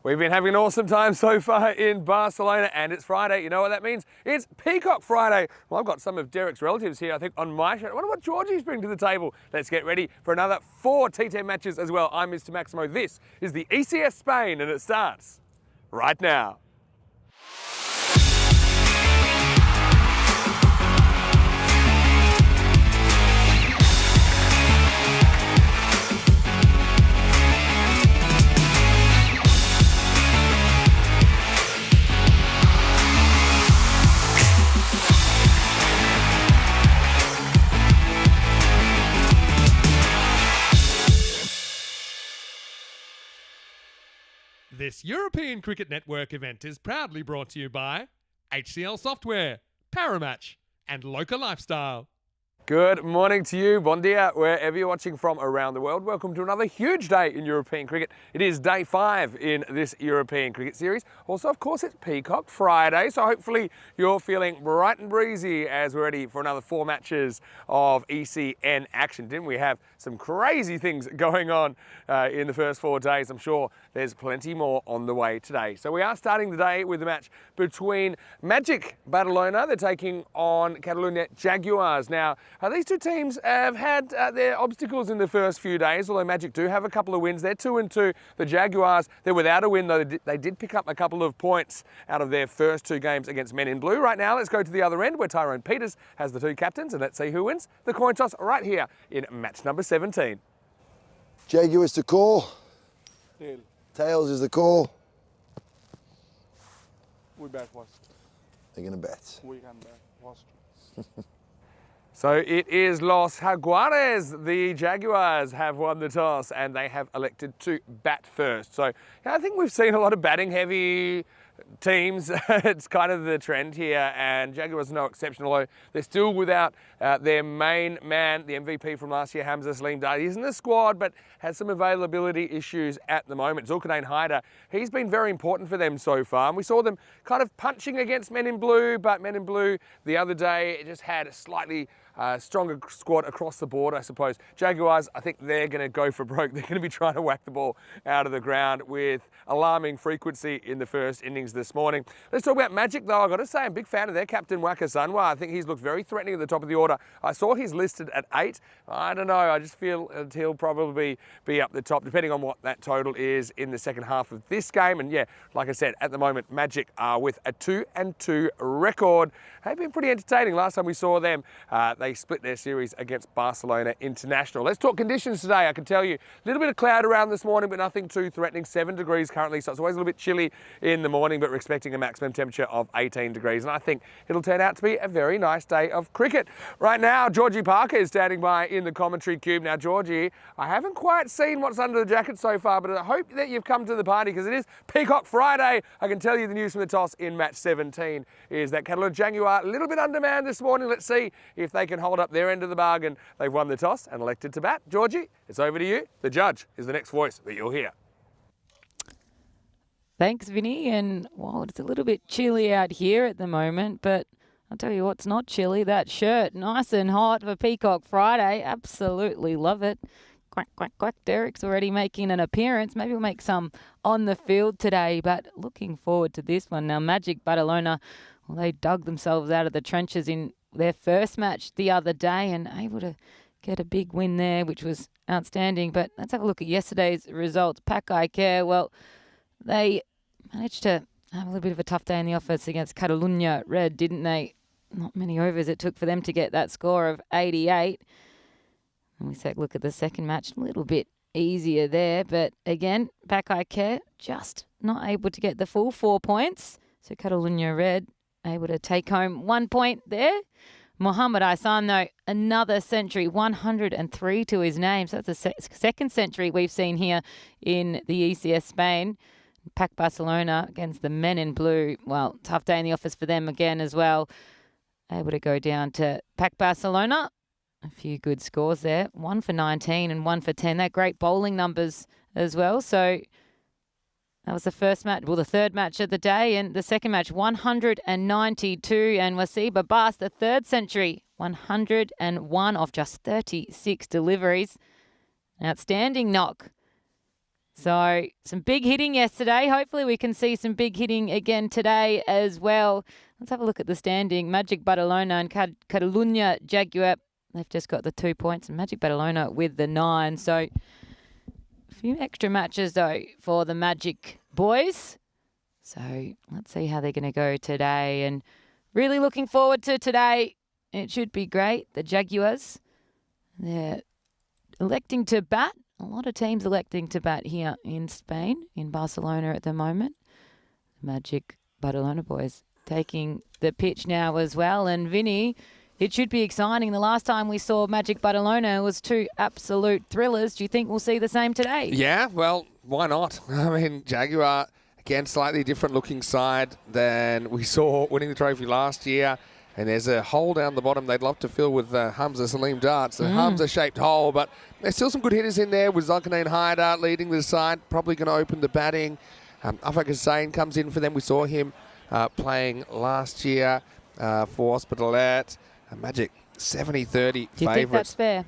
We've been having an awesome time so far in Barcelona, and it's Friday. You know what that means? It's Peacock Friday. Well, I've got some of Derek's relatives here, I think, on my show. I wonder what Georgie's bringing to the table. Let's get ready for another 4 T10 matches as well. I'm Mr. Maximo. This is the ECS Spain, and it starts right now. This European Cricket Network event is proudly brought to you by HCL Software, Paramatch, and Local Lifestyle. Good morning to you, bon dia, wherever you're watching from around the world. Welcome to another huge day in European cricket. It is day 5 in this European cricket series. Also, of course, it's Peacock Friday, so hopefully you're feeling bright and breezy as we're ready for another 4 matches of ECN action. Didn't we have some crazy things going on in the first 4 days? I'm sure there's plenty more on the way today. So we are starting the day with a match between Magic Barcelona. They're taking on Catalunya Jaguars. Now, these two teams have had their obstacles in the first few days, although Magic do have a couple of wins. They're 2-2. The Jaguars, they're without a win, though they did pick up a couple of points out of their first 2 games against Men in Blue. Right now, let's go to the other end where Tyrone Peters has the 2 captains, and let's see who wins the coin toss right here in match number 17. Jaguars to call. Tail. Tails is the call. We bat first. They're going to bat. We can bat first. So it is Los Jaguares. The Jaguars have won the toss and they have elected to bat first. So yeah, I think we've seen a lot of batting heavy teams. It's kind of the trend here, and Jaguars are no exception, although they're still without their main man, the MVP from last year, Hamza Salim Dar. He's in the squad, but has some availability issues at the moment. Zulkarnain Haider, he's been very important for them so far, and we saw them kind of punching against Men in Blue, but Men in Blue the other day just had a slightly stronger squad across the board, I suppose. Jaguars, I think they're going to go for broke. They're going to be trying to whack the ball out of the ground with alarming frequency in the first innings this morning. Let's talk about Magic, though. I've got to say, I'm a big fan of their captain, Waka Sanwa. I think he's looked very threatening at the top of the order. I saw he's listed at 8. I don't know. I just feel he'll probably be up the top, depending on what that total is in the second half of this game. And yeah, like I said, at the moment, Magic are with a 2-2 record. They've been pretty entertaining. Last time we saw them, they split their series against Barcelona International. Let's talk conditions today. I can tell you, a little bit of cloud around this morning, but nothing too threatening. 7 degrees currently, so it's always a little bit chilly in the morning, but we're expecting a maximum temperature of 18 degrees. And I think it'll turn out to be a very nice day of cricket. Right now, Georgie Parker is standing by in the commentary cube. Now, Georgie, I haven't quite seen what's under the jacket so far, but I hope that you've come to the party because it is Peacock Friday. I can tell you the news from the toss in match 17 is that Catalunya Jaguar a little bit undermanned this morning. Let's see if they can hold up their end of the bargain. They've won the toss and elected to bat. Georgie, it's over to you. The judge is the next voice that you'll hear. Thanks, Vinny. And well, it's a little bit chilly out here at the moment, but I'll tell you what's not chilly. That shirt, nice and hot for Peacock Friday. Absolutely love it. Quack, quack, quack. Derek's already making an appearance. Maybe we'll make some on the field today, but looking forward to this one. Now, Magic Barcelona, well, they dug themselves out of the trenches in their first match the other day and able to get a big win there, which was outstanding. But let's have a look at yesterday's results. Pakai Care, well, they managed to have a little bit of a tough day in the office against Catalunya Red, didn't they? Not many overs it took for them to get that score of 88. And we take a look at the second match, a little bit easier there. But again, Pakai Care just not able to get the full 4 points. So Catalunya Red able to take home 1 point there. Mohamed Ahsan, though, another century, 103 to his name. So that's a second century we've seen here in the ECS Spain. Pac Barcelona against the Men in Blue. Well, tough day in the office for them again as well. Able to go down to Pac Barcelona. A few good scores there. 1 for 19 and 1 for 10. They're great bowling numbers as well. So that was the first match, well, the third match of the day. And the second match, 192. And Waseeb Abbas, the third century, 101 off just 36 deliveries. Outstanding knock. So some big hitting yesterday. Hopefully we can see some big hitting again today as well. Let's have a look at the standing. Magic Badalona and Catalunya Jaguar, they've just got the 2 points. And Magic Badalona with the 9. So a few extra matches, though, for the Magic boys. So let's see how they're going to go today. And really looking forward to today. It should be great. The Jaguars, they're electing to bat. A lot of teams electing to bat here in Spain, in Barcelona at the moment. Magic Badalona boys taking the pitch now as well. And Vinny, it should be exciting. The last time we saw Magic Badalona was 2 absolute thrillers. Do you think we'll see the same today? Yeah, well, why not? I mean, Jaguar, again, slightly different looking side than we saw winning the trophy last year. And there's a hole down the bottom they'd love to fill with Hamza Salim darts. The Hamza-shaped hole, but there's still some good hitters in there with Zulkarnain Haidar leading the side, probably going to open the batting. Afak Hussain comes in for them. We saw him playing last year for Hospitalet. Magic 70-30 favourites. Do you think that's fair?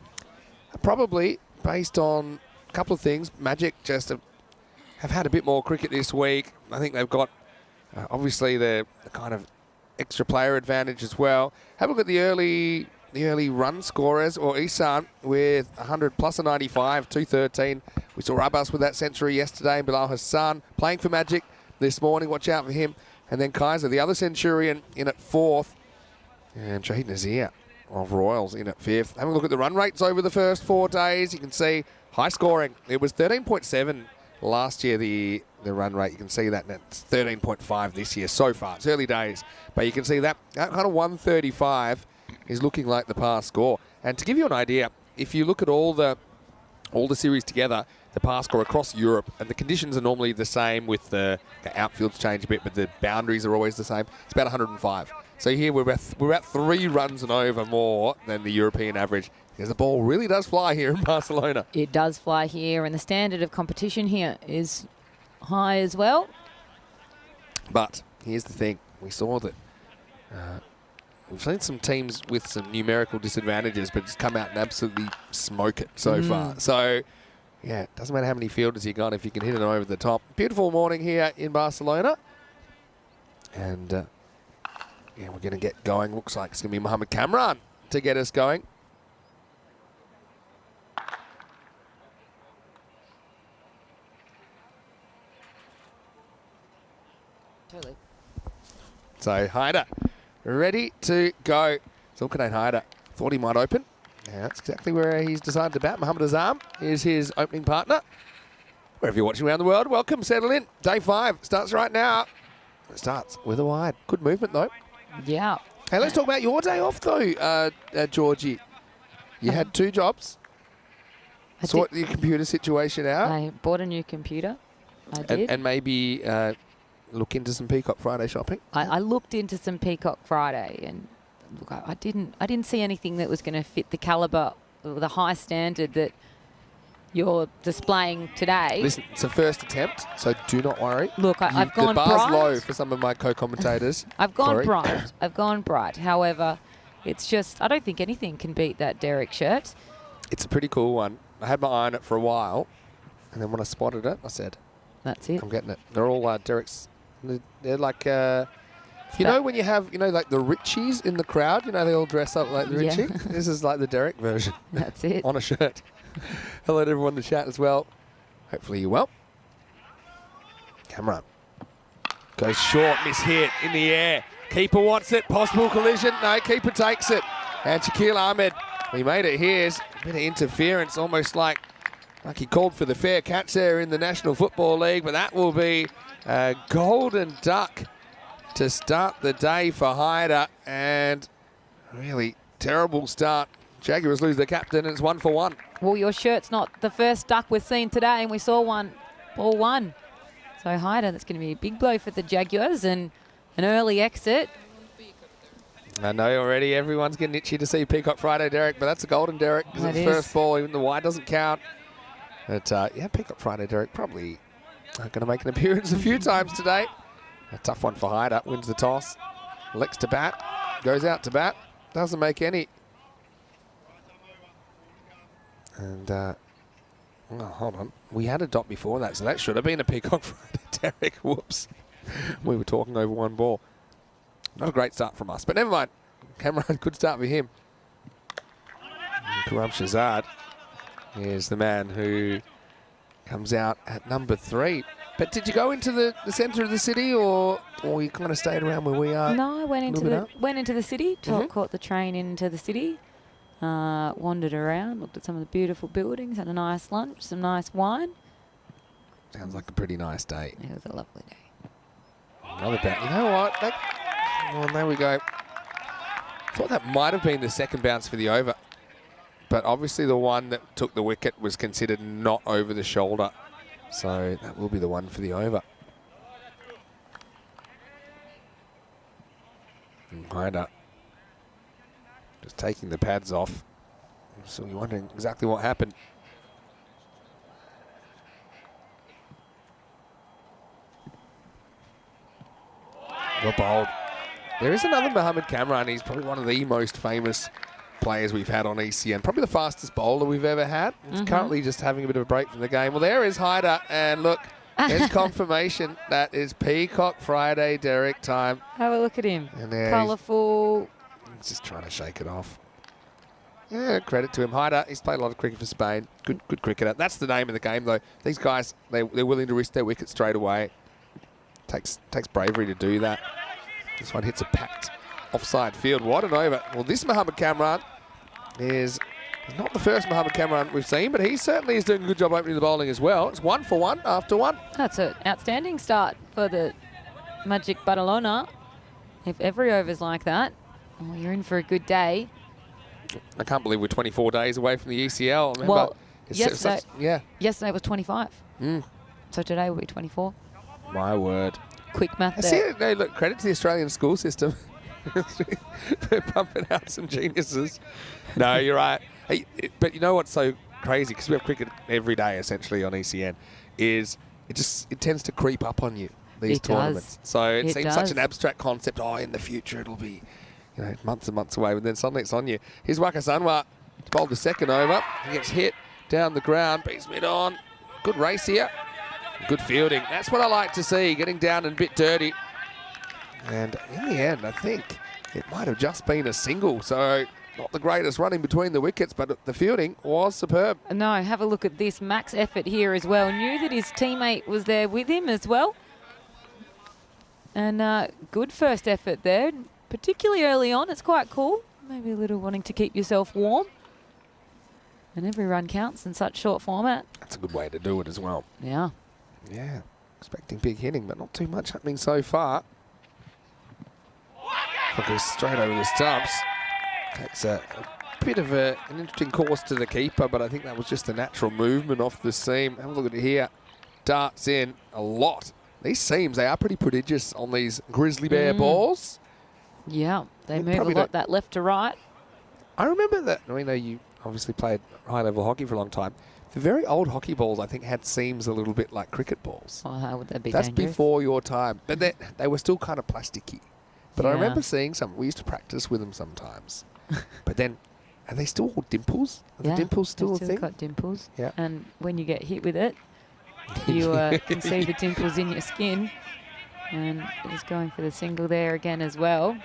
Probably, based on a couple of things. Magic just have had a bit more cricket this week. I think they've got, obviously, the kind of extra player advantage as well. Have a look at the early run scorers, or Isan with 100 plus a 95, 213. We saw Abbas with that century yesterday, and Bilal Hassan playing for Magic this morning. Watch out for him. And then Kaiser, the other Centurion, in at 4th. And Shahid Nazir of Royals in at 5th. Having a look at the run rates over the first 4 days, you can see high scoring. It was 13.7 last year, the run rate. You can see that, and it's 13.5 this year so far. It's early days, but you can see that kind of 135 is looking like the past score. And to give you an idea, if you look at all the series together, the past score across Europe, and the conditions are normally the same with the outfields change a bit, but the boundaries are always the same. It's about 105. So here we're about 3 runs and over more than the European average, because the ball really does fly here in Barcelona. It does fly here, and the standard of competition here is high as well. But here's the thing. We saw that we've seen some teams with some numerical disadvantages, but it's come out and absolutely smoke it so far. So, yeah, it doesn't matter how many fielders you got if you can hit it over the top. Beautiful morning here in Barcelona. And, yeah, we're going to get going. Looks like it's going to be Mohamed Kamran to get us going. Totally. So Haidar, ready to go. Zulkarnain Haidar thought he might open. Yeah, that's exactly where he's decided to bat. Mohamed Azam is his opening partner. Wherever you're watching around the world, welcome, settle in. Day 5 starts right now. It starts with a wide. Good movement, though. Yeah. Hey, let's talk about your day off, though, Georgie. You had 2 jobs. Sort your computer situation out. I bought a new computer. I did. And maybe look into some Peacock Friday shopping. I looked into some Peacock Friday, and look, I didn't see anything that was going to fit the calibre, or the high standard that you're displaying today. Listen, it's a first attempt, so do not worry. Look, I've gone the bar's bright. low for some of my co-commentators. I've gone Sorry. bright. I've gone bright. However, it's just, I don't think anything can beat that Derek shirt. It's a pretty cool one. I had my eye on it for a while, and then when I spotted it, I said, That's it. I'm getting it. They're all Derek's. They're like, you know when you have, like the Richies in the crowd, they all dress up like the Richie? This is like the Derek version. That's it. On a shirt. Hello to everyone in the chat as well. Hopefully you're well. Cameron goes short, miss-hit in the air. Keeper wants it, possible collision. No, keeper takes it. And Shaquille Ahmed, he made it. Here's a bit of interference, almost like he called for the fair catch there in the National Football League, but that will be a golden duck to start the day for Haidar, and really terrible start. Jaguars lose their captain, and it's 1 for 1. Well, your shirt's not the first duck we've seen today, and we saw one, ball 1. So Haidar, that's going to be a big blow for the Jaguars, and an early exit. I know already everyone's getting itchy to see Peacock Friday, Derek, but that's a golden Derek. It's That the is. first ball, even the wide doesn't count. But yeah, Peacock Friday, Derek, probably going to make an appearance a few times today. A tough one for Haidar, wins the toss. Elects to bat, goes out to bat, doesn't make any. And Oh, hold on. We had a dot before that, so that should have been a Peacock Friday, Derek. Whoops. We were talking over one ball. Not a great start from us, but never mind. Cameron, good start for him. Karam Shazad is the man who comes out at number 3. But did you go into the centre of the city, or you kind of stayed around where we are? No, I went into the city. Caught the train into the city. Wandered around, looked at some of the beautiful buildings, had a nice lunch, some nice wine. Sounds like a pretty nice day. It was a lovely day. Another bat. You know what? Well, there we go. Thought that might have been the second bounce for the over. But obviously the one that took the wicket was considered not over the shoulder. So that will be the one for the over. And Hyder just taking the pads off. So you're wondering exactly what happened. Well bowled. There is another Mohamed Kamran. He's probably one of the most famous players we've had on ECN. Probably the fastest bowler we've ever had. He's currently just having a bit of a break from the game. Well, there is Hyder. And look, there's confirmation. That is Peacock Friday, Derek time. Have a look at him. And there Colourful. He's just trying to shake it off. Yeah, credit to him. Hyder, he's played a lot of cricket for Spain. Good cricketer. That's the name of the game, though. These guys, they're willing to risk their wicket straight away. Takes bravery to do that. This one hits a packed offside field. What an over. Well, this Mohamed Kamran is not the first Mohamed Kamran we've seen, but he certainly is doing a good job opening the bowling as well. It's 1 for 1 after 1. That's an outstanding start for the Magic Barcelona. If every over's like that, well, you're in for a good day. I can't believe we're 24 days away from the ECL. Remember, Well, yesterday was 25. So today will be 24. My word. Quick math I see there. it. No, look, credit to the Australian school system. They're pumping out some geniuses. No, you're right. Hey, but you know what's so crazy? Because we have cricket every day, essentially, on ECN, is it tends to creep up on you, these It tournaments. does. So it seems such does. an abstract concept. Oh, in the future it'll be, months and months away. But then suddenly it's on you. Here's Waka Sanwa to bowl the second over. He gets hit down the ground, beats mid on. Good race here. Good fielding. That's what I like to see, getting down and a bit dirty. And in the end, I think it might have just been a single. So not the greatest running between the wickets, but the fielding was superb. No, have a look at this. Max effort here as well. Knew that his teammate was there with him as well. And good first effort there, particularly early on. It's quite cool. Maybe a little wanting to keep yourself warm. And every run counts in such short format. That's a good way to do it as well. Yeah. Yeah, expecting big hitting, but not too much happening so far. Goes straight over the stumps. Takes a bit of an interesting course to the keeper, but I think that was just the natural movement off the seam. Have a look at it here. Darts in a lot. These seams, they are pretty prodigious on these grizzly bear balls. Yeah, they You move a probably lot don't- that left to right. I remember that. I know you obviously played high-level hockey for a long time. The very old hockey balls, I think, had seams a little bit like cricket balls. Oh, how would that be That's dangerous? before your time. But they were still kind of plasticky. But I Yeah. remember seeing some. We used to practice with them sometimes. But then, are they still all dimples? Are the dimples still a they've thing? got dimples. Yeah. And when you get hit with it, you can see the dimples in your skin. And he's going for the single there again as well.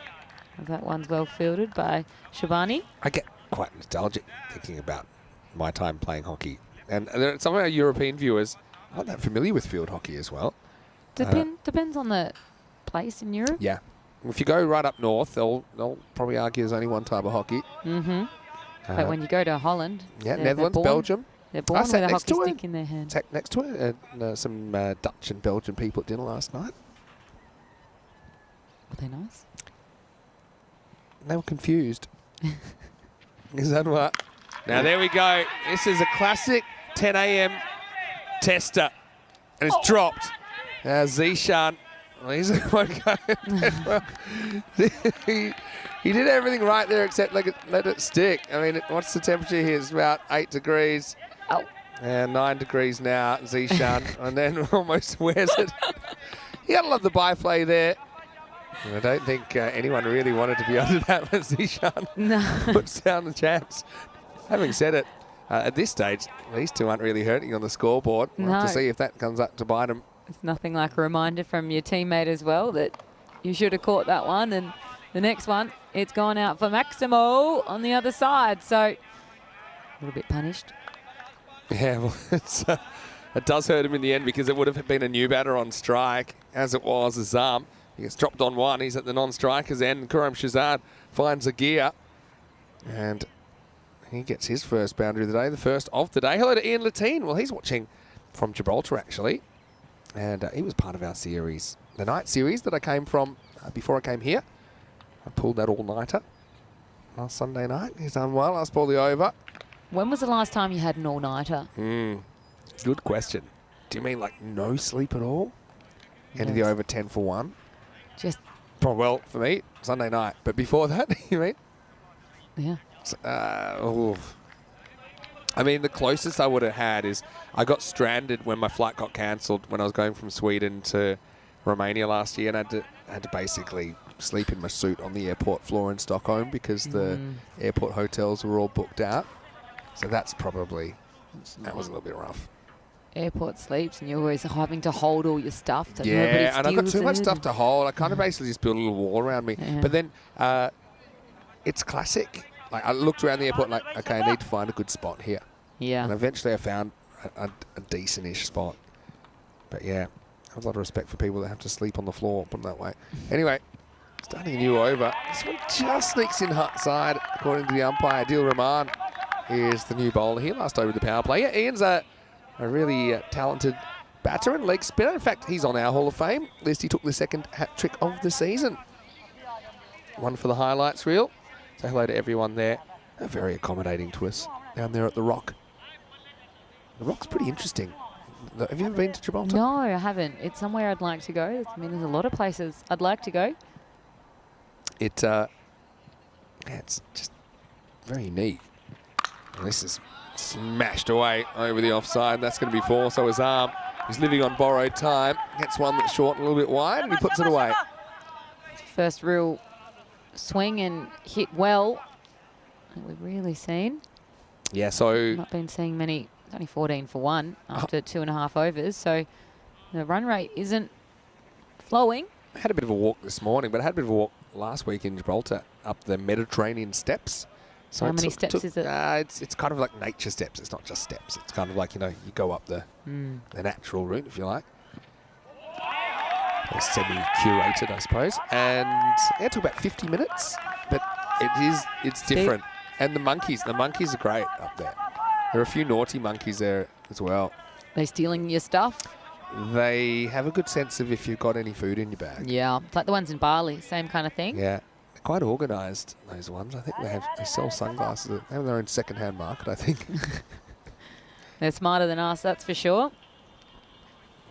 That one's well fielded by Shabani. I get quite nostalgic thinking about my time playing hockey. And some of our European viewers aren't that familiar with field hockey as well. Depends on the place in Europe. Yeah. If you go right up north, they'll probably argue there's only one type of hockey. But when you go to Holland, Yeah, they're Netherlands, born- Belgium. They're born with sat a next hockey to it. stick in their hand. Sat next to it. Some Dutch and Belgian people at dinner last night. Are they nice? They were confused. Is that what? Now, there we go. This is a classic 10 a.m. tester. And it's dropped. Zishan. Well, he's the one going. He did everything right there except let it stick. I mean, what's the temperature here? It's about 8 degrees. Oh. And 9 degrees now, Zishan. And then almost wears it. You gotta love the byplay there. And I don't think anyone really wanted to be under that when Zishan No. puts down the chance. Having said it, At this stage, these two aren't really hurting on the scoreboard. We'll have to No. see if that comes up to bite them. It's nothing like a reminder from your teammate as well that you should have caught that one. And the next one, it's gone out for Maximo on the other side. So a little bit punished. Yeah, well, it does hurt him in the end because it would have been a new batter on strike, as it was Azam. He gets dropped on one. He's at the non-striker's end. Kuram Shazad finds a gear. And he gets his first boundary of the day, the first of the day. Hello to Ian Latine. Well, he's watching from Gibraltar, actually. And he was part of our series, the night series that I came from before I came here. I pulled that all-nighter last Sunday night. He's done well. Last ball the over. When was the last time you had an all-nighter? Good question. Do you mean like no sleep at all? End of the Yes. over 10 for 1? Just, Well, for me, Sunday night. But before that, you mean? yeah. I mean, the closest I would have had is I got stranded when my flight got cancelled when I was going from Sweden to Romania last year, and I had to basically sleep in my suit on the airport floor in Stockholm because the airport hotels were all booked out. So that was a little bit rough. Airport sleeps and you're always having to hold all your stuff. So nobody Yeah, and I've got steals too much it. stuff to hold. I kind of basically just built a little wall around me. Yeah. But then it's classic. Like I looked around the airport like, okay, I need to find a good spot here. Yeah. And eventually I found a decent-ish spot. But yeah, I have a lot of respect for people that have to sleep on the floor, put it that way. Anyway, starting a new over. This one just sneaks in hut side, according to the umpire. Adil Rahman is the new bowler here. Last over the power play. Yeah, Ian's a really talented batter and leg spinner. In fact, he's on our Hall of Fame list. He took the second hat trick of the season. One for the highlights reel. Say hello to everyone there. They're very accommodating to us down there at the Rock. The Rock's pretty interesting. Have you ever been to Gibraltar? No, I haven't. It's somewhere I'd like to go. I mean, there's a lot of places I'd like to go. It's just very unique. And this is smashed away over the offside. That's going to be 4. So Azam, who's living on borrowed time, gets one that's short and a little bit wide, and he puts it away. First real swing and hit well that we've really seen. Yeah, so Not been seeing many. It's only 14 for 1 after 2.5 overs. So the run rate isn't flowing. I had a bit of a walk this morning, but I had a bit of a walk last week in Gibraltar up the Mediterranean steps. So How it many took- steps is it? It's kind of like nature steps. It's not just steps. It's kind of like, you go up the natural route, if you like. Or semi-curated, I suppose. And it took about 50 minutes, but it's different. And the monkeys are great up there. There are a few naughty monkeys there as well. They stealing your stuff? They have a good sense of if you've got any food in your bag. Yeah. It's like the ones in Bali. Same kind of thing. Yeah. They're quite organised, those ones. I think they sell sunglasses. They have their own second-hand market, I think. They're smarter than us, that's for sure.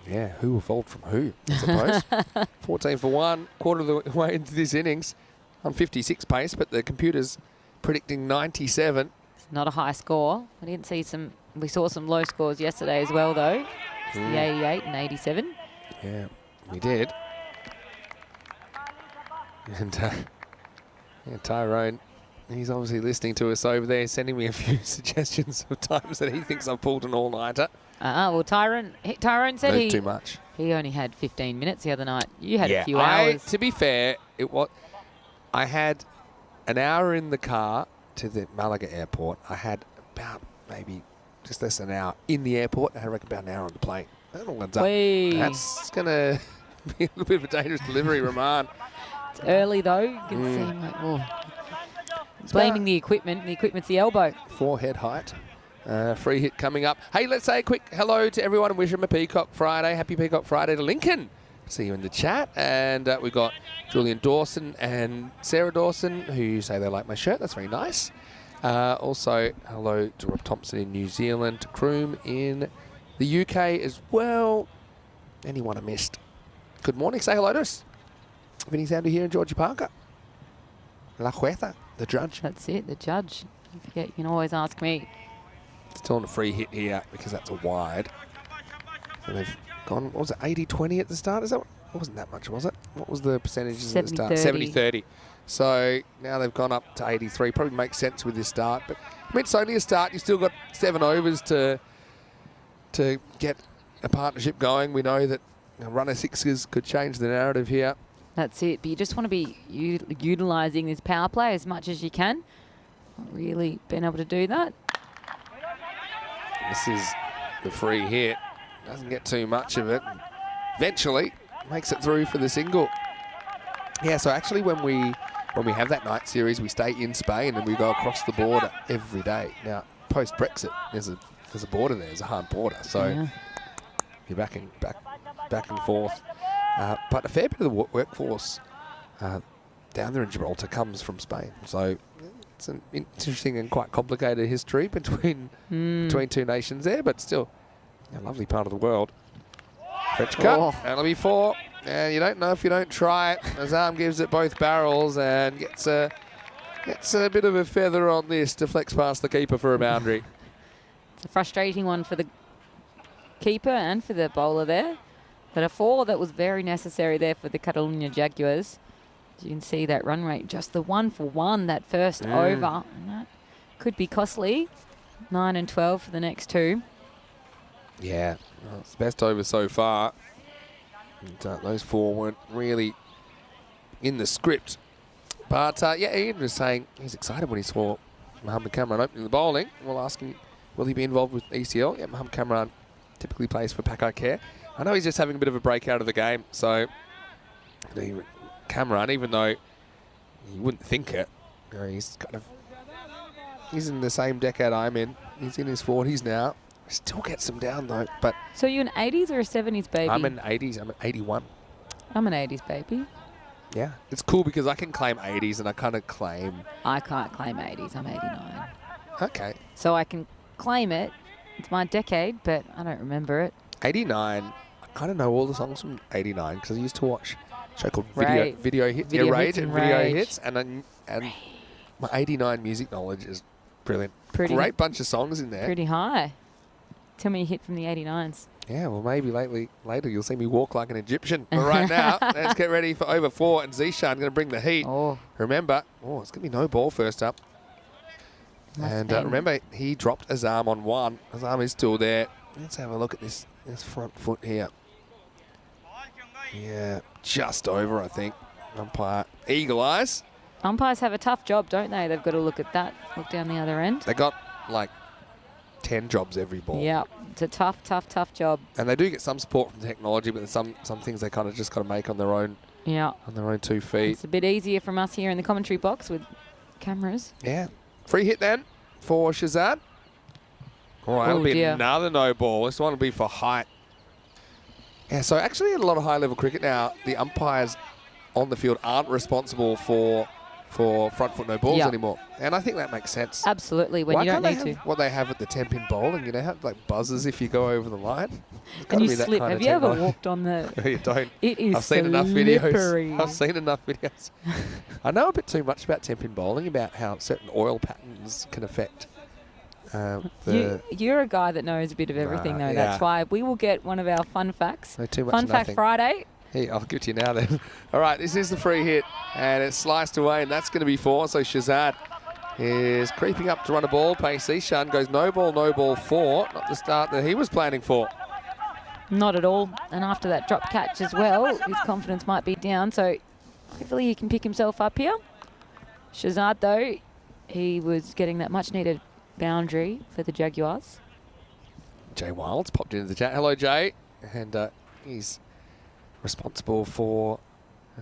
Yeah, who evolved from who, I suppose. 14 for 1, quarter of the way into this innings. On 56 pace, but the computer's predicting 97. It's not a high score. I didn't see we saw some low scores yesterday as well, though. It's the 88 and 87. Yeah, we did. And Tyrone, he's obviously listening to us over there, sending me a few suggestions of times that he thinks I've pulled an all-nighter. Well, Tyrone said That's too much. he only had 15 minutes the other night. You had a few I, hours. to be fair, I had an hour in the car to the Malaga airport. I had about maybe just less than an hour in the airport. I had about an hour on the plane. That all adds up. Whee. That's going to be a little bit of a dangerous delivery, Rahman. It's early, though. You can see him like, whoa. Blaming the equipment. The equipment's the elbow. 4 head height. Free hit coming up. Hey, let's say a quick hello to everyone and wish them a Peacock Friday. Happy Peacock Friday to Lincoln. See you in the chat. And we've got Julian Dawson and Sarah Dawson who say they like my shirt. That's very nice. Also, hello to Rob Thompson in New Zealand, to Kroom in the UK as well. Anyone I missed? Good morning. Say hello to us. Vinny Sander here in Georgia Parker. La Jueza, the judge. That's it, the judge. Don't forget, you can always ask me. Still on a free hit here because that's a wide. So they've gone, what was it, 80-20 at the start? It wasn't that much, was it? what was the percentages at the start? 70-30. 70-30. So now they've gone up to 83. Probably makes sense with this start. But I mean, it's only a start. You've still got 7 overs to get a partnership going. We know that runner sixes could change the narrative here. That's it. But you just want to be utilising this power play as much as you can. Not really been able to do that. This is the free hit. Doesn't get too much of it. Eventually makes it through for the single. Yeah, so actually when we have that night series, we stay in Spain and we go across the border every day. Now, post-Brexit, there's a border there. There's a hard border. So you're back and forth. But a fair bit of the workforce down there in Gibraltar comes from Spain. So it's an interesting and quite complicated history between two nations there, but still a lovely part of the world. French cut, that'll be 4. And you don't know if you don't try it. Azam gives it both barrels and gets a bit of a feather on this to flex past the keeper for a boundary. It's a frustrating one for the keeper and for the bowler there. But a 4 that was very necessary there for the Catalunya Jaguars. As you can see that run rate, just the 1 for 1, that first over. And that could be costly. 9 and 12 for the next 2. Yeah, well, it's the best over so far. And, those 4 weren't really in the script. But, yeah, Ian was saying he's excited when he saw Mohamed Kamran opening the bowling. We'll ask him, will he be involved with ECL? Yeah, Mohamed Kamran typically plays for Paco Care. I know he's just having a bit of a break out of the game. So, Kamran, even though you wouldn't think it, he's in the same decade I'm in. He's in his 40s now. Still gets them down though. But So you an 80s or a 70s baby? I'm an 80s. I'm an 81. I'm an 80s baby. Yeah, it's cool because I can claim 80s and I kind of claim. I can't claim 80s. I'm 89. Okay. So I can claim it. It's my decade, but I don't remember it. 89. I kind of know all the songs from 89 because I used to watch a show called Right. Video Hits. Video yeah, Hits Rage and and Video Rage. Hits. And my 89 music knowledge is brilliant. Pretty- Great bunch of songs in there. Pretty high. Tell me a hit from the 89s. Yeah, well, maybe later you'll see me walk like an Egyptian. But right now, let's get ready for over 4. And Zishan going to bring the heat. Oh, Remember, it's going to be no ball first up. And remember, he dropped Azam on 1. Azam is still there. Let's have a look at this front foot here. Yeah, just over, I think. Umpire, eagle eyes. umpires have a tough job, don't they? They've got to look at that, look down the other end. They got like 10 jobs every ball. Yeah, it's a tough job. And they do get some support from technology, but there's some things they kind of just got to make on their own. Yeah. On their own 2 feet. It's a bit easier from us here in the commentary box with cameras. Yeah. Free hit then for Shazad. All right, it'll be another no ball. This one will be for height. Yeah, so actually in a lot of high-level cricket now, the umpires on the field aren't responsible for front foot no balls anymore. And I think that makes sense. Absolutely, when you don't need to. What they have at the 10-pin bowling, how like buzzers if you go over the line. And you slip. Have you ever walked on the... You don't. It is I've seen enough videos. I've seen enough videos. I know a bit too much about 10-pin bowling, about how certain oil patterns can affect You're a guy that knows a bit of everything, though. yeah. That's why we will get one of our fun facts. No, too much Fun of Fact nothing. Friday. Hey, I'll give it to you now then. All right, this is the free hit, and it's sliced away, and that's going to be 4. So Shazad is creeping up to run a ball. Pacey Shan goes no ball 4. Not the start that he was planning for. Not at all. And after that drop catch as well, his confidence might be down. So hopefully he can pick himself up here. Shazad, though, he was getting that much-needed boundary for the Jaguars. Jay Wilds popped into the chat. Hello, Jay. And he's responsible for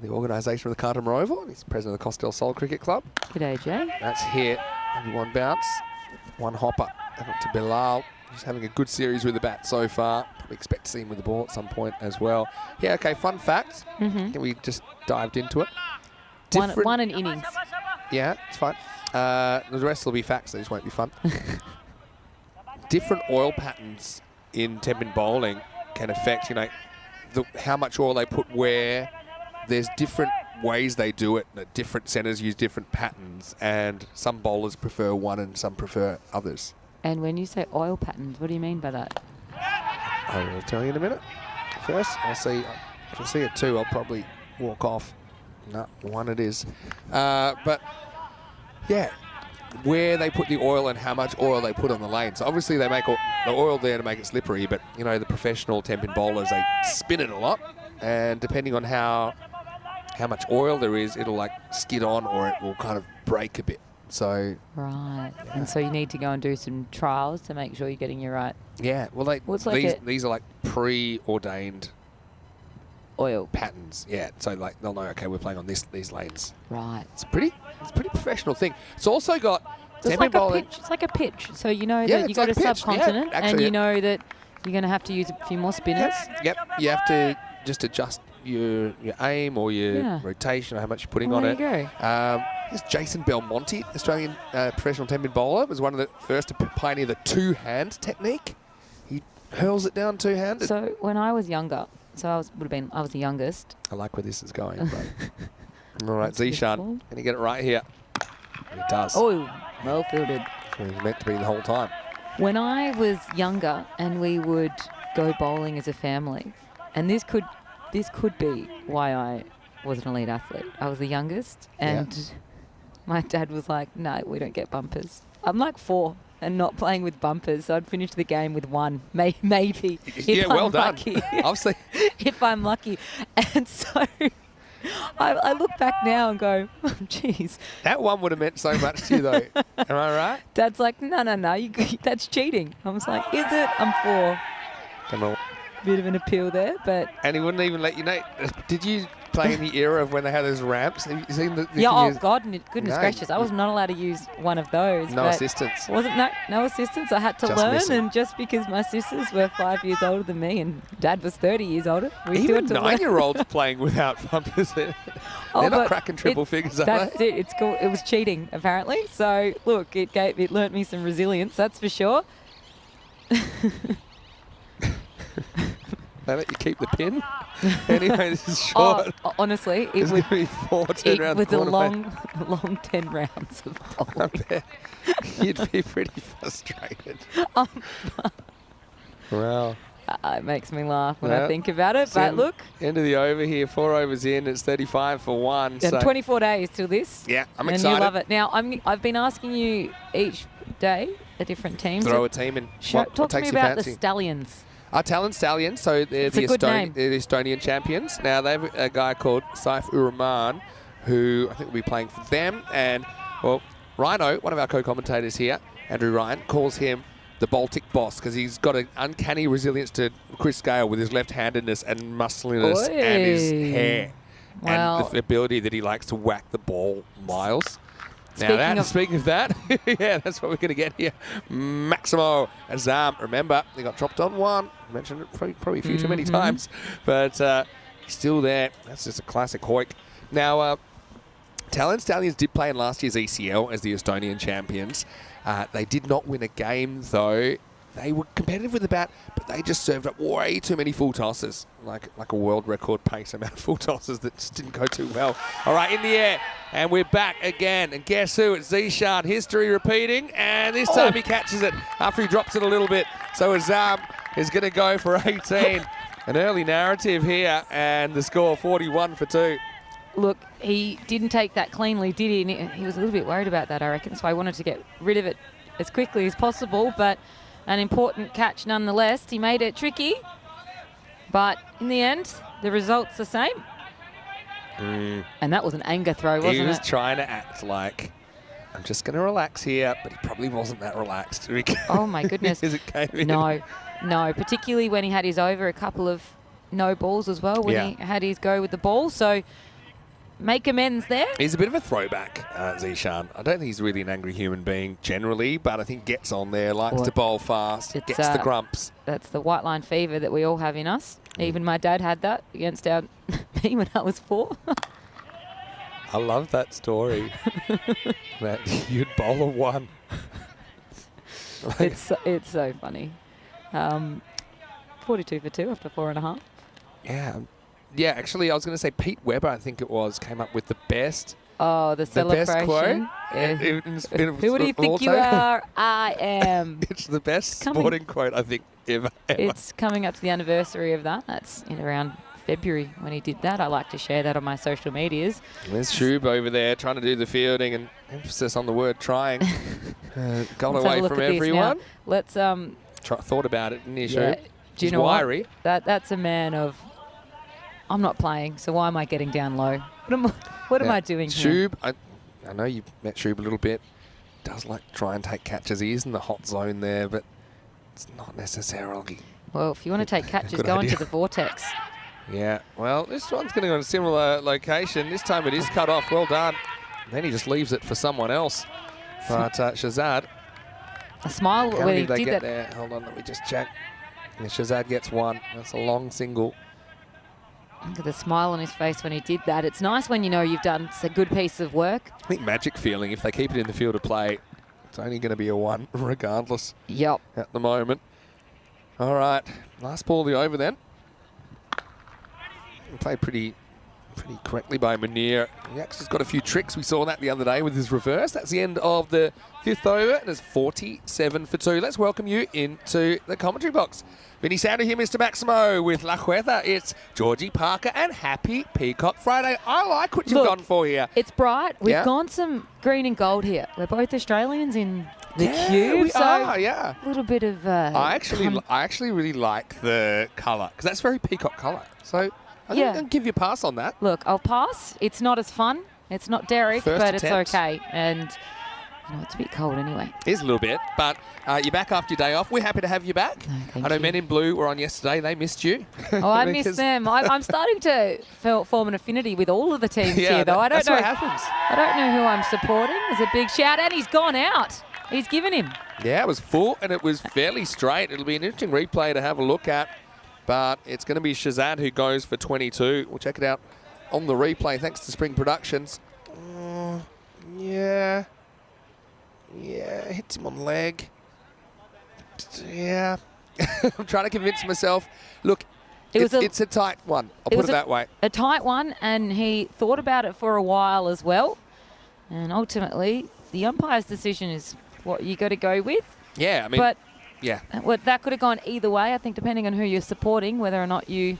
the organisation of the Carlton Roval. He's president of the Costa del Sol Cricket Club. G'day, Jay. That's hit. Maybe 1 bounce. 1 hopper. Up to Bilal. He's having a good series with the bat so far. Probably expect to see him with the ball at some point as well. Yeah, okay, fun fact. We just dived into it. One an innings. Yeah, it's fine. The rest will be facts. They just won't be fun. Different oil patterns in 10-pin bowling can affect, how much oil they put where. There's different ways they do it. Different centres use different patterns, and some bowlers prefer one and some prefer others. And when you say oil patterns, what do you mean by that? I will tell you in a minute. First, I'll see. If I see it too, I'll probably walk off. No, one it is. But, yeah, where they put the oil and how much oil they put on the lane. So obviously they make the oil there to make it slippery, but, you know, the professional 10-pin bowlers, they spin it a lot. And depending on how much oil there is, it'll, like, skid on or it will kind of break a bit. So Right. And so you need to go and do some trials to make sure you're getting your right yeah, well, these are like preordained oil. patterns. Yeah, so like they'll know, okay, we're playing on these lanes. Right. It's a pretty professional thing. It's also got So it's like a pitch. It's like a pitch. So you know Yeah, that you it's go like to a pitch. subcontinent Yeah, actually, and you yeah. know that you're going to have to use a few more spinners. Yep, you have to just adjust your aim or your Yeah. rotation or how much you're putting Well, on there it. you go. Here's Jason Belmonte, Australian professional 10-pin bowler, was one of the first to pioneer the two-hand technique. He hurls it down two-handed. So when I was younger, I was the youngest. I like where this is going. But all right, That's Zishan, beautiful. can he get it right here? He does. Oh, well fielded. That's where he's meant to be the whole time. When I was younger and we would go bowling as a family, and this could be why I was an elite athlete. I was the youngest, and my dad was like, "No, we don't get bumpers." I'm like 4 and not playing with bumpers, so I'd finish the game with 1, maybe. Yeah, well I'm done. lucky. Obviously, If I'm lucky, and so I look back now and go, oh, "Geez." that one would have meant so much to you, though. Am I right? Dad's like, no, that's cheating. I was like, is it? I'm 4. Come on. Bit of an appeal there, but And he wouldn't even let you know. Did you play in the era of when they had those ramps? Have you seen the yeah. thing Oh is- God, goodness No, gracious! I was not allowed to use one of those. No but assistance. Wasn't no assistance. I had to Just learn, missing. and just because my sisters were 5 years older than me, and Dad was 30 years older, we still Even had to learn. 9-year-olds playing without bumpers. They're Oh, not but cracking triple figures, are That's they? it. It's cool. It was cheating apparently. So look, it learnt me some resilience. That's for sure. They let you keep the pin. Anyway, this is short. Honestly, it There's would. going to be 4 turn It around was the a corner. mate. long 10 rounds of I bowling. bet you'd be pretty frustrated. Wow. It makes me laugh when Yeah. I think about it. It's But in- look, End of the over here. 4 overs in. It's 35 for 1. and So 24 days till this. yeah, I'm and excited. you love it. Now, I've been asking you each day a different team. Throw a team in. Talk to takes me your about the fancy? Stallions. Talon Stallions, so they're It's a good name. they're the Estonian champions. Now, they have a guy called Saif Uraman, who I think will be playing for them. And, well, Rhino, one of our co-commentators here, Andrew Ryan, calls him the Baltic boss because he's got an uncanny resilience to Chris Gale with his left-handedness and muscliness and his Oi. hair. Well- and the ability that he likes to whack the ball miles. Speaking of that, yeah, that's what we're going to get here. Maximo Azam. Remember, they got dropped on 1. I mentioned it probably a few too many times, but he's still there. That's just a classic Hoik. Now, Talon Stallions did play in last year's ECL as the Estonian champions. They did not win a game, though. They were competitive with the bat, but they just served up way too many full tosses, like a world record pace amount of full tosses that just didn't go too well. All right, in the air, and we're back again. And guess who? It's Zishan. History repeating, and this time he catches it after he drops it a little bit. So Azam is going to go for 18. An early narrative here, and the score 41 for 2. Look, he didn't take that cleanly, did he? And he was a little bit worried about that, I reckon. So I wanted to get rid of it as quickly as possible, but an important catch nonetheless. He made it tricky, but in the end, the result's the same. And that was an anger throw, wasn't He was it? trying to act like, I'm just going to relax here, but he probably wasn't that relaxed. Oh, my goodness. As it came in. No, particularly when he had his over a couple of no balls as well, when he had his go with the ball. So make amends there. He's a bit of a throwback, Zishan. I don't think he's really an angry human being generally, but I think gets on there, likes Well, to bowl fast, it's, gets the grumps. That's the white line fever that we all have in us. Even my dad had that against me when I was 4. I love that story. That you'd bowl a 1. It's so funny. 42 for 2 after 4.5. Yeah, actually, I was going to say Pete Weber, I think it was, came up with the best. Oh, the celebration. Best quote. Yeah. Who do you of think all you time. are? I am. It's the best coming. sporting quote, I think, ever. It's coming up to the anniversary of that. That's in around February when he did that. I like to share that on my social medias. There's Shub over there trying to do the fielding, and emphasis on the word trying. Gone Let's have a away look from at this everyone. now. Let's Thought about it, didn't you, yeah. Shub? Do you He's know wiry. what? That's a man of. I'm not playing, so why am I getting down low? What am I doing here? Shub, I know you met Shub a little bit. Does like to try and take catches. He is in the hot zone there, but it's not necessarily. Well, if you want to take catches, Good go idea. into the vortex. Yeah, well, this one's going to go in a similar location. This time it is cut off. Well done. And then he just leaves it for someone else. But Shazad, A smile how when many he did they did get that. there? Hold on, let me just check. Yeah, Shazad gets one. That's a long single. Look at the smile on his face when he did that. It's nice when you know you've done a good piece of work. I think magic feeling, if they keep it in the field of play, it's only going to be a one regardless Yep. at the moment. All right, last ball of the over then. Played pretty correctly by Munir. He actually's got a few tricks. We saw that the other day with his reverse. That's the end of the 5th over, and it's 47 for 2. Let's welcome you into the commentary box. Vinny Sounder here, Mr. Maximo, with La Huerta. It's Georgie Parker and Happy Peacock Friday. I like what you've Look, gone for here. It's bright. We've Yeah. gone some green and gold here. We're both Australians in the Yeah, cube, we so are, yeah. a little bit of. I actually really like the colour, because that's very peacock colour. So I think I'll give you a pass on that. Look, I'll pass. It's not as fun. It's not Derek, First but attempt. it's okay. And it's a bit cold anyway. It is a little bit, but you're back after your day off. We're happy to have you back. thank I know you. Men in Blue were on yesterday. They missed you. Oh, I miss Because- them. I'm starting to form an affinity with all of the teams Yeah, here, though. I don't that's know. what happens. I don't know who I'm supporting. There's a big shout, and he's gone out. He's given him. Yeah, it was full, and it was fairly straight. It'll be an interesting replay to have a look at, but it's going to be Shazad who goes for 22. We'll check it out on the replay, thanks to Spring Productions. Yeah, hits him on the leg. Yeah. I'm trying to convince myself. Look, it's a tight one. I'll put it that way. A tight one, and he thought about it for a while as well. And ultimately, the umpire's decision is what you got to go with. Yeah, I mean, But yeah. that could have gone either way, I think, depending on who you're supporting, whether or not you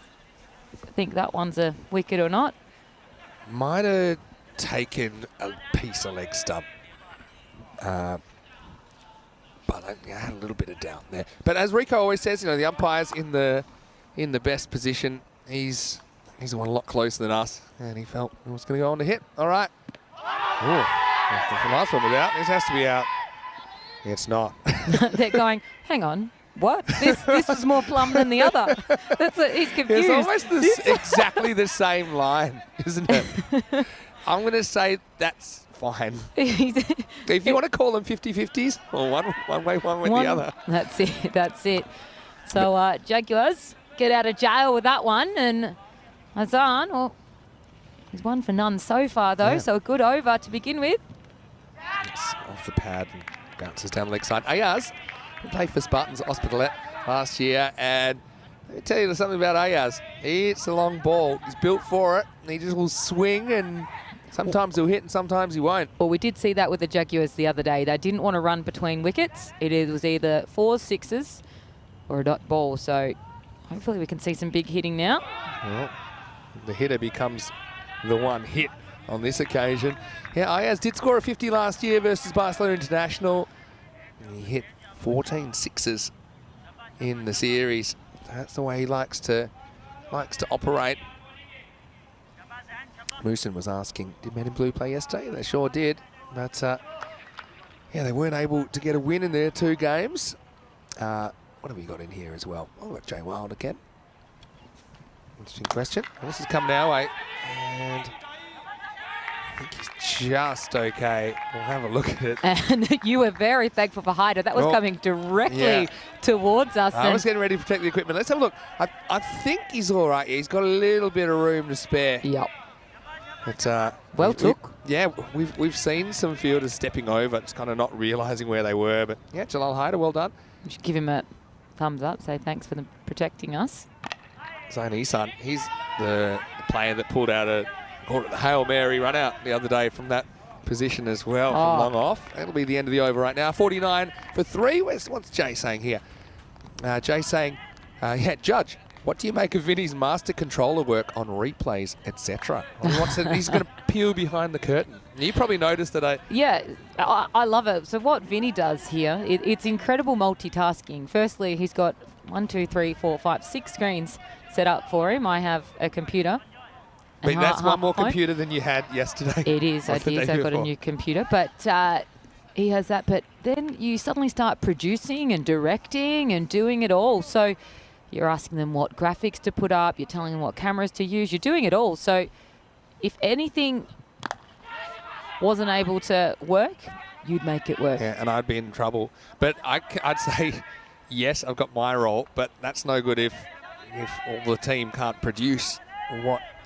think that one's a wicket or not. Might have taken a piece of leg stump. But I had a little bit of doubt there. But as Rico always says, the umpire's in the best position. He's the one a lot closer than us, and he felt it was going to go on to hit. All right. Oh, the last one was out. This has to be out. It's not. They're going, hang on, what? This was more plumb than the other. He's confused. It's almost exactly the same line, isn't it? I'm going to say that's fine. If you want to call them 50-50s, or one way the other. That's it. So Jaguars get out of jail with that one, and Hazan, well, he's one for none so far though, so a good over to begin with. It's off the pad and bounces down the leg side. Ayaz played for Spartans at Hospitalet last year, and let me tell you something about Ayaz. It's a long ball. He's built for it, and he just will swing, and sometimes he'll hit and sometimes he won't. Well, we did see that with the Jaguars the other day. They didn't want to run between wickets. It was either 4s, 6s, or a dot ball. So hopefully we can see some big hitting now. Well, the hitter becomes the one hit on this occasion. Yeah, Ayaz did score a 50 last year versus Barcelona International. He hit 14 sixes in the series. That's the way he likes to operate. Mooson was asking, did Men in Blue play yesterday? They sure did. But, yeah, they weren't able to get a win in their 2 games. What have we got in here as well? Oh, we've got Jay Wild again. Interesting question. Well, this is coming our way. And I think he's just okay. We'll have a look at it. And you were very thankful for Hyder. That was coming directly towards us. I was getting ready to protect the equipment. Let's have a look. I think he's all right. Yeah, he's got a little bit of room to spare. Yep. But, well took. We've seen some fielders stepping over, just kind of not realising where they were. But, yeah, Jalal Hyder, well done. We should give him a thumbs up, say thanks for protecting us. Zain Isan, he's the player that pulled out the Hail Mary run out the other day from that position as well, from long off. That'll be the end of the over right now. 49 for 3. What's Jay saying here? Jay saying, Judge, What do you make of Vinny's master controller work on replays, etc.? He's going to peel behind the curtain. You probably noticed that Yeah, I love it. So what Vinny does here, it's incredible multitasking. Firstly, he's got 6 screens set up for him. I have a computer. I mean, that's one more phone. computer than you had yesterday. It is. Or I the did. day So I've got a before. new computer. But he has that. But then you suddenly start producing and directing and doing it all. So you're asking them what graphics to put up. You're telling them what cameras to use. You're doing it all. So if anything wasn't able to work, you'd make it work. Yeah, and I'd be in trouble. But I'd say, yes, I've got my role, but that's no good if all the team can't produce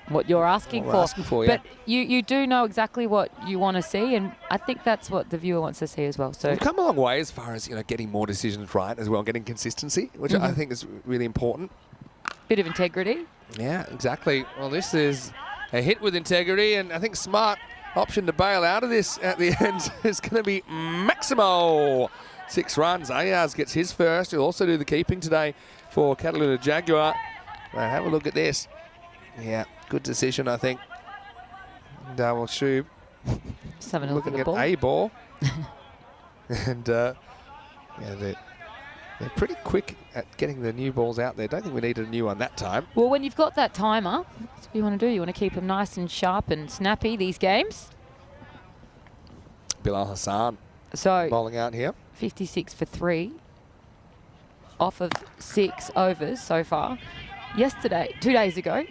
What you're asking What for. we're asking for, yeah. But you do know exactly what you want to see, and I think that's what the viewer wants to see as well. So We've come a long way as far as getting more decisions right as well, getting consistency, which I think is really important. bit of integrity. Yeah, exactly. Well, this is a hit with integrity, and I think smart option to bail out of this at the end is going to be Maximo. 6 runs. Ayaz gets his first. He'll also do the keeping today for Catalina Jaguar. Well, have a look at this. Yeah, good decision, I think. Darwell Shube Just having a look at looking the at ball. a ball. And yeah, they're pretty quick at getting the new balls out there. Don't think we needed a new one that time. Well, when you've got that timer, that's what you want to do. You want to keep them nice and sharp and snappy, these games. Bilal Hassan So bowling out here. 56 for 3 off of 6 overs so far. Yesterday, 2 days ago,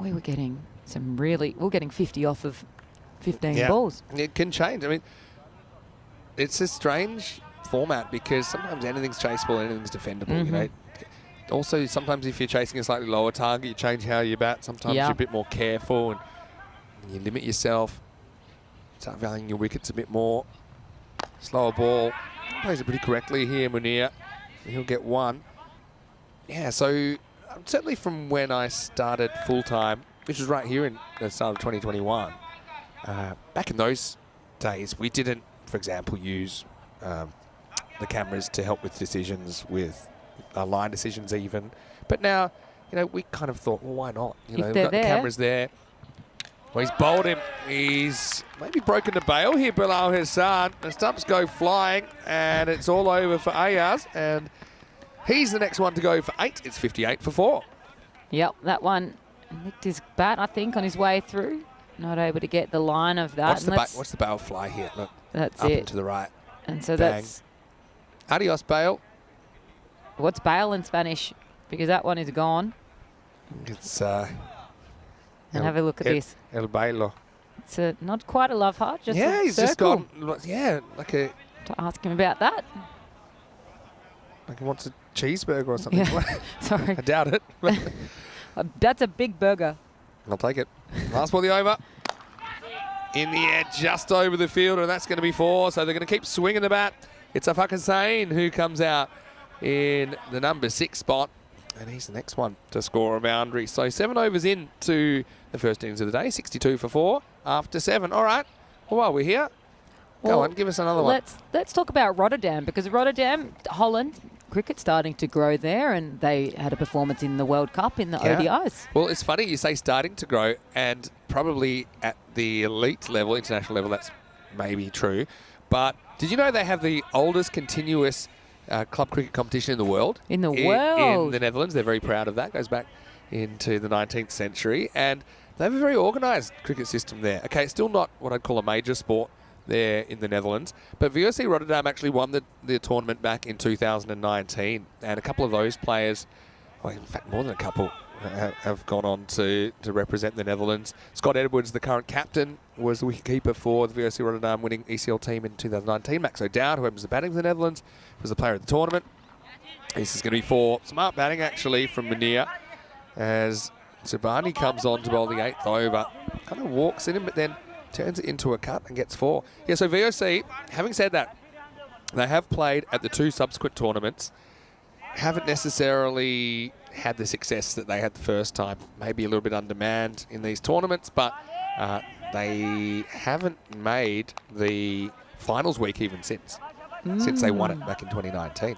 we were getting we're getting 50 off of 15 balls. It can change. I mean, it's a strange format because sometimes anything's chaseable, anything's defendable, Also, sometimes if you're chasing a slightly lower target, you change how you bat. Sometimes you're a bit more careful and you limit yourself. Start valuing your wickets a bit more. Slower ball. Plays it pretty correctly here, Munir. He'll get 1. Yeah, so certainly from when I started full-time, which was right here in the start of 2021, back in those days, we didn't, for example, use the cameras to help with decisions, with line decisions even. But now, we kind of thought, well, why not? If We've they're got the there. cameras there. Well, he's bowled him. He's maybe broken the bail here, Bilal Hassan. The stumps go flying, and it's all over for Ayaz. And he's the next one to go for 8. It's 58 for 4. Yep, that one nicked his bat, I think, on his way through. Not able to get the line of that. What's the bail fly here? Look, That's up it. and to the right. And so Bang. that's Adios, bail. what's bail in Spanish, because that one is gone. It's And have a look at this. El bailo. It's not quite a love heart, just Yeah, a he's circle. just gone. Yeah, like To ask him about that. he wants a cheeseburger or something. Yeah. Sorry. I doubt it. That's a big burger. I'll take it. Last ball of the over. In the air, just over the field, and that's going to be 4. So they're going to keep swinging the bat. It's Afak Hussain who comes out in the number 6 spot, and he's the next one to score a boundary. So 7 overs into the first innings of the day, 62 for 4 after 7. All right. Well, while we're here, go Well, on, give us another one. Let's talk about Rotterdam, because Rotterdam, Holland, cricket starting to grow there, and they had a performance in the World Cup in the ODIs. Well, it's funny you say starting to grow, and probably at the elite level, international level, that's maybe true. But did you know they have the oldest continuous club cricket competition in the world? In the In world? the Netherlands. They're very proud of that. Goes back into the 19th century. And they have a very organised cricket system there. Okay, it's still not what I'd call a major sport there in the Netherlands. But VOC Rotterdam actually won the tournament back in 2019. And a couple of those players, well, in fact, more than a couple, have gone on to represent the Netherlands. Scott Edwards, the current captain, was the wicketkeeper for the VOC Rotterdam winning ECL team in 2019. Max O'Dowd, who opens the batting for the Netherlands, was the player of the tournament. This is going to be 4. Smart batting, actually, from Munir, as Zubani comes on to bowl the 8th over. Kind of walks in him, but then turns it into a cut and gets 4. Yeah, so VOC, having said that, they have played at the 2 subsequent tournaments, haven't necessarily had the success that they had the first time. Maybe a little bit undermanned in these tournaments, but they haven't made the finals week even since they won it back in 2019.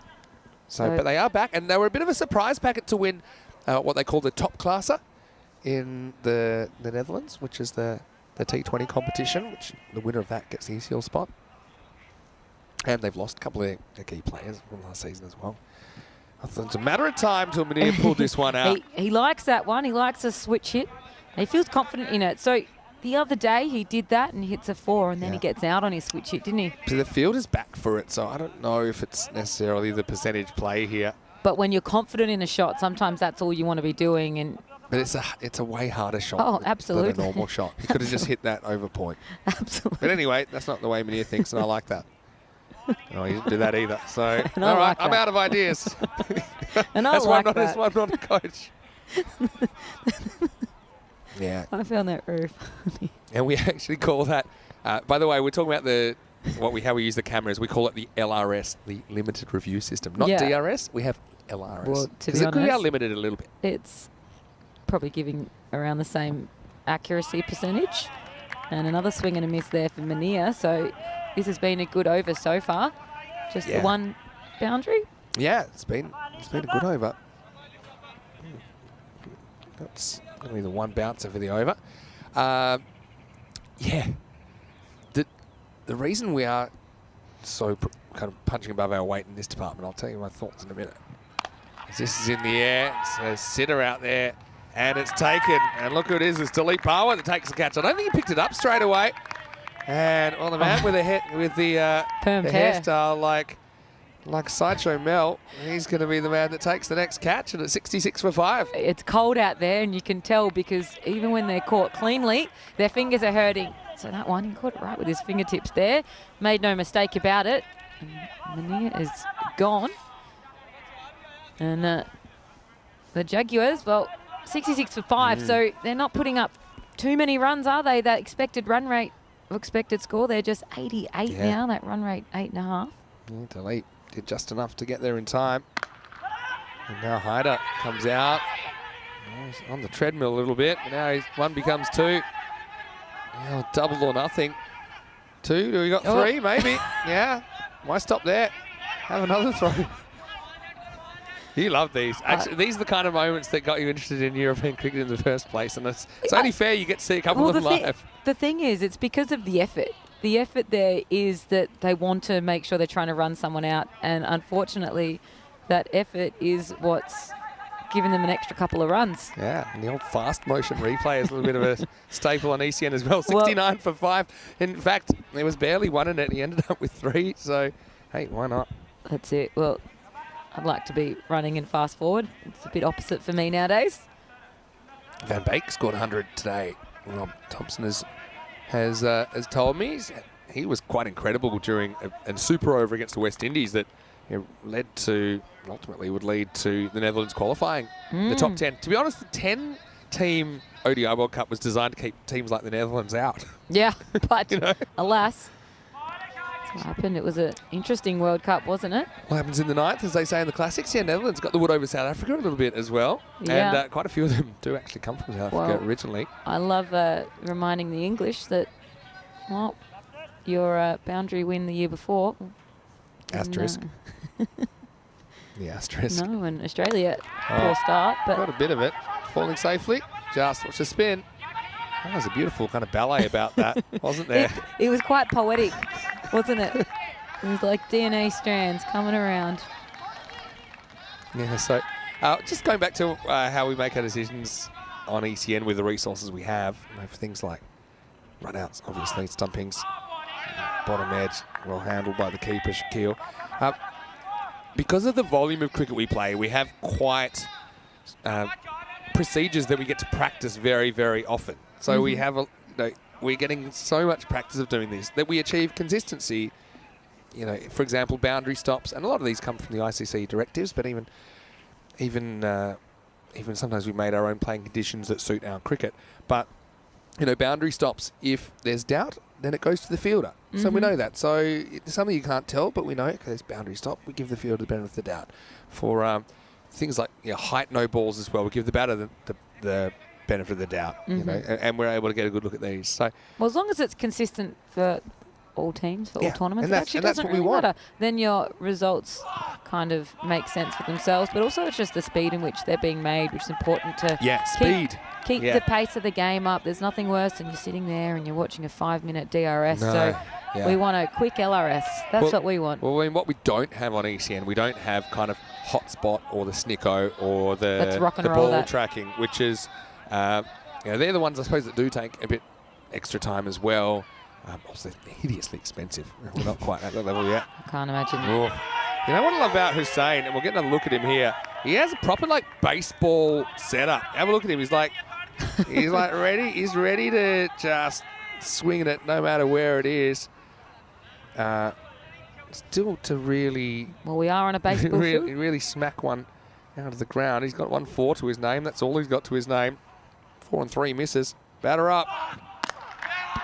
So, but they are back, and they were a bit of a surprise packet to win what they call the top classer in the Netherlands, which is the T20 competition, which the winner of that gets the ECL spot. And they've lost a couple of their key players from last season as well. I thought it's a matter of time till Munir pulled this one out. He likes that one. He likes a switch hit. He feels confident in it. So the other day he did that and hits a 4 and then he gets out on his switch hit, didn't he? So the field is back for it, so I don't know if it's necessarily the percentage play here. But when you're confident in a shot, sometimes that's all you want to be doing. But it's a way harder shot absolutely. than a normal shot. He could have just hit that over point. Absolutely. But anyway, that's not the way Munir thinks, and I like that. No, he didn't do that either. So, And all I right, like I'm that. out of ideas. And I That's why like that. That's why I'm not a coach. Yeah. I found that very funny. And we actually call that, by the way, we're talking about how we use the cameras. We call it the LRS, the limited review system. Not DRS, we have LRS. Well, to be we are honest, limited a little bit. it's probably giving around the same accuracy percentage. And another swing and a miss there for Munir. So this has been a good over so far. Just the one boundary. Yeah, it's been a good over. That's going to be the one bouncer for the over. Yeah. The reason we are so kind of punching above our weight in this department, I'll tell you my thoughts in a minute. This is in the air. It's a sitter out there. And it's taken. And look who it is. It's Dilip Parwar that takes the catch. I don't think he picked it up straight away. And the man with the Permed hair. hairstyle like Sideshow Mel, he's going to be the man that takes the next catch, and it's 66 for 5. It's cold out there, and you can tell because even when they're caught cleanly, their fingers are hurting. So that one, he caught it right with his fingertips there. Made no mistake about it. And Munir is gone. And the Jaguars, well, 66 for 5, so they're not putting up too many runs, are they? That expected run rate, expected score, they're just 88 now. That run rate, 8.5. Delete did just enough to get there in time. And now Hyder comes out. He's on the treadmill a little bit. But now one becomes 2. Now double or nothing. 2, do we got 3? Maybe. Yeah. Why stop there? Have another throw. You love these. Actually, these are the kind of moments that got you interested in European cricket in the first place. And it's only fair you get to see a couple of them live. The thing is, it's because of the effort. The effort there is that they want to make sure they're trying to run someone out. And unfortunately, that effort is what's given them an extra couple of runs. Yeah, and the old fast motion replay is a little bit of a staple on ECN as well. 69 for 5. In fact, there was barely one in it. He ended up with 3. So, hey, why not? That's it. Well, I'd like to be running in fast forward. It's a bit opposite for me nowadays. Van Beek scored 100 today. Rob Thompson has told me he was quite incredible during a super over against the West Indies that ultimately would lead to the Netherlands qualifying the top 10. To be honest, the 10-team ODI World Cup was designed to keep teams like the Netherlands out. Yeah, but alas, that's what happened. It was an interesting World Cup, wasn't it? What happens in the 9th, as they say in the classics? Yeah, Netherlands got the wood over South Africa a little bit as well. Yeah. And quite a few of them do actually come from South Africa originally. I love reminding the English that, well, your boundary win the year before. Asterisk. The asterisk. No, and Australia, poor start. But got a bit of it. Falling safely. Just watch the spin. That was a beautiful kind of ballet about that, wasn't there? It was quite poetic, wasn't it? It was like DNA strands coming around. Yeah, so just going back to how we make our decisions on ECN with the resources we have, for things like run-outs, obviously, stumpings, bottom edge, well handled by the keeper, Shaquille. Because of the volume of cricket we play, we have quite procedures that we get to practice very, very often. So we have we're getting so much practice of doing this that we achieve consistency. For example, boundary stops, and a lot of these come from the ICC directives, but even sometimes we've made our own playing conditions that suit our cricket. But boundary stops, if there's doubt, then it goes to the fielder. So we know that. So it's something you can't tell, but we know because there's boundary stop. We give the fielder the benefit of the doubt. For things like height no balls as well, we give the batter the benefit of the doubt. And we're able to get a good look at these. So well, as long as it's consistent for all teams, for all Yeah, tournaments. and It that's- actually and that's doesn't what we really want. matter. Then your results kind of make sense for themselves, but also it's just the speed in which they're being made, which is important to Yeah, speed. keep Yeah. the pace of the game up. There's nothing worse than you're sitting there and you're watching a 5-minute DRS. So yeah. we want a quick LRS. That's what we want. Well, I mean, what we don't have on ECN, we don't have kind of hotspot or the snicko or Let's the rock and roll ball that. tracking, which is, they're the ones I suppose that do take a bit extra time as well. Also, they're hideously expensive. We're not quite at that level yet. I can't imagine. Oh. You know what I love about Hussein, and we'll get another look at him here. He has a proper like baseball setup. Have a look at him. He's like ready. He's ready to just swing it no matter where it is. Still to really, Well, we are on a baseball field. really smack one out of the ground. He's got 1-4 to his name. That's all he's got to his name. 4 and 3 misses. Batter up.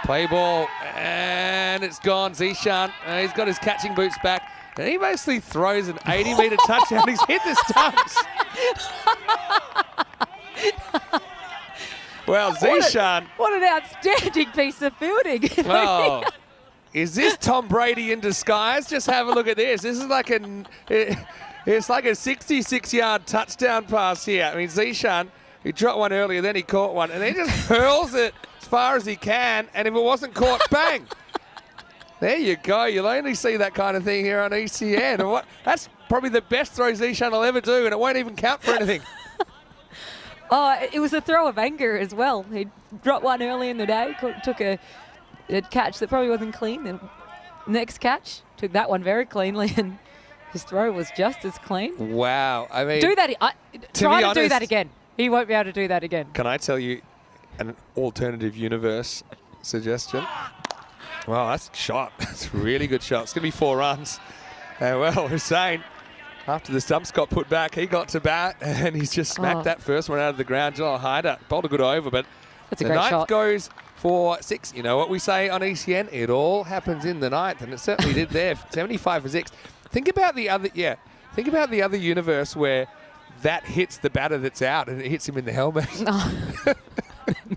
Play ball, and it's gone. Zishan, he's got his catching boots back, and he basically throws an 80-metre touchdown. He's hit the stumps. Well, Zishan, What an outstanding piece of fielding. well, is this Tom Brady in disguise? Just have a look at this. This is like it's like a 66-yard touchdown pass here. I mean, Zishan, he dropped one earlier, then he caught one, and he just hurls it as far as he can, and if it wasn't caught, bang. There you go. You'll only see that kind of thing here on ECN. And that's probably the best throw Zishan will ever do, and it won't even count for anything. Oh, it was a throw of anger as well. He dropped one early in the day, took a catch that probably wasn't clean. The next catch, took that one very cleanly, and his throw was just as clean. Wow. I mean, Do that. Try to do honest- that again. He won't be able to do that again. can I tell you an alternative universe suggestion? Well, that's a shot. That's a really good shot. It's going to be 4 runs. Well, Hussein, after the stumps got put back, he got to bat, and he's just smacked that first one out of the ground. Joel Hyder bowled a good over, but That's a the great ninth shot. goes for 6. You know what we say on ECN? It all happens in the ninth, and it certainly did there. 75 for 6. Think about the other universe where that hits the batter that's out and it hits him in the helmet.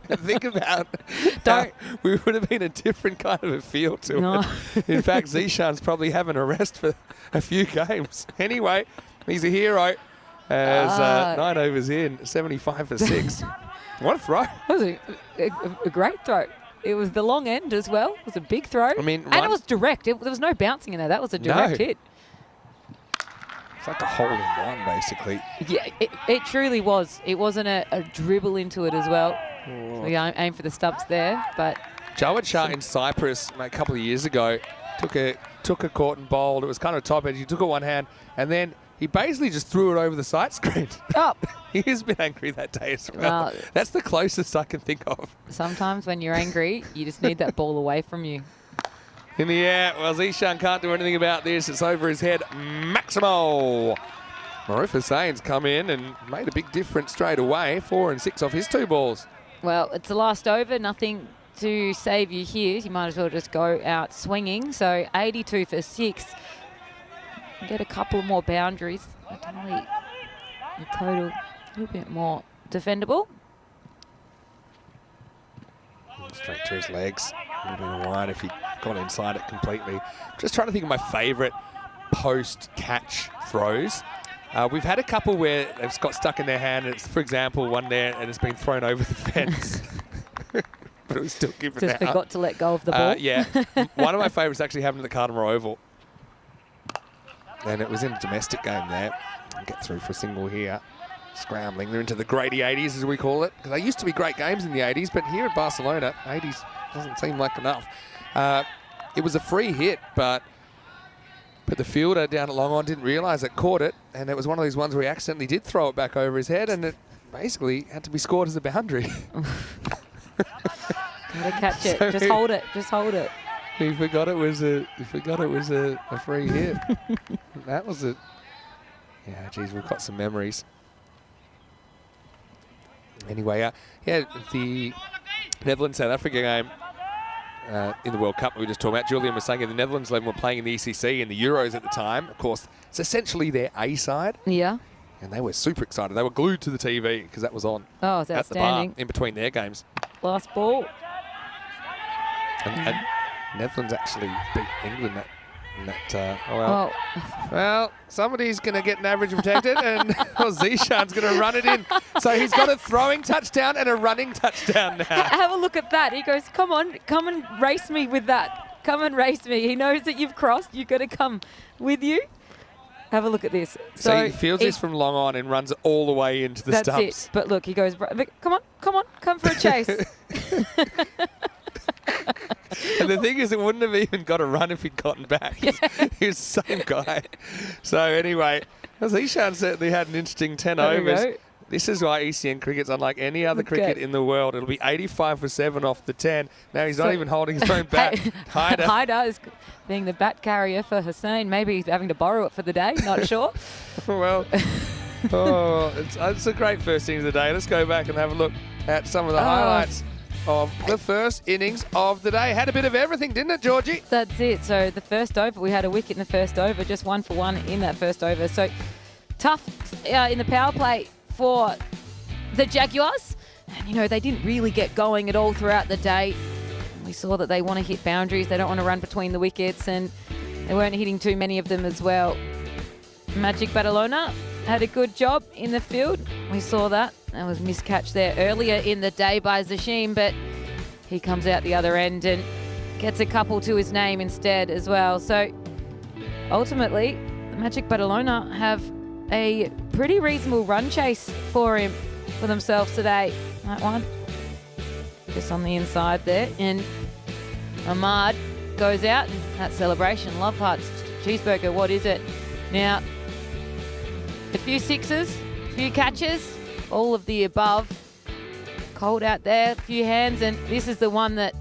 Think about how we would have been a different kind of a feel to it. In fact, Zishan's probably having a rest for a few games. Anyway, he's a hero as 9 overs in, 75 for 6. What a throw. That was a great throw. It was the long end as well. It was a big throw. I mean, and it was direct. There was no bouncing in there. That was a direct hit. It's like a hole-in-one, basically. Yeah, it truly was. It wasn't a dribble into it as well. We aim for the stubs there, but Jawad Shah in Cyprus a couple of years ago took a court and bowled. It was kind of top edge. He took it one hand, and then he basically just threw it over the sight screen. up. He has been angry that day as well. Well, That's the closest I can think of. Sometimes when you're angry, you just need that ball away from you. In the air, well, Zishan can't do anything about this. It's over his head. Maximo. Maruf Hussein's come in and made a big difference straight away. 4 and 6 off his 2 balls. Well, it's the last over. Nothing to save you here. You might as well just go out swinging. So 82 for 6. Get a couple more boundaries. Ideally, the total a little bit more defendable. Straight to his legs. Would have been wide if he got inside it completely. Just trying to think of my favourite post-catch throws. We've had a couple where they've got stuck in their hand, and it's, for example, one there and it's been thrown over the fence. But it was still given Just out. forgot to let go of the ball. Yeah. One of my favourites actually happened at the Cardimer Oval. And it was in a domestic game there. Get through for a single here. Scrambling. They're into the Grady 80s, as we call it. Because they used to be great games in the 80s, but here at Barcelona, 80s doesn't seem like enough. It was a free hit, but the fielder down at Long On didn't realise it, caught it, and it was one of these ones where he accidentally did throw it back over his head, and it basically had to be scored as a boundary. Gotta catch it. So Just hold it. Just hold it. He forgot it was a free hit. That was a... Yeah, geez, we've got some memories. Anyway, the Netherlands-South Africa game in the World Cup we were just talking about. Julian was saying the Netherlands 11 were playing in the ECC in the Euros at the time. Of course, it's essentially their A side. Yeah. And they were super excited. They were glued to the TV because that was on Oh, it's at the bar outstanding. in between their games. Last ball. And Netherlands actually beat England in that. Well, Well, somebody's going to get an average protected, and Zishan's going to run it in. So he's got a throwing touchdown and a running touchdown now. have a look at that. He goes, come on, come and race me with that. Come and race me. He knows that you've crossed. You've got to come with you. Have a look at this. So he fields this from long on and runs it all the way into the that's stumps. it. But look, he goes, come on, come for a chase. And the thing is, it wouldn't have even got a run if he'd gotten back. He was the same guy. So anyway, Zishan certainly had an interesting 10 There we overs. go. This is why ECN cricket's unlike any other cricket in the world. It'll be 85 for 7 off the 10. Now he's not even holding his own bat. Haider. Haider is being the bat carrier for Hussein. Maybe he's having to borrow it for the day. Not sure. Well, it's a great first innings of the day. Let's go back and have a look at some of the highlights of the first innings of the day. Had a bit of everything, didn't it, Georgie? That's it. So the first over, we had a wicket in the first over, just 1 for 1 in that first over. So tough in the power play for the Jaguars. And, you know, they didn't really get going at all throughout the day. We saw that they want to hit boundaries. They don't want to run between the wickets, and they weren't hitting too many of them as well. Magic Barcelona had a good job in the field. We saw that. That was a miscatch there earlier in the day by Zashim, but he comes out the other end and gets a couple to his name instead as well. So ultimately, the Magic Barcelona have a pretty reasonable run chase for themselves today. That one, just on the inside there. And Ahmad goes out, and that celebration, Love Hearts, cheeseburger, what is it? Now, a few sixes, a few catches, all of the above. Cold out there, a few hands, and this is the one that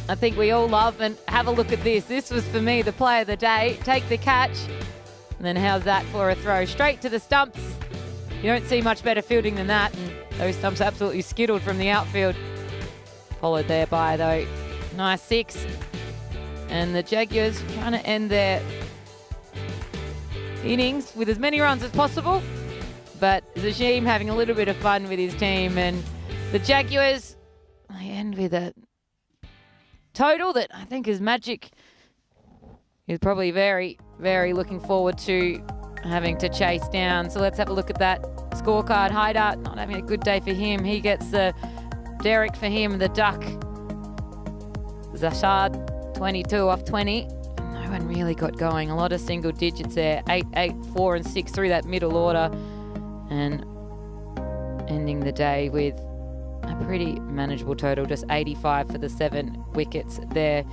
I think we all love. And have a look at this. This was, for me, the play of the day. Take the catch, and then how's that for a throw? Straight to the stumps. You don't see much better fielding than that, and those stumps absolutely skittled from the outfield. Followed there by, though, nice 6. And the Jaguars trying to end their innings with as many runs as possible, but Zashim having a little bit of fun with his team, and the Jaguars, they end with a total that I think is Magic is probably very, very looking forward to having to chase down. So let's have a look at that scorecard. Haider not having a good day for him. He gets the Derek for him, the duck. Zashad 22 off 20. No one really got going. A lot of single digits there. 8, 8, 4 and 6 through that middle order. And ending the day with a pretty manageable total. Just 85 for the 7 wickets there.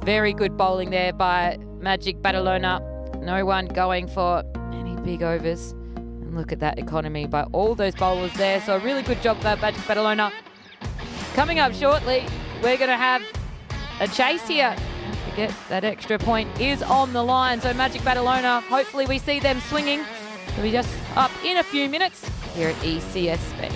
Very good bowling there by Magic Barcelona. No one going for any big overs. And look at that economy by all those bowlers there. So a really good job by Magic Barcelona. Coming up shortly, we're going to have a chase here. Don't forget that extra point is on the line. So Magic Barcelona, hopefully we see them swinging. They'll be just up in a few minutes here at ECS Spain.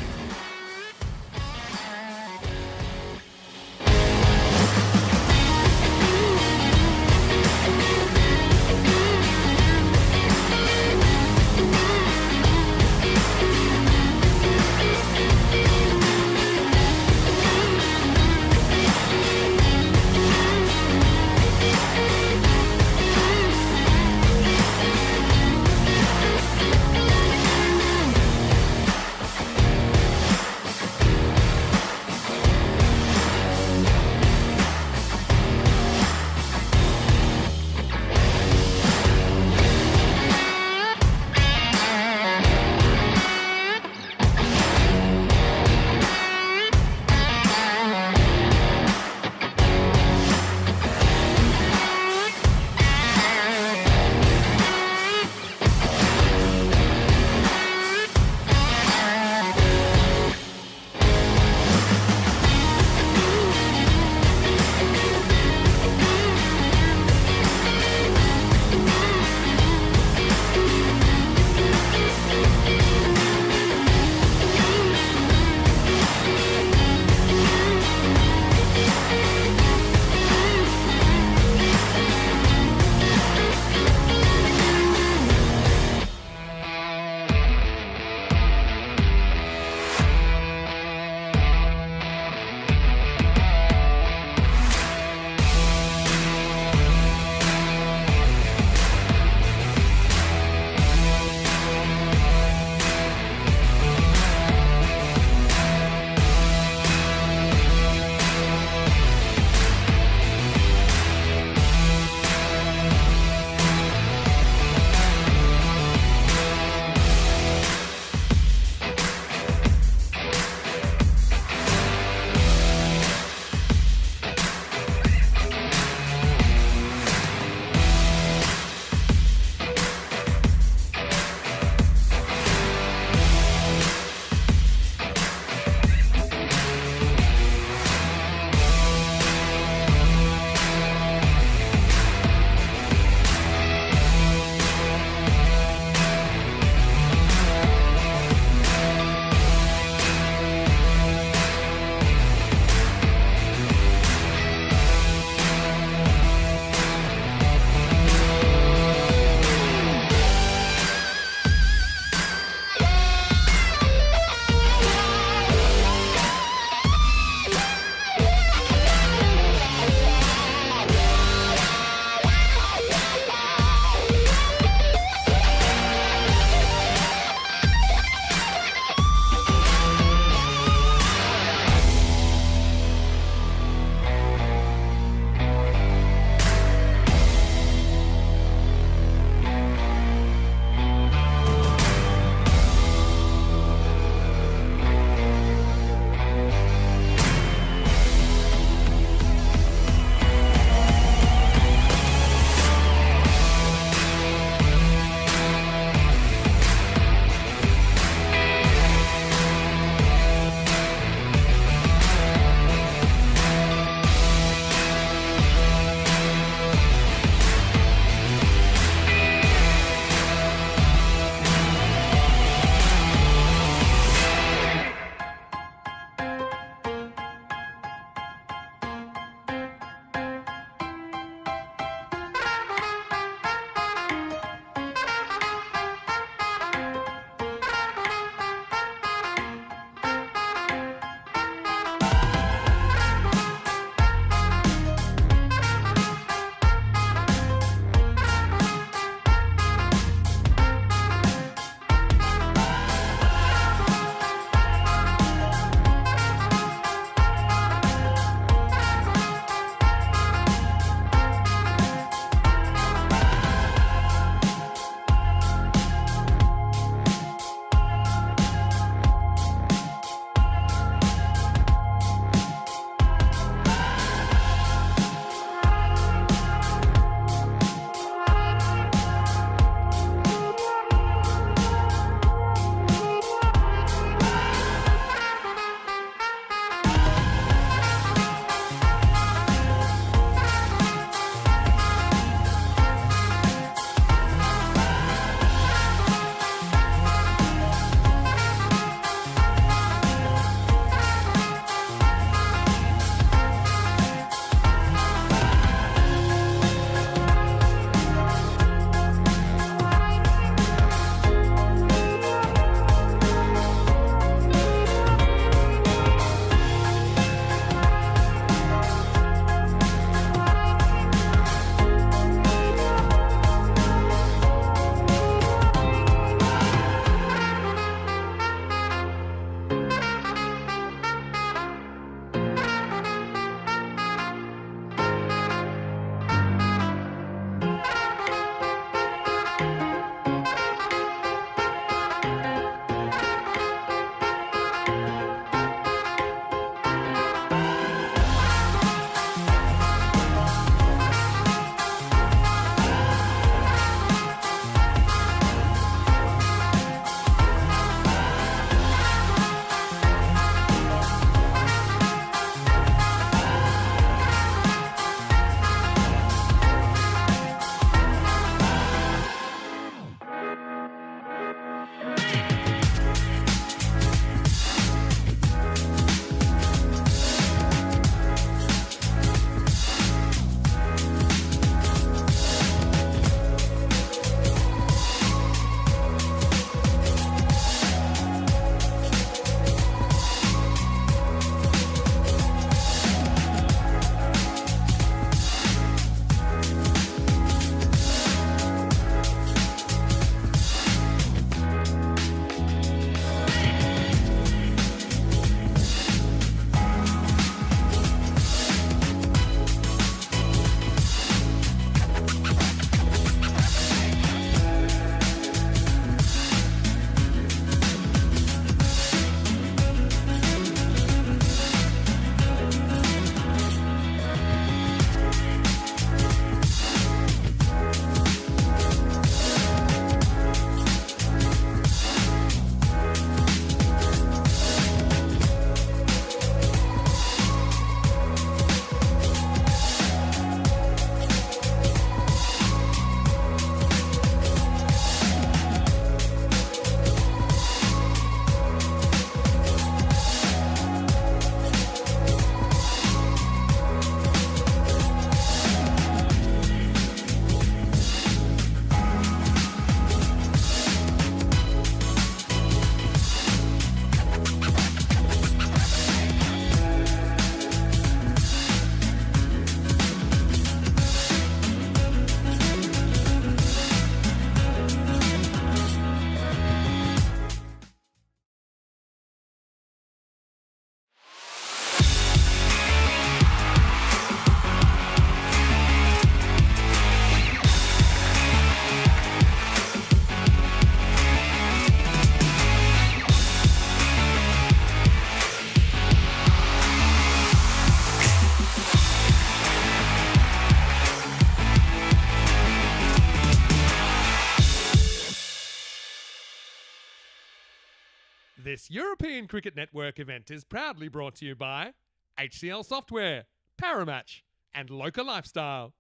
This European Cricket Network event is proudly brought to you by HCL Software, Paramatch, and Local Lifestyle.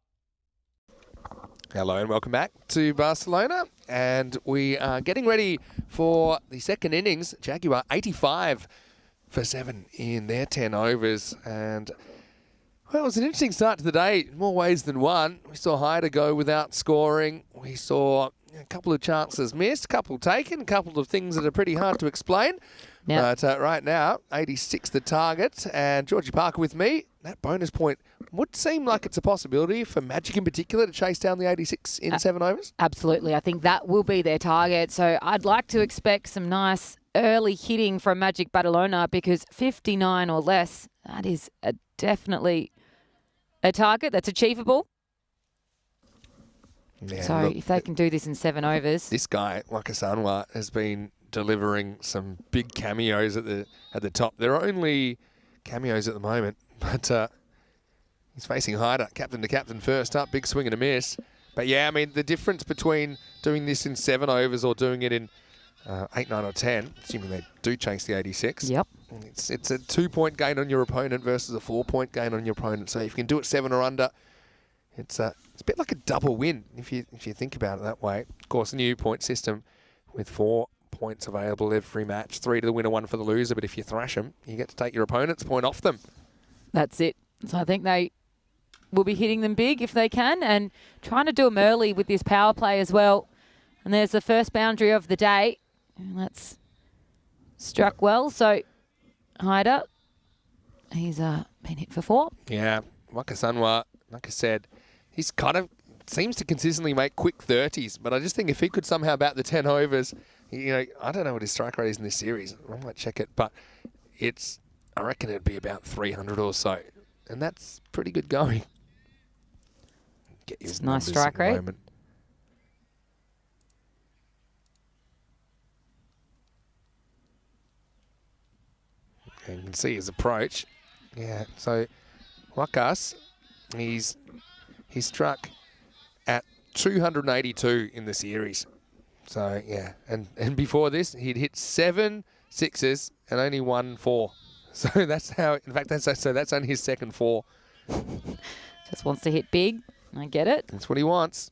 Hello and welcome back to Barcelona, and we are getting ready for the second innings. Jaguar 85 for 7 in their 10 overs, and well, it was an interesting start to the day in more ways than one. We saw Hyder go without scoring. We saw a couple of chances missed, a couple taken, a couple of things that are pretty hard to explain. Yep. But right now, 86 the target, and Georgie Parker with me. That bonus point would seem like it's a possibility for Magic in particular to chase down the 86 in 7 overs. Absolutely. I think that will be their target. So I'd like to expect some nice early hitting from Magic Badalona, because 59 or less, that is definitely a target that's achievable. Yeah, So look, if they can do this in 7 overs. this guy, Wakasanwa, has been delivering some big cameos at the top. There are only cameos at the moment, but he's facing Hyder, captain to captain first up, big swing and a miss. But yeah, I mean, the difference between doing this in 7 overs or doing it in 8, 9 or 10, assuming they do chase the 86. Yep. It's a 2-point gain on your opponent versus a 4-point gain on your opponent. So if you can do it 7 or under, it's a bit like a double win if you think about it that way. Of course, a new point system with 4 points available every match, 3 to the winner, 1 for the loser. But if you thrash them, you get to take your opponent's point off them. That's it. So I think they will be hitting them big if they can, and trying to do them early with this power play as well. And there's the first boundary of the day. And that's struck well. So Hyder, he's been hit for 4. Yeah, Wakasanwa, like I said, he's kind of seems to consistently make quick 30s. But I just think if he could somehow bat the 10 overs, I don't know what his strike rate is in this series. I might check it, but I reckon it'd be about 300 or so. And that's pretty good going. Get you It's his a nice numbers strike in a rate. moment. And you can see his approach. Yeah, so Wakas, he's struck at 282 in the series. So yeah, and before this, he'd hit 7 sixes and only 1 4. So that's how. In fact, that's only his second 4. Just wants to hit big. I get it. That's what he wants.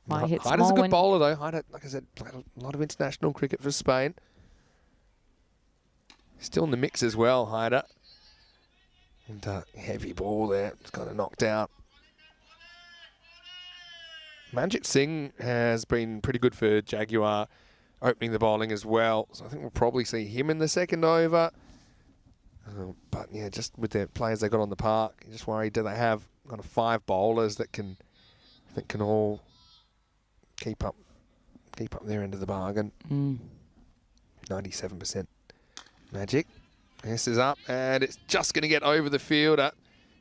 Might hit Hyder's a small good when- bowler though. Hyder, like I said, played a lot of international cricket for Spain. Still in the mix as well, Hyder. And heavy ball there. It's kind of knocked out. Manjit Singh has been pretty good for Jaguar, opening the bowling as well. So I think we'll probably see him in the second over. But yeah, just with the players they got on the park, you just worried, do they have kind of 5 bowlers that can all keep up their end of the bargain. 97%. Magic. This is up, and it's just going to get over the fielder.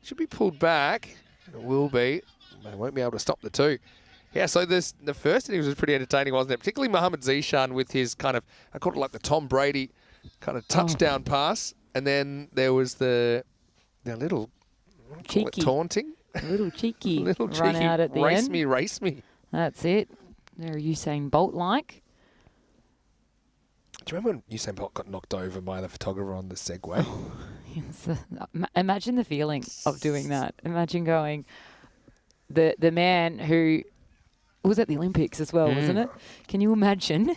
Should be pulled back. It will be. They won't be able to stop the 2. Yeah, so the first innings was pretty entertaining, wasn't it? Particularly Mohammad Zishan with his kind of, I called it like the Tom Brady kind of touchdown pass. And then there was the little Cheeky. taunting. A little cheeky little run cheeky, out at the race end. me, race me. That's it. They're Usain Bolt-like. Do you remember when Usain Bolt got knocked over by the photographer on the Segway? Imagine the feeling of doing that. Imagine going, the man who was at the Olympics as well, wasn't it? Can you imagine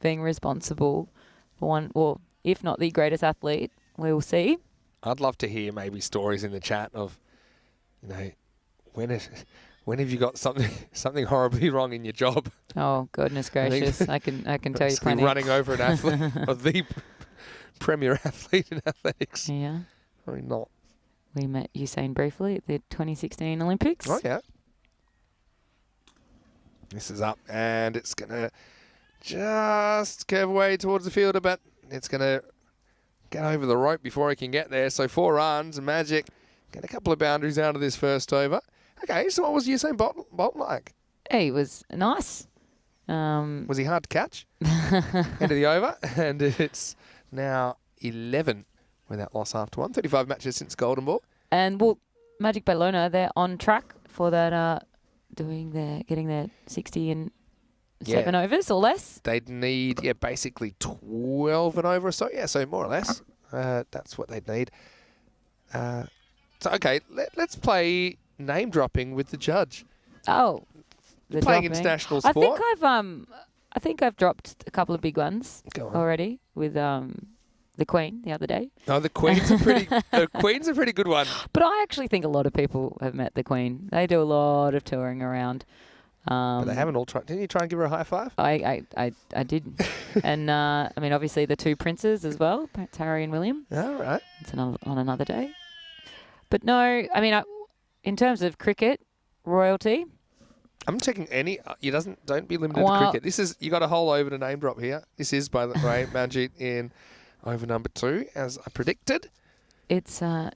being responsible for one, or if not the greatest athlete we'll see? I'd love to hear maybe stories in the chat of, when have you got something horribly wrong in your job? Oh, goodness gracious. I can tell you Basically plenty. running over an athlete, or the premier athlete in athletics. Yeah. I mean, not. We met Usain briefly at the 2016 Olympics. Oh, yeah. This is up, and it's going to just curve away towards the fielder, but it's going to get over the rope before he can get there. So 4 runs, and Magic get a couple of boundaries out of this first over. Okay, so what was Usain Bolt like? He was nice. Was he hard to catch? End of the over, and it's now 11 without loss after 135 matches since Golden Ball. And well, Magic Badalona, they're on track for that. Getting their 60 and Yeah. 7 overs or less. They'd need, basically 12 and over or so. Yeah, so more or less. That's what they'd need. Okay, let's play name dropping with the judge. Oh, the Playing dropping. international I sport. think I've dropped a couple of big ones Go on. already with the Queen the other day. Oh, the Queen's a pretty good one. But I actually think a lot of people have met the Queen. They do a lot of touring around. But they haven't all tried. Didn't you try and give her a high five? I did. And, I mean, obviously the two princes as well, Prince Harry and William. All right. It's on another day. But no, I mean, in terms of cricket, royalty, I'm checking any. Don't be limited to Well- cricket. You got a whole over to name drop here. This is, by the way, Manjeet in over number 2, as I predicted. it's not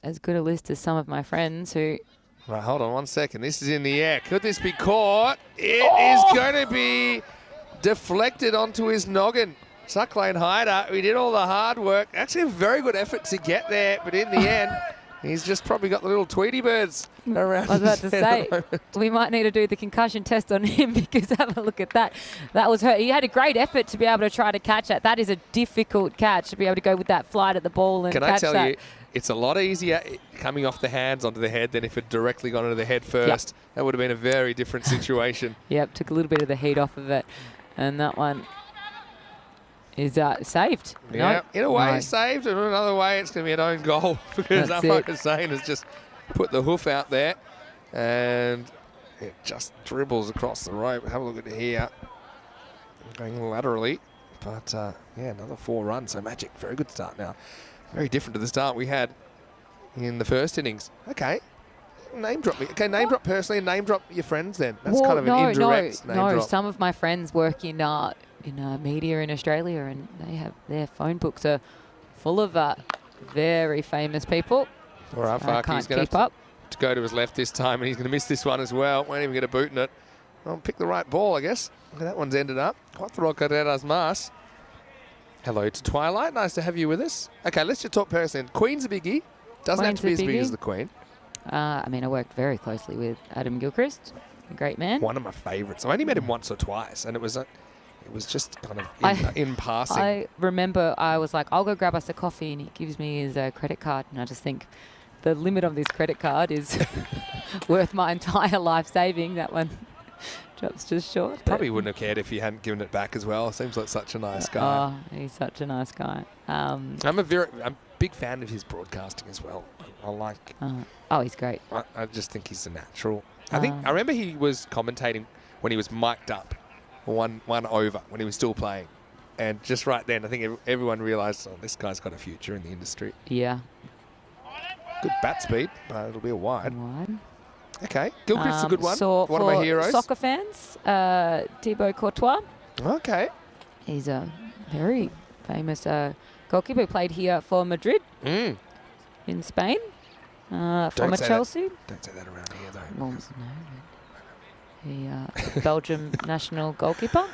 as good a list as some of my friends who... Right, hold on 1 second. This is in the air. Could this be caught? It is going to be deflected onto his noggin. Suck lane hider. We did all the hard work. Actually, a very good effort to get there, but in the end, he's just probably got the little Tweety birds around. I was about to his head say, at the moment. we might need to do the concussion test on him because have a look at that. That was hurt. He had a great effort to be able to try to catch that. That is a difficult catch to be able to go with that flight at the ball and Can catch I tell that. you, it's a lot easier coming off the hands onto the head than if it directly gone into the head first. That would have been a very different situation. Yep, took a little bit of the heat off of it. And that one is saved. Yeah, No. in a way No. it's saved, and in another way it's going to be an own goal because That's Umpire it. Hussain has just put the hoof out there and it just dribbles across the rope. Have a look at it here. Going laterally, but another 4 runs. So Magic, very good start now. Very different to the start we had in the first innings. Okay. Name drop me. Okay, name drop personally and name drop your friends then. That's kind of an indirect name drop. Some of my friends work in media in Australia and they have their phone books are full of very famous people. All right, I Farkey's can't going keep up. to go to his left this time and he's going to miss this one as well. Won't even get a boot in it. Well, pick the right ball, I guess. Look at that one's ended up. Cuatro carreras más. Hello to Twilight. Nice to have you with us. Okay, let's just talk personally. Queen's a biggie. Doesn't have to be Queen's as a big biggie. as the Queen. I mean, I worked very closely with Adam Gilchrist, a great man. One of my favourites. I only met him once or twice, and it was just kind of in passing. I remember I was like, I'll go grab us a coffee, and he gives me his credit card, and I just think the limit of this credit card is worth my entire life saving. That one drops just short. but- Probably wouldn't have cared if you hadn't given it back as well. Seems like such a nice guy. Oh, he's such a nice guy. I'm a big fan of his broadcasting as well. I like. He's great. I just think he's a natural. I remember he was commentating when he was mic'd up, one over when he was still playing, and just right then I think everyone realised, this guy's got a future in the industry. Yeah. Good bat speed, but it'll be a wide. Wide. Okay, Gilchrist's a good one. So one of my for heroes. Soccer fans, Thibaut Courtois. Okay. He's a very famous goalkeeper. Played here for Madrid in Spain. Former say that. Chelsea. Don't say that around here though. Well, no. The Belgium national goalkeeper.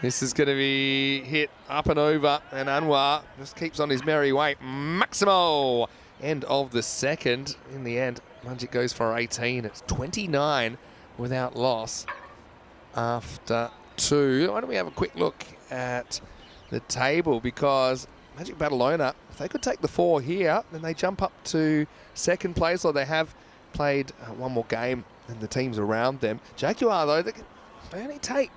This is going to be hit up and over, and Anwar just keeps on his merry way. Maximo! End of the second. In the end, Manjit goes for 18. It's 29 without loss after 2. Why don't we have a quick look at the table, because Magic Badalona, if they could take the 4 here, then they jump up to second place, or they have played one more game than the teams around them. Jaguar, though, they only take...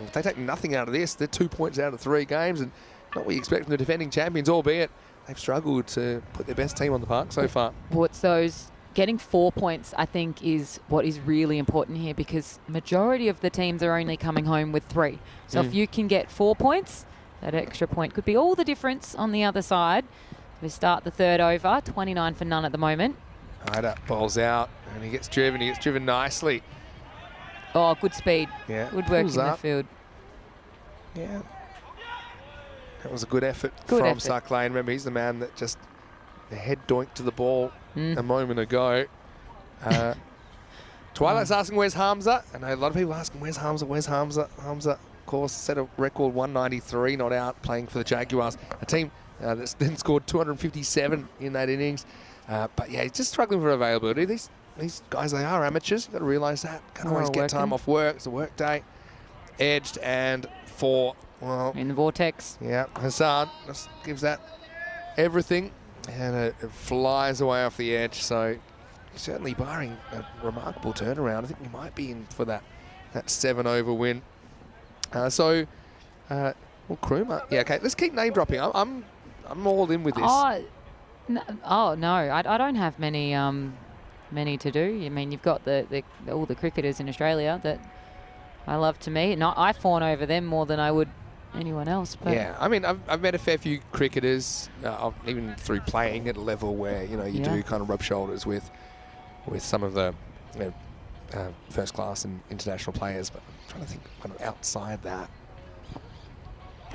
If they take nothing out of this, they're 2 points out of 3 games, and not what you expect from the defending champions, albeit they've struggled to put their best team on the park so far. What's those? Getting 4 points, I think, is what is really important here, because majority of the teams are only coming home with 3. So if you can get 4 points, that extra point could be all the difference on the other side. We start the third over, 29 for none at the moment. Hyder bowls out, and he gets driven nicely. Oh, good speed. Yeah, Good work in pulls the up. field. Yeah. That was a good effort Good from effort. Suck Lane. Remember, he's the man that just the head doinked to the ball a moment ago. Twilight's asking, where's Hamza? And a lot of people asking, where's Hamza? Where's Hamza? Hamza, of course, set a record 193, not out, playing for the Jaguars. A team that's then scored 257 in that innings. But yeah, he's just struggling for availability. These guys, they are amateurs. You've got to realise that. Can't always get time working. off work. It's a work day. edged and 4. Well, In the vortex. yeah, Hassan just gives that everything, and it flies away off the edge. So certainly barring a remarkable turnaround, I think we might be in for that 7-over win. Well, Kruma. Yeah, okay. Let's keep name dropping. I'm all in with this. No, I don't have many to do. I mean, you've got all the cricketers in Australia that I love to meet, and I fawn over them more than I would anyone else. But Yeah, I mean, I've met a fair few cricketers, even through playing at a level where you do kind of rub shoulders with some of the first class and international players. But I'm trying to think kind of outside that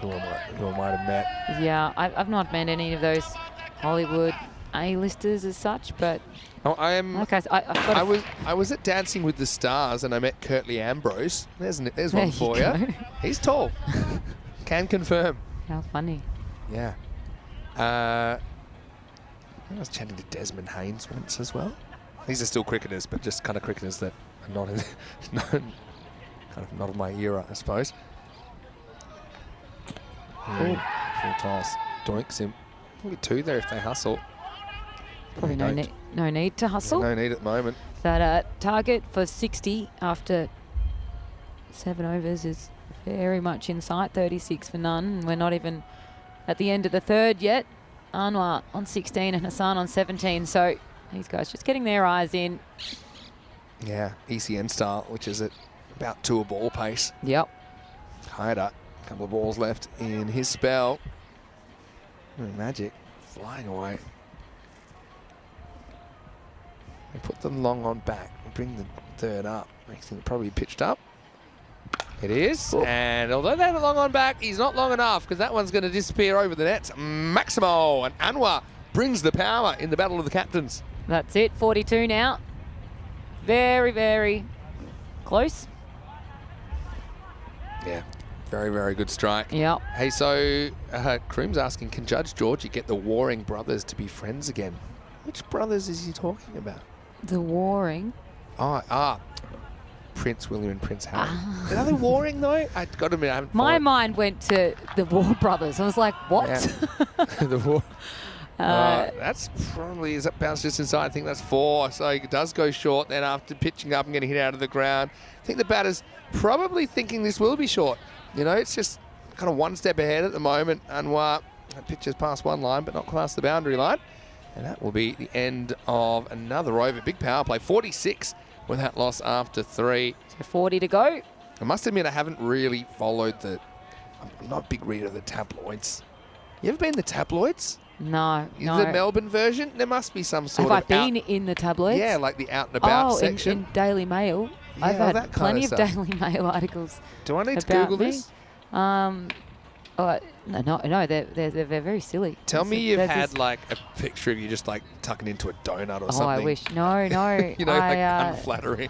who I might have met. Yeah, I've not met any of those Hollywood A-listers as such, but Oh, I am. like I was at Dancing with the Stars and I met Curtly Ambrose. There's one for you. He's tall. Can confirm. How funny. Yeah. I was chatting to Desmond Haynes once as well. These are still cricketers, but just kind of cricketers that are not in, kind of not of my era, I suppose. Full toss. Doinks him. Probably 2 there if they hustle. Probably no need to hustle. No need at the moment. That target for 60 after 7 overs is very much in sight. 36 for none. And we're not even at the end of the third yet. Anwar on 16 and Hassan on 17. So these guys just getting their eyes in. Yeah, ECN style, which is at about 2 a ball pace. Yep. Haida, a couple of balls left in his spell. Magic flying away. They put them long on back and bring the third up. Makes it probably pitched up. It is. Ooh. And although they have it long on back, he's not long enough because that one's going to disappear over the nets. Maximo and Anwar brings the power in the battle of the captains. That's it. 42 now. Very, very close. Yeah. Very, very good strike. Yep. Hey, so Kroom's asking, can Judge Georgie get the warring brothers to be friends again? Which brothers is he talking about? The warring. Prince William and Prince Harry. Are they warring though? I got to admit, I haven't. My mind went to the War Brothers. I was like, what? Yeah. The war. That's probably is that bounce just inside. I think that's 4. So it does go short. Then after pitching up and getting hit out of the ground, I think the batter's probably thinking this will be short. It's just kind of one step ahead at the moment. Anwar pitches past one line, but not past the boundary line. And that will be the end of another over. Big power play, 46 with that loss after 3. So 40 to go. I must admit, I haven't really followed I'm not a big reader of the tabloids. You ever been in the tabloids? No. The Melbourne version? There must be some sort of... Have I been in the tabloids? Yeah, like the out and about section. In Daily Mail. Yeah, I've had plenty of Daily Mail articles. Do I need to about Google me. this? No, they're very silly. Tell me you've had like a picture of you just like tucking into a donut or something. Oh, I wish. No. Unflattering.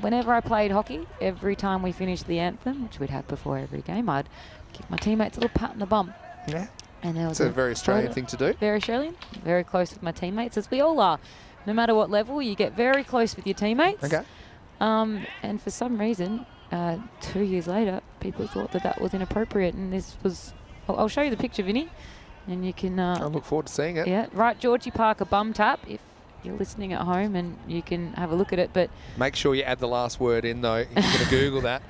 Whenever I played hockey, every time we finished the anthem, which we'd have before every game, I'd give my teammates a little pat on the bum. Yeah. And there was it's a very Australian thing to do. Very Australian. Very close with my teammates, as we all are. No matter what level, you get very close with your teammates. Okay. And for some reason, 2 years later, people thought that was inappropriate, and this was... I'll show you the picture, Vinny, and you can... I look forward to seeing it. Yeah, right, Georgie Parker bum tap, if you're listening at home, and you can have a look at it, but... Make sure you add the last word in, though, if you're going to Google that.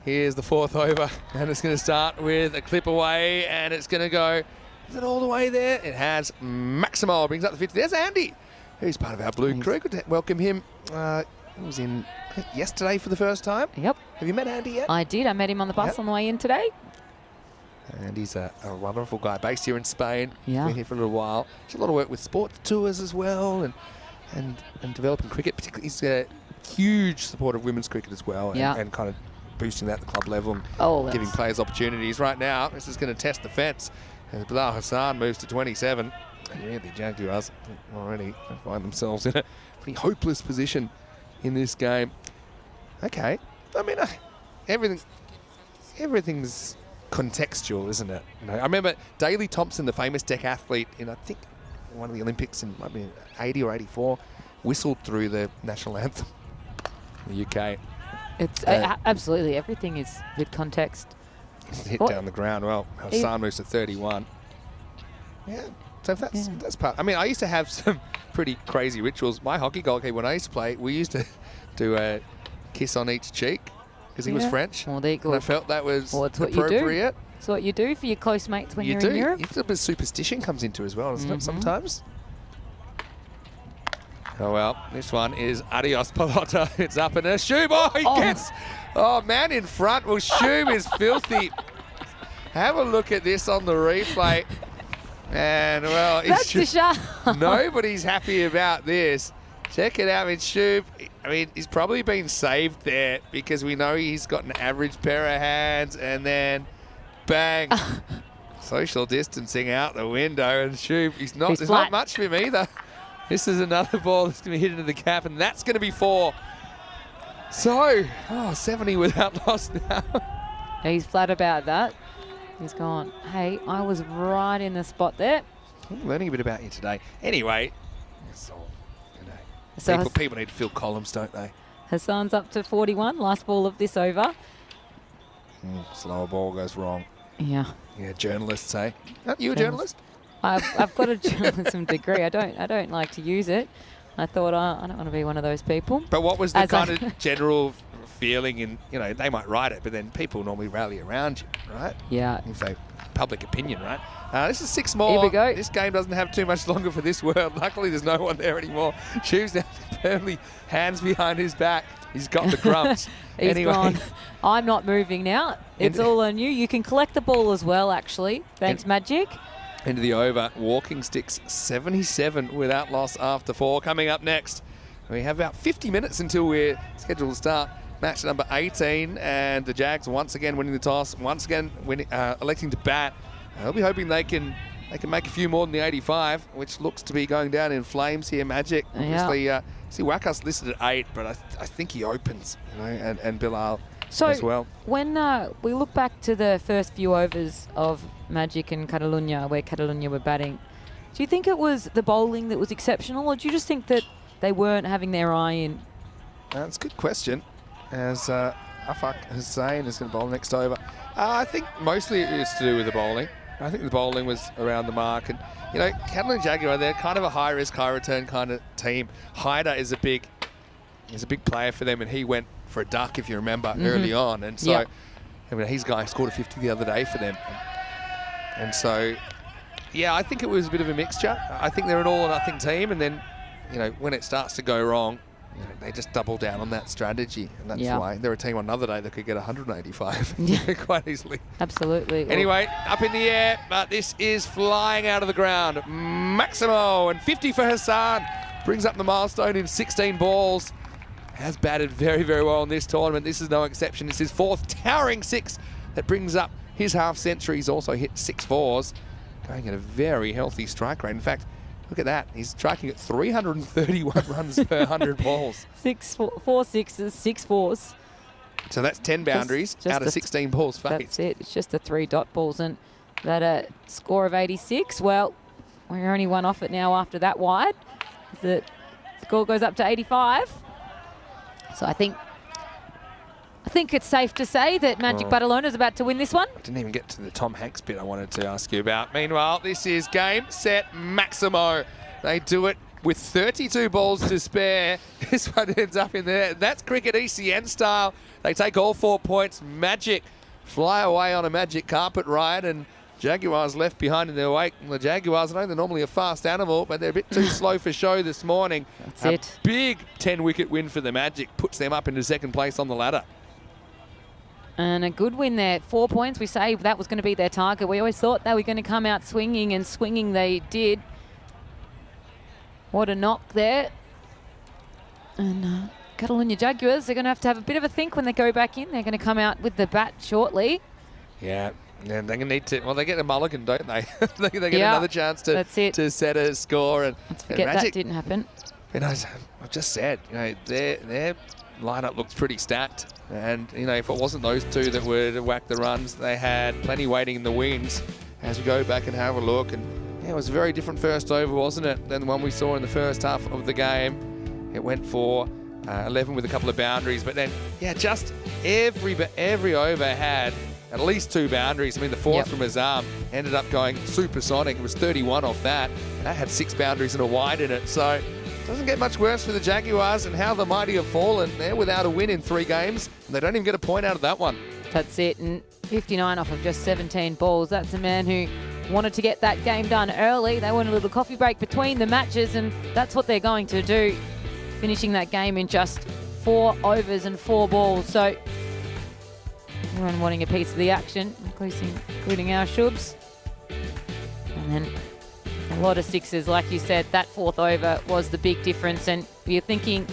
Here's the 4th over, and it's going to start with a clip away, and it's going to go... Is it all the way there? It has. Maximo brings up the 50. There's Andy, who's part of our Blue Crew. Good to welcome him. He was in yesterday for the first time. Yep. Have you met Andy yet? I did. I met him on the bus on the way in today. And he's a wonderful guy based here in Spain. Yeah. Been here for a little while. Does a lot of work with sports tours as well and developing cricket. Particularly, he's a huge supporter of women's cricket as well and kind of boosting that at the club level and giving players opportunities. Right now, this is going to test the fence. As Bilal Hassan moves to 27. And really, Jaguars already find themselves in a pretty hopeless position in this game. Okay. I mean, everything's contextual, isn't it? I remember Daley Thompson, the famous decathlete in, I think, one of the Olympics in might be 80 or 84, whistled through the national anthem in the UK. It's absolutely everything is with context. Hit What? down the ground. Well, Hassan moves to 31. Yeah, so that's part. I mean, I used to have some pretty crazy rituals. My hockey goalkeeper, when I used to play, we used to do a kiss on each cheek because he was French. Well, there you go. And I felt that was it's what you do. appropriate. It's what you do for your close mates when You you're do. in Europe. A bit of superstition comes into it as well, doesn't it, sometimes? Oh, well, this one is Adios Pelota. It's up in a Shub. Oh, he gets... Oh, man in front. Well, Shub is filthy. Have a look at this on the replay. And, well... That's the shot. Nobody's happy about this. Check it out. Shub, I mean, he's probably been saved there because we know he's got an average pair of hands. And then, bang. Social distancing out the window. And Shub, there's flat. not much for him either. This is another ball that's going to be hit into the cap, and that's going to be 4. So, 70 without loss now. He's flat about that. He's gone, hey, I was right in the spot there. I'm learning a bit about you today. Anyway, it's all, So people need to fill columns, don't they? Hassan's up to 41, last ball of this over. Slower ball goes wrong. Yeah. Yeah, journalists say. Aren't you a journalist? I've got a journalism degree. I don't like to use it. I thought I don't want to be one of those people. But what was the kind of general feeling in, they might write it, but then people normally rally around you, right? Yeah. If they public opinion, right? This is 6 more. Here we go. This game doesn't have too much longer for this world. Luckily, there's no one there anymore. Shoes now firmly, hands behind his back. He's got the grumps. He's gone. I'm not moving now. It's all on you. You can collect the ball as well, actually. Thanks, Magic. Into the over. Walking sticks 77 without loss after 4. Coming up next, we have about 50 minutes until we're scheduled to start match number 18, and the Jags once again winning the toss, once again electing to bat. They'll be hoping they can make a few more than the 85, which looks to be going down in flames here. Magic, obviously, see Wakas listed at 8, but I think he opens, and Bilal as well. When we look back to the first few overs of Magic and Catalunya, where Catalunya were batting, do you think it was the bowling that was exceptional, or do you just think that they weren't having their eye in? That's a good question. As Afak Hussain is going to bowl next over. I think mostly it's to do with the bowling. I think the bowling was around the mark. And, Catalan Jaguar, they're kind of a high-risk, high-return kind of team. Haider is a big player for them, and he went for a duck, if you remember, early on. And so, he's a guy who scored a 50 the other day for them. And so, I think it was a bit of a mixture. I think they're an all-or-nothing team, and then, when it starts to go wrong, they just double down on that strategy, and that's why they're a team on another day that could get 185 quite easily. Absolutely. Anyway, up in the air, but this is flying out of the ground. Maximo, and 50 for Hassan. Brings up the milestone in 16 balls. Has batted very, very well in this tournament. This is no exception. It's his 4th towering 6 that brings up his half century. He's also hit 6 4s, going at a very healthy strike rate. In fact, look at that. He's striking at 331 runs per 100 balls. 4 sixes, 6 4s. So that's 10 boundaries just out of 16 balls faced. That's it. It's just the 3 dot balls. And that score of 86, well, we're only one off it now after that wide. The score goes up to 85. So I think it's safe to say that Magic Barcelona is about to win this one. I didn't even get to the Tom Hanks bit I wanted to ask you about. Meanwhile, this is game, set, Maximo. They do it with 32 balls to spare. This one ends up in there. That's cricket ECN style. They take all 4 points. Magic fly away on a magic carpet ride, and Jaguars left behind in their wake. And the Jaguars, I know they're normally a fast animal, but they're a bit too slow for show this morning. That's it. Big 10-wicket win for the Magic puts them up into 2nd place on the ladder. And a good win there. 4 points. We say that was going to be their target. We always thought they were going to come out swinging, and swinging they did. What a knock there. And Catalunya Jaguars, they're going to have a bit of a think when they go back in. They're going to come out with the bat shortly. Yeah, and they're going to need to... Well, they get a mulligan, don't they? They get another chance to set a score. And let's forget Magic, that didn't happen. I've just said, their lineup looks pretty stacked. And, if it wasn't those 2 that were to whack the runs, they had plenty waiting in the wings. As we go back and have a look, and it was a very different first over, wasn't it, than the one we saw in the first half of the game. It went for 11 with a couple of boundaries. But then, yeah, just every over had at least 2 boundaries. I mean, the fourth from Azam ended up going supersonic. It was 31 off that. And that had 6 boundaries and a wide in it. So it doesn't get much worse for the Jaguars, and how the mighty have fallen. They're without a win in 3 games, and they don't even get a point out of that one. That's it. And 59 off of just 17 balls. That's a man who wanted to get that game done early. They wanted a little coffee break between the matches, and that's what they're going to do, finishing that game in just 4 overs and 4 balls. So everyone wanting a piece of the action, including our Shubs. And then a lot of sixes, like you said. That 4th over was the big difference, and you're thinking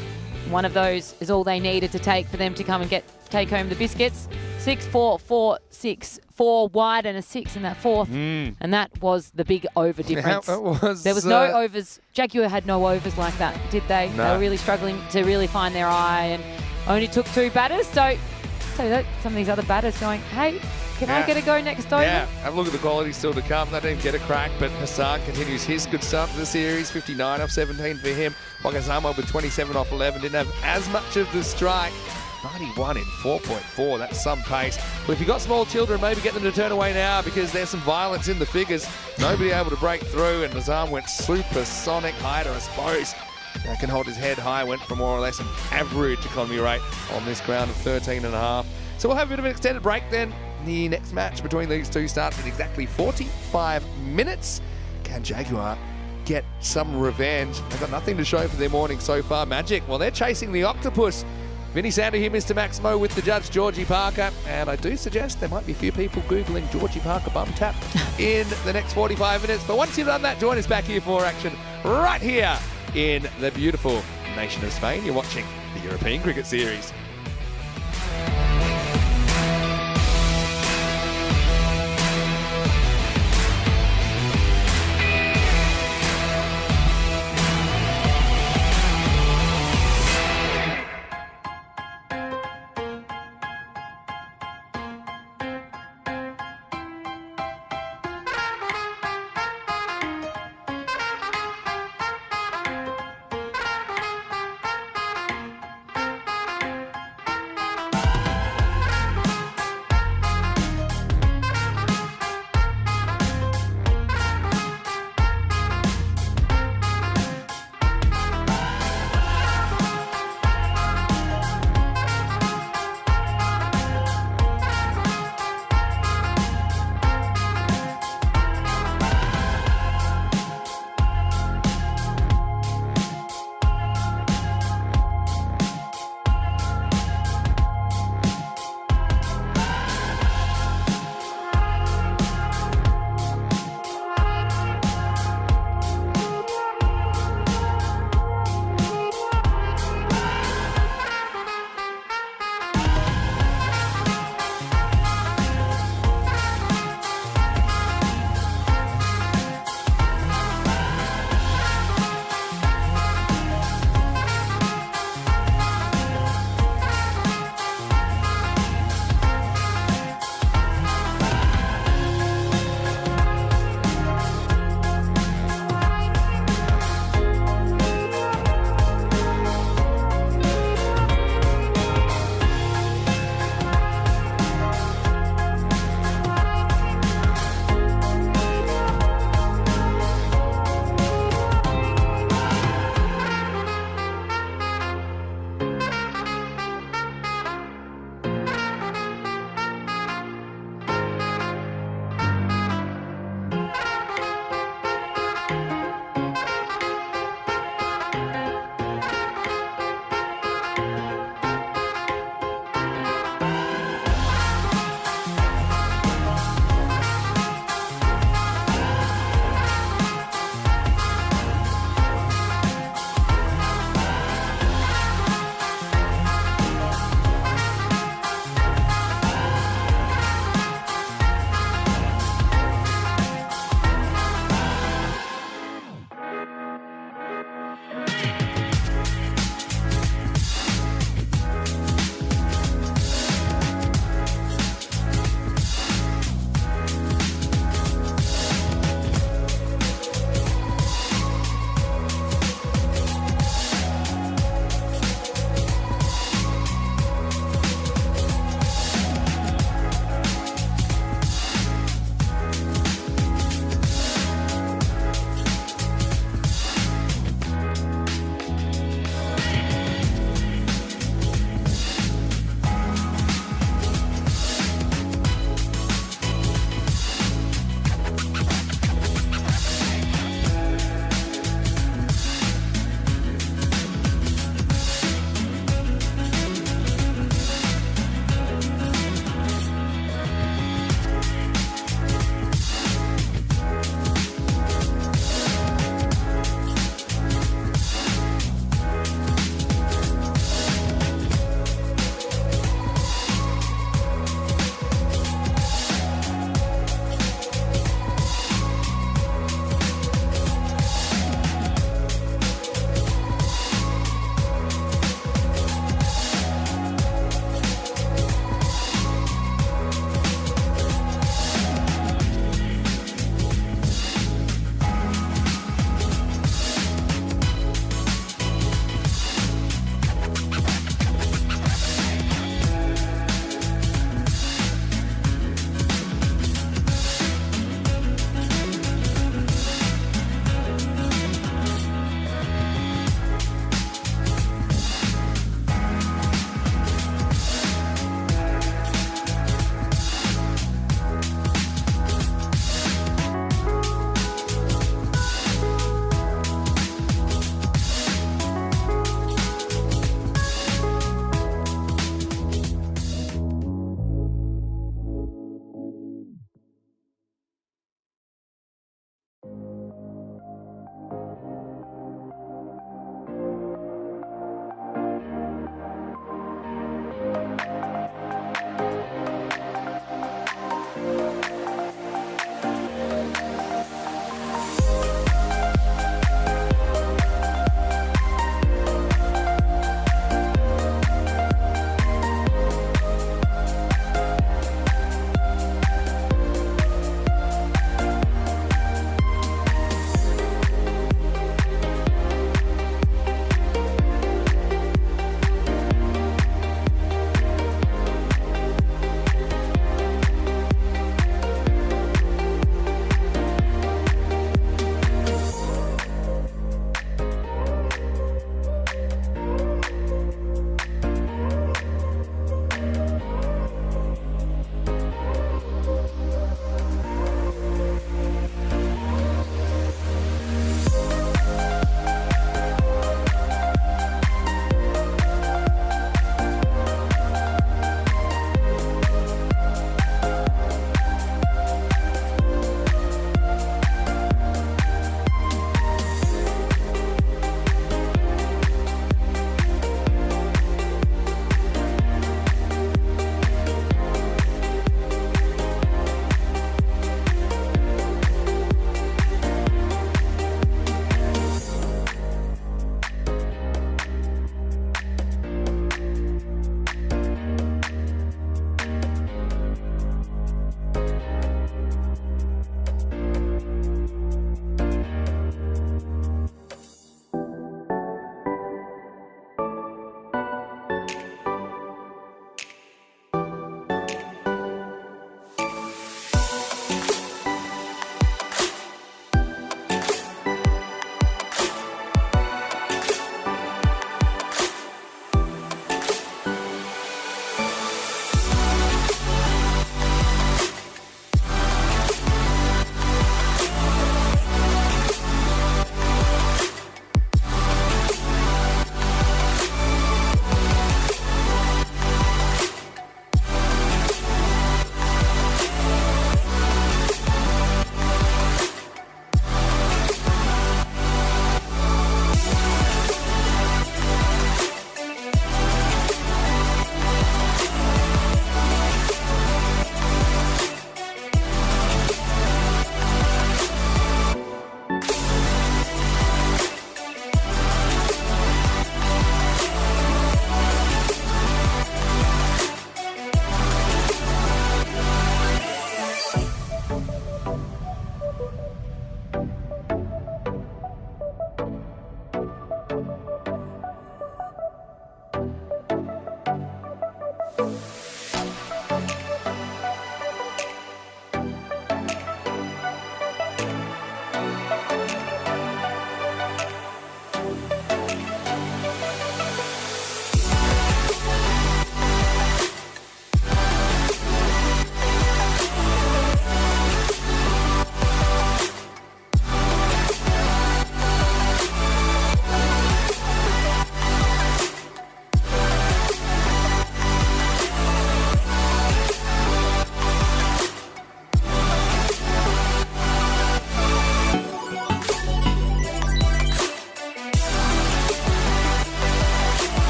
one of those is all they needed to take for them to come and take home the biscuits. 6, 4, 4, 6, 4 wide and a 6 in that 4th, and that was the big over difference. There was no overs. Jaguar had no overs like that, did they? No. They were really struggling to really find their eye, and only took 2 batters. So that some of these other batters going, hey, can I get a go next over? Yeah, have a look at the quality still to come. They didn't get a crack, but Hassan continues his good start to the series. 59 off 17 for him. Wakazama with 27 off 11. Didn't have as much of the strike. 91 in 4.4. That's some pace. But if you've got small children, maybe get them to turn away now, because there's some violence in the figures. Nobody able to break through, and Nazam went supersonic height, I suppose. That can hold his head high. Went for more or less an average economy rate on this ground of 13.5. So we'll have a bit of an extended break then. The next match between these two starts in exactly 45 minutes. Can Jaguar get some revenge? They've got nothing to show for their morning so far. Magic, well, they're chasing the octopus. Vinny Sander here, Mr. Maximo with the judge, Georgie Parker. And I do suggest there might be a few people Googling Georgie Parker bum tap in the next 45 minutes. But once you've done that, join us back here for action right here in the beautiful nation of Spain. You're watching the European Cricket Series.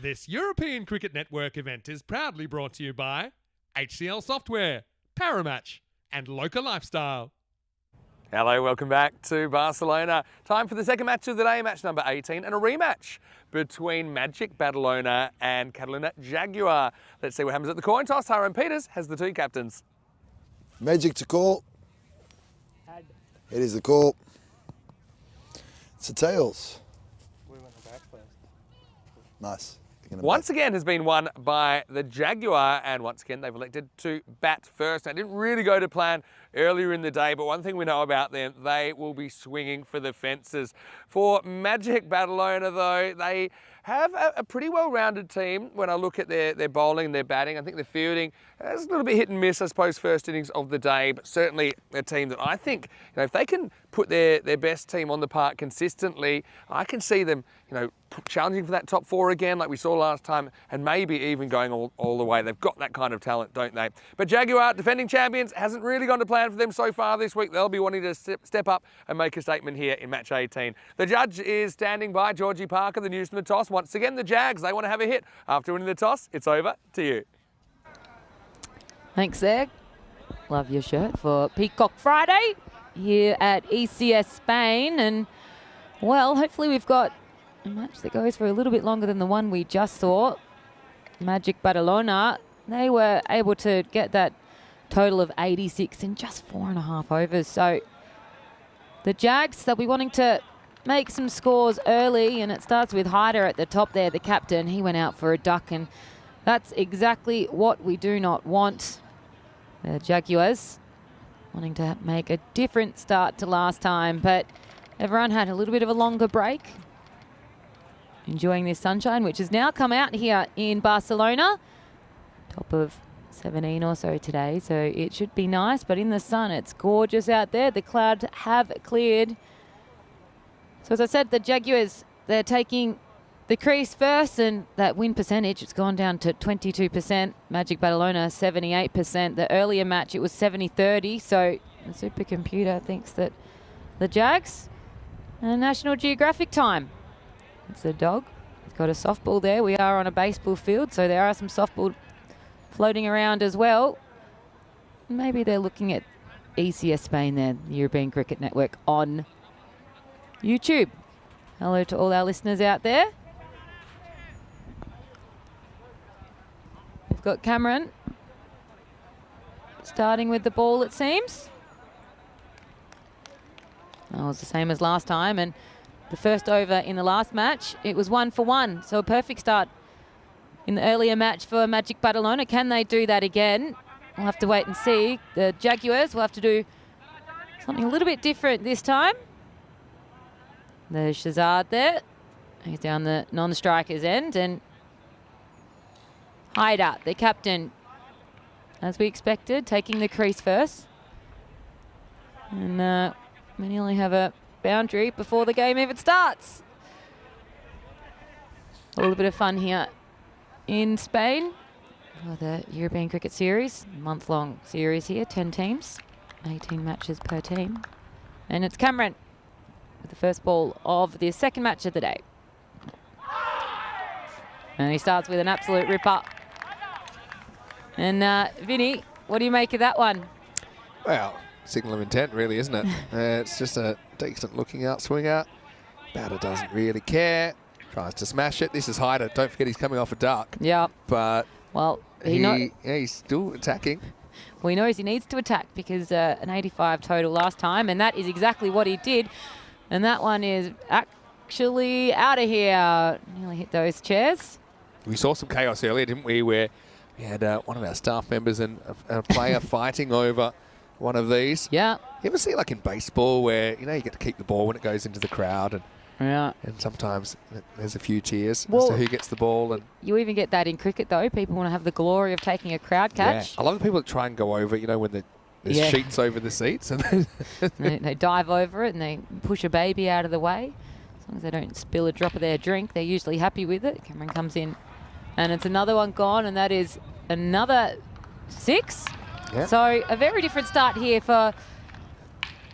This European Cricket Network event is proudly brought to you by HCL Software, Paramatch, and Local Lifestyle. Hello, welcome back to Barcelona. Time for the second match of the day, match number 18, and a rematch between Magic Badalona and Catalunya Jaguar. Let's see what happens at the coin toss. Tyrone Peters has the two captains. Magic to call. It is the call. It's the tails. We went to bat first. Nice. Once again has been won by the Jaguar, and once again they've elected to bat first. They didn't really go to plan earlier in the day, but one thing we know about them, they will be swinging for the fences. For Magic Badalona though, they have a pretty well-rounded team. When I look at their bowling and their batting, I think their fielding is a little bit hit and miss, I suppose, first innings of the day, but certainly a team that I think, if they can put their best team on the park consistently, I can see them, challenging for that top four again like we saw last time, and maybe even going all the way. They've got that kind of talent, don't they? But Jaguar, defending champions, hasn't really gone to plan for them so far this week. They'll be wanting to step up and make a statement here in match 18. The judge is standing by, Georgie Parker, the news from the toss. Once again, the Jags, they want to have a hit. After winning the toss, it's over to you. Thanks, there. Love your shirt for Peacock Friday here at ECS Spain. And, well, hopefully we've got a match that goes for a little bit longer than the one we just saw. Magic Badalona, they were able to get that total of 86 in just 4.5 overs. So the Jags, they'll be wanting to make some scores early, and it starts with Hyder at the top there, the captain. He went out for a duck, and that's exactly what we do not want. The Jaguars wanting to make a different start to last time, but everyone had a little bit of a longer break. Enjoying this sunshine, which has now come out here in Barcelona. Top of 17 or so today, so it should be nice, but in the sun, it's gorgeous out there. The clouds have cleared. So as I said, the Jaguars, they're taking the crease first, and that win percentage, it's gone down to 22%. Magic Badalona, 78%. The earlier match, it was 70-30, so the supercomputer thinks that the Jags are National Geographic time. It's the dog. He's got a softball there. We are on a baseball field, so there are some softball floating around as well. Maybe they're looking at ECS Spain there, the European Cricket Network, on YouTube. Hello to all our listeners out there. We've got Cameron starting with the ball, it seems. That was the same as last time, and the first over in the last match, it was 1 for 1. So a perfect start in the earlier match for Magic Badalona. Can they do that again? We'll have to wait and see. The Jaguars will have to do something a little bit different this time. There's Shazad there. He's down the non-striker's end. And Hyder, the captain, as we expected, taking the crease first. And we nearly have a boundary before the game even starts. A little bit of fun here in Spain for the European Cricket Series. Month-long series here, 10 teams, 18 matches per team. And it's Cameron with the first ball of the second match of the day. And he starts with an absolute ripper. And Vinny, what do you make of that one? Well, signal of intent really, isn't it? It's just a decent looking out swinger. Batter doesn't really care. Tries to smash it. This is Hyder. Don't forget he's coming off a duck. Yeah. But well, he's still attacking. Well, he knows he needs to attack because an 85 total last time, and that is exactly what he did. And that one is actually out of here. Nearly hit those chairs. We saw some chaos earlier, didn't we, where we had one of our staff members and a player fighting over one of these. Yeah. You ever see like in baseball where, you get to keep the ball when it goes into the crowd, and yeah, and sometimes there's a few cheers well, as to who gets the ball. And you even get that in cricket, though. People want to have the glory of taking a crowd catch. Yeah. I love the people that try and go over, when there's sheets over the seats. And they dive over it and they push a baby out of the way. As long as they don't spill a drop of their drink, they're usually happy with it. Cameron comes in and it's another one gone, and that is another 6. Yeah. So a very different start here for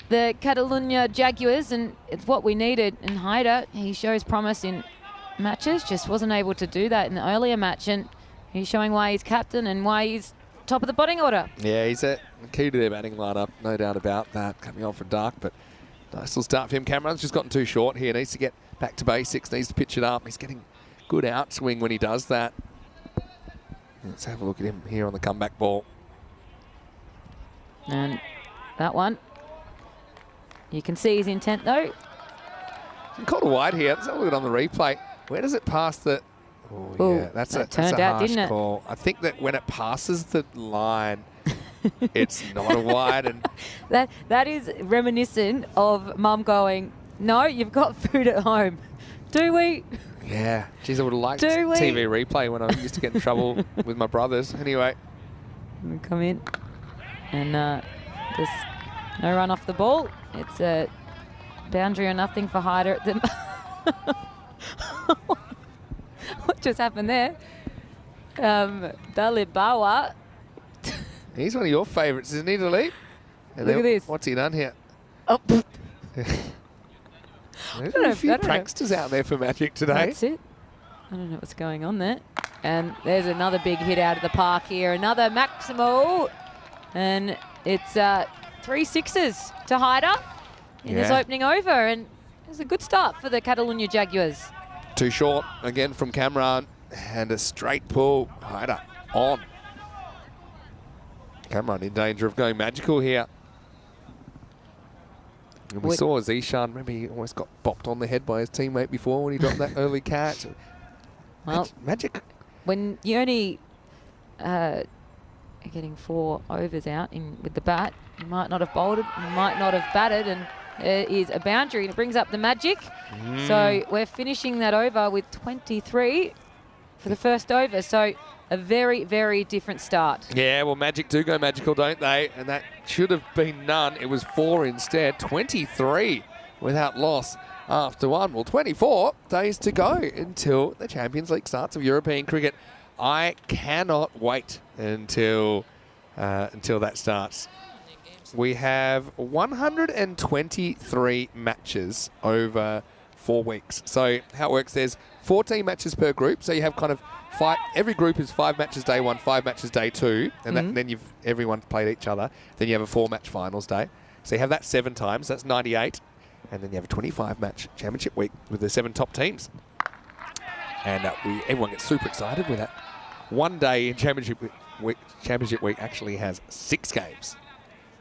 the Catalunya Jaguars, and it's what we needed. And Hyder, he shows promise in matches, just wasn't able to do that in the earlier match, and he's showing why he's captain and why he's top of the batting order. Yeah, he's a key to their batting lineup, no doubt about that. Coming on for Duck, but nice little start for him. Cameron's just gotten too short here. Needs to get back to basics, needs to pitch it up. He's getting good outswing when he does that. Let's have a look at him here on the comeback ball. And that one, you can see his intent though. Called a wide here. Let's have a look at it on the replay. Where does it pass the... Oh, Ooh, yeah, that's that a turned out, harsh didn't it? call. I think that when it passes the line, it's not a wide. And That is reminiscent of Mum going, "No, you've got food at home." Do we? yeah, geez, I would have liked Do we? TV replay when I used to get in trouble with my brothers. Anyway, We come in and just no run off the ball. It's a boundary or nothing for Hyder at the... What just happened there? Dalibawa. he's one of your favourites, isn't he, Delete? And Look at this. What's he done here? Oh, There's know a if- few I don't know. pranksters out there for Magic today. that's it. I don't know what's going on there. And there's another big hit out of the park here. Another Maximal. And it's 3 sixes to Hyder in his Yeah. opening over. And it's a good start for the Catalunya Jaguars. Too short again from Cameron, and a straight pull. Hyder on. Cameron in danger of going magical here. And we Wait. saw Zishan, remember he almost got bopped on the head by his teammate before when he dropped that early catch. Well, Magic. when you only are getting 4 overs out with the bat, you might not have bowled it, you might not have batted, and it is a boundary, and it brings up the Magic. So we're finishing that over with 23 for the first over. So a very, very different start. Yeah, well, Magic do go magical, don't they? And that should have been none. It was 4 instead. 23 without loss after 1. Well, 24 days to go until the Champions League starts of European cricket. I cannot wait until that starts. We have 123 matches over 4 weeks. So how it works, there's 14 matches per group. So you have kind of 5, every group is 5 matches day 1, 5 matches day 2, and then everyone's played each other. Then you have a 4-match finals day. So you have that 7 times, that's 98. And then you have a 25-match championship week with the 7 top teams. And everyone gets super excited with that. One day in championship week actually has 6 games.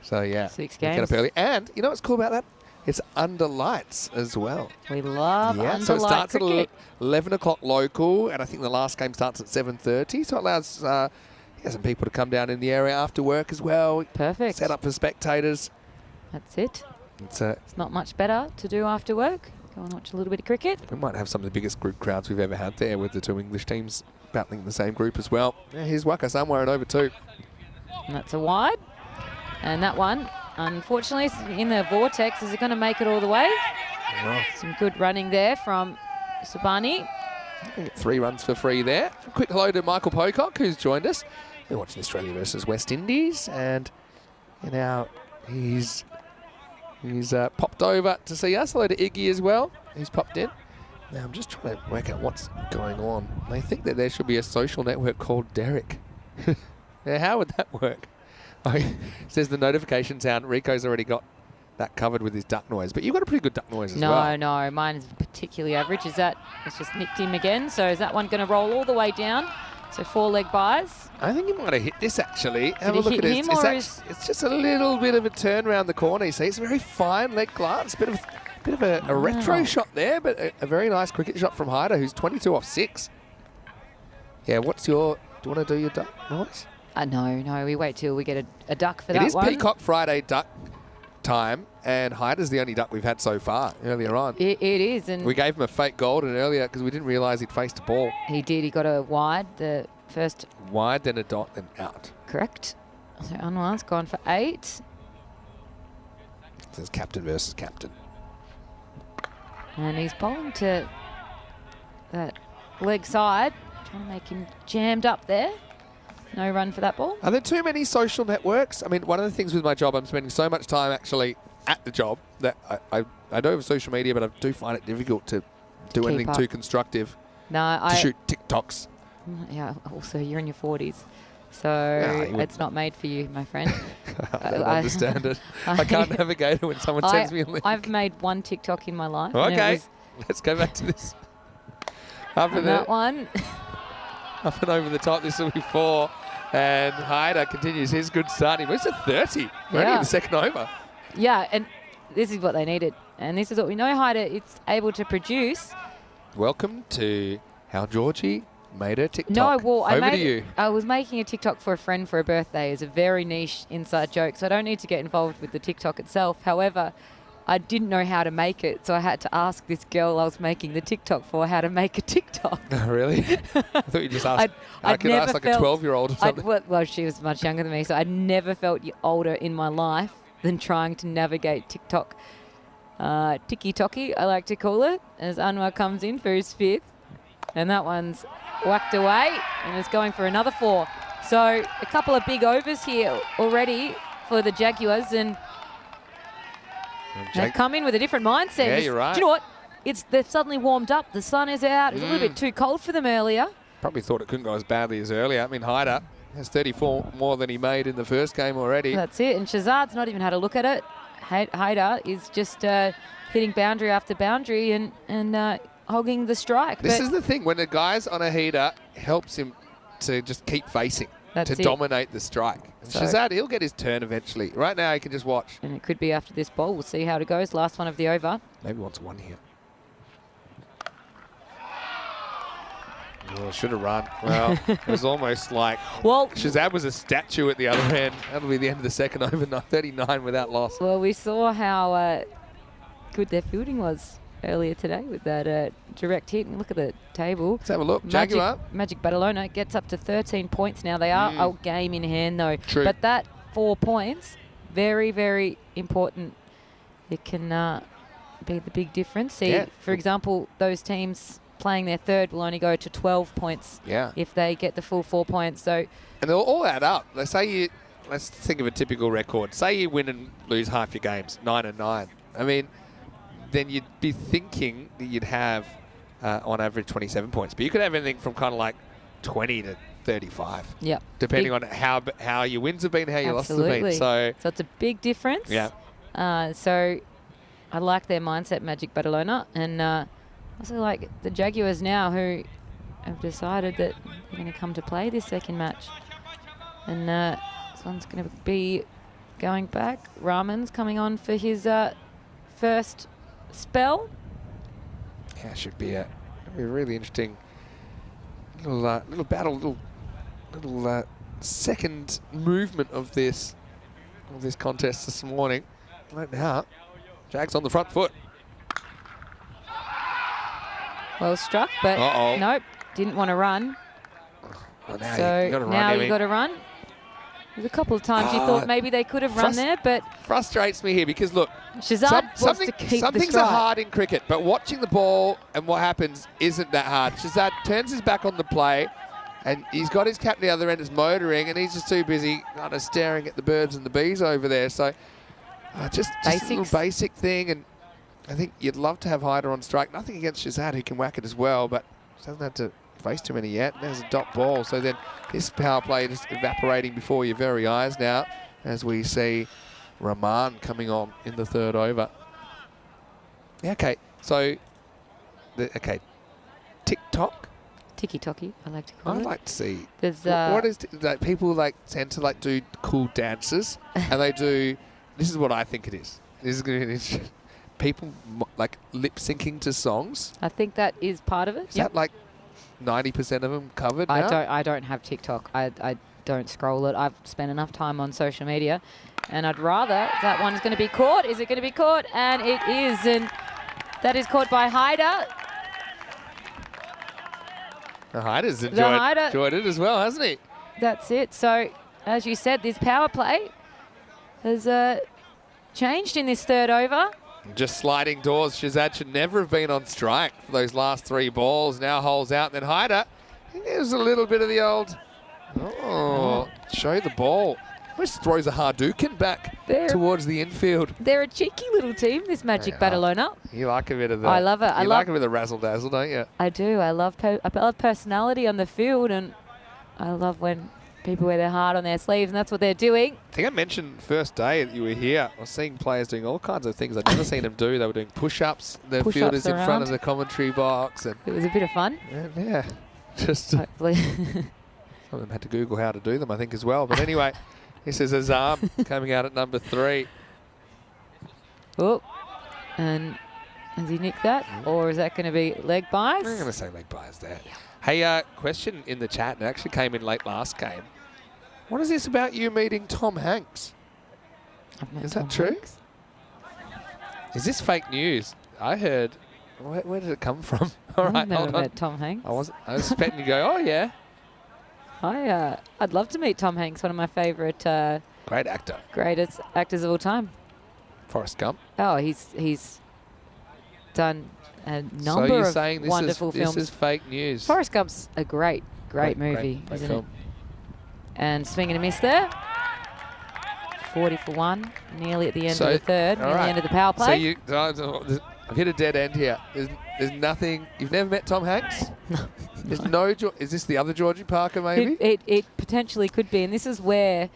So yeah, 6 get games. up early. And you know what's cool about that? It's under lights as well. We love Yeah, under so it light starts cricket. at 11 o'clock local, and I think the last game starts at 7:30. So it allows some people to come down in the area after work as well. Perfect. Set up for spectators. That's it. It's It's not much better to do after work. Go and watch a little bit of cricket. we might have some of the biggest group crowds we've ever had there with the 2 English teams battling in the same group as well. Yeah, here's Waka somewhere at over 2. And that's a wide. And that one, unfortunately, is in the vortex. Is it going to make it all the way? Some good running there from Subani. 3 runs for free there. A quick hello to Michael Pocock, who's joined us. We're watching Australia versus West Indies, and now he's popped over to see us. Hello to Iggy as well. He's popped in. Now I'm just trying to work out what's going on. They think that there should be a social network called Derek. Now, how would that work? Says the notification sound. Rico's already got that covered with his duck noise, but you've got a pretty good duck noise as well. No, mine is particularly average. Is that, it's just nicked him again. So is that one going to roll all the way down? So 4-leg buys. I think he might have hit this actually. Have he a look hit at it. him, It's, or it's just a little bit of a turn around the corner. You see, it's a very fine leg glance. Bit of a retro shot there, but a very nice cricket shot from Hyder, who's 22 off 6. Yeah, do you want to do your duck noise? No, we wait till we get a duck for that It is one. Peacock Friday duck time, and Hyder's the only duck we've had so far earlier on. It is, and We gave him a fake golden earlier because we didn't realise he'd faced a ball. he did. He got a wide, the first Wide, then a dot, then out. correct. So Anwar's gone for 8. So it's captain versus captain. And he's bowling to that leg side, trying to make him jammed up there. No run for that ball. Are there too many social networks? I mean, one of the things with my job, I'm spending so much time actually at the job that I know of social media, but I do find it difficult to do Keep anything up. too constructive No, to shoot TikToks. Yeah, also, you're in your 40s. So you it's not made for you, my friend. I don't understand it. I can't navigate it when someone sends me a link. I've made one TikTok in my life. and it Okay, was let's go back to this. Up and, that one. up and over the top. This will be 4. And Hyder continues his good start. He moves to 30. We're only in Yeah. the second over. Yeah, and this is what they needed. And this is what we know Hyder it's able to produce. Welcome to how Georgie made her TikTok. No, well, over to you. I was making a TikTok for a friend for a birthday. It's a very niche inside joke, so I don't need to get involved with the TikTok itself. However, I didn't know how to make it, so I had to ask this girl I was making the TikTok for how to make a TikTok. Oh, really? I thought you just asked. I I'd could ask like a felt- 12-year-old or something. well, she was much younger than me, so I'd never felt older in my life than trying to navigate TikTok. Tiki-toki, I like to call it, as Anwar comes in for his 5th. And that one's whacked away and is going for another 4. So a couple of big overs here already for the Jaguars, and they've come in with a different mindset. Yeah, you're right. Do you know what? They've suddenly warmed up. The sun is out. It was a little bit too cold for them earlier. Probably thought it couldn't go as badly as earlier. I mean, Hyder has 34 more than he made in the first game already. That's it. And Shazad's not even had a look at it. Hyder is just hitting boundary after boundary and hogging the strike. This But is the thing. When the guy's on a heater, helps him to just keep facing, That's to it. dominate the strike. And So- Shazad, he'll get his turn eventually. Right now, he can just watch. and it could be after this ball. We'll see how it goes. Last one of the over. Maybe wants 1 here. Oh, should have run. Well, it was almost like Well, Shazad was a statue at the other end. That'll be the end of the second over, 39 without loss. well, we saw how good their fielding was earlier today with that direct hit. And look at the table. Let's have a look. Jaguar. Magic Badalona gets up to 13 points now. They are a game in hand, though. True. But that 4 points, very, very important. It can be the big difference. See, Yeah. for example, those teams playing their third will only go to 12 points Yeah. if they get the full 4 points. So And they'll all add up. Let's think of a typical record. Say you win and lose half your games, 9-9. I mean, then you'd be thinking that you'd have, on average, 27 points. But you could have anything from kind of like 20 to 35, yeah, depending on how your wins have been, how your losses have absolutely. been. So, it's a big difference. yeah. So I like their mindset, Magic Badalona, and also like the Jaguars now, who have decided that they're going to come to play this second match. And this one's going to be going back. Rahman's coming on for his first spell. Yeah, it should be a really interesting little battle, little second movement of this contest this morning. Right now, Jags on the front foot. Well struck, but Uh-oh. nope, didn't want to run. Oh, now So you got to run. now Emmy. you got to run. There's a couple of times you thought maybe they could have run there, but Frustrates me here because look, Shazad wants to keep some the things strike. are hard in cricket, but watching the ball and what happens isn't that hard. Shazad turns his back on the play, and he's got his cap the other end, is motoring, and he's just too busy kind of staring at the birds and the bees over there. So just a little Basics. basic thing, and I think you'd love to have Hyder on strike. Nothing against Shazad, who can whack it as well, but just hasn't had to face too many yet. There's a dot ball, so then this power play just evaporating before your very eyes now as we see Rahman coming on in the third over. Yeah, okay, so, TikTok. Tiki-toki, I like to call I'd it. like to see. There's What is like people like tend to like do cool dances, and they do. This is what I think it is. This is going to be interesting. People like lip syncing to songs. I think that is part of it. Is that like 90% of them covered now? I don't have TikTok. I don't scroll it. I've spent enough time on social media, and I'd rather that one's going to be caught. Is it going to be caught? And it is, and that is caught by Hyder. The Hyder's Hyder- enjoyed it as well, hasn't he? That's it. So, as you said, this power play has changed in this third over. Just sliding doors. Shazad should never have been on strike for those last 3 balls. Now holes out. Then Hyder, there's a little bit of the old, show the ball. Just throws a Hadouken back towards the infield. They're a cheeky little team, this Magic Barcelona. You like a bit of the... I love it. You like a bit of the razzle-dazzle, don't you? I do. I love personality on the field, and I love when people wear their heart on their sleeves, and that's what they're doing. I think I mentioned first day that you were here. I was seeing players doing all kinds of things I'd never seen them do. They were doing push-ups. The fielders in front of the commentary box. And it was a bit of fun. Yeah. Just... Hopefully. Some of them had to Google how to do them, I think, as well. But anyway... This is Azam coming out at number 3. Oh, and has he nicked that? Or is that going to be leg bias? I'm going to say leg bias there. Hey, question in the chat, and it actually came in late last game. What is this about you meeting Tom Hanks? Is that true? Hanks. Is this fake news? I heard. Where did it come from? All right, I've never hold on. met Tom Hanks. I was expecting you to go, oh, yeah. I'd love to meet Tom Hanks, one of my favourite Great actor. greatest actors of all time. Forrest Gump. Oh, he's done a number so you're of saying wonderful films. This is fake news. Forrest Gump's a great movie, great isn't film. it? And swing and a miss there. 40 for 1, nearly at the end of the third, nearly the end of the power play. So I've hit a dead end here. There's nothing. You've never met Tom Hanks? No. There's no. Is this the other Georgie Parker? Maybe. It potentially could be, and this is where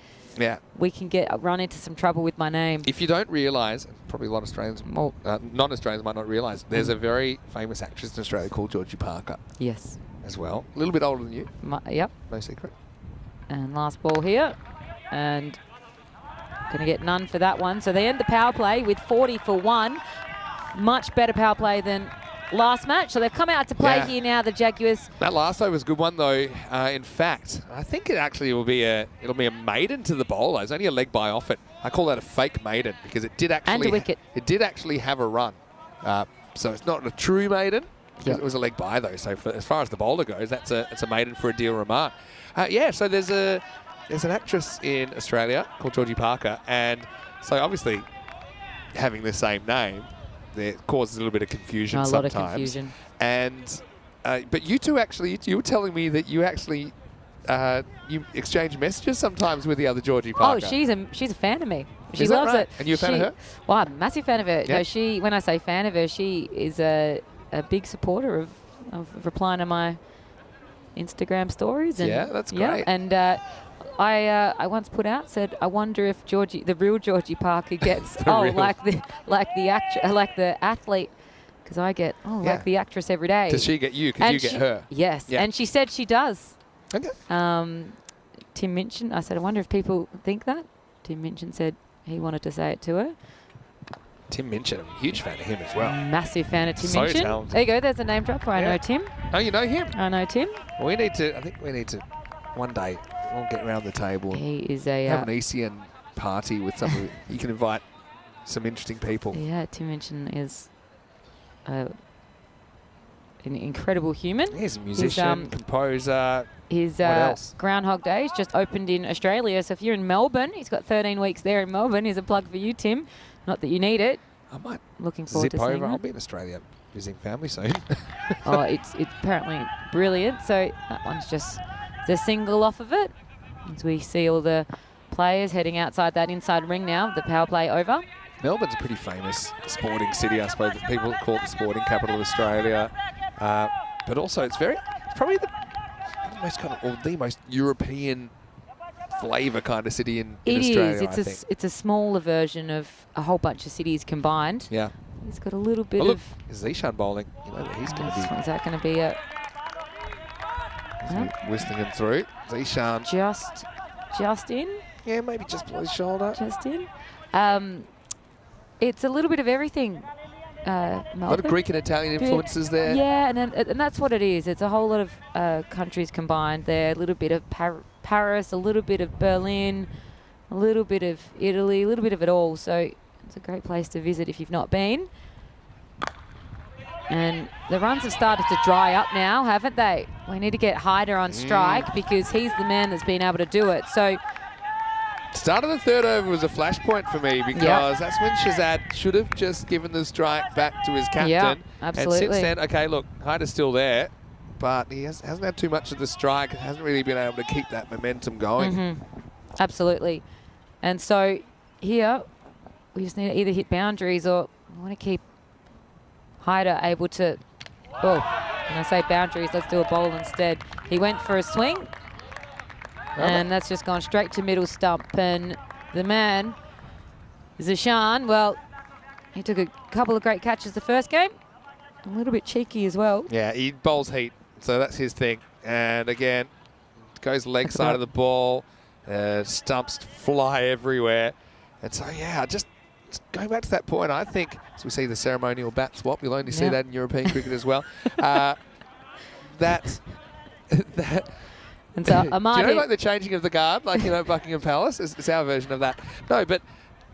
we can run into some trouble with my name. If you don't realise, probably a lot of Australians, non-Australians might not realise, there's a very famous actress in Australia called Georgie Parker. Yes. As well, a little bit older than you. Yep. No secret. And last ball here, and going to get none for that one. So they end the power play with 40 for 1. Much better power play than last match. So they've come out to play here now, the Jaguars. That last over was a good one, though. In fact, I think it actually will be a maiden to the bowler. There's only a leg by off it. I call that a fake maiden because it did actually... And a wicket. It did actually have a run. So it's not a true maiden. It was a leg by, though. So as far as the bowler goes, it's a maiden for a deal remark. So there's an actress in Australia called Georgie Parker. And so obviously having the same name, it causes a little bit of confusion sometimes. A lot of confusion. And but you two actually, you were telling me that you actually you exchange messages sometimes with the other Georgie Parker. Oh, she's a fan of me. She Is that loves right? it. And you're a fan of her? Well, I'm a massive fan of her. Yeah. No, when I say fan of her, she is a big supporter of replying to my Instagram stories. And, yeah, that's great. And I once put out, said, I wonder if the real Georgie Parker gets like the athlete, because I get like the actress every day. Does she get you? Because you get her. Yes, and she said she does. Okay. Tim Minchin, I said, I wonder if people think that. Tim Minchin said he wanted to say it to her. Tim Minchin, I'm a huge fan of him as well. Massive fan of Tim So Minchin. talented. There you go, there's a name drop. I know Tim. Oh, you know him? I know Tim. Well, I think we need to, one day, we'll get around the table and He is a... have an ECN party with some, you can invite some interesting people. Yeah, Tim Minchin is an incredible human. He's a musician, composer. His what else? Groundhog Days just opened in Australia. So if you're in Melbourne, he's got 13 weeks there in Melbourne. Here's a plug for you, Tim. Not that you need it. I might Looking forward zip to seeing over. that. I'll be in Australia visiting family soon. It's apparently brilliant. So that one's just the single off of it. As we see all the players heading outside that inside ring now, the power play over. Melbourne's a pretty famous sporting city, I suppose. People call it the sporting capital of Australia. But also it's probably the most European flavour kind of city in Australia, I think. It's a smaller version of a whole bunch of cities combined. Yeah. He's got a little bit Look, of... is Zishan bowling? You know that he's going to be... Is that going to be a... Whistling him through. Zishan. Just in? Yeah, maybe just below his shoulder. Just in. It's a little bit of everything. A lot of Greek and Italian influences there. Yeah, and that's what it is. It's a whole lot of countries combined there. A little bit of Paris, a little bit of Berlin, a little bit of Italy, a little bit of it all. So it's a great place to visit if you've not been. And the runs have started to dry up now, haven't they? We need to get Hyder on strike because he's the man that's been able to do it. So start of the third over was a flashpoint for me because that's when Shazad should have just given the strike back to his captain. Yeah, absolutely. And since then, okay, look, Hyder's still there, but he hasn't had too much of the strike. Hasn't really been able to keep that momentum going. Absolutely. And so here, we just need to either hit boundaries or we want to keep Hyder able to, when I say boundaries, let's do a bowl instead. He went for a swing, and that's just gone straight to middle stump. And the man, Zishan, well, he took a couple of great catches the first game. A little bit cheeky as well. Yeah, he bowls heat, so that's his thing. And again, goes leg side of the ball. Stumps fly everywhere. And so, yeah, just going back to that point, I think, as we see the ceremonial bat swap, you'll only see that in European cricket as well. That. And so Amadi, do you know, like the changing of the guard, like, you know, Buckingham Palace? It's our version of that. No, but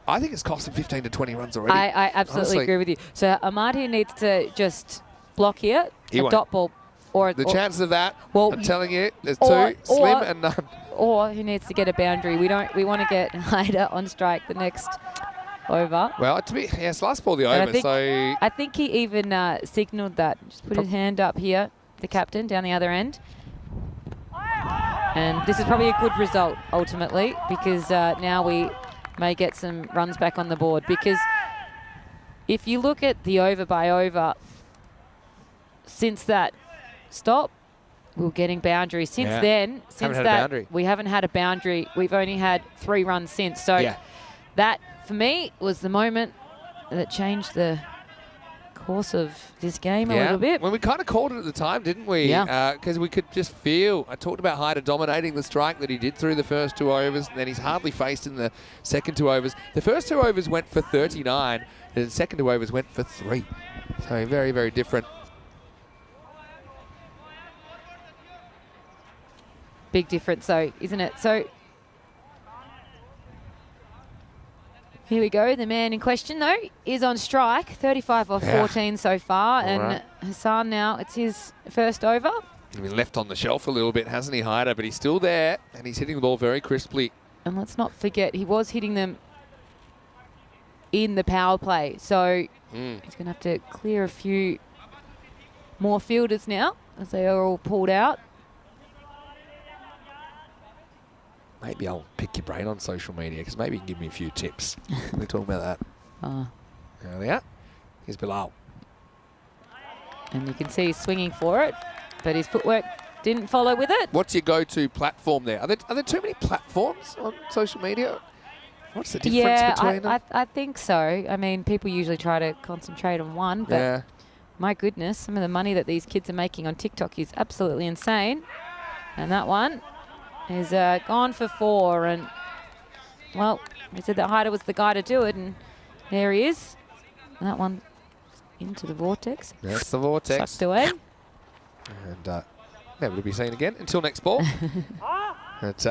I think it's cost him 15 to 20 runs already. I absolutely agree with you. So Amadi needs to just block here, dot ball. The chances of that, well, I'm telling you, there's two, slim and none. Or he needs to get a boundary. We want to get Hyder on strike the next over. Well, to be, yes, last ball the over, I think he even signalled that. Just put his hand up here, the captain, down the other end. And this is probably a good result, ultimately, because now we may get some runs back on the board. Because if you look at the over by over, since that stop, we were getting boundaries. Since then, we haven't had a boundary. We've only had 3 runs since. So that, for me, was the moment that changed the course of this game a little bit. Well, we kind of called it at the time, didn't we? Yeah. Because we could just feel, I talked about Hyder dominating the strike that he did through the first 2 overs, and then he's hardly faced in the second 2 overs. The first 2 overs went for 39, and the second 2 overs went for 3. So very, very different. Big difference, though, isn't it? So here we go. The man in question, though, is on strike. 35 off 14 so far. And Hassan now, it's his first over. He's been left on the shelf a little bit, hasn't he, Hyder? But he's still there, and he's hitting the ball very crisply. And let's not forget, he was hitting them in the power play. So he's going to have to clear a few more fielders now as they are all pulled out. Maybe I'll pick your brain on social media, because maybe you can give me a few tips. We're talking about that. There they are. Here's Bilal. And you can see he's swinging for it, but his footwork didn't follow with it. What's your go-to platform there? Are there too many platforms on social media? What's the difference between them? I think so. I mean, people usually try to concentrate on one, but my goodness, some of the money that these kids are making on TikTok is absolutely insane. And that one is gone for 4, and well, we said that Hyder was the guy to do it, and there he is. And that one into the vortex. That's the vortex. Sucked away. And never to be seen again until next ball. It's,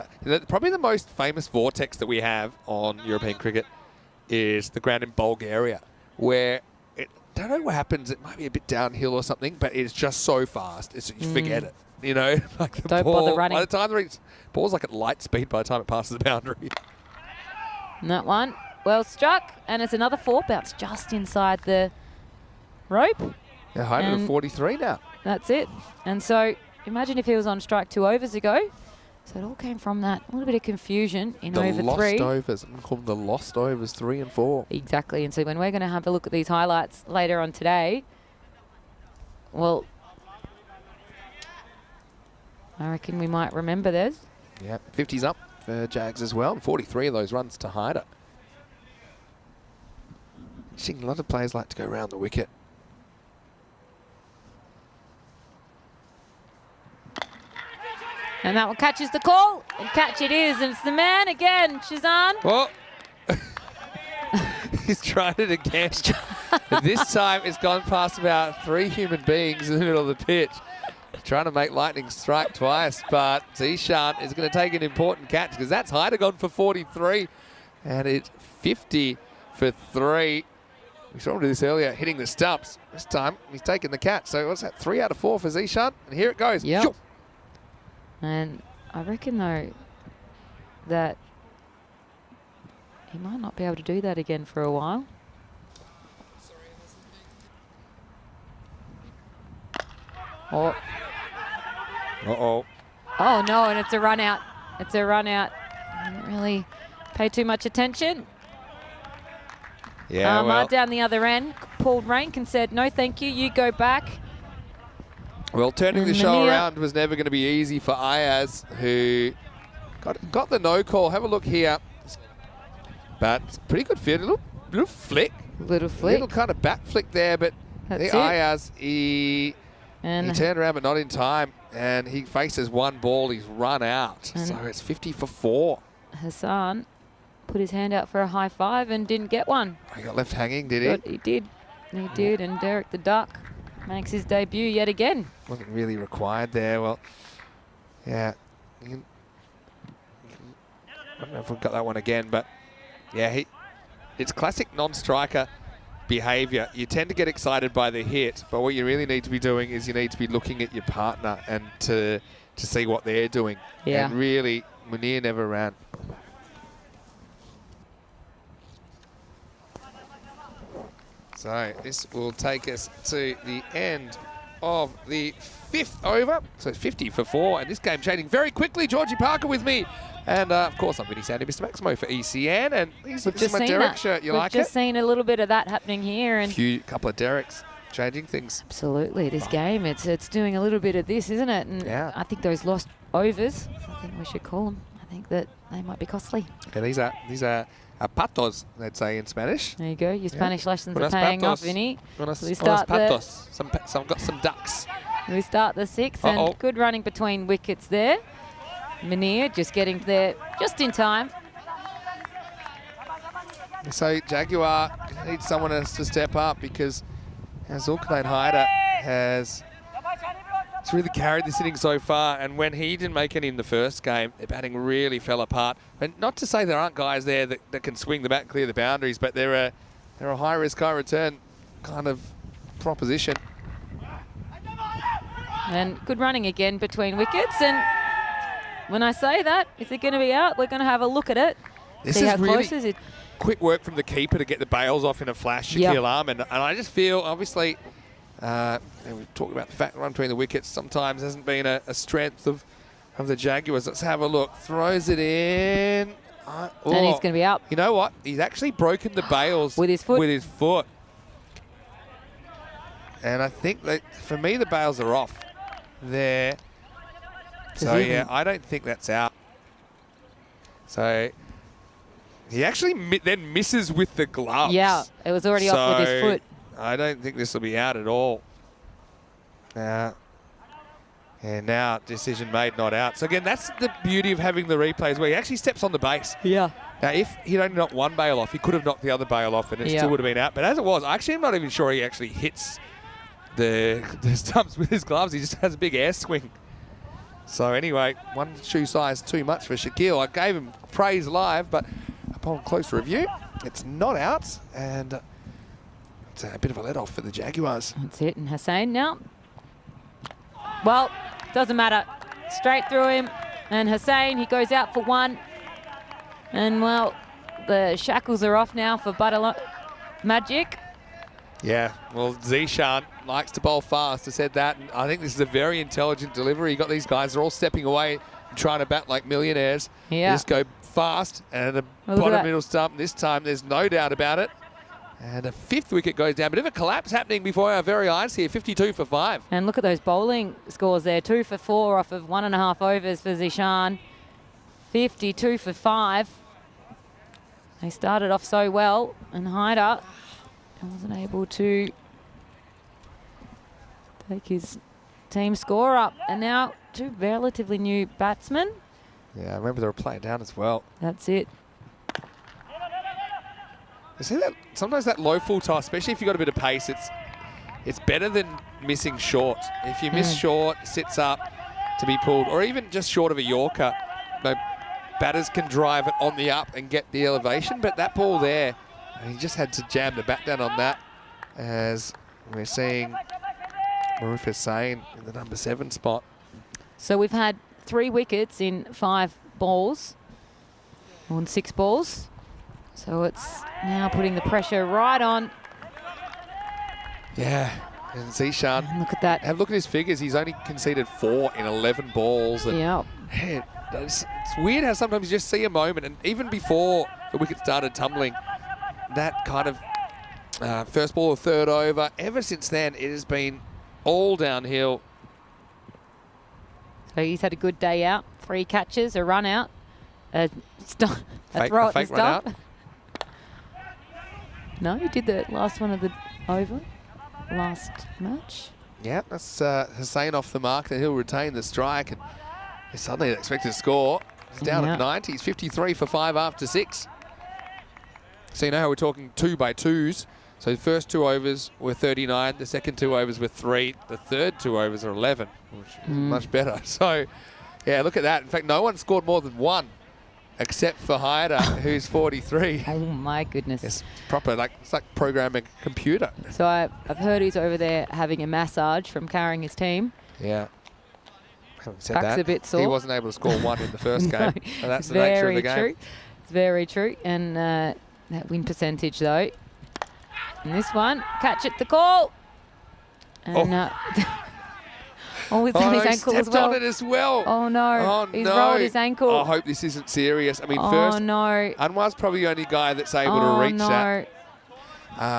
probably the most famous vortex that we have on European cricket is the ground in Bulgaria, where don't know what happens. It might be a bit downhill or something, but it's just so fast. You forget it. You know, like the Don't ball, bother running. By the time the ball's like at light speed by the time it passes the boundary. And that one, well struck, and it's another 4 bounce just inside the rope. Yeah, Hyder at 43 now. That's it. And so imagine if he was on strike 2 overs ago. So it all came from that little bit of confusion in over 3. The lost overs. I'm calling them the lost overs 3 and 4. Exactly. And so when we're going to have a look at these highlights later on today, well, I reckon we might remember this. Yeah, 50's up for Jags as well, and 43 of those runs to Hyder. A lot of players like to go around the wicket. And that one catches the call, and catch it is, and it's the man again, Shazan. Oh, he's tried it again. This time it's gone past about 3 human beings in the middle of the pitch. Trying to make lightning strike twice, but Zishan is going to take an important catch, because that's Hyder gone for 43, and it's 50 for 3. We saw him do this earlier, hitting the stumps. This time he's taken the catch. So what's that? 3 out of 4 for Zishan, and here it goes. Yep. And I reckon though that he might not be able to do that again for a while. Oh. Uh-oh. Oh, no, and it's a run out. It's a run out. Didn't really pay too much attention. Yeah, Ahmad down the other end pulled rank and said, no, thank you. You go back. well, turning the show Mania. around was never going to be easy for Ayaz, who got the no call. Have a look here. But it's pretty good fit. Little flick. Little flick. Little kind of bat flick there, but That's the it. Ayaz, he And turned around but not in time, and he faces one ball. He's run out. So it's 50 for 4. Hassan put his hand out for a high five and didn't get one. He got left hanging, did he? But he did. He did. And Derek the Duck makes his debut yet again. Wasn't really required there. Well, yeah. I don't know if we've got that one again, but yeah, it's classic non-striker behaviour. You tend to get excited by the hit, but what you really need to be doing is you need to be looking at your partner and to see what they're doing. Yeah. And really, Munir never ran. So this will take us to the end of the 5th over. So it's 50 for 4, and this game changing very quickly. Georgie Parker with me. And, of course, I'm Vinny Sandy, Mr. Maximo for ECN. And this is my Derek shirt. You like it? We've just seen a little bit of that happening here. And Couple of Dereks changing things. absolutely, this game, it's doing a little bit of this, isn't it? And Yeah. I think those lost overs, I think we should call them. I think that they might be costly. Yeah, these are patos, they'd say in Spanish. There you go. Your Spanish lessons are Unas paying off, patos. Vinny. Unas We start the- patos. I've got some ducks. We start the 6th, Uh-oh. and good running between wickets there. Munir just getting there just in time. So Jaguar needs someone else to step up because Zulkarnain Haider has really carried this inning so far, and when he didn't make any in the first game, their batting really fell apart. And not to say there aren't guys there that can swing the bat and clear the boundaries, but they're a high risk, high return kind of proposition. And good running again between wickets. And when I say that, is it going to be out? We're going to have a look at it. This See is how really close is it? quick work from the keeper to get the bails off in a flash, Yep. Shaquille Ahmed. And I just feel, obviously, and we've talked about the fact that run between the wickets sometimes hasn't been a strength of the Jaguars. Let's have a look. Throws it in. And he's going to be out. You know what? He's actually broken the bails With his foot. With his foot. And I think that, for me, the bails are off there. So, even- yeah, I don't think that's out. So, he actually then misses with the gloves. Yeah, it was already off with his foot. I don't think this will be out at all. And now decision made, not out. So, again, that's the beauty of having the replays where he actually steps on the base. Yeah. Now, if he'd only knocked one bail off, he could have knocked the other bail off and it Yeah. still would have been out. But as it was, actually, I'm not even sure he actually hits the stumps with his gloves. He just has a big air swing. So anyway, one shoe size too much for Shaquille. I gave him praise live, but upon close review, it's not out. And it's a bit of a let-off for the Jaguars. That's it. And Hussein now. Well, doesn't matter. Straight through him. And Hussein, he goes out for one. And, well, the shackles are off now for Magic. Yeah, well, Zishan likes to bowl fast. I said that, and I think this is a very intelligent delivery. You got these guys, they're all stepping away and trying to bat like millionaires. Yeah. They just go fast, and at the Well, look at bottom that. middle stump, this time there's no doubt about it. And a 5th wicket goes down. Bit of a collapse happening before our very eyes here, 52 for 5. And look at those bowling scores there. 2 for 4 off of 1.5 overs for Zishan. 52 for 5. They started off so well, and Haider wasn't able to take his team score up. And now 2 relatively new batsmen. Yeah, I remember they were playing down as well. That's it. You see that? Sometimes that low full toss, especially if you've got a bit of pace, it's better than missing short. If you miss short, sits up to be pulled, or even just short of a Yorker, batters can drive it on the up and get the elevation, but that ball there, he just had to jam the bat down on that, as we're seeing Maruf Hussain in the number 7 spot. So we've had 3 wickets in 5 balls, on 6 balls. So it's now putting the pressure right on. Yeah, and Zishan, And look at that. have a look at his figures. He's only conceded 4 in 11 balls. And Yeah. It's weird how sometimes you just see a moment, and even before the wicket started tumbling, that kind of first ball or third over, ever since then, it has been all downhill. So he's had a good day out. 3 catches, a run out, a throw at the run stump. out. No, he did the last one of the over, last match. Yeah, that's Hussain off the mark, then he'll retain the strike, and he's suddenly expected to score. He's down at 90. He's 53 for 5 after 6. So you know how we're talking 2 by 2s. So the first 2 overs were 39, the second 2 overs were 3, the third 2 overs are 11, which is much better. So, yeah, look at that. In fact, no one scored more than 1, except for Hyder, who's 43. Oh my goodness. It's proper, like it's like programming a computer. So I've heard he's over there having a massage from carrying his team. Yeah. Having said Back's that, a bit sore. he wasn't able to score 1 in the first No, game. So that's the nature of the game. True. It's very true. And that win percentage, though. And this one, catch at the call. And it's on his he ankle as stepped well. on it as well. Oh no, Oh, he's no. rolled his ankle. I hope this isn't serious. I mean, Oh first, no. Anwar's probably the only guy that's able to reach that.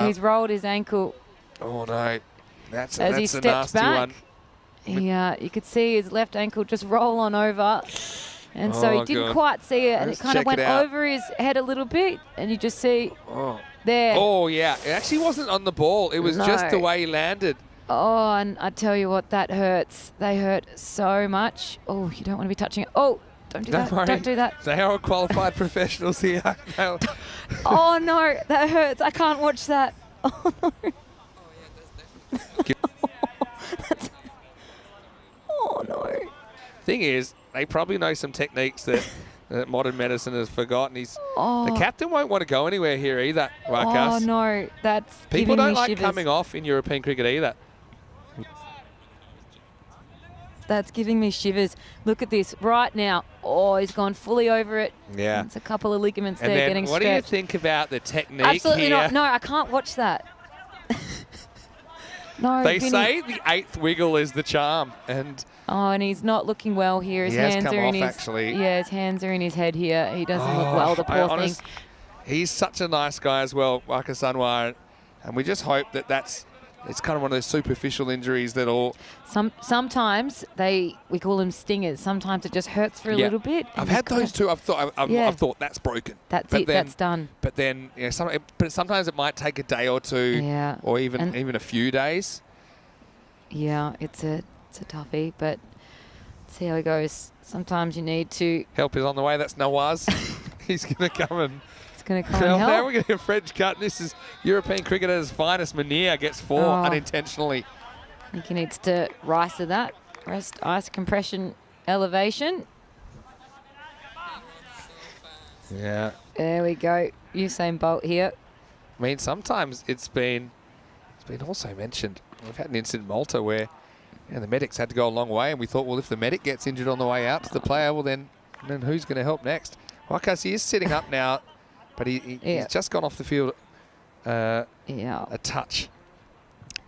He's rolled his ankle. Oh no, that's As he a stepped nasty back. one. You could see his left ankle just roll on over. And so he Oh, didn't God. quite see it, and Let's it kind of check went it out. over his head a little bit, and you just see Oh. there. Oh yeah, it actually wasn't on the ball. It was just the No. way he landed. Oh, and I tell you what, that hurts. They hurt so much. Oh, you don't want to be touching it. Oh, don't do that. worry. Don't do that. They are qualified professionals here. They'll- Oh no, that hurts. I can't watch that. Oh no. That's- oh no. Thing is, they probably know some techniques that modern medicine has forgotten. The captain won't want to go anywhere here either, Marcus. Oh no, that's People giving don't me like shivers. coming off in European cricket either. That's giving me shivers. Look at this right now. Oh, he's gone fully over it. Yeah. There's a couple of ligaments And there then getting what do you stretched. think about the technique Absolutely here? not. No, I can't watch that. No, They Vinny. say the 8th wiggle is the charm, and Oh, and he's not looking well here. His He has hands come are in off, his actually. Yeah, his hands are in his head here. He doesn't look well, the poor thing. He's such a nice guy as well, Marcus Anwar, and we just hope that it's kind of one of those superficial injuries that all. Sometimes we call them stingers. Sometimes it just hurts for a little bit. I've and had it's gotta- those too. I've thought that's broken. That's But it. then- That's done. But then, but sometimes it might take a day or two, Yeah. or And- even a few days. Yeah, it's a toughie, but see how it goes. Sometimes you need to. Help is on the way. That's Nawaz. He's going to come and. It's going to come Well, and now help. we're getting a French cut. This is European cricketer's finest. Munir gets 4 Oh. unintentionally. I think he needs to rise to that. Rest ice compression elevation. Yeah. There we go. Usain Bolt here. I mean, sometimes it's been also mentioned. We've had an incident in Malta where the medics had to go a long way, and we thought, well, if the medic gets injured on the way out to the player, well, then who's going to help next? Wakas, he is sitting up now, but he's just gone off the field a touch.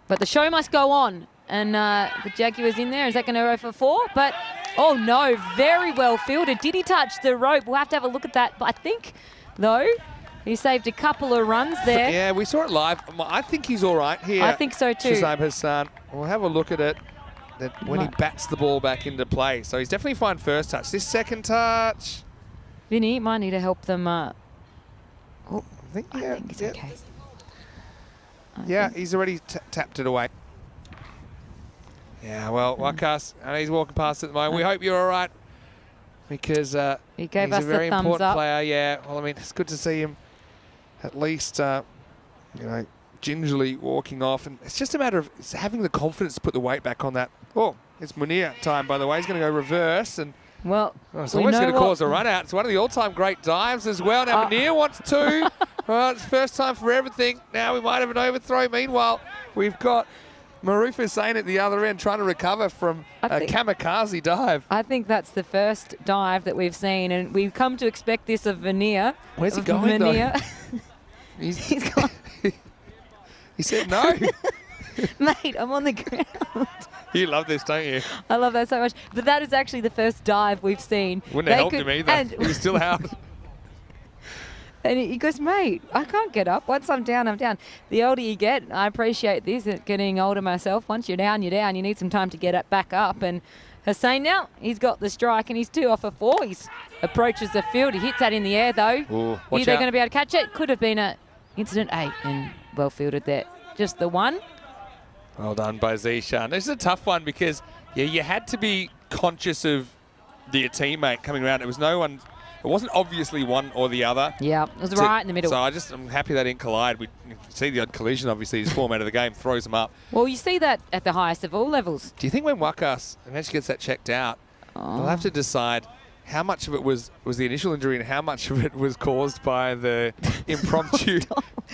But the show must go on. And the Jaguars in there. Is that going to go for 4? But, oh no, very well fielded. Did he touch the rope? We'll have to have a look at that. But I think, though, he saved a couple of runs there. Yeah, we saw it live. I think he's all right here. I think so too. Shazam Hassan. We'll have a look at it when he bats the ball back into play. So he's definitely fine first touch. This second touch. Vinny might need to help them. I think it's okay. Yeah, he's already tapped it away. Yeah, well, Wakas, and he's walking past at the moment. We hope you're all right because he gave he's us a very the thumbs important up. player. Yeah, well, I mean, it's good to see him at least, gingerly walking off. And it's just a matter of having the confidence to put the weight back on that. Oh, it's Munir time, by the way. He's going to go reverse. And well, it's we almost know going to what- cause a run out. It's one of the all-time great dives as well. Now, Munir wants 2. Well, it's first time for everything. Now we might have an overthrow. Meanwhile, we've got Maroof Hussain at the other end trying to recover from a kamikaze dive. I think that's the first dive that we've seen, and we've come to expect this of Veneer. Where's he going, though? Veneer. He's gone. He said no. Mate, I'm on the ground. You love this, don't you? I love that so much. But that is actually the first dive we've seen. Wouldn't have helped him either. He was still out. And he goes, mate, I can't get up. Once I'm down, I'm down. The older you get, I appreciate this, getting older myself. Once you're down, you're down. You need some time to get it back up. And Hussein now, he's got the strike and he's 2 off of 4. He approaches the field. He hits that in the air, though. Ooh, Are they going to be able to catch it? Could have been a incident 8 and well fielded there. Just the one. Well done by Zishan. This is a tough one because, yeah, you had to be conscious of your teammate coming around. It was no one... It wasn't obviously one or the other. Yeah, it was right in the middle. So I'm happy they didn't collide. We see the odd collision, obviously. His form out of the game throws them up. Well, you see that at the highest of all levels. Do you think when Wakas eventually gets that checked out, they'll have to decide how much of it was the initial injury and how much of it was caused by the impromptu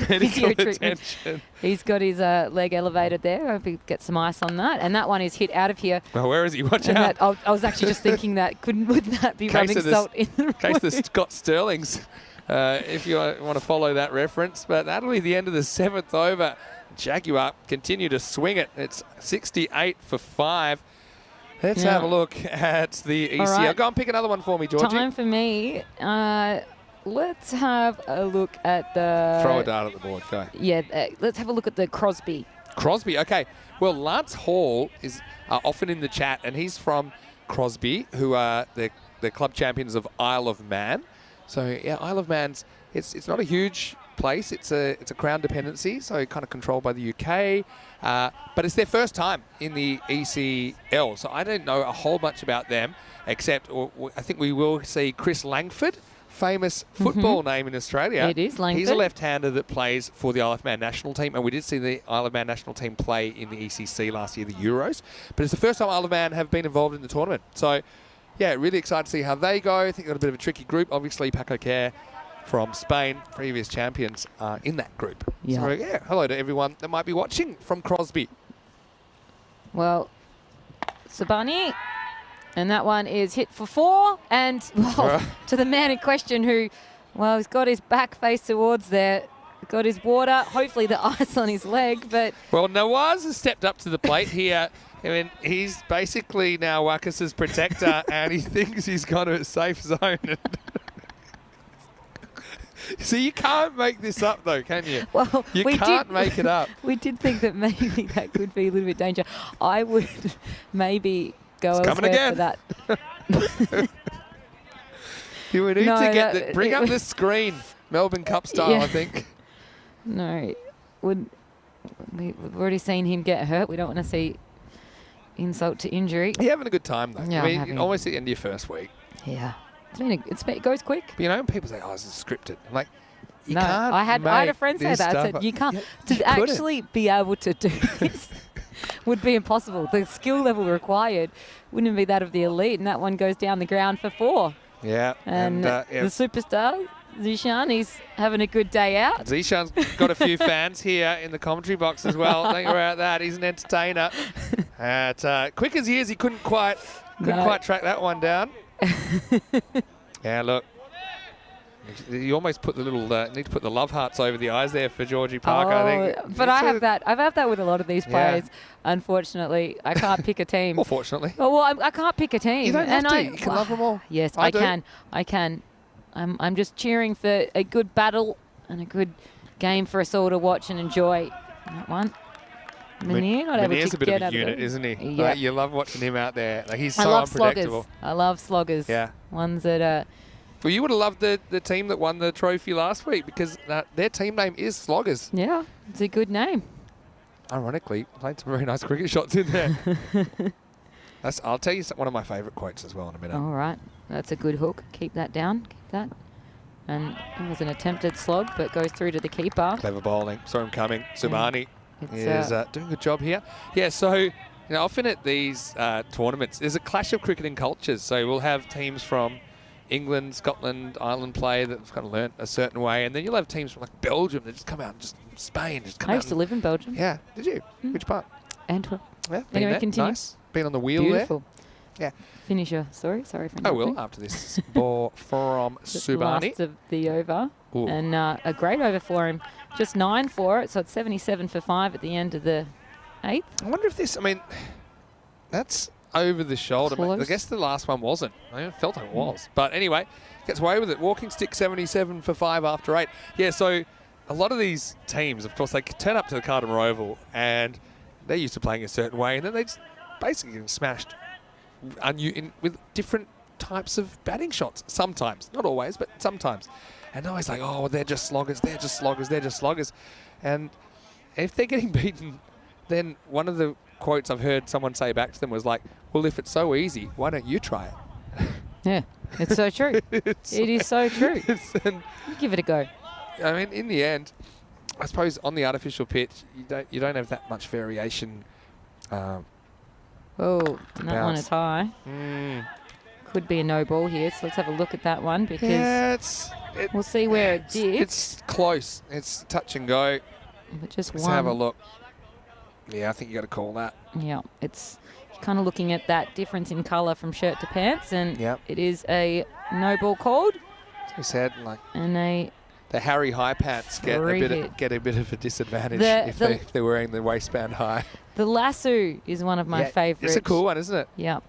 medical attention? He's got his leg elevated there. I hope he gets some ice on that. And that one is hit out of here. Well, where is he? Watch And out. I was actually just thinking that. Wouldn't that be rubbing salt in the case the Scott Sterlings, if you want to follow that reference. But that'll be the end of the 7th over. Jaguar continue to swing it. It's 68 for 5. Let's have a look at the ECL. Right. Go and pick another one for me, Georgie. Time for me. Let's have a look at the... Throw a dart at the board. Go. Yeah, let's have a look at the Crosby. Crosby, okay. Well, Lance Hall is often in the chat, and he's from Crosby, who are the club champions of Isle of Man. So, yeah, Isle of Man's, it's not a huge place. It's a crown dependency, so kind of controlled by the UK. But it's their first time in the ECL, so I don't know a whole much about them, except I think we will see Chris Langford, famous football name in Australia. It is Langford. He's a left-hander that plays for the Isle of Man national team, and we did see the Isle of Man national team play in the ECC last year, the Euros. But it's the first time Isle of Man have been involved in the tournament. So, yeah, really excited to see how they go. I think they've got a bit of a tricky group. Obviously, Paco Care from Spain, previous champions, in that group. Yeah. So, yeah, hello to everyone that might be watching from Crosby. Well, Sabani, and that one is hit for 4. And, well, to the man in question who, well, he's got his back face towards there, got his water, hopefully the ice on his leg, but... Well, Nawaz has stepped up to the plate here. I mean, he's basically now Wakas' protector, and he thinks he's gone to a safe zone. So you can't make this up, though, can you? Well, you can't make it up. We did think that maybe that could be a little bit dangerous. I would maybe go elsewhere for that. You would need to bring up the screen, Melbourne Cup style, I think. No, we've already seen him get hurt. We don't want to see insult to injury. You're having a good time, though. Yeah, I mean, almost at the end of your first week. Yeah. It goes quick. But, you know, people say, oh, this is scripted. I'm like, you no, can't I had a friend say that. I said, you can't. To actually be able to do this would be impossible. The skill level required wouldn't be that of the elite. And that one goes down the ground for 4. Yeah. And the superstar, Zishan, he's having a good day out. Zishan's got a few fans here in the commentary box as well. Don't worry about that. He's an entertainer. Quick as he is, he couldn't quite track that one down. Yeah, look. You almost put the little need to put the love hearts over the eyes there for Georgie Parker, I think. But I've had that with a lot of these players. Unfortunately, I can't pick a team. Or fortunately. Well, I can't pick a team. You don't have to. You can love them all. Yes, I can. I'm just cheering for a good battle and a good game for us all to watch and enjoy. That one. Meneer's a bit of a unit, isn't he? Yeah. Like, you love watching him out there. Like, he's so unpredictable. I love sloggers. Yeah. Ones that Well, you would have loved the team that won the trophy last week because their team name is Sloggers. Yeah, it's a good name. Ironically, played some very nice cricket shots in there. I'll tell you one of my favourite quotes as well in a minute. All right. That's a good hook. Keep that down. Keep that. And it was an attempted slog, but goes through to the keeper. Clever bowling. Saw him coming. Subani is doing a good job here. Yeah, so often at these tournaments, there's a clash of cricketing cultures. So we'll have teams from England, Scotland, Ireland play that's kind of learnt a certain way, and then you'll have teams from like Belgium that just come out, and just Spain, just come out. I used to live in Belgium. Yeah, did you? Which part? Antwerp. Yeah, anyway, continue. Nice. Been on the wheel Beautiful. there. Yeah. Finisher. Sorry for I will after this ball from Subani. Last of the over. Ooh. And a great over for him. Just 9 for it, so it's 77 for 5 at the end of the 8th. I wonder if this, I mean, That's over the shoulder. Close. I guess the last one wasn't. I felt it was. But anyway, gets away with it. Walking stick 77 for 5 after 8. Yeah, so a lot of these teams, of course, they turn up to the Cardamom Oval and they're used to playing a certain way, and then they just basically get smashed with different types of batting shots. Sometimes. Not always, but sometimes. And always like, oh, they're just sloggers, they're just sloggers, they're just sloggers. And if they're getting beaten, then one of the quotes I've heard someone say back to them was like, well, if it's so easy, why don't you try it? Yeah, it's so true. It is so true. Give it a go. I mean, in the end, I suppose on the artificial pitch, you don't have that much variation. Oh, and that one is high. Could be a no ball here, so let's have a look at that one because we'll see where it did. It's close. It's touch and go. But just Let's one. have a look. Yeah, I think you got to call that. Yeah, it's kind of looking at that difference in colour from shirt to pants, and Yep. it is a no ball called. As we said, like And the Harry high pants get a bit of a disadvantage if they're wearing the waistband high. the lasso is one of my favourites. It's a cool one, isn't it? Yep.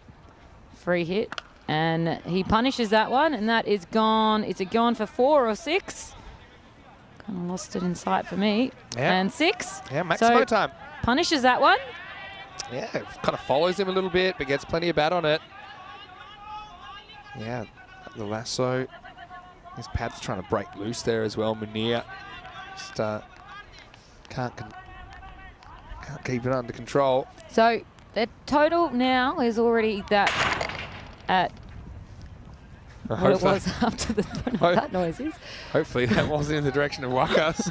Free hit. And he punishes that one, and that is gone. Is it gone for 4 or 6? Kind of lost it in sight for me. Yeah. And 6. Yeah, maximo time. Punishes that one. Yeah, kind of follows him a little bit, but gets plenty of bat on it. Yeah, the lasso. His pad's trying to break loose there as well. Munir just can't keep it under control. So the total now is already that at what it was up to the that noise is. Hopefully that wasn't in the direction of Wakas.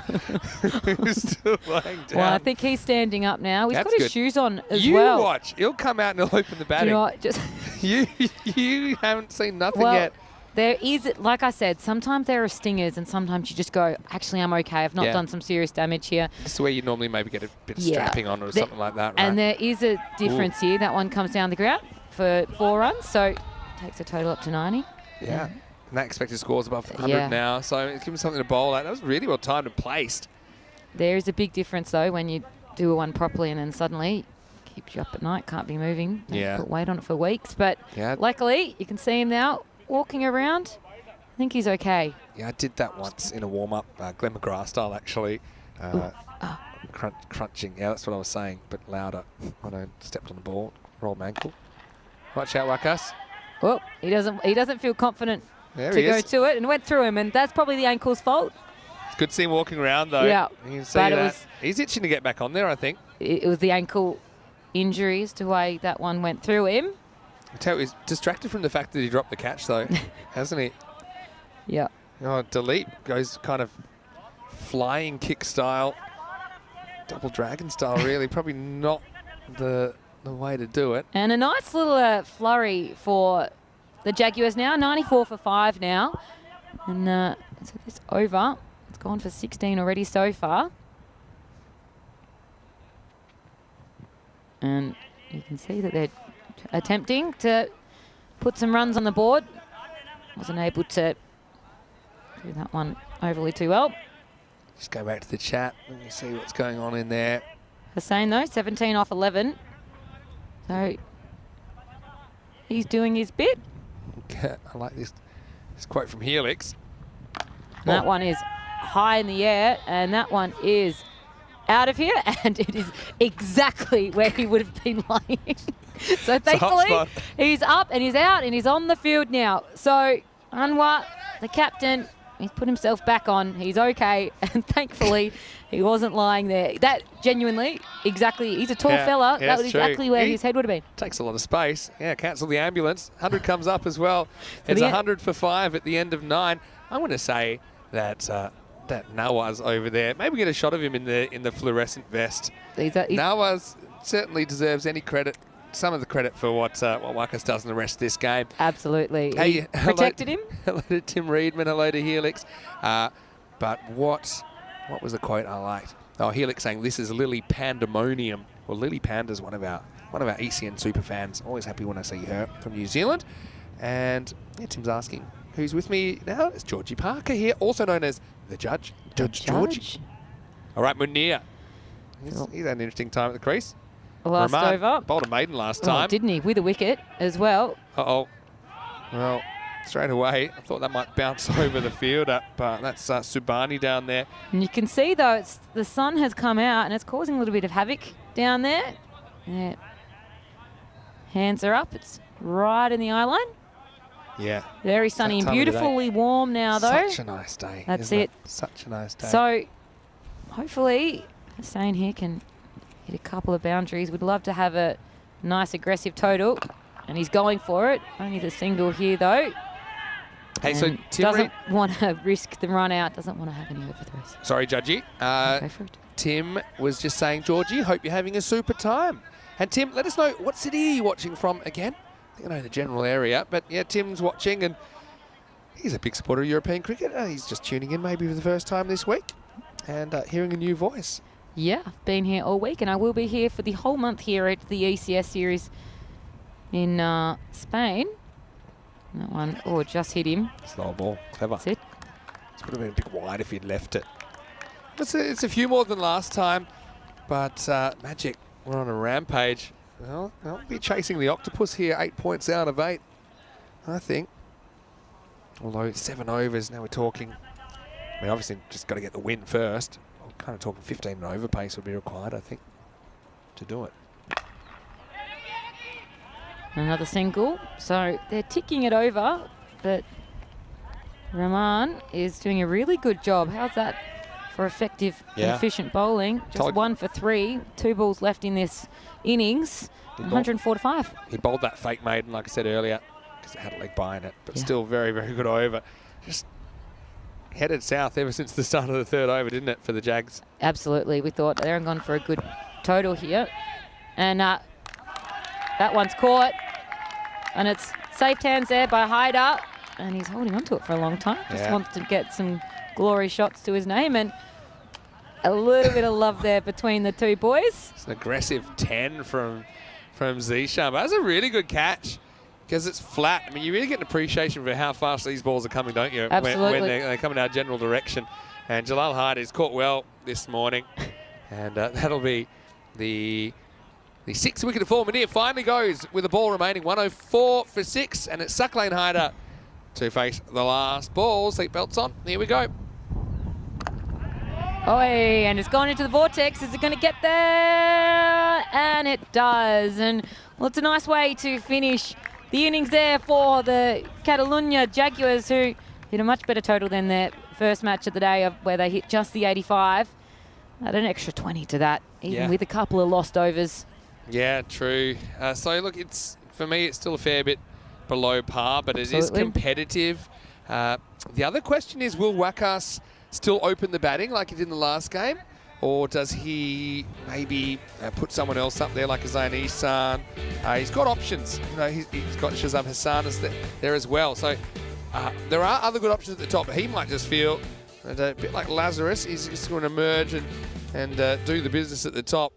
Who's still laying down. Well, I think he's standing up now. He's That's got his good. shoes on as You well. watch. He'll come out and he'll open the Do batting. you know what? Just You haven't seen nothing well, yet. there is, like I said, sometimes there are stingers and sometimes you just go, actually, I'm okay. I've not done some serious damage here. This is where you normally maybe get a bit of strapping on or something like that, right? And there is a difference here. That one comes down the ground for 4 runs, so takes a total up to 90. Yeah. And that expected score is above 100 now, so it's given something to bowl at. That was really well timed and placed. There is a big difference, though, when you do one properly and then suddenly keeps you up at night, can't be moving. Don't put weight on it for weeks. But luckily, you can see him now walking around. I think he's okay. Yeah, I did that once in a warm-up, Glenn McGrath style, actually. Crunching. Yeah, that's what I was saying, but louder when I stepped on the ball. Rolled my ankle. Watch out, Wakas. Well, he doesn't feel confident There to he go is. to it and went through him, and that's probably the ankle's fault. It's good to see him walking around, though. Yeah, You can see but that. He's itching to get back on there, I think. It was the ankle injuries to the way that one went through him. I tell you, he's distracted from the fact that he dropped the catch, though, hasn't he? Yeah. Oh, Delete goes kind of flying kick style, double dragon style, really. Probably not the way to do it. And a nice little flurry for the Jaguars now. 94 for 5 now. And so this over. It's gone for 16 already so far. And you can see that they're attempting to put some runs on the board. Wasn't able to do that one overly too well. Just go back to the chat and you see what's going on in there. Hussain, though, 17 off 11. So he's doing his bit. Okay, I like this quote from Helix. That one is high in the air, and that one is out of here, and it is exactly where he would have been lying. So thankfully, he's up and he's out and he's on the field now. So Anwar, the captain, he's put himself back on. He's okay, and thankfully he wasn't lying there. That genuinely, exactly, he's a tall fella. Yeah, that was exactly where his head would have been. Takes a lot of space. Yeah, cancel the ambulance. 100 comes up as well. It's 100 for 5 at the end of 9. I want to say that that Nawaz over there, maybe get a shot of him in the fluorescent vest. Nawaz certainly deserves any credit, some of the credit for what Wakas does in the rest of this game. Absolutely. Hey, he protected him. Hello to Tim Reedman, hello to Helix. But what was the quote I liked? Oh, Helix saying this is Lily Pandemonium. Well, Lily Panda's one of our ECN super fans. Always happy when I see her from New Zealand. And yeah, Tim's asking, who's with me now? It's Georgie Parker here, also known as the Judge. Judge Georgie. All right, Munir. He's had an interesting time at the crease. last Rahman over. bowled a maiden last Oh, time. didn't he? With a wicket as well. Uh-oh. Well, straight away, I thought that might bounce over the fielder, but that's Subani down there. And you can see, though, the sun has come out and it's causing a little bit of havoc down there. Yeah. Hands are up. It's right in the eye line. Yeah. Very sunny and time of the day. beautifully warm now, though. Such a nice day. That's isn't it. Such a nice day. So, hopefully, Hussain here can hit a couple of boundaries. Would love to have a nice aggressive total, and he's going for it. Only the single here, though. Hey, so And Tim doesn't want to risk the run out. Doesn't want to have any overthrows. Sorry, Judgy. Go for it. Tim was just saying, Georgie, hope you're having a super time. And Tim, let us know, what city are you watching from again? I think I know the general area, but yeah, Tim's watching, and he's a big supporter of European cricket. He's just tuning in maybe for the first time this week and hearing a new voice. Yeah, I've been here all week, and I will be here for the whole month here at the ECS series in Spain. That one, just hit him. Slow ball, clever. That's it. It would have been a bit wide if he'd left it. It's a few more than last time, but Magic, we're on a rampage. Well, I'll be chasing the octopus here, 8 points out of 8, I think. Although 7 overs, now we're talking. I mean, obviously, just got to get the win first. We're kind of talking 15 over pace would be required, I think, to do it. Another single. So they're ticking it over, but Rahman is doing a really good job. How's that for effective and Yeah. efficient bowling? Just Told- 1 for 3. 2 balls left in this innings. He bowled- 145. He bowled that fake maiden, like I said earlier, because it had a leg by in it, but Yeah. still very, very good over. Just headed south ever since the start of the third over, didn't it, for the Jags? Absolutely. We thought they're gone for a good total here. And that one's caught. And it's safe hands there by Haider. And he's holding onto it for a long time. Just Yeah. wants to get some glory shots to his name. And a little bit of love there between the two boys. It's an aggressive 10 from Zishan, but that's a really good catch because it's flat. I mean, you really get an appreciation for how fast these balls are coming, don't you? Absolutely. When they come in our general direction. And Jalal Haider's caught well this morning. And that'll be the 6th wicket of form. And here finally goes with the ball remaining. 104 for 6. And it's Sucklane Haider to face the last ball. Seatbelts on. Here we go. Oh, and it's gone into the vortex. Is it going to get there? And it does. And, well, it's a nice way to finish the innings there for the Catalunya Jaguars, who hit a much better total than their first match of the day, where they hit just the 85. Add an extra 20 to that, even with a couple of lost overs. Yeah, true. So, look, for me, it's still a fair bit below par, but it is Absolutely. competitive. The other question is, will Wakas still open the batting like he did in the last game? Or does he maybe put someone else up there like a Zayn Ihsan? He's got options. You know, he's got Shazam Hassan there as well. So there are other good options at the top. But he might just feel a bit like Lazarus. He's just going to emerge and do the business at the top,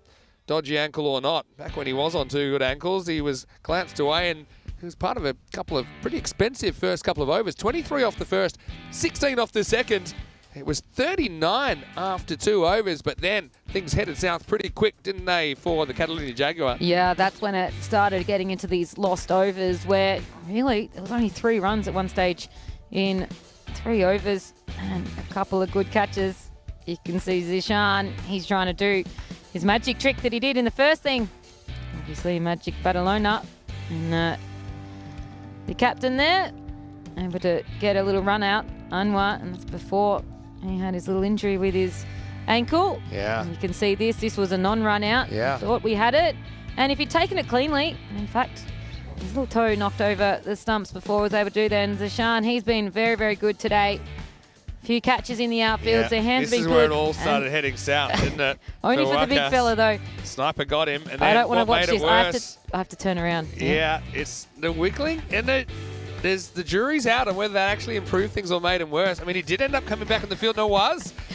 dodgy ankle or not. Back when he was on 2 good ankles, he was glanced away and he was part of a couple of pretty expensive first couple of overs. 23 off the first, 16 off the second. It was 39 after 2 overs, but then things headed south pretty quick, didn't they, for the Catalunya Jaguar? Yeah, that's when it started getting into these lost overs where really there was only 3 runs at one stage in 3 overs and a couple of good catches. You can see Zishan, he's trying to do his magic trick that he did in the first thing. Obviously, Magic Badalona. And the captain there, able to get a little run out, Anwar, and that's before he had his little injury with his ankle. Yeah. And you can see this was a non-run out. Yeah. Thought we had it. And if he'd taken it cleanly, in fact, his little toe knocked over the stumps before he was able to do that. And Zishan, he's been very, very good today. Few catches in the outfield, so hands This been is good. where it all started heading south, didn't it? Only for the big Wakas. fella, though. Sniper got him, and I then don't want to what watch made it this. worse? I have to turn around. Yeah, it's the wiggling, and there's the jury's out on whether that actually improved things or made him worse. I mean, he did end up coming back in the field, to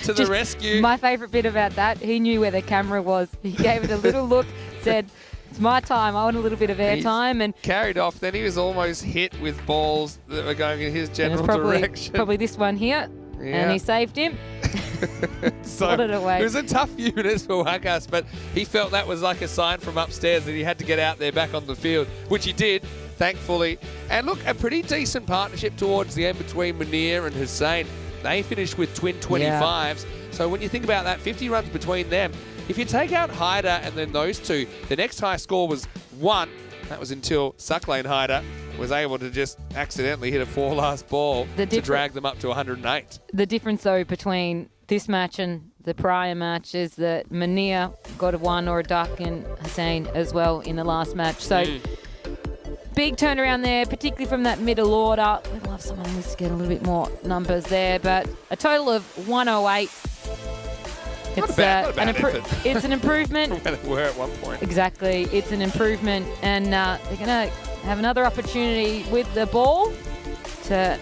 the Just rescue. My favourite bit about that, he knew where the camera was. He gave it a little look, said, it's my time. I want a little bit of airtime. And Carried off. Then he was almost hit with balls that were going in his it's general probably direction. this one here. Yeah. And he saved him. Swatted away. It was a tough few minutes for Wakas, but he felt that was like a sign from upstairs that he had to get out there back on the field, which he did, thankfully. And look, a pretty decent partnership towards the end between Munir and Hussein. They finished with twin 25s. So when you think about that, 50 runs between them, if you take out Hyder and then those two, the next high score was 1. That was until Sucklane Hyder was able to just accidentally hit a 4 last ball to drag them up to 108. The difference, though, between this match and the prior match is that Munir got a 1 or a duck and Hussein as well in the last match. So big turnaround there, particularly from that middle order. We'd love someone who to get a little bit more numbers there, but a total of 108. Not a bad effort. It's an improvement. Where they were at one point. Exactly. It's an improvement, and they're going to have another opportunity with the ball to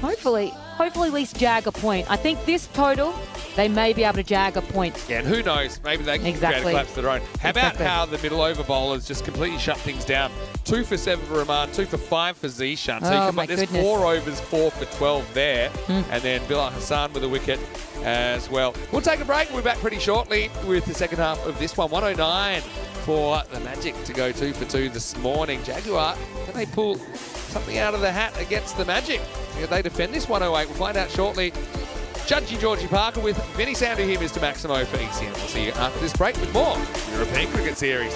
hopefully at least jag a point. I think this total, they may be able to jag a point. Yeah, and who knows? Maybe they can create a collapse of their own. How about how the middle over bowlers just completely shut things down? 2 for 7 for Rahman, 2 for 5 for Zishan. So there's 4 overs, 4 for 12 there. And then Bilal Hassan with a wicket as well. We'll take a break. We'll be back pretty shortly with the second half of this one. 109 for the Magic to go 2 for 2 this morning. Jaguar, can they pull something out of the hat against the Magic? Can they defend this 108? We'll find out shortly. Judgy Georgie Parker with Vinny Sandu here, Mr. Maximo for ECM. We'll see you after this break with more European Cricket Series.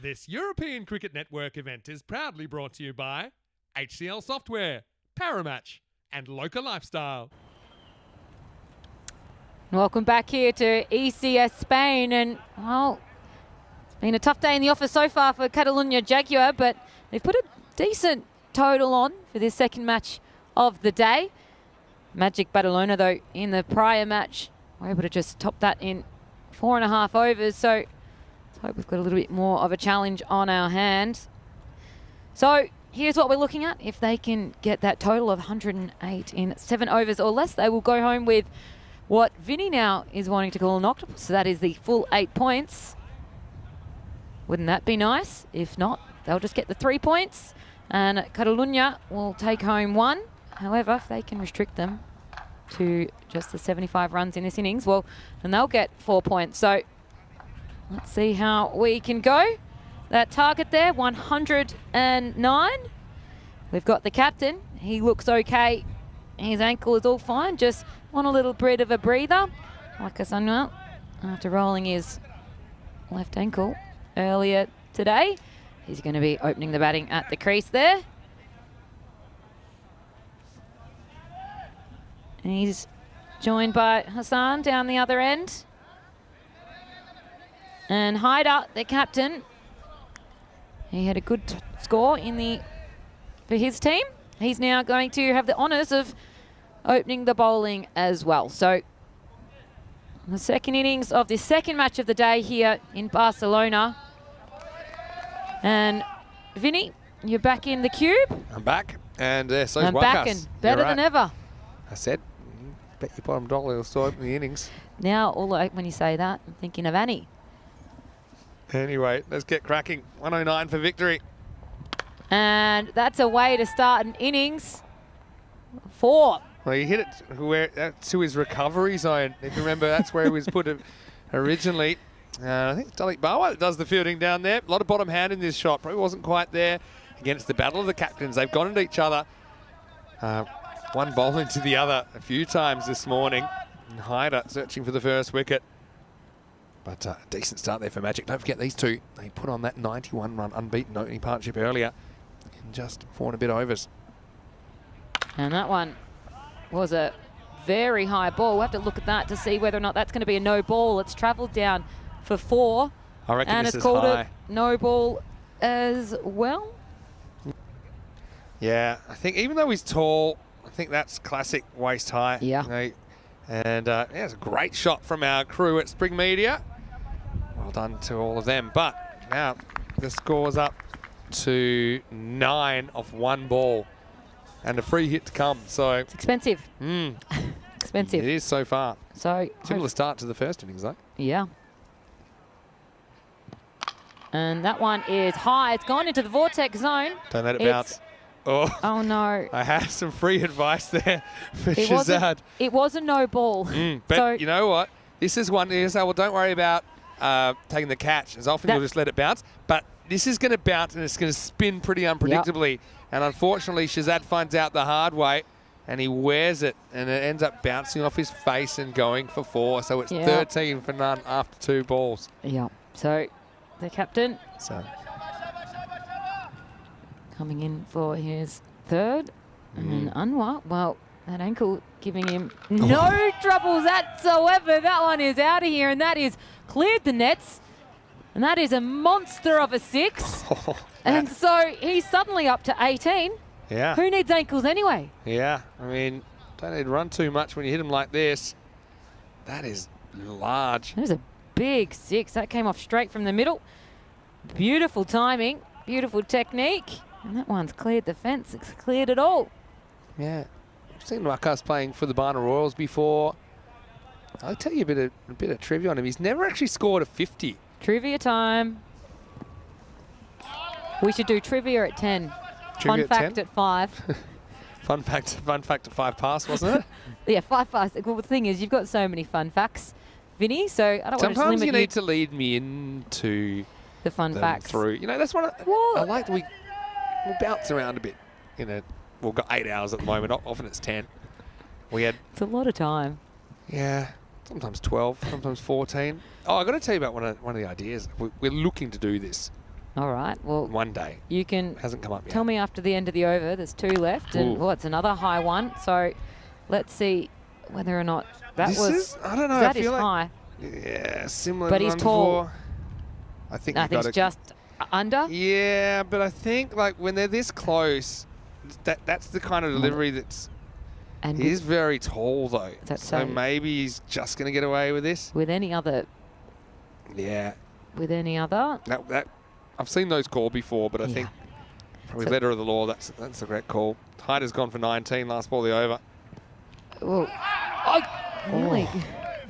This European Cricket Network event is proudly brought to you by HCL Software, Paramatch, and Local Lifestyle. Welcome back here to ECS Spain, and well, it's been a tough day in the office so far for Catalunya Jaguar, but they've put a decent total on for this second match of the day. Magic Badalona, though, in the prior match, were able to just top that in 4.5 overs, so let's hope we've got a little bit more of a challenge on our hands. So here's what we're looking at. If they can get that total of 108 in 7 overs or less, they will go home with what Vinny now is wanting to call an octopus. So that is the full 8 points. Wouldn't that be nice? If not, they'll just get the 3 points. And Catalunya will take home 1. However, if they can restrict them to just the 75 runs in this innings, well, then they'll get 4 points. So let's see how we can go. That target there, 109. We've got the captain. He looks okay. His ankle is all fine. Just want a little bit of a breather. Like Asanwell, after rolling his left ankle earlier today. He's going to be opening the batting at the crease there. And he's joined by Hassan down the other end. And Haider, the captain, he had a good score for his team. He's now going to have the honours of opening the bowling as well. So the second innings of the second match of the day here in Barcelona. And Vinny, you're back in the cube. I'm back, and so's I'm Wakas. back and better than ever. I said, bet your bottom dollar he'll still open the innings. Now, when you say that, I'm thinking of Annie. Anyway, let's get cracking. 109 for victory. And that's a way to start an innings. 4. Well, he hit it to his recovery zone. If you remember, that's where he was put originally. I think it's Dalik Bawa that does the fielding down there. A lot of bottom hand in this shot. Probably wasn't quite there against the battle of the captains. They've gone into each other. One bowling to the other a few times this morning. And Haider searching for the first wicket. But a decent start there for Magic. Don't forget these two. They put on that 91-run unbeaten opening partnership earlier in just 4 and a bit overs. And that one was a very high ball. We'll have to look at that to see whether or not that's going to be a no ball. It's travelled down for 4. I reckon and this it's is called high. a no ball as well. Yeah, I think even though he's tall, I think that's classic waist high. Yeah. You know, and yeah, it's a great shot from our crew at Spring Media. Well done to all of them. But now the score's up to 9 off 1 ball. And a free hit to come. So It's expensive. Expensive. It is so far. So Similar start to the first innings, though. yeah. And that one is high. It's gone into the vortex zone. Don't let it It's- bounce. Oh, Oh no. I had some free advice there for It Shazad. was a no ball. But So you know what? This is one you say, well, don't worry about taking the catch. As often you'll just let it bounce. But this is going to bounce and it's going to spin pretty unpredictably. And unfortunately, Shazad finds out the hard way and he wears it and it ends up bouncing off his face and going for 4. So it's 13 for none after 2 balls. yeah. So the captain So coming in for his third. And Anwar, well, that ankle giving him no troubles whatsoever. That one is out of here, and that is cleared the nets. And that is a monster of a 6. And so he's suddenly up to 18. yeah. Who needs ankles anyway? Yeah. I mean, don't need to run too much when you hit him like this. That is large. That was a big 6. That came off straight from the middle. Beautiful timing, beautiful technique. And that one's cleared the fence. It's cleared it all. Yeah. I've seen Wakas playing for the Barna Royals before. I'll tell you a bit of trivia on him. He's never actually scored a 50. Trivia time. We should do trivia at 10. Trivia Fun at fact 10? at 5. Fun fact of 5 pass, wasn't it? Yeah, 5 fast. Well, the thing is, you've got so many fun facts, Vinny, so I don't want to just Sometimes limit you need to lead me into the fun them facts. through. You know, that's what I Well- like that we'll bounce around a bit. You know, we've got 8 hours at the moment. Often it's 10. We had, It's a lot of time. yeah, sometimes 12, sometimes 14. Oh, I got to tell you about one of the ideas. We're looking to do this. All right. Well, One day. you can Hasn't come up yet. tell me after the end of the over. There's 2 left, and Ooh. it's another high one. So let's see whether or not that This was. is, I don't know. That I is feel like, high. yeah, similar But to he's one tall. before. I think I you think got it's just under. Yeah, but I think like when they're this close, that's the kind of delivery that's. And He's very tall though, That's so so- maybe he's just going to get away with this. with any other, Yeah, that I've seen those called before, but I Yeah. think probably So- letter of the law. That's the correct call. Hyder's gone for 19. Last ball of the over. well, nearly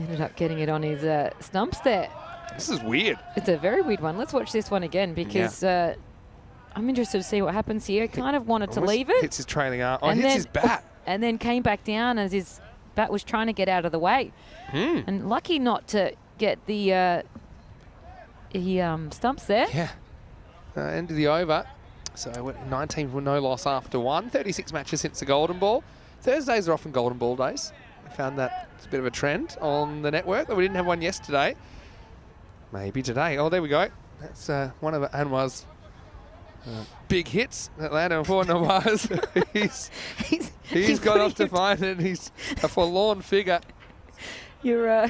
ended up getting it on his stumps there. This is weird. It's a very weird one. Let's watch this one again because I'm interested to see what happens here. Kind of wanted to Almost leave it. Hits his trailing arm. Oh, And hits then- his bat. And then came back down as his bat was trying to get out of the way. And lucky not to get the stumps there. Yeah. End of the over. So 19 with no loss after one. 36 matches since the Golden Ball. Thursdays are often Golden Ball days. I found that it's a bit of a trend on the network. We didn't have one yesterday. Maybe today. Oh, there we go. That's one of Anwar's big hits that landed for Nawaz. he's got off to find it. He's a forlorn figure. You're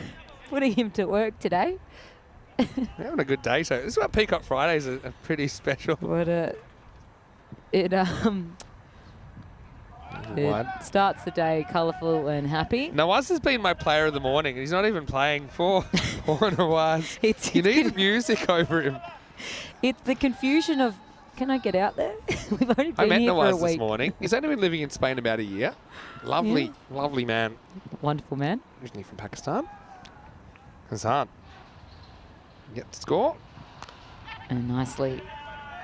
putting him to work today. We're having a good day. So this is why Peacock Fridays are pretty special. But it starts the day colourful and happy. Nawaz has been my player of the morning. He's not even playing for Nawaz. You need music over him. It's the confusion of, can I get out there? We've only I been met here for a Nawaz this week. morning. He's only been living in Spain about a year. Lovely, lovely man. Wonderful man. Originally from Pakistan. Hassan. Yet to score. And nicely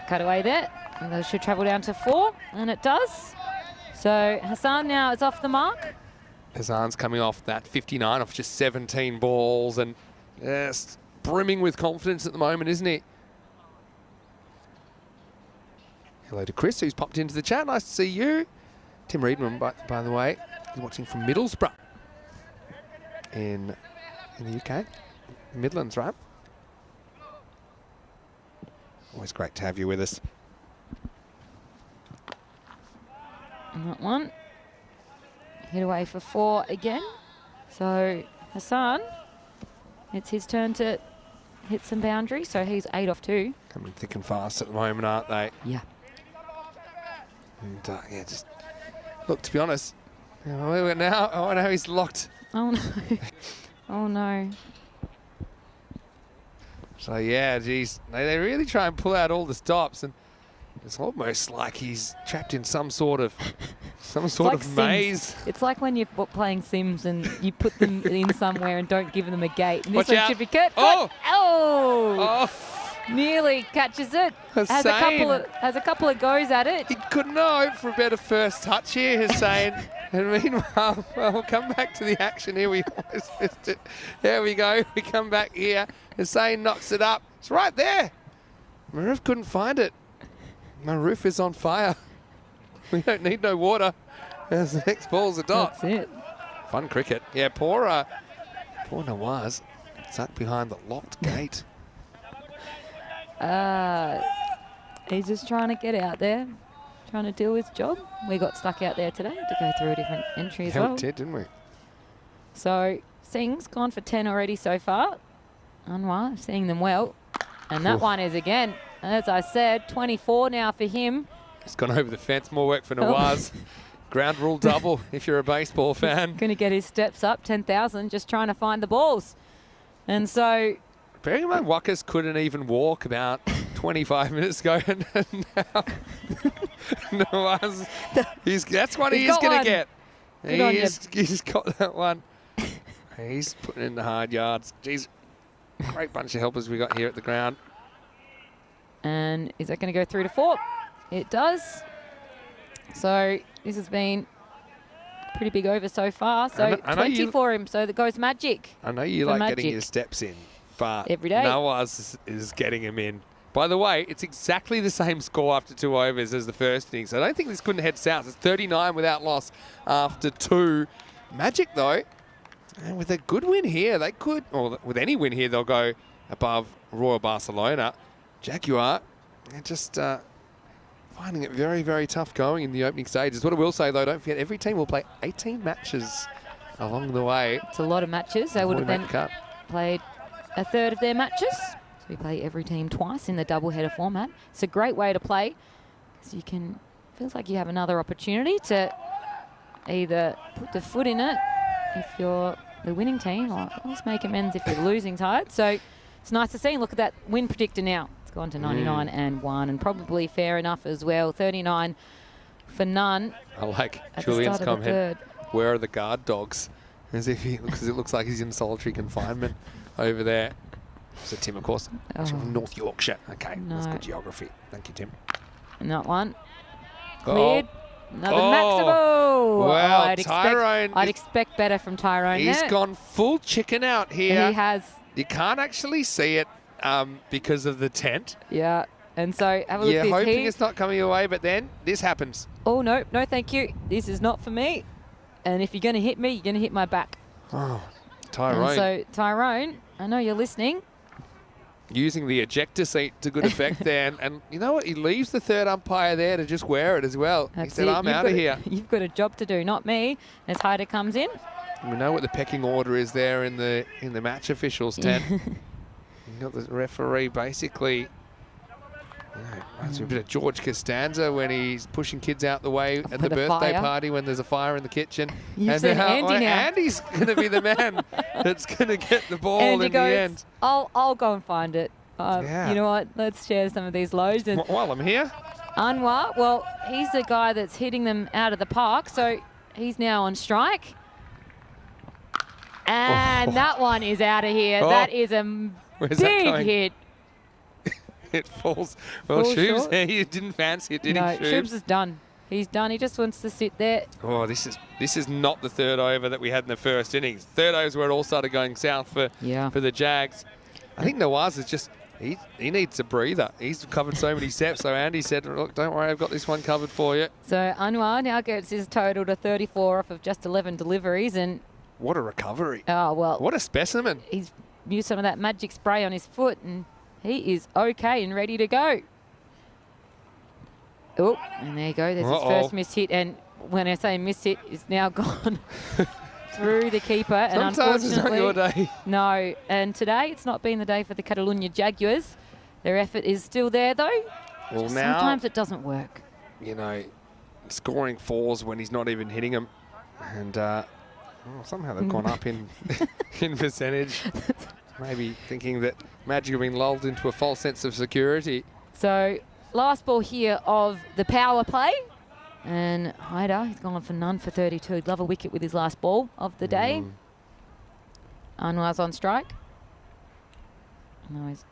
cut away there. And those should travel down to 4, and it does. So Hassan now is off the mark. Hassan's coming off that 59 off just 17 balls and just brimming with confidence at the moment, isn't he? Hello to Chris, who's popped into the chat. Nice to see you. Tim Reedman, by the way, he's watching from Middlesbrough in the UK. Midlands, right? Always great to have you with us. And that one hit away for 4 again. So Hassan, it's his turn to hit some boundaries. So he's 8 off 2. Coming thick and fast at the moment, aren't they? Yeah. And yeah, just look, to be honest, now oh no, he's locked. Oh no. Oh no. So yeah, geez, they really try and pull out all the stops, and it's almost like he's trapped in some sort of like of maze. It's like when you're playing Sims and you put them in somewhere and don't give them a gate. And Watch this one out. should be cut. Oh! Oh! Oh, Nearly catches it. Has a couple of goes at it. he couldn't hope for a better first touch here, Hussein. And meanwhile, well, we'll come back to the action here. We almost missed it. There we go. We come back here. Hussein knocks it up. It's right there. Maruf couldn't find it. Maruf is on fire. We don't need no water. As the next ball's a dot. That's it. Fun cricket. Yeah, poor Nawaz stuck behind the locked gate. He's just trying to get out there, trying to do his job. We got stuck out there today to go through a different entry as Yeah, well. we did, didn't we? So Singh's gone for 10 already so far. Anwar seeing them well. And that one is again, as I said, 24 now for him. It's gone over the fence. More work for Nawaz. Ground rule double if you're a baseball fan. Going to get his steps up, 10,000, just trying to find the balls. And so Bearing in mind, Wackers couldn't even walk about 25 minutes ago, and now Nawaz, that's one he is got going one. to get. Good on you. He's got that one. He's putting in the hard yards. Geez, great bunch of helpers we got here at the ground. And is that going to go through to 4? It does. So this has been a pretty big over so far. So I know 20 for him. So that goes magic. I know you For like magic. getting your steps in, but Every day. Nawaz is getting him in. By the way, it's exactly the same score after 2 overs as the first innings. I don't think this couldn't head south. It's 39 without loss after 2. Magic, though, and with a good win here, they could, or with any win here, they'll go above Royal Barcelona. Jaguar they're just finding it very, very tough going in the opening stages. What I will say, though, don't forget, every team will play 18 matches along the way. It's a lot of matches. They would have then Cut. played a third of their matches. So we play every team twice in the doubleheader format. It's a great way to play because you can, feels like you have another opportunity to either put the foot in it if you're the winning team, or at least make amends if you're the losing side. So it's nice to see. And look at that win predictor now. It's gone to 99 and 1, and probably fair enough as well. 39 for none. I like at Julian's the start of the comment. third. Where are the guard dogs? As if because it looks like he's in solitary confinement over there. So Tim, of course, from North Yorkshire. Okay, that's good geography. Thank you, Tim. And that one cleared. Another Oh. Maximo. Well, I'd expect better from Tyrone. He's there. gone full chicken out here. He has. You can't actually see it because of the tent. Yeah. And so have a look You're at this. hoping it's not coming your way, but then this happens. Oh, no, thank you. This is not for me. And if you're going to hit me, you're going to hit my back. Oh, Tyrone. And so, Tyrone, I know you're listening. Using the ejector seat to good effect there. And you know what? He leaves the third umpire there to just wear it as well. That's he said, it. I'm out of here. You've got a job to do, not me. As Hyder comes in. We know what the pecking order is there in the match officials tent. You got the referee basically. Reminds me a bit of George Costanza when he's pushing kids out the way at the birthday party when there's a fire in the kitchen. You've seen Andy now. Andy's going to be the man that's going to get the ball Andy in goes, the end. I'll go and find it. Yeah. You know what? Let's share some of these lows. And While I'm here. Anwar, well, he's the guy that's hitting them out of the park, so he's now on strike. And that one is out of here. Oh. That is a Where's that big going? hit. It falls. Well, Falls Shoobs, short. you didn't fancy it, did No, he, Shoobs is done. He's done. He just wants to sit there. Oh, this is not the third over that we had in the first innings. Third over is where it all started going south for the Jags. I think Nawaz is just, he needs a breather. He's covered so many steps. So Andy said, look, don't worry, I've got this one covered for you. So Anwar now gets his total to 34 off of just 11 deliveries. And what a recovery. oh, well. What a specimen. He's used some of that magic spray on his foot, and he is okay and ready to go. Oh, and there you go. There's his first missed hit. And when I say missed hit, it's now gone through the keeper. And Sometimes it's not unfortunately, your day. no. And today, it's not been the day for the Catalunya Jaguars. Their effort is still there, though. Well, Just now, sometimes it doesn't work. you know, scoring fours when he's not even hitting them. And somehow they've gone up in in percentage. Maybe thinking that Magic have been lulled into a false sense of security. So last ball here of the power play. And Hyder, he's gone for none for 32. He'd love a wicket with his last ball of the day. Anwar's on strike. No, he's...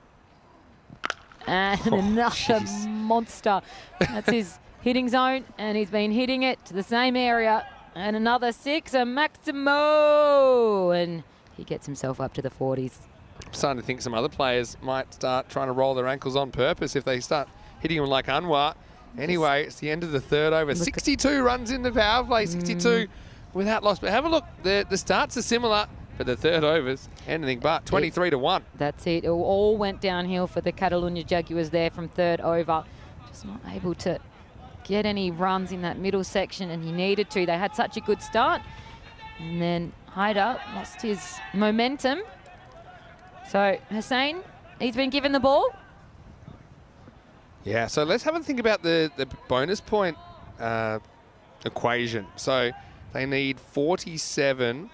And another monster. That's his hitting zone, and he's been hitting it to the same area. And another six, a Maximo. And he gets himself up to the 40s. I'm starting to think some other players might start trying to roll their ankles on purpose if they start hitting them like Anwar. Anyway, it's the end of the third over. 62 runs in the power play, 62 without loss. But have a look, the starts are similar, but the third overs, anything but 23 to 1. That's it. It all went downhill for the Catalunya Jaguars there from third over. Just not able to get any runs in that middle section, and he needed to. They had such a good start. And then Hyder lost his momentum. So Hussein, he's been given the ball. Yeah, so let's have a think about the bonus point equation. So they need 47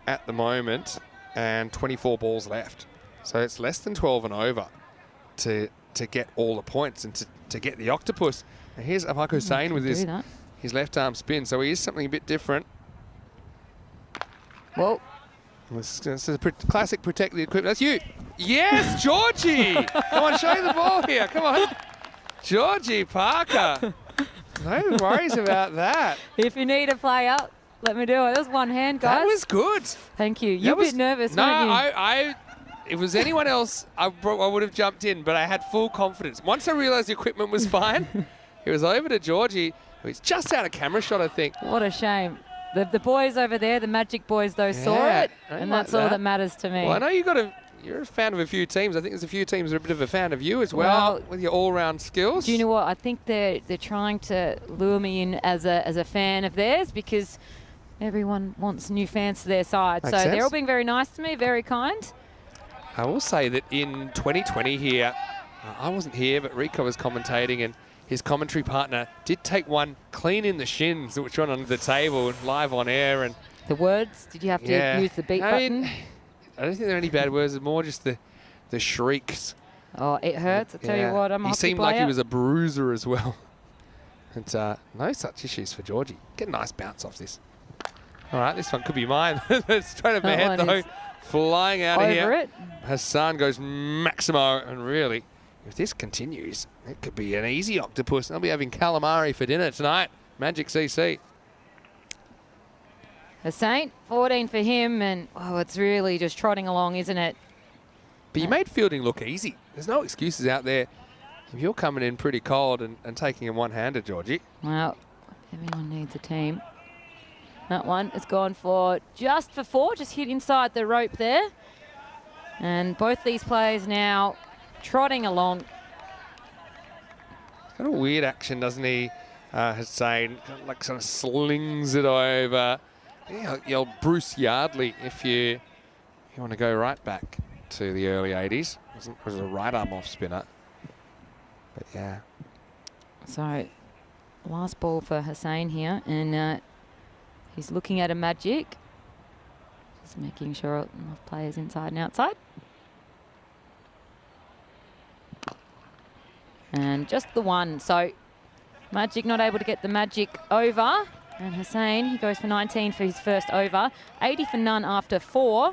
at the moment and 24 balls left. So it's less than 12 and over to get all the points and to get the octopus. And here's Afak Hussein with his left arm spin. So he is something a bit different. Whoa. This is a classic protect the equipment. That's you. Yes, Georgie. Come on, show the ball here. Come on. Georgie Parker. No worries about that. If you need a player, let me do it. That was one hand, guys. That was good. Thank you. You're a bit nervous, no, weren't you? I if it was anyone else, I would have jumped in, but I had full confidence. Once I realised the equipment was fine, it was over to Georgie, who's just out of camera shot, I think. What a shame. The boys over there, the Magic boys, though, saw it, and that's all that matters to me. Well, I know you got you're a fan of a few teams. I think there's a few teams that are a bit of a fan of you as well, with your all-round skills. Do you know what? I think they're trying to lure me in as a fan of theirs because everyone wants new fans to their side. Makes so sense. they're all being very nice to me, very kind. I will say that in 2020 here, I wasn't here, but Rico was commentating, and his commentary partner did take one clean in the shins, which went under the table live on air. And The words, did you have to use the beat button? I don't think there are any bad words. It's more just the shrieks. Oh, it hurts. I tell you what, I'm a He hockey seemed like he player. was a bruiser as well. And no such issues for Georgie. Get a nice bounce off this. All right, this one could be mine. Straight over my That head, one though. is Flying out of over here. it. Hassan goes Maximo. And really, if this continues, it could be an easy octopus. They'll be having calamari for dinner tonight. Magic CC. Hussein, 14 for him, and it's really just trotting along, isn't it? But you made fielding look easy. There's no excuses out there. If you're coming in pretty cold and taking him one-handed, Georgie. Well, everyone needs a team. That one has gone for just for 4, just hit inside the rope there. And both these players now trotting along. Got a weird action, doesn't he, Hussein? Like sort of slings it over. Yeah, you're Bruce Yardley if you want to go right back to the early 80s. It was a right arm off spinner. But yeah. So, last ball for Hussein here, and he's looking at a magic. Just making sure enough players inside and outside. And just the one. So, Magic not able to get the magic over. And Hussein, he goes for 19 for his first over. 80 for none after 4.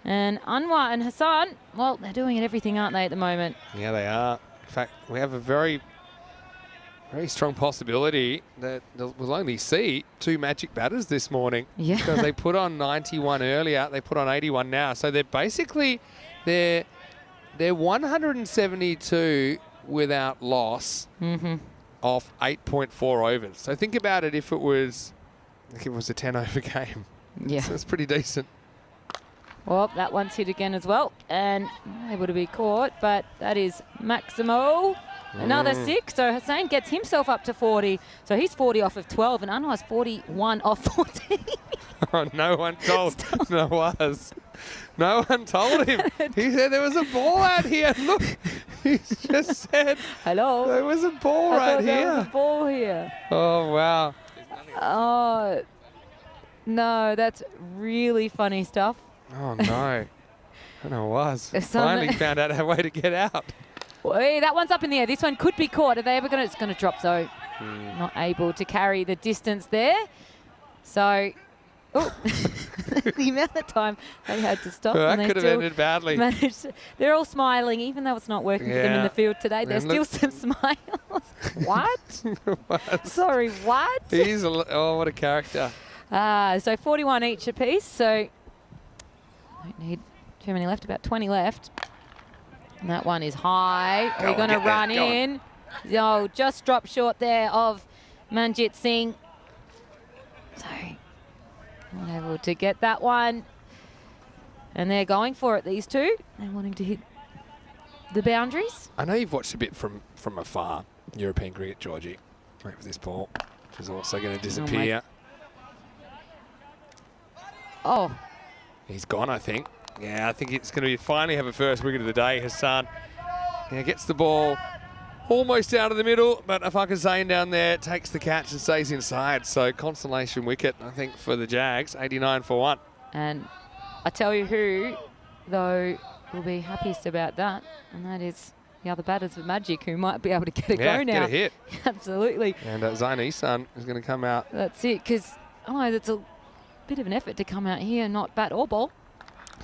And Anwar and Hassan, well, they're doing everything, aren't they, at the moment? Yeah, they are. In fact, we have a very, very strong possibility that we'll only see 2 Magic batters this morning. Yeah. Because they put on 91 earlier, they put on 81 now. So they're basically, they're 172 without loss off 8.4 overs. So think about it if it was a 10-over game. Yeah. So it's pretty decent. Well, that one's hit again as well, and able to be caught, but that is Maximo. Another 6, so Hussein gets himself up to 40. So he's 40 off of 12, and Anwar's 41 off 14. Oh, no one told Nawaz. No one told him. He said there was a ball out here. Look, he just said Hello. there was a ball I right thought there was here. a ball here. Oh, wow. Oh, no, that's really funny stuff. Oh, no. Nawaz There's some- finally found out a way to get out. Hey, that one's up in the air. This one could be caught. Are they ever going to? It's going to drop, so not able to carry the distance there. So, the amount of time they had to stop. That and they could have still ended badly. managed to- they're all smiling, even though it's not working for them in Yeah. the field today. There's And still look- some smiles. What? Nawaz. Sorry, what? He's what a character. So 41 each apiece. So don't need too many left. About 20 left. And that one is high. Go We're on, going to get there, run go on. in. Oh, just dropped short there of Manjit Singh. So not able to get that one. And they're going for it, these two. They're wanting to hit the boundaries. I know you've watched a bit from afar, European cricket, Georgie. Wait for this ball, which is also going to disappear. Oh, He's gone, I think. Yeah, I think it's going to be finally have a first wicket of the day. Hassan gets the ball almost out of the middle, but Afak Hussain down there takes the catch and stays inside. So consolation wicket, I think, for the Jags, 89 for 1. and I tell you who, though, will be happiest about that, and that is the other batters of Magic, who might be able to get a go now. Get a hit. Absolutely. And Zain Isan is going to come out. That's it, because otherwise it's a bit of an effort to come out here and not bat or ball.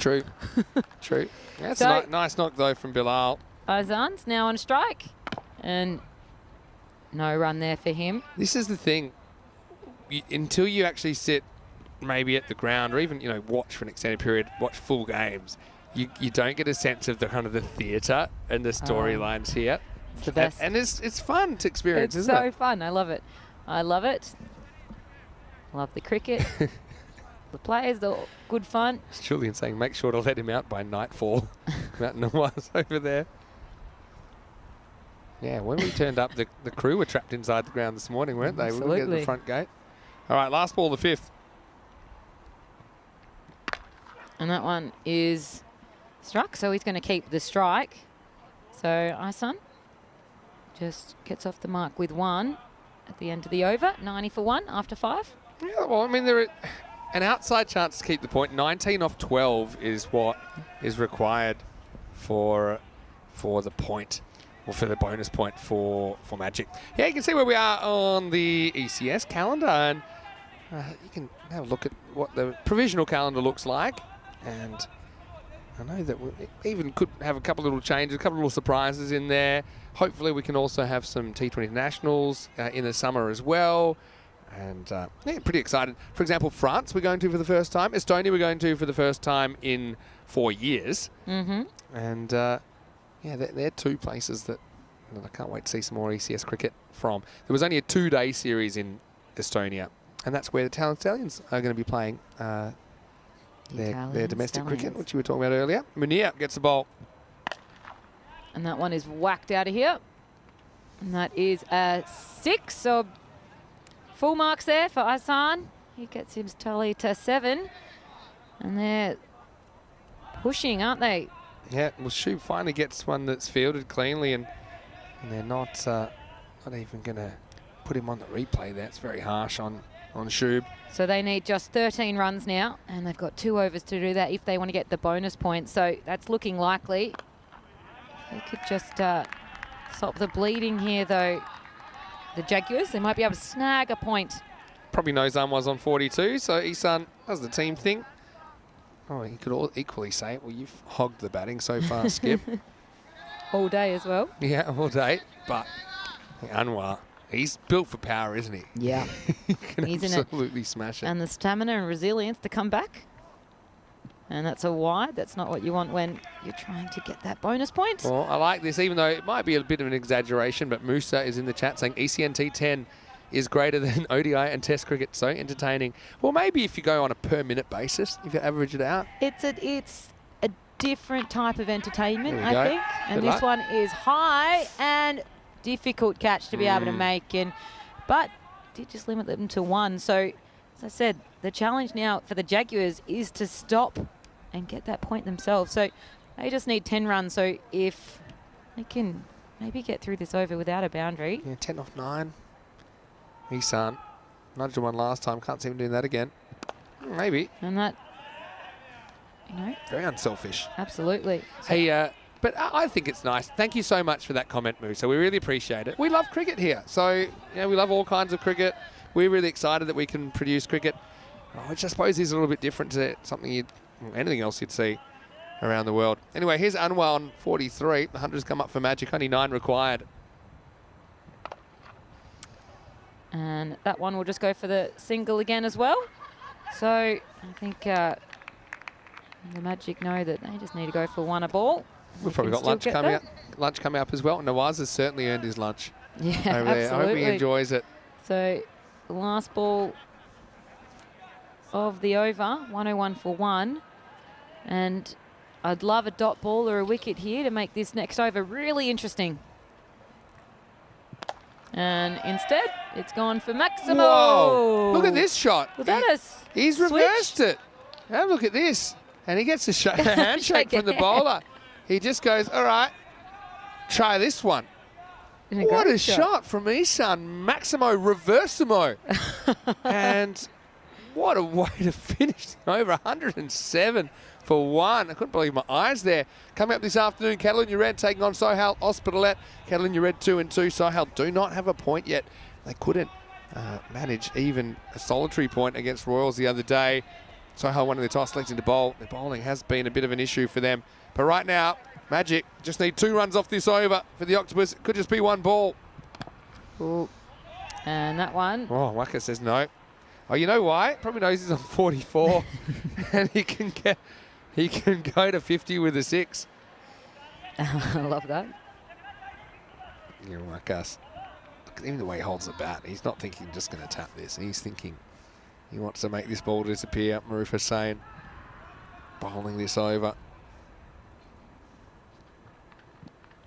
True. True. That's So- a nice knock, though, from Bilal. Azan's now on strike, and no run there for him. This is the thing. Until you actually sit maybe at the ground or even, watch for an extended period, watch full games, you don't get a sense of the kind of the theatre and the storylines here. It's the best. And it's fun to experience, It's isn't so it? fun. I love it. I love it. Love the cricket. the players, the good fun. Julian saying, make sure to let him out by nightfall. Matt Nawaz over there. Yeah, when we turned up, the crew were trapped inside the ground this morning, weren't they? We wouldn't get to the Absolutely. front gate. All right, last ball, the 5th. And that one is struck, so he's going to keep the strike. So Isan just gets off the mark with 1 at the end of the over. 90 for 1 after 5. Yeah, well, I mean, there an outside chance to keep the point. 19 off 12 is what is required for the point, or for the bonus point for Magic. Yeah, you can see where we are on the ECS calendar, and you can have a look at what the provisional calendar looks like. And I know that we even could have a couple little changes, a couple little surprises in there. Hopefully we can also have some T20 nationals in the summer as well. And yeah, pretty excited. For example, France we're going to for the first time. Estonia we're going to for the first time in 4 years. Mm-hmm. And yeah, they're 2 places that I can't wait to see some more ECS cricket from. There was only a 2-day series in Estonia, and that's where the Talent Stallions are going to be playing their domestic cricket, which you were talking about earlier. Munir gets the ball. And that one is whacked out of here. And that is a 6. So full marks there for Isan. He gets his tally to 7. And they're pushing, aren't they? Yeah, well, Shub finally gets one that's fielded cleanly, and they're not even going to put him on the replay there. It's very harsh on Shub. So they need just 13 runs now, and they've got 2 overs to do that if they want to get the bonus point. So that's looking likely. They could just stop the bleeding here, though. The Jaguars, they might be able to snag a point. Probably knows was on 42, so Isan does the team thing. Oh, he could equally say, well, you've hogged the batting so far, Skip. All day as well. Yeah, all day. But Anwar, he's built for power, isn't he? Yeah. He can He's in it. absolutely smash it. And the stamina and resilience to come back. And that's a wide. That's not what you want when you're trying to get that bonus point. Well, I like this, even though it might be a bit of an exaggeration, but Musa is in the chat saying ECN T10 is greater than ODI and Test cricket. So entertaining. Well, maybe if you go on a per minute basis, if you average it out. It's a different type of entertainment, There we I go. think. And Good this luck. one is high and difficult catch to be able to make. But did just limit them to 1. So, as I said, the challenge now for the Jaguars is to stop and get that point themselves. So they just need 10 runs. So if they can maybe get through this over without a boundary. Yeah, 10 off 9. Isan nudged one last time. Can't see him doing that again. Maybe. And that, you know, Very unselfish. absolutely. So Hey, but I think it's nice. Thank you so much for that comment, Musa. We really appreciate it. We love cricket here. So, you know, we love all kinds of cricket. We're really excited that we can produce cricket, which I suppose is a little bit different to something anything else you'd see around the world. Anyway, here's Anwar on 43. The 100's come up for Magic. Only 9 required. And that one will just go for the single again as well. So I think the Magic know that they just need to go for 1 a ball. We've They probably can got lunch still get coming that. up. Lunch coming up as well. Nawaz has certainly earned his lunch Yeah, over there. I hope he absolutely. enjoys it. So the last ball of the over, 101 for 1. And I'd love a dot ball or a wicket here to make this next over really interesting. And instead, it's gone for Maximo. Whoa! Look at this shot. Was that a He's switch? reversed it. Have a look at this. And he gets a handshake from the bowler. He just goes, all right, try this one. What a shot from Isan. Maximo Reversimo. And what a way to finish over 107 for 1. I couldn't believe my eyes there. Coming up this afternoon, Catalunya Red taking on Sohail Hospitalet. Catalunya Red 2-2. Sohail do not have a point yet. They couldn't manage even a solitary point against Royals the other day. Sohail one of their toss selecting to bowl. Their bowling has been a bit of an issue for them. But right now, Magic just need 2 runs off this over for the Octopus. It could just be 1 ball. Ooh. And that one. Oh, Waka says no. Oh, you know why? Probably knows he's on 44. And he can go to 50 with a 6. I love that. You know, like us. Even the way he holds the bat, he's not thinking just going to tap this. He's thinking, He wants to make this ball disappear. Maruf Hussain bowling this over.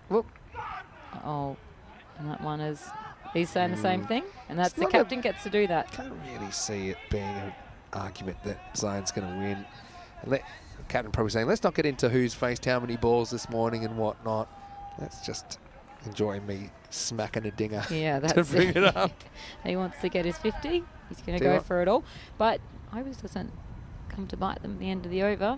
Whoop. Oh, and that one is, he's saying the same thing, and that's It's the not captain gets to do that. Can't really see it being an argument that Zane's going to win. And captain probably saying, let's not get into who's faced how many balls this morning and whatnot. Let's just enjoy me smacking a dinger Yeah, to that's bring it up. He wants to get his 50. He's going to Do go it. for it all. But Hobos doesn't come to bite them at the end of the over,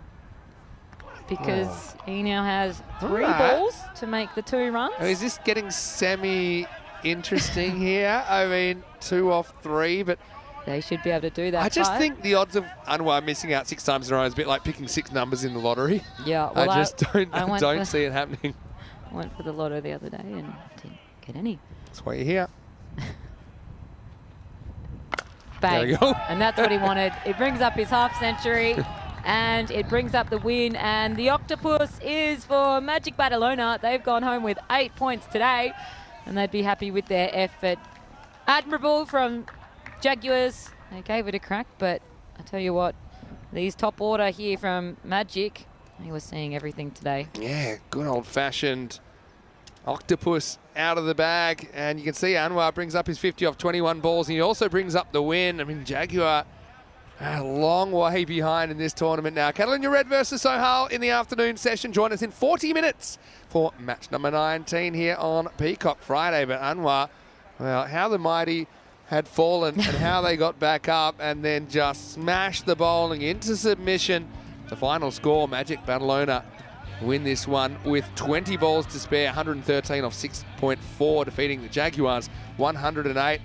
because he now has 3 Alright. balls to make the 2 runs. Oh, is this getting semi-interesting here? I mean, 2 off 3, but They should be able to do that. I just but- think the odds of Anwar missing out 6 times in a row is a bit like picking 6 numbers in the lottery. Yeah, well, I just don't went for- see it happening. went for the lotto the other day and didn't get any. That's why you're here. Bang. There we go. And that's what he wanted. It brings up his half century and it brings up the win. And the octopus is for Magic Badalona. They've gone home with 8 points today and they'd be happy with their effort. Admirable from Jaguars. They gave it a crack, but I tell you what, these top order here from Magic, he was seeing everything today. Yeah, good old-fashioned octopus out of the bag. And you can see Anwar brings up his 50 off 21 balls. And he also brings up the win. I mean, Jaguar a long way behind in this tournament now. Catalunya Red versus Sohal in the afternoon session. Join us in 40 minutes for match number 19 here on Peacock Friday. But Anwar, well, how the mighty had fallen and how they got back up and then just smashed the bowling into submission. The final score, Magic Badalona win this one with 20 balls to spare, 113 off 6.4, defeating the Jaguars 108. Let's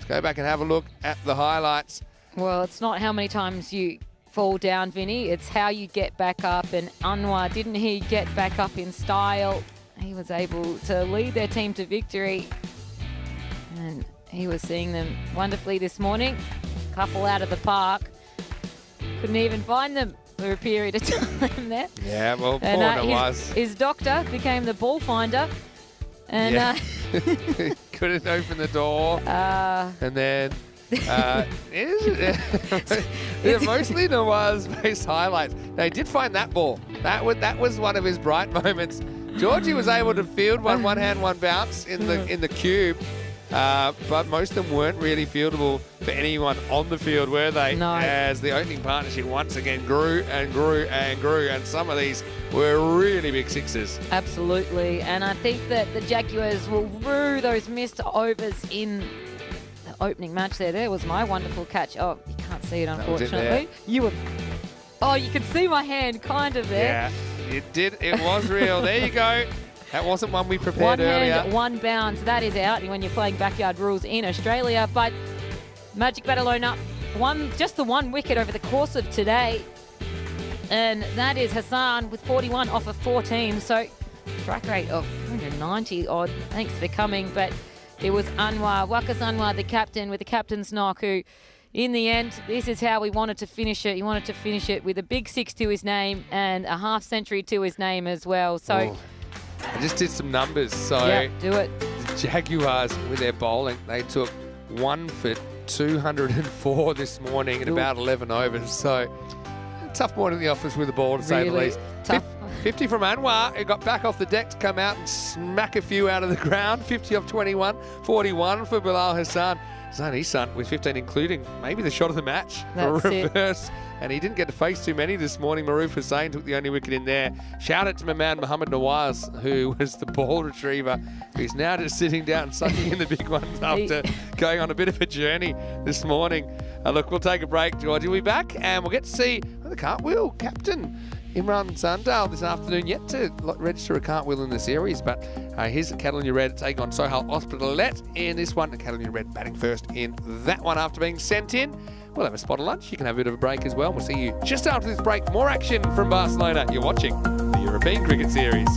go back and have a look at the highlights. Well, it's not how many times you fall down, Vinny. It's how you get back up. And Anwar, didn't he get back up in style? He was able to lead their team to victory. And he was seeing them wonderfully this morning. Couple out of the park. Couldn't even find them for a period of time there. Yeah, well, And poor Nawaz. his doctor became the ball finder. And Yeah. Couldn't open the door. And then they're mostly Nawaz-based highlights. They did find that ball. That was one of his bright moments. Georgie was able to field one hand, one bounce in the cube. But most of them weren't really fieldable for anyone on the field, were they? No. As the opening partnership once again grew and grew and grew, and some of these were really big sixes. Absolutely, and I think that the Jaguars will rue those missed overs in the opening match there. There was my wonderful catch. Oh, you can't see it, was it unfortunately. You were... Oh, you can see my hand kind of there. Yeah, it did. It was real. There you go. That wasn't one we prepared One earlier. hand, one bounce. That is out when you're playing backyard rules in Australia. But Magic Badalona won just the 1 wicket over the course of today. And that is Hassan with 41 off of 14. So strike rate of 190 odd. Thanks for coming. But it was Anwar, Wakas Anwar, the captain, with the captain's knock, who in the end, this is how we wanted to finish it. He wanted to finish it with a big 6 to his name and a half century to his name as well. So... Oh. I just did some numbers. So yeah, do it. the Jaguars with their bowling, they took 1 for 204 this morning in Ooh. about 11 overs. So tough morning in the office with the ball, to say the Really least. tough. 50 from Anwar, who got back off the deck to come out and smack a few out of the ground. 50 off 21, 41 for Bilal Hassan. Zane Isan with 15, including maybe the shot of the match for That's it. reverse. And he didn't get to face too many this morning. Maruf Hussain took the only wicket in there. Shout out to my man Mohammed Nawaz, who was the ball retriever, who's now just sitting down and sucking in the big ones after going on a bit of a journey this morning. Look, we'll take a break, George. We'll be back and we'll get to see the cartwheel captain, Imran Sandal, this afternoon. Yet to register a cartwheel in the series, but here's Catalunya Red taking on Sohal Hospitalet in this one. And Catalunya Red batting first in that one after being sent in. We'll have a spot of lunch. You can have a bit of a break as well. We'll see you just after this break for more action from Barcelona. You're watching the European Cricket Series.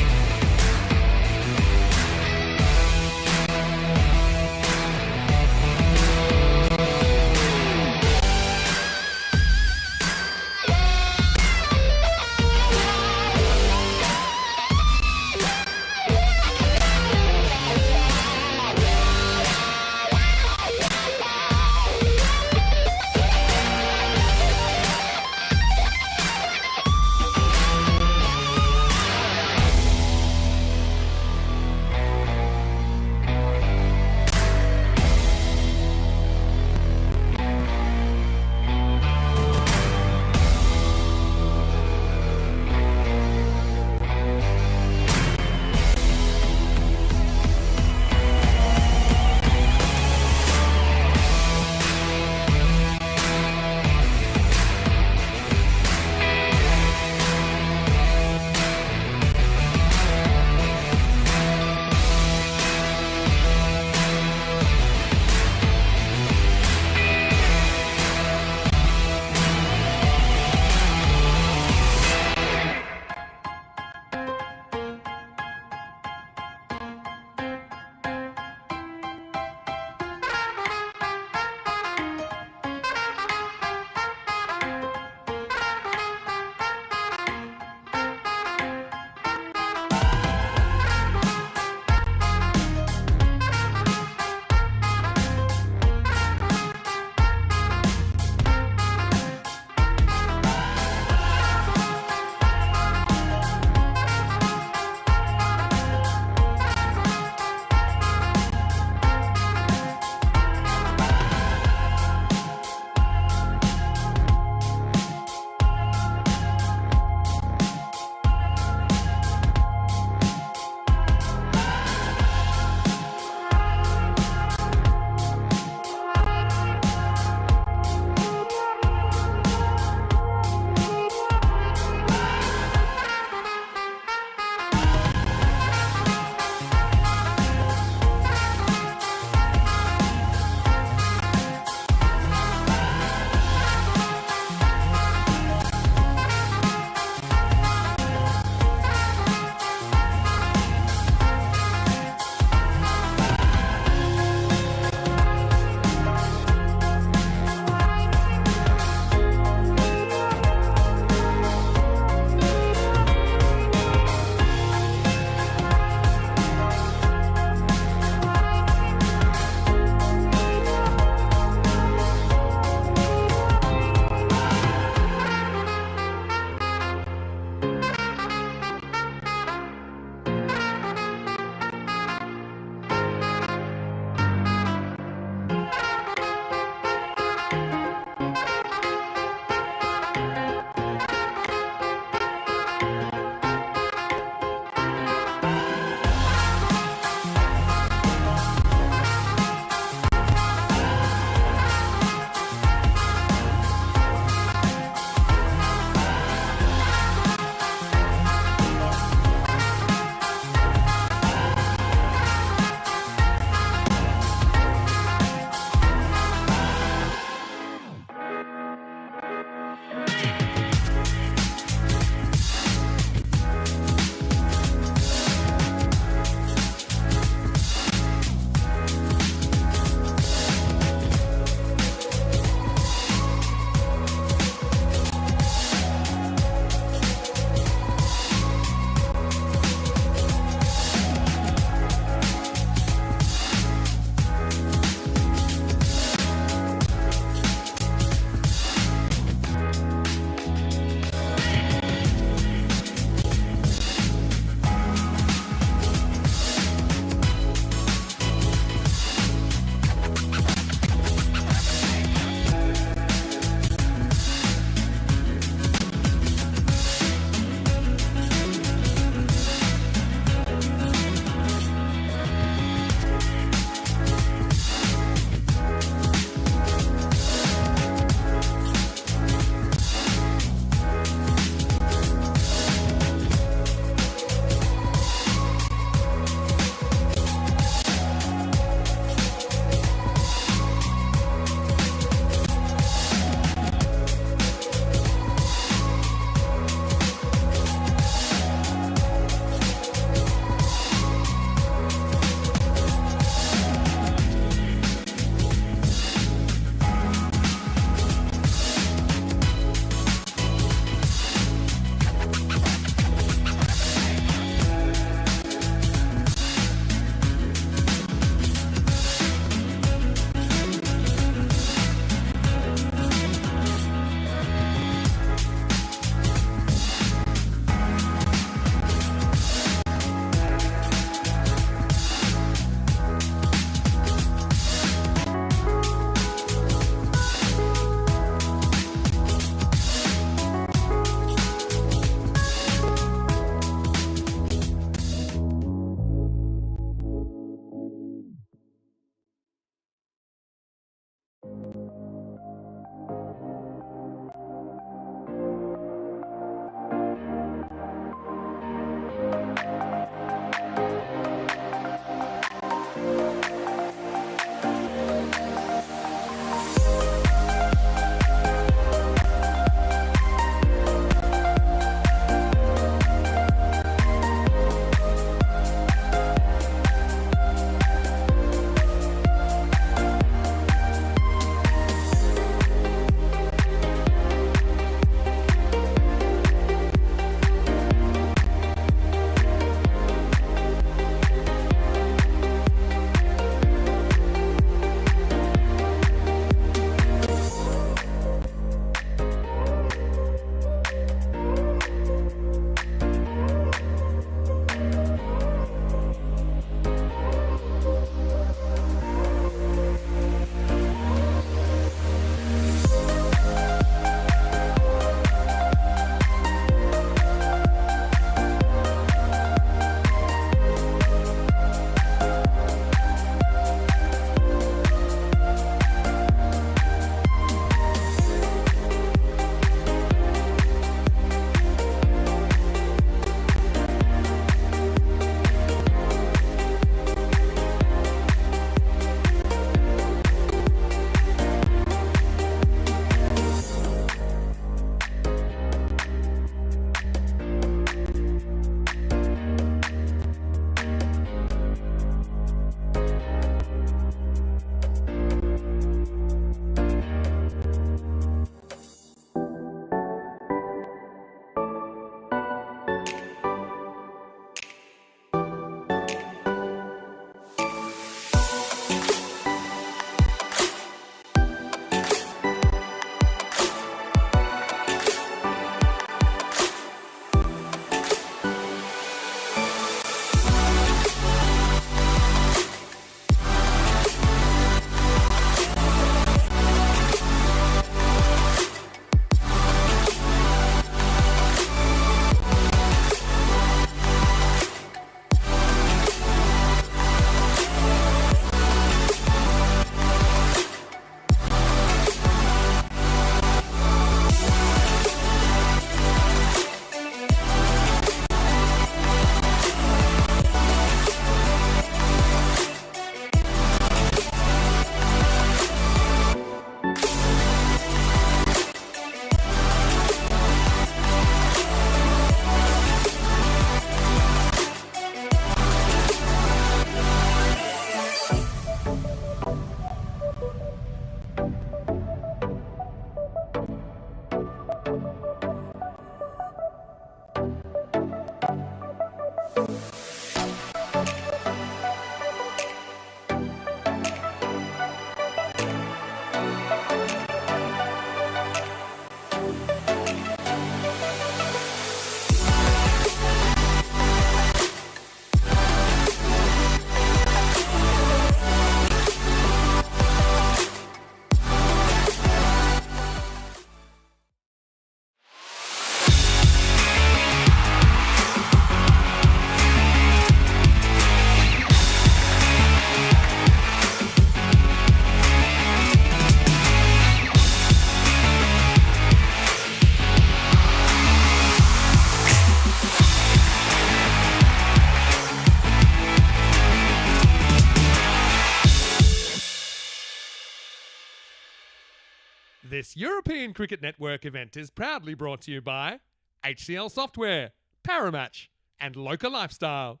This European Cricket Network event is proudly brought to you by HCL Software, Paramatch, and Local Lifestyle.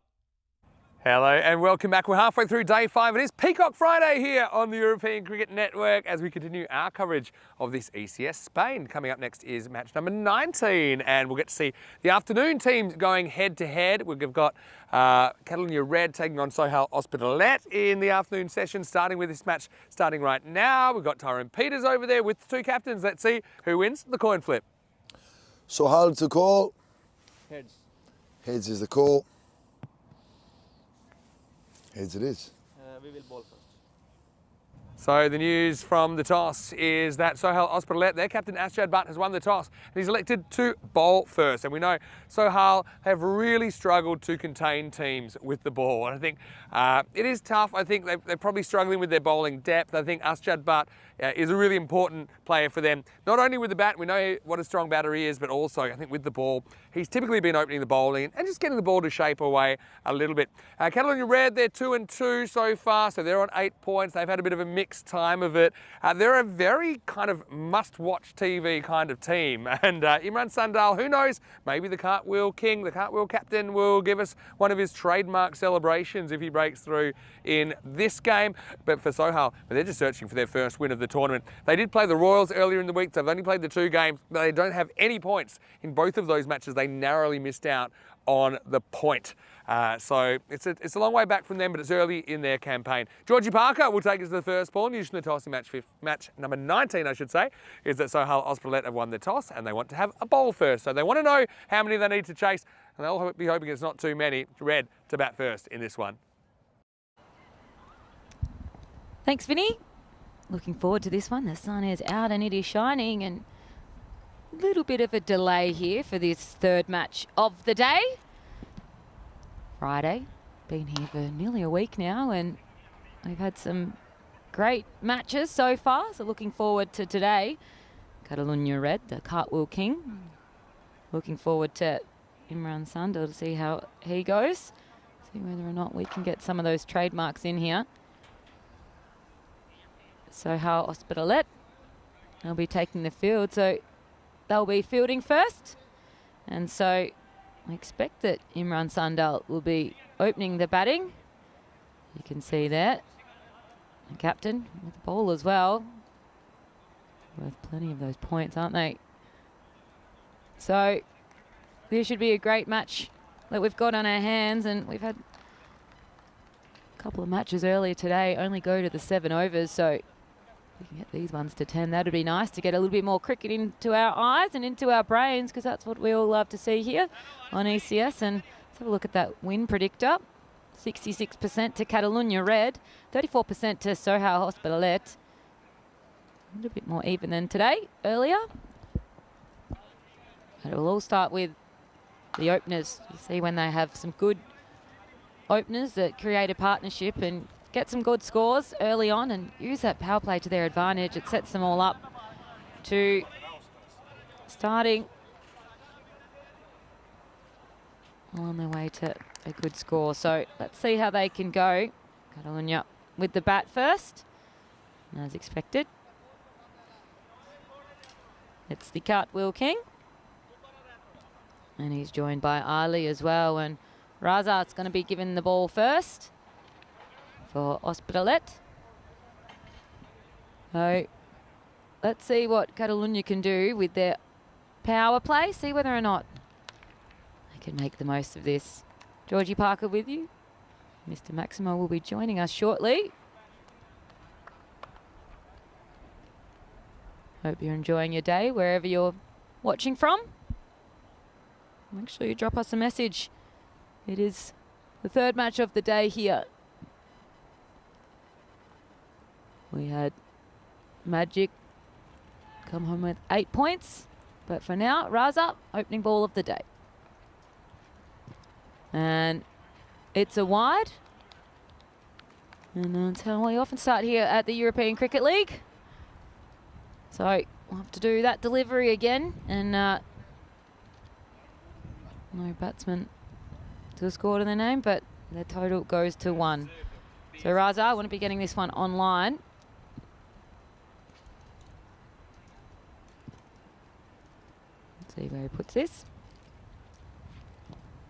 Hello and welcome back. We're halfway through day 5. It is Peacock Friday here on the European Cricket Network as we continue our coverage of this ECS Spain. Coming up next is match number 19 and we'll get to see the afternoon teams going head to head. We've got Catalonia Red taking on Sohail Hospitalet in the afternoon session, starting with this match starting right now. We've got Tyrone Peters over there with the two captains. Let's see who wins the coin flip. Sohail to call. Heads. Heads is the call. Heads it is. We will bowl first. So the news from the toss is that Sohail Hospitalet, their captain Asjad Butt, has won the toss and he's elected to bowl first. And we know Sohail have really struggled to contain teams with the ball. And I think it is tough. I think they're probably struggling with their bowling depth. I think Asjad Butt is a really important player for them. Not only with the bat, we know what a strong batter he is, but also I think with the ball, he's typically been opening the bowling and just getting the ball to shape away a little bit. Catalonia Red, they're 2-2 so far, so they're on 8 points. They've had a bit of a mixed time of it. They're a very kind of must-watch TV kind of team. And Imran Sandal, who knows, maybe the Cartwheel King, the Cartwheel Captain will give us one of his trademark celebrations if he breaks through in this game. But for Sohail, they're just searching for their first win of the tournament. They did play the Royals earlier in the week. They've only played the 2 games, but they don't have any points. In both of those matches, they narrowly missed out on the point. So it's a long way back from them, but it's early in their campaign. Georgie Parker will take us to the first ball. News from the toss in match number 19, I should say, is that Sohail Hospitalet have won the toss and they want to have a bowl first. So they want to know how many they need to chase, and they'll be hoping it's not too many. Red to bat first in this one. Thanks, Vinny. Looking forward to this one. The sun is out and it is shining, and a little bit of a delay here for this third match of the day. Friday. Been here for nearly a week now and we've had some great matches so far, so looking forward to today. Catalonia Red, the Cartwheel King. Looking forward to Imran Sandal to see how he goes. See whether or not we can get some of those trademarks in here. Sohail Hospitalet, they'll be taking the field, so they'll be fielding first. And so I expect that Imran Sandal will be opening the batting. You can see that. The captain with the ball as well. Worth plenty of those points, aren't they? So this should be a great match that we've got on our hands, and we've had a couple of matches earlier today only go to the 7 overs, so we can get these ones to 10. That'd be nice to get a little bit more cricket into our eyes and into our brains, because that's what we all love to see here on ECS. And let's have a look at that win predictor. 66% to Catalonia Red, 34% to Sohail Hospitalet. A little bit more even than today, earlier. But it will all start with the openers. You see when they have some good openers that create a partnership and get some good scores early on and use that power play to their advantage. It sets them all up to starting on their way to a good score. So let's see how they can go. Catalonia with the bat first, as expected. It's the Cartwheel King. And he's joined by Ali as well. And Razat's going to be given the ball first for Hospitalet. So let's see what Catalonia can do with their power play. See whether or not they can make the most of this. Georgie Parker with you. Mr. Maximo will be joining us shortly. Hope you're enjoying your day wherever you're watching from. Make sure you drop us a message. It is the third match of the day here. We had Magic come home with 8 points. But for now, Raza, opening ball of the day. And it's a wide. And that's how we often start here at the European Cricket League. So we'll have to do that delivery again. And no batsman to score to their name, but their total goes to 1. So Raza, I want to be getting this one online. See where he puts this.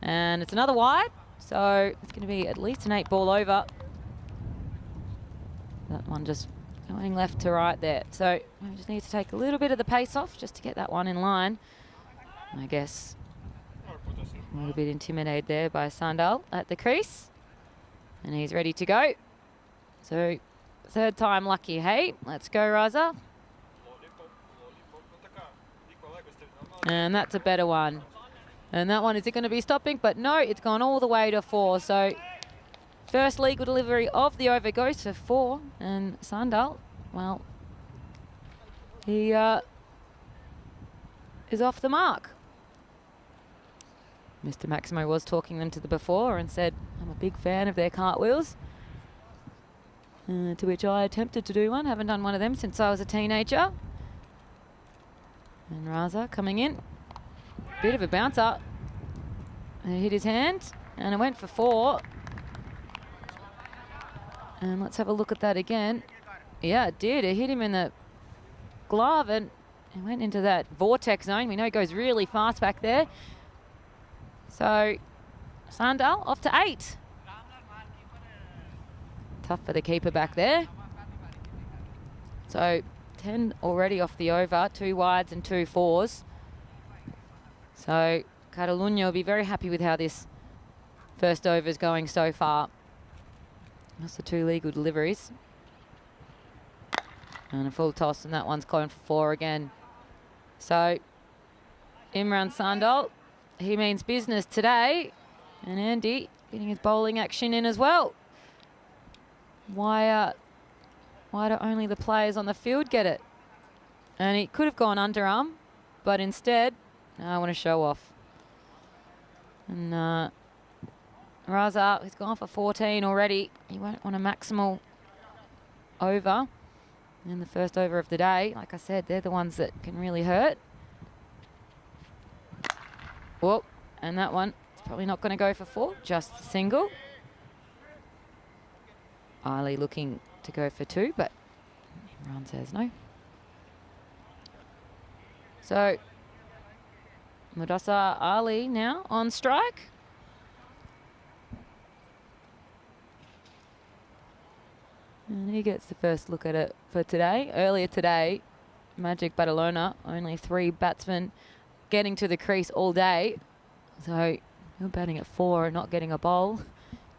And it's another wide. So it's going to be at least an 8 ball over. That one just going left to right there. So we just need to take a little bit of the pace off just to get that one in line. I guess a little bit intimidated there by Sandal at the crease. And he's ready to go. So third time lucky, hey? Let's go, Raza. And that's a better one. And that one, is it going to be stopping? But no, it's gone all the way to 4. So first legal delivery of the over goes for 4. And Sandal, well, he is off the mark. Mr. Maximo was talking them to the before and said, I'm a big fan of their cartwheels. To which I attempted to do one. Haven't done one of them since I was a teenager. And Raza coming in. Bit of a bouncer. And it hit his hand. And it went for 4. And let's have a look at that again. Yeah, it did. It hit him in the glove and it went into that vortex zone. We know it goes really fast back there. So Sandal off to 8. Tough for the keeper back there. So 10 already off the over, 2 wides and 2 fours. So Catalunya will be very happy with how this first over is going so far. That's the 2 legal deliveries. And a full toss, and that one's going for 4 again. So Imran Sandal, he means business today. And Andy getting his bowling action in as well. Why do only the players on the field get it? And he could have gone underarm, but instead, I want to show off. And Raza, he's gone for 14 already. He won't want a maximal over in the first over of the day. Like I said, they're the ones that can really hurt. Whoa, and that one is probably not going to go for 4, just a single. Ali looking to go for 2, but Imran says no. So Mudassar Ali now on strike. And he gets the first look at it for today. Earlier today, Magic Badalona, only 3 batsmen getting to the crease all day. So you're batting at 4 and not getting a bowl.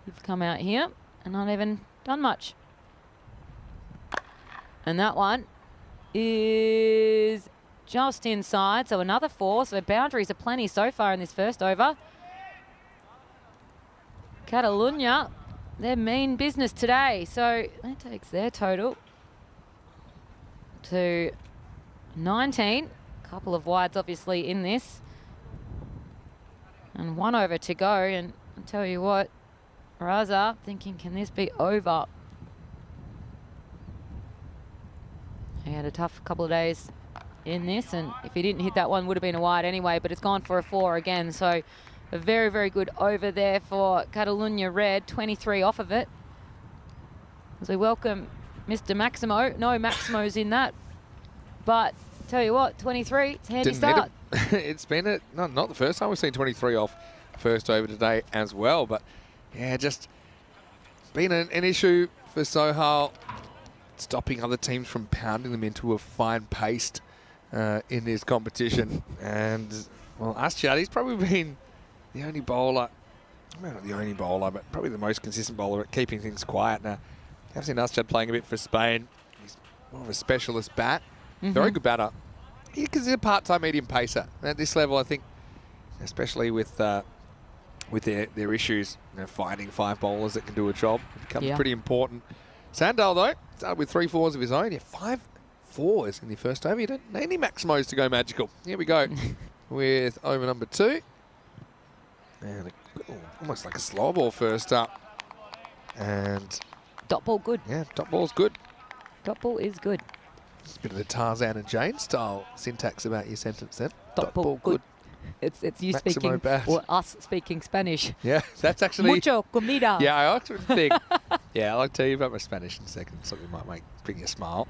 You've come out here and not even done much. And that one is just inside, so another 4. So the boundaries are plenty so far in this first over. Catalunya, their mean business today. So that takes their total to 19. Couple of wides obviously in this. And 1 over to go. And I'll tell you what, Raza thinking, can this be over? He had a tough couple of days in this, and if he didn't hit that one, would have been a wide anyway, but it's gone for a 4 again. So a very, very good over there for Catalunya Red, 23 off of it. As we welcome Mr. Maximo. No Maximo's in that, but tell you what, 23, it's a handy start. It's been not the first time we've seen 23 off first over today as well, but yeah, just been an issue for Sohail, stopping other teams from pounding them into a fine pace in this competition. And, well, Aschad, he's probably been the only bowler, well, not the only bowler, but probably the most consistent bowler at keeping things quiet. Now, I've seen Aschad playing a bit for Spain. He's more of a specialist bat. Very good batter. He's a part-time medium pacer. At this level, I think, especially with their issues, finding 5 bowlers that can do a job, it becomes pretty important. Sandal, though, started with 3 fours of his own. 5 fours in the first over. You don't need any Maximos to go magical. Here we go with over number 2. And almost like a slow ball first up. And Dot ball good. Yeah, dot ball's good. Dot ball is good. It's a bit of the Tarzan and Jane style syntax about your sentence then. Dot ball good. It's you Maximo speaking, bat. or us speaking Spanish. Yeah, that's actually... Mucho comida. Yeah, I actually think... yeah, I'll tell you about my Spanish in a second. Something might bring you a smile.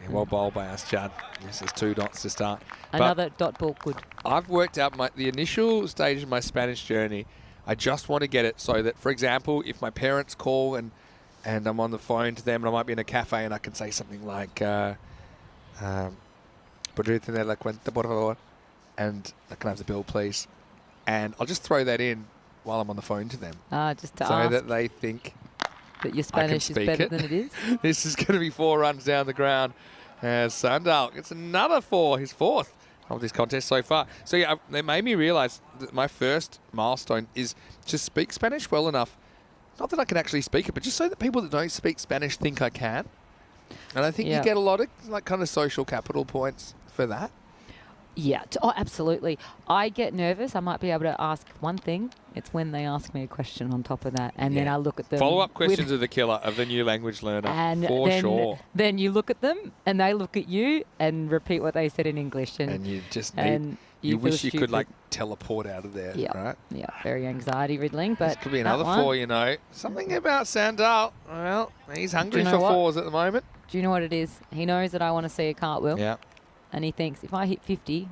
Yeah, well bowled by us, Judd. This is 2 dots to start. But Another dot ball, good. I've worked out the initial stage of my Spanish journey. I just want to get it so that, for example, if my parents call and I'm on the phone to them and I might be in a cafe and I can say something like, "Podría tener la cuenta, por favor?" And I can have the bill, please. And I'll just throw that in while I'm on the phone to them. Just to so ask that they think that your Spanish is speak better it. than it is. This is going to be 4 runs down the ground. As Sandal gets another 4, his 4th of this contest so far. So yeah, they made me realise that my first milestone is to speak Spanish well enough. Not that I can actually speak it, but just so that people that don't speak Spanish think I can. And I think you get a lot of kind of social capital points for that. Yeah, absolutely. I get nervous. I might be able to ask one thing. It's when they ask me a question on top of that. And then I look at them. Follow-up questions are the killer of the new language learner, and for sure. Then you look at them and they look at you and repeat what they said in English. And you just need, you wish you could like teleport out of there, right? Yeah, very anxiety riddling. But this could be another 4, you know. Something about Sandal. Well, he's hungry for 4s at the moment. Do you know what it is? He knows that I want to see a cartwheel. Yeah. And he thinks, if I hit 50,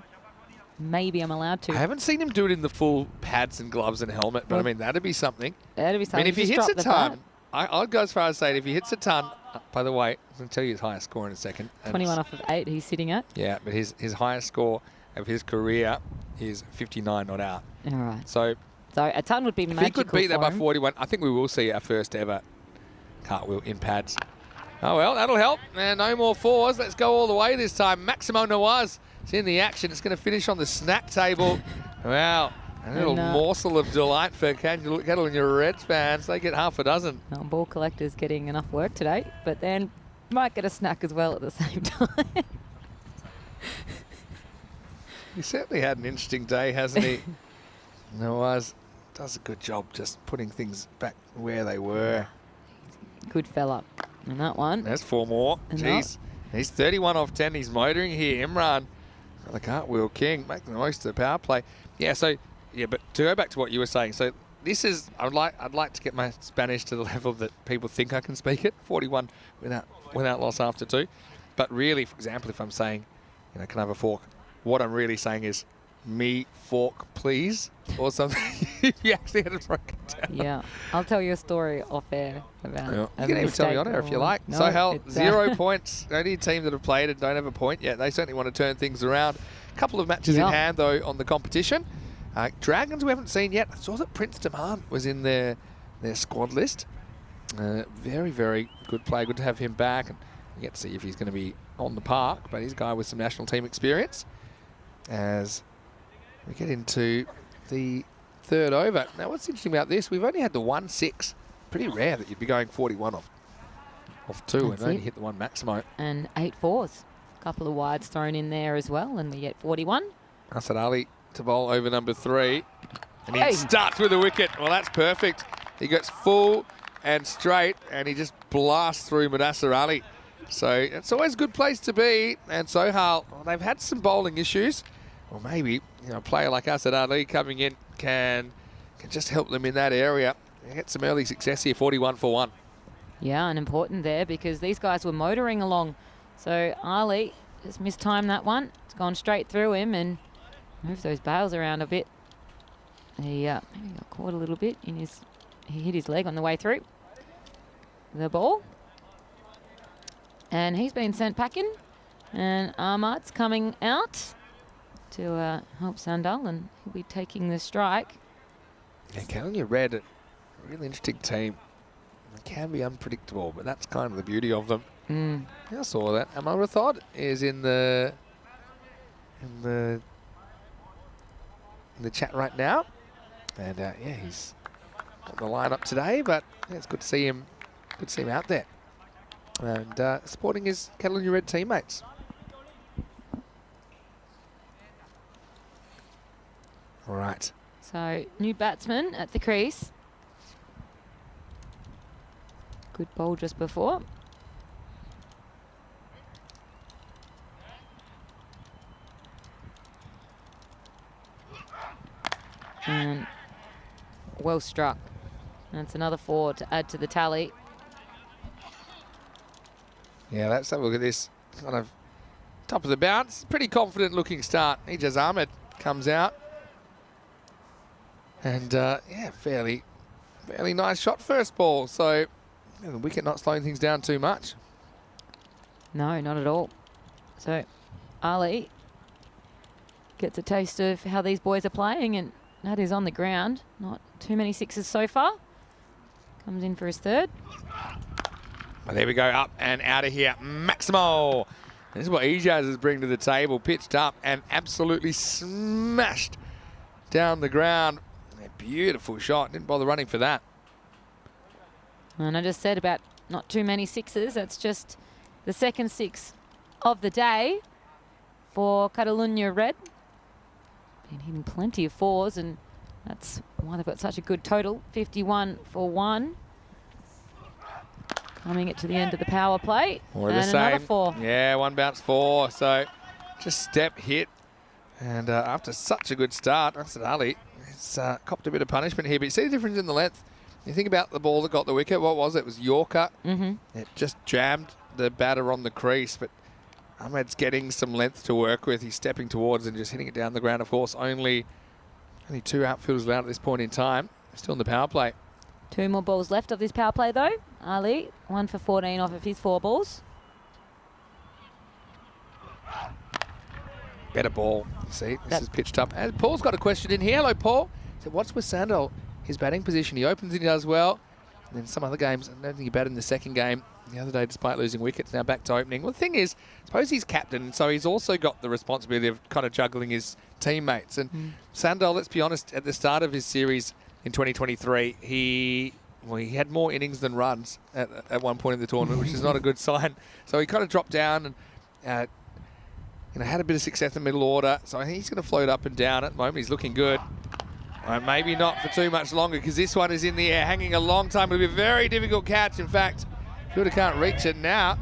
maybe I'm allowed to. I haven't seen him do it in the full pads and gloves and helmet, but I mean, that'd be something. That'd be something. I mean, if he hits a ton, I'd go as far as saying if he hits a ton, by the way, I'm going to tell you his highest score in a second. 21 off of 8 he's sitting at. Yeah, but his highest score of his career is 59 not out. All right. So a ton would be magical. If he could beat that by 41, I think we will see our first ever cartwheel in pads. Oh, well, that'll help. And no more 4s. Let's go all the way this time. Maximo Nawaz is in the action. It's going to finish on the snack table. Wow. A little morsel of delight for Cattle and your Reds fans. They get half a dozen. Ball collector's getting enough work today, but then might get a snack as well at the same time. He certainly had an interesting day, hasn't he? Nawaz does a good job just putting things back where they were. Good fella. And that one. There's 4 more. Jeez. He's 31 off 10. He's motoring here. Imran, the cartwheel king, making the most of the power play. Yeah, so, but to go back to what you were saying, so this is, I'd like to get my Spanish to the level that people think I can speak it. 41 without loss after 2. But really, for example, if I'm saying, can I have a fork? What I'm really saying is, me fork, please, or something. You actually had it broken down. Yeah, I'll tell you a story off air about it. You can even tell me on air if you like. No, so, hell, 0 points. Only team that have played and don't have a point yet. They certainly want to turn things around. A couple of matches in hand, though, on the competition. Dragons we haven't seen yet. I saw that Prince Demand was in their squad list. Very, very good play. Good to have him back. And you get to see if he's going to be on the park. But he's a guy with some national team experience. As we get into the 3rd over. Now, what's interesting about this, we've only had the 1-6. Pretty rare that you'd be going 41 off 2 and only hit the 1 Maximo. And 8 4s. A couple of wides thrown in there as well, and we get 41. Asad Ali to bowl over number 3. And he starts with a wicket. Well, that's perfect. He gets full and straight, and he just blasts through Mudassar Ali. So it's always a good place to be. And Sohail, they've had some bowling issues. Or maybe a player like Asad Ali coming in can just help them in that area. Get some early success here, 41 for 1. Yeah, and important there because these guys were motoring along. So Ali just mistimed that one. It's gone straight through him and moved those bails around a bit. He maybe got caught a little bit in his. He hit his leg on the way through the ball. And he's been sent packing. And Ahmad's coming out to help Sandal, and he'll be taking the strike. Yeah, Cattle Red, a really interesting team. They can be unpredictable, but that's kind of the beauty of them. I saw that. Amarithod is in the chat right now, and he's got the lineup today. But it's good to see him. Good to see him out there and supporting his Cattle Red teammates. All right. So, new batsman at the crease. Good bowl just before. And well struck. That's another 4 to add to the tally. Yeah, let's have a look at this. kind of top of the bounce. Pretty confident looking start. Ijaz Ahmed comes out. And yeah, fairly nice shot first ball. So yeah, the wicket not slowing things down too much. No, not at all. So Ali gets a taste of how these boys are playing, and that is on the ground. Not too many sixes so far. Comes in for his third. Well, there we go, up and out of here. Maximo. This is what Ijaz is bringing to the table. Pitched up and absolutely smashed down the ground. A beautiful shot. Didn't bother running for that. And I just said about not too many sixes. That's just the second six of the day for Catalunya Red. Been hitting plenty of fours, and that's why they've got such a good total. 51 for one. Coming it to the end of the power play. More of and the same. another four. Yeah, one bounce four. So just step hit. And after such a good start, Asad Ali has copped a bit of punishment here. But you see the difference in the length. You think about the ball that got the wicket. What was it? It was Yorker. It just jammed the batter on the crease. But Ahmed's getting some length to work with. He's stepping towards and just hitting it down the ground. Of course, only two outfielders allowed at this point in time. Still in the power play. 2 more balls left of this power play, though. Ali, 1 for 14 off of his 4 balls. Better ball. See, this is pitched up. And Paul's got a question in here. Hello, Paul. So what's with Sandal? His batting position. He opens and he does well. And then some other games, I don't think he batted in the second game the other day despite losing wickets. Now back to opening. Well, the thing is, I suppose he's captain, so he's also got the responsibility of kind of juggling his teammates. And Sandal, let's be honest, at the start of his series in 2023, he had more innings than runs at one point in the tournament, which is not a good sign. So he kind of dropped down and had a bit of success in the middle order. So I think he's going to float up and down at the moment. He's looking good. Maybe not for too much longer, because this one is in the air, hanging a long time. It'll be a very difficult catch. In fact, Fielder can't reach it now.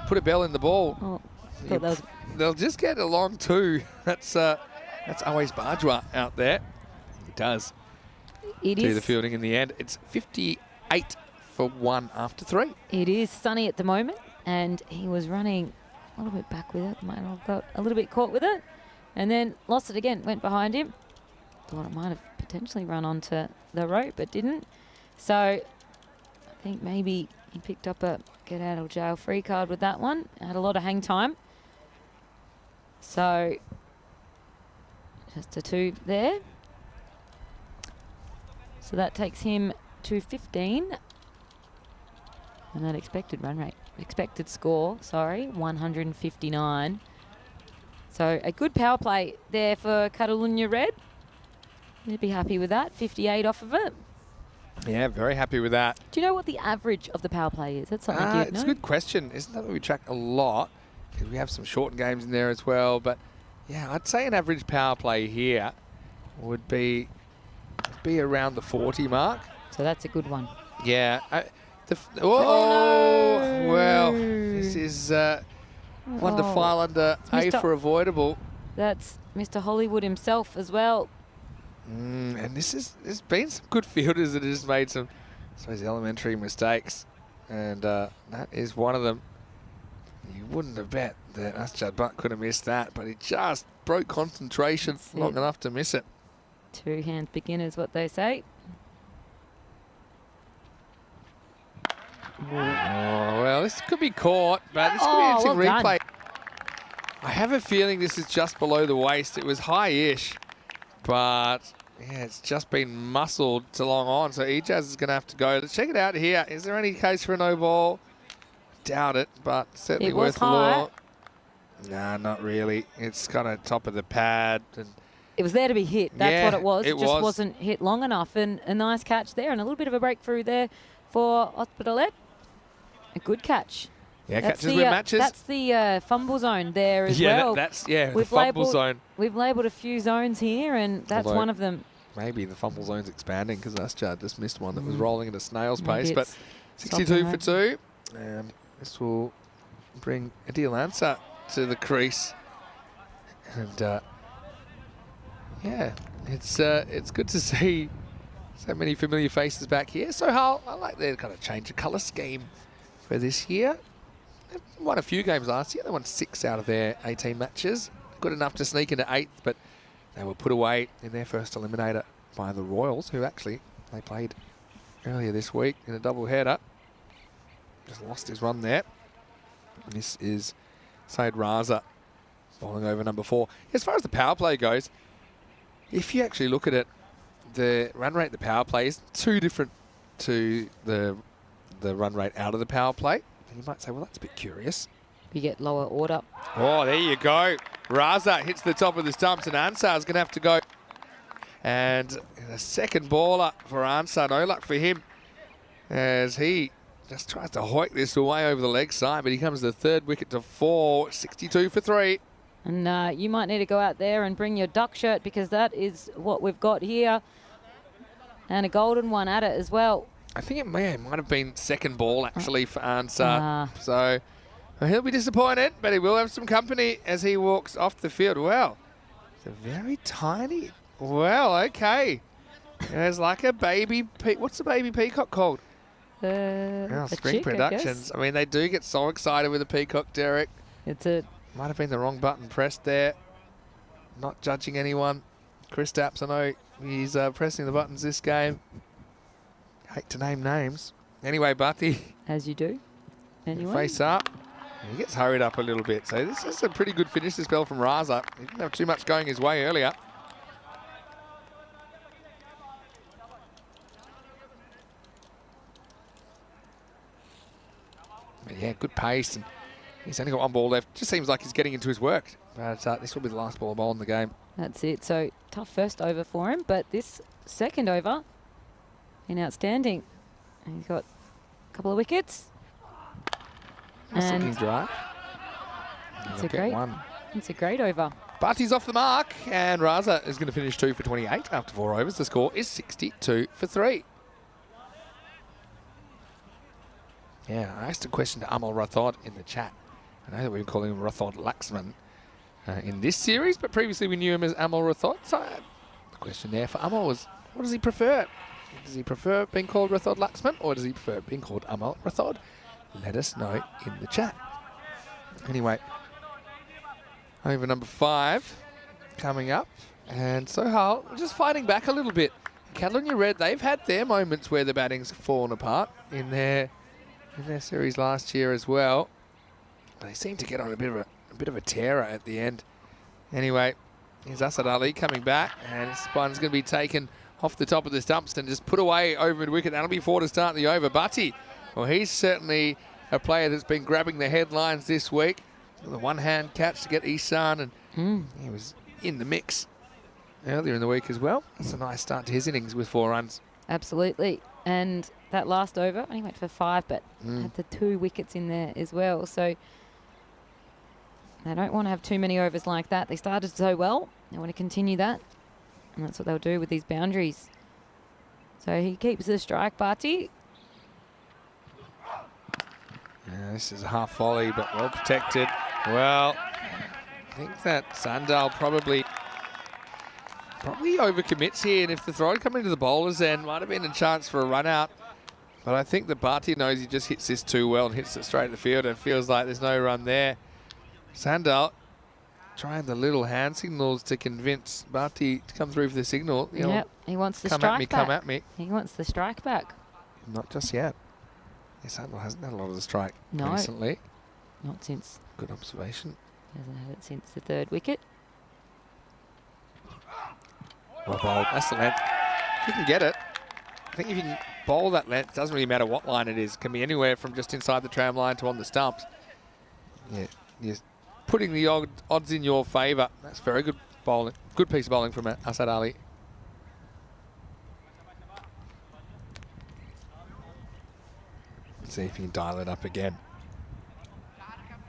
Put a bell in the ball. Thought that was... They'll just get along too. That's always Bajwa out there. It does. It Do is. the fielding in the end. It's 58 for 1 after 3. It is sunny at the moment, and he was running a little bit back with it. Might have got a little bit caught with it, and then lost it again. Went behind him. Thought it might have potentially run onto the rope, but didn't. So I think maybe he picked up a get out of jail free card with that one. Had a lot of hang time. So just a 2 there. So that takes him to 15. And that expected score, 159. So a good power play there for Catalunya Red. They'd be happy with that, 58 off of it. Yeah, very happy with that. Do you know what the average of the power play is? That's something you'd know. It's a good question. Isn't that what we track a lot? Because we have some shortened games in there as well. But yeah, I'd say an average power play here would be around the 40 mark. So that's a good one. Yeah. No. Well, this is one to file under A Mr. for avoidable. That's Mr. Hollywood himself as well. And there's been some good fielders that have just made some, I suppose, elementary mistakes. And that is one of them. You wouldn't have bet that Asjad Butt could have missed that, but he just broke concentration long enough to miss it. 2 hands beginners, what they say. Oh, well, this could be caught, but this could be an interesting well replay. I have a feeling this is just below the waist. It was high-ish, but yeah, it's just been muscled to long on. So Ijaz is going to have to go. Let's check it out here. Is there any case for a no ball? Doubt it, but certainly It was worth the law. high. Nah, not really. It's kind of top of the pad. And It was there to be hit. That's Yeah, what it was. it It just was. wasn't hit long enough. And a nice catch there, and a little bit of a breakthrough there for Hospitalet. A good catch. yeah, That's catches the, with matches. That's the fumble zone there as yeah, well. that's the We've fumble labelled- zone. We've labelled a few zones here, and that's Although- one of them. Maybe the fumble zone's expanding because Asjad just missed one that was rolling at a snail's Maybe pace. But it's 62 for stopping 2. And this will bring Adil Ansar to the crease. And yeah, it's good to see so many familiar faces back here. So Hull, I like their kind of change of colour scheme for this year. won a few games last year. They won 6 out of their 18 matches. Good enough to sneak into 8th, but they were put away in their first eliminator by the Royals, who actually they played earlier this week in a double-header. Just lost his run there. And this is Said Raza bowling over number 4. As far as the power play goes, if you actually look at it, the run rate of the power play is too different to the run rate out of the power play. And you might say, well, that's a bit curious. You get lower order. Oh, there you go. Raza hits the top of the stumps, and Ansar's going to have to go. And a second baller for Ansar. No luck for him as he just tries to hoik this away over the leg side, but he comes to the 3rd wicket to 4, 62 for 3. And you might need to go out there and bring your duck shirt, because that is what we've got here. And a golden one at it as well. I think it might have been second ball, actually, for Ansar. So he'll be disappointed, but he will have some company as he walks off the field. Wow. It's a very tiny... Well, okay. It's like a baby... What's the baby peacock called? Spring chick, Productions. I mean, they do get so excited with a peacock, Derek. It's a... Might have been the wrong button pressed there. Not judging anyone. Chris Stapps, I know he's pressing the buttons this game. Hate to name names. Anyway, Butty. As you do. Anyway. Face up. He gets hurried up a little bit. So this is a pretty good finish to spell from Raza. He didn't have too much going his way earlier. But yeah, good pace. And he's only got 1 ball left. Just seems like he's getting into his work. But this will be the last ball in the game. That's it. So tough first over for him, but this second over, been outstanding. And he's got a couple of wickets. Nice looking drive. It's a great over. But he's off the mark, and Raza is going to finish 2 for 28 after 4 overs. The score is 62 for 3. Yeah, I asked a question to Amal Rathod in the chat. I know that we've been calling him Rathod Laxman in this series, but previously we knew him as Amal Rathod. So the question there for Amal was, what does he prefer? Does he prefer being called Rathod Laxman, or does he prefer being called Amal Rathod? Let us know in the chat. Anyway, over number 5 coming up. And Sohail just fighting back a little bit. Catalonia Red, they've had their moments where the batting's fallen apart in their series last year as well. But they seem to get on a bit of a tear at the end. Anyway, here's Asad Ali coming back, and his one's going to be taken off the top of the stumps and just put away over mid-wicket. That'll be 4 to start the over. Butty, well, he's certainly a player that's been grabbing the headlines this week. The one-hand catch to get Isan, and he was in the mix earlier in the week as well. It's a nice start to his innings with 4 runs. Absolutely. And that last over, only went for 5, but had the 2 wickets in there as well. So they don't want to have too many overs like that. They started so well. They want to continue that. And that's what they'll do with these boundaries. So he keeps the strike, Bharti. Yeah, this is a half volley, but well protected. Well, I think that Sandal probably overcommits here, and if the throw had come into the bowler's end, might have been a chance for a run out. But I think that Bharti knows he just hits this too well and hits it straight at the field, and feels like there's no run there. Sandal trying the little hand signals to convince Bharti to come through for the signal. Yep, he wants the strike strike back. Come at me. He wants the strike back. Not just yet. Sandal hasn't had a lot of the strike recently. Not since. Good observation. He hasn't had it since the 3rd wicket. Well bowled. That's the length. If you can get it, I think if you can bowl that length, it doesn't really matter what line it is. It can be anywhere from just inside the tram line to on the stumps. Yeah, you're putting the odds in your favour. That's very good bowling. Good piece of bowling from Asad Ali. Let's see if you can dial it up again.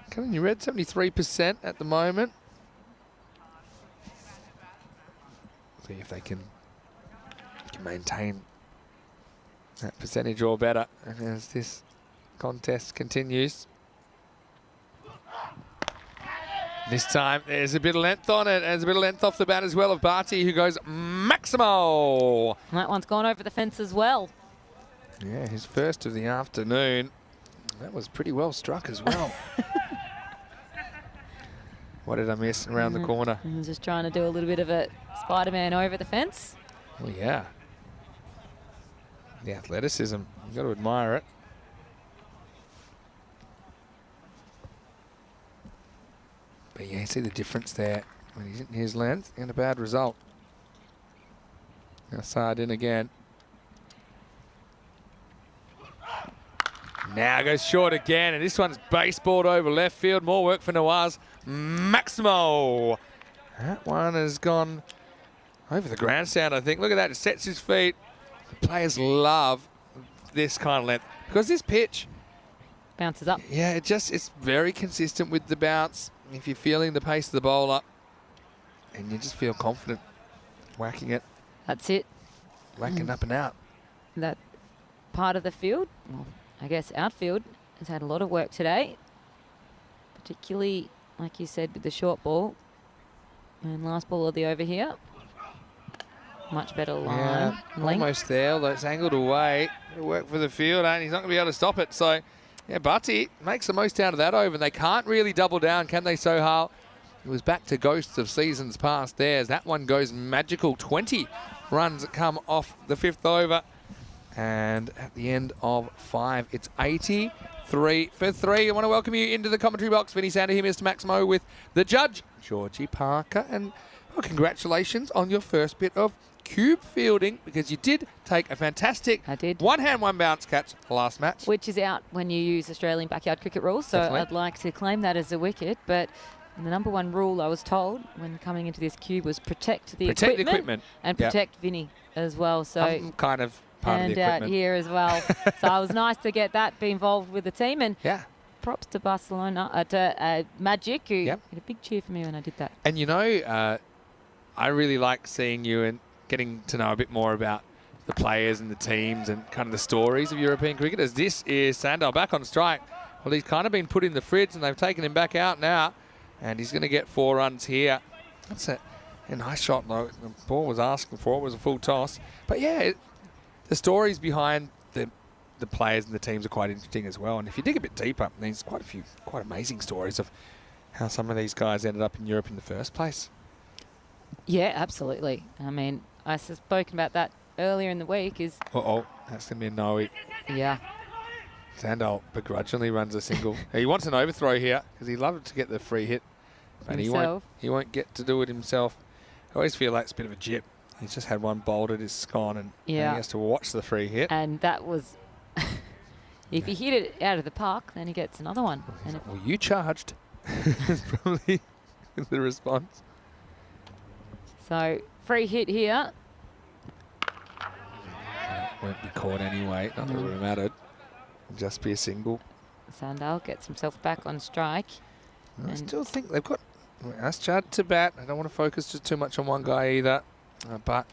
Catalonia Red, 73% at the moment. See if they can maintain that percentage or better as this contest continues. This time there's a bit of length on it. There's a bit of length off the bat as well of Bharti, who goes Maximo. And that one's gone over the fence as well. Yeah, his first of the afternoon. That was pretty well struck as well. What did I miss around the corner? And just trying to do a little bit of a Spider-Man over the fence. Oh, yeah. The athleticism, you've got to admire it. But yeah, you see the difference there when he's in his length and a bad result. Now Sard in again. Now goes short again, and this one's baseballed over left field. More work for Nawaz. Maximo. That one has gone over the grandstand, I think. Look at that, it sets his feet. The players love this kind of length because this pitch, Bounces up. yeah, it's very consistent with the bounce. If you're feeling the pace of the bowler, and you just feel confident whacking it, That's it. whacking up and out. That part of the field, well, I guess outfield, has had a lot of work today. Particularly, like you said, with the short ball. And last ball of the over here. Much better line. Yeah, length. almost there, although it's angled away. It'll work for the field, and he's not going to be able to stop it. So, yeah, Butty makes the most out of that over, and they can't really double down, can they, Sohal? It was back to ghosts of seasons past theirs. That one goes magical. 20 runs come off the 5th over. And at the end of 5, it's 83 for 3. I want to welcome you into the commentary box. Vinny Sander here, Mr. Maximo, with the judge, Georgie Parker. And well, congratulations on your first bit of cube fielding, because you did take a fantastic I did. one hand, one bounce catch last match. Which is out when you use Australian backyard cricket rules. So Definitely. I'd like to claim that as a wicket. But the number one rule I was told when coming into this cube was protect the equipment. And Yep. protect Vinny as well. So I'm kind of part of the hand out equipment. here as well. So it was nice to get that, be involved with the team. And Yeah. props to Barcelona, to Magic, who Yep. had a big cheer for me when I did that. And you know, I really like seeing you and getting to know a bit more about the players and the teams and kind of the stories of European cricket. As this is Sandal back on strike. Well, he's kind of been put in the fridge and they've taken him back out now. And he's going to get 4 runs here. That's a nice shot, though. The ball was asking for it. It was a full toss. But yeah, the stories behind the players and the teams are quite interesting as well. And if you dig a bit deeper, there's quite a few quite amazing stories of how some of these guys ended up in Europe in the first place. Yeah, absolutely. I mean, I spoken about that earlier in the week. Is Uh-oh, that's going to be a no. yeah, Sandal begrudgingly runs a single. He wants an overthrow here because he'd love to get the free hit. But Himself. he won't get to do it himself. I always feel like it's a bit of a jip. He's just had one bowled at his gone, and he Yeah. has to watch the free hit. and that was. If he hit it out of the park, then he gets another one. And if, Well, you charged. Is probably the response. so free hit here. Won't be caught anyway. Not that it would have mattered. It'll just be a single. Sandal gets himself back on strike. I And- still think they've got. Ask Chad to bat. I don't want to focus just too much on one guy either. But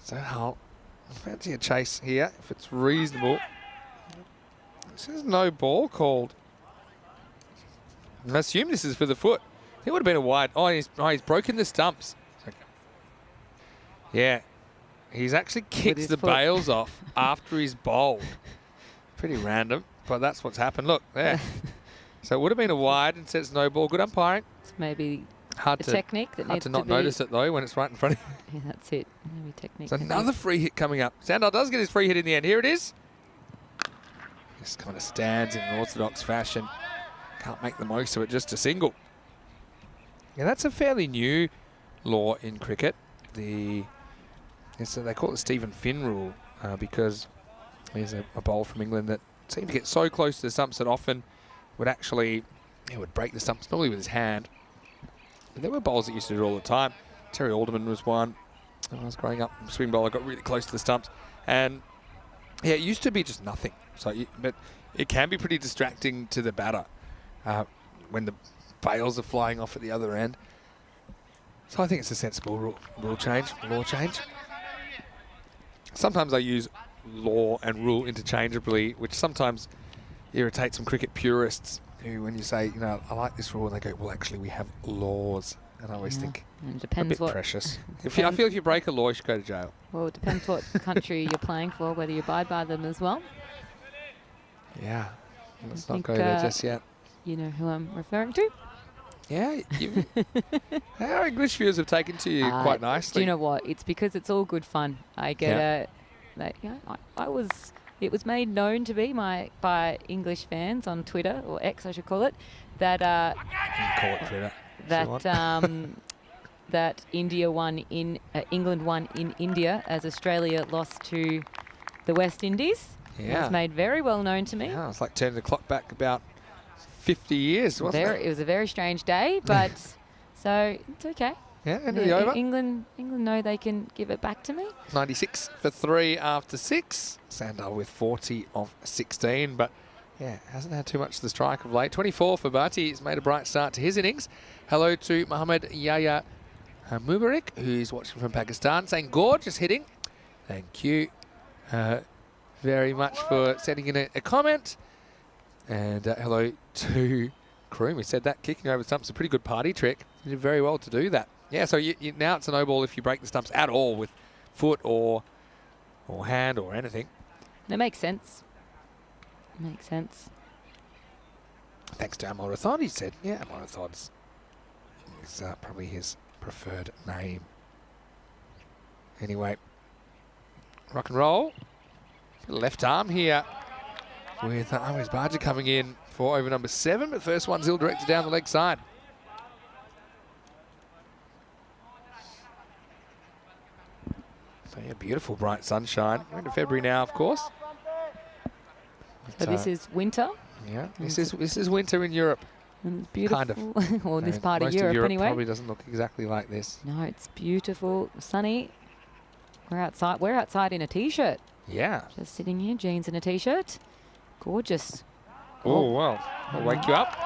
so I'll fancy a chase here if it's reasonable. There's no ball called. I assume this is for the foot. It would have been a wide. Oh, he's broken the stumps. Yeah, he's actually kicked his the foot. bails off after he's bowled. Pretty random, but that's what's happened. Look there. So it would have been a wide and says no ball. Good umpiring. It's maybe Hard a to technique that hard needs to to not be. notice it though when it's right in front of you. Yeah, that's it. Maybe technique. So that another needs- free hit coming up. Sandal does get his free hit in the end. Here it is. Just kind of stands in an orthodox fashion. Can't make the most of it, just a single. Yeah, that's a fairly new law in cricket. They call it the Stephen Finn rule because there's a bowler from England that seemed to get so close to the stumps that often would actually, he would break the stumps, normally with his hand. But there were bowlers that used to do it all the time. Terry Alderman was one. When I was growing up, swing bowler got really close to the stumps. And yeah, it used to be just nothing. But it can be pretty distracting to the batter when the bails are flying off at the other end. So I think it's a sensible law change. Sometimes I use law and rule interchangeably, which sometimes irritates some cricket purists who, when you say, you know, I like this rule, and they go, well, actually, we have laws. And I always think, And it a depends bit what. precious. I feel if you break a law, you should go to jail. Well, it depends what country you're playing for, whether you abide by them as well. Yeah. Let's not think, go there just yet. You know who I'm referring to? Yeah. Our English viewers have taken to you quite nicely. Do you know what? It's because it's all good fun. I get it was made known to be by English fans on Twitter, or X I should call it, that You can call it Twitter. that India won in England won in India as Australia lost to the West Indies. Yeah. It's made very well known to me. Yeah, it's like turning the clock back about 50 years, wasn't it? It was a very strange day, but so it's okay. Yeah, end of the over. England know they can give it back to me. 96 for 3 after 6. Sandal with 40 of 16, but yeah, hasn't had too much to the strike of late. 24 for Bhatti. He's made a bright start to his innings. Hello to Mohammad Yahya Mubarak, who's watching from Pakistan, saying gorgeous hitting. Thank you very much for sending in a comment. And hello to Kroom, who said that kicking over the stumps is a pretty good party trick. You did very well to do that. Yeah, so now it's a no ball if you break the stumps at all with foot or hand or anything. And it makes sense. Makes sense. Thanks to Amarathon, he said. Yeah, Amarathon's is probably his preferred name. Anyway, rock and roll. Left arm here with Ahmed Baja coming in for over number 7, but first one's ill-directed down the leg side. So yeah, beautiful bright sunshine. We're into February now, of course. So this is winter. Yeah, this is winter in Europe. And it's beautiful. Kind of. Well, this And part of most Europe anyway. Probably doesn't look exactly like this. No, it's beautiful, sunny. We're outside. We're outside in a t-shirt. Yeah. Just sitting here, jeans and a t-shirt. Gorgeous. Oh, well. I'll wake you up.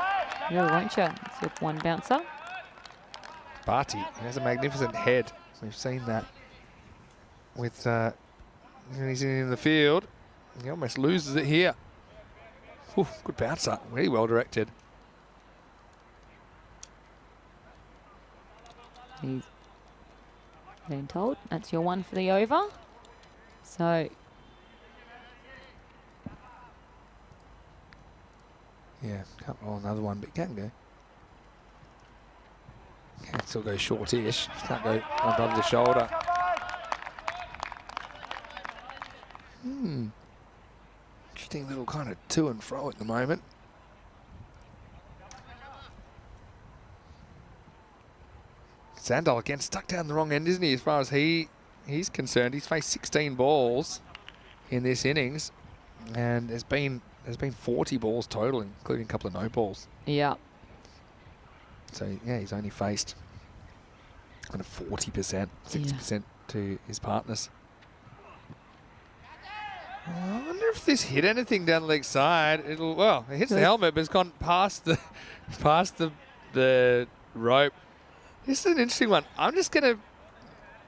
Yeah, won't you? It's your one bouncer. Bhatti has a magnificent head. We've seen that with when he's in the field. He almost loses it here. Ooh, good bouncer. Really well directed. He's been told that's your one for the over. So Yeah, can't roll another one, but can go. Can still go short-ish. Can't go above the shoulder. Interesting little kind of to and fro at the moment. Sandal again stuck down the wrong end, isn't he? As far as he's concerned, he's faced 16 balls in this innings, and there's been 40 balls total, including a couple of no balls. yeah, So yeah, he's only faced kind of 40%, 60% to his partners. I wonder if this hit anything down the leg side. It hits the helmet, but it's gone past the rope. This is an interesting one. I'm just going to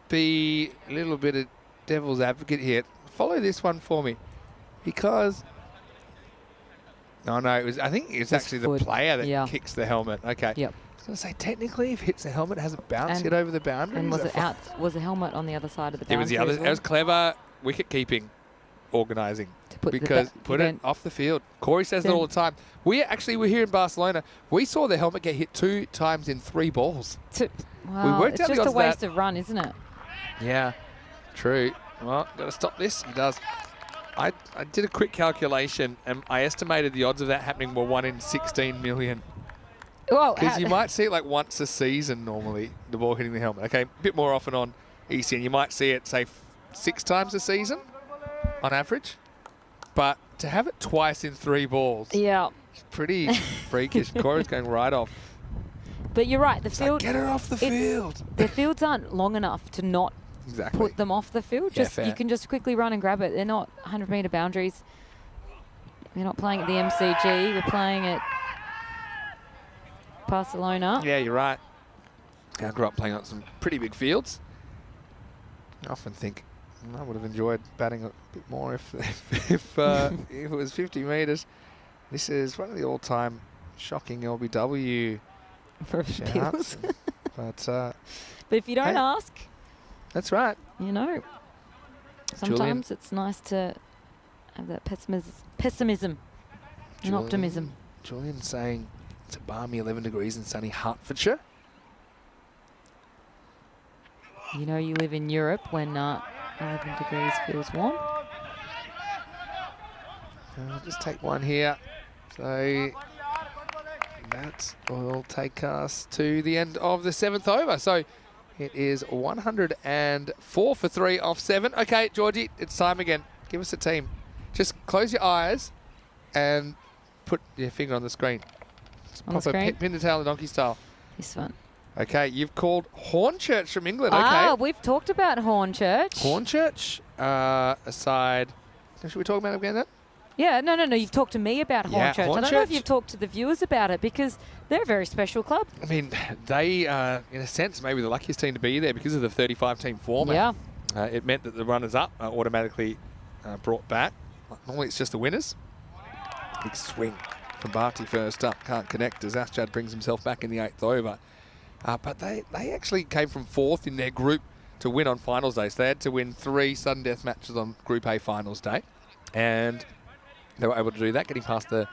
be a little bit of devil's advocate here. Follow this one for me, because I think it's actually the player that kicks the helmet. Okay. Yep. I was going to say, technically, if it hits the helmet, it hasn't bounced yet over the boundary. And was it out? Was the helmet on the other side of the boundary? It was the other. It was clever wicket keeping, organising, because put it off the field. Corey says it all the time. We're here in Barcelona. We saw the helmet get hit 2 times in 3 balls. Wow, we worked it's out just the a waste of run, isn't it? Yeah, true. Well, got to stop this. He does. I did a quick calculation, and I estimated the odds of that happening were 1 in 16 million. Because you might see it like once a season normally, the ball hitting the helmet. Okay, a bit more often on ECN. You might see it, say, 6 times a season on average. But to have it twice in 3 balls, it's pretty freakish. Corey's going right off. But you're right. The field. Like, get her off the field. The fields aren't long enough to not put them off the field. You can just quickly run and grab it. They're not 100-metre boundaries. We're not playing at the MCG. We're playing at Barcelona. Yeah, you're right. I grew up playing on some pretty big fields. I often think I would have enjoyed batting a bit more if it was 50 metres. This is one of the all-time shocking LBW for shouts. But if you don't ask, that's right. You know, sometimes it's nice to have that pessimism. and optimism. Julian saying it's a balmy 11 degrees in sunny Hertfordshire. You know you live in Europe when 11 degrees feels warm. I'll just take one here. So that will take us to the end of the 7th over. So it is 104 for 3 off 7. Okay, Georgie, it's time again. Give us a team. Just close your eyes and put your finger on the screen. Just On the pop a screen? pin the tail in donkey style. This one. Okay, you've called Hornchurch from England. Okay. Ah, we've talked about Hornchurch. Hornchurch aside. Should we talk about it again then? Yeah, no. You've talked to me about Yeah, Hornchurch. I don't know if Hornchurch. you've talked to the viewers about it because they're a very special club. I mean, they, in a sense, maybe the luckiest team to be there because of the 35-team format. Yeah. It meant that the runners-up are automatically brought back. Normally it's just the winners. Big swing from Barty first up. Can't connect as Aschad brings himself back in the 8th over. But they actually came from 4th in their group to win on finals day. So they had to win 3 sudden death matches on Group A finals day. And they were able to do that, getting past the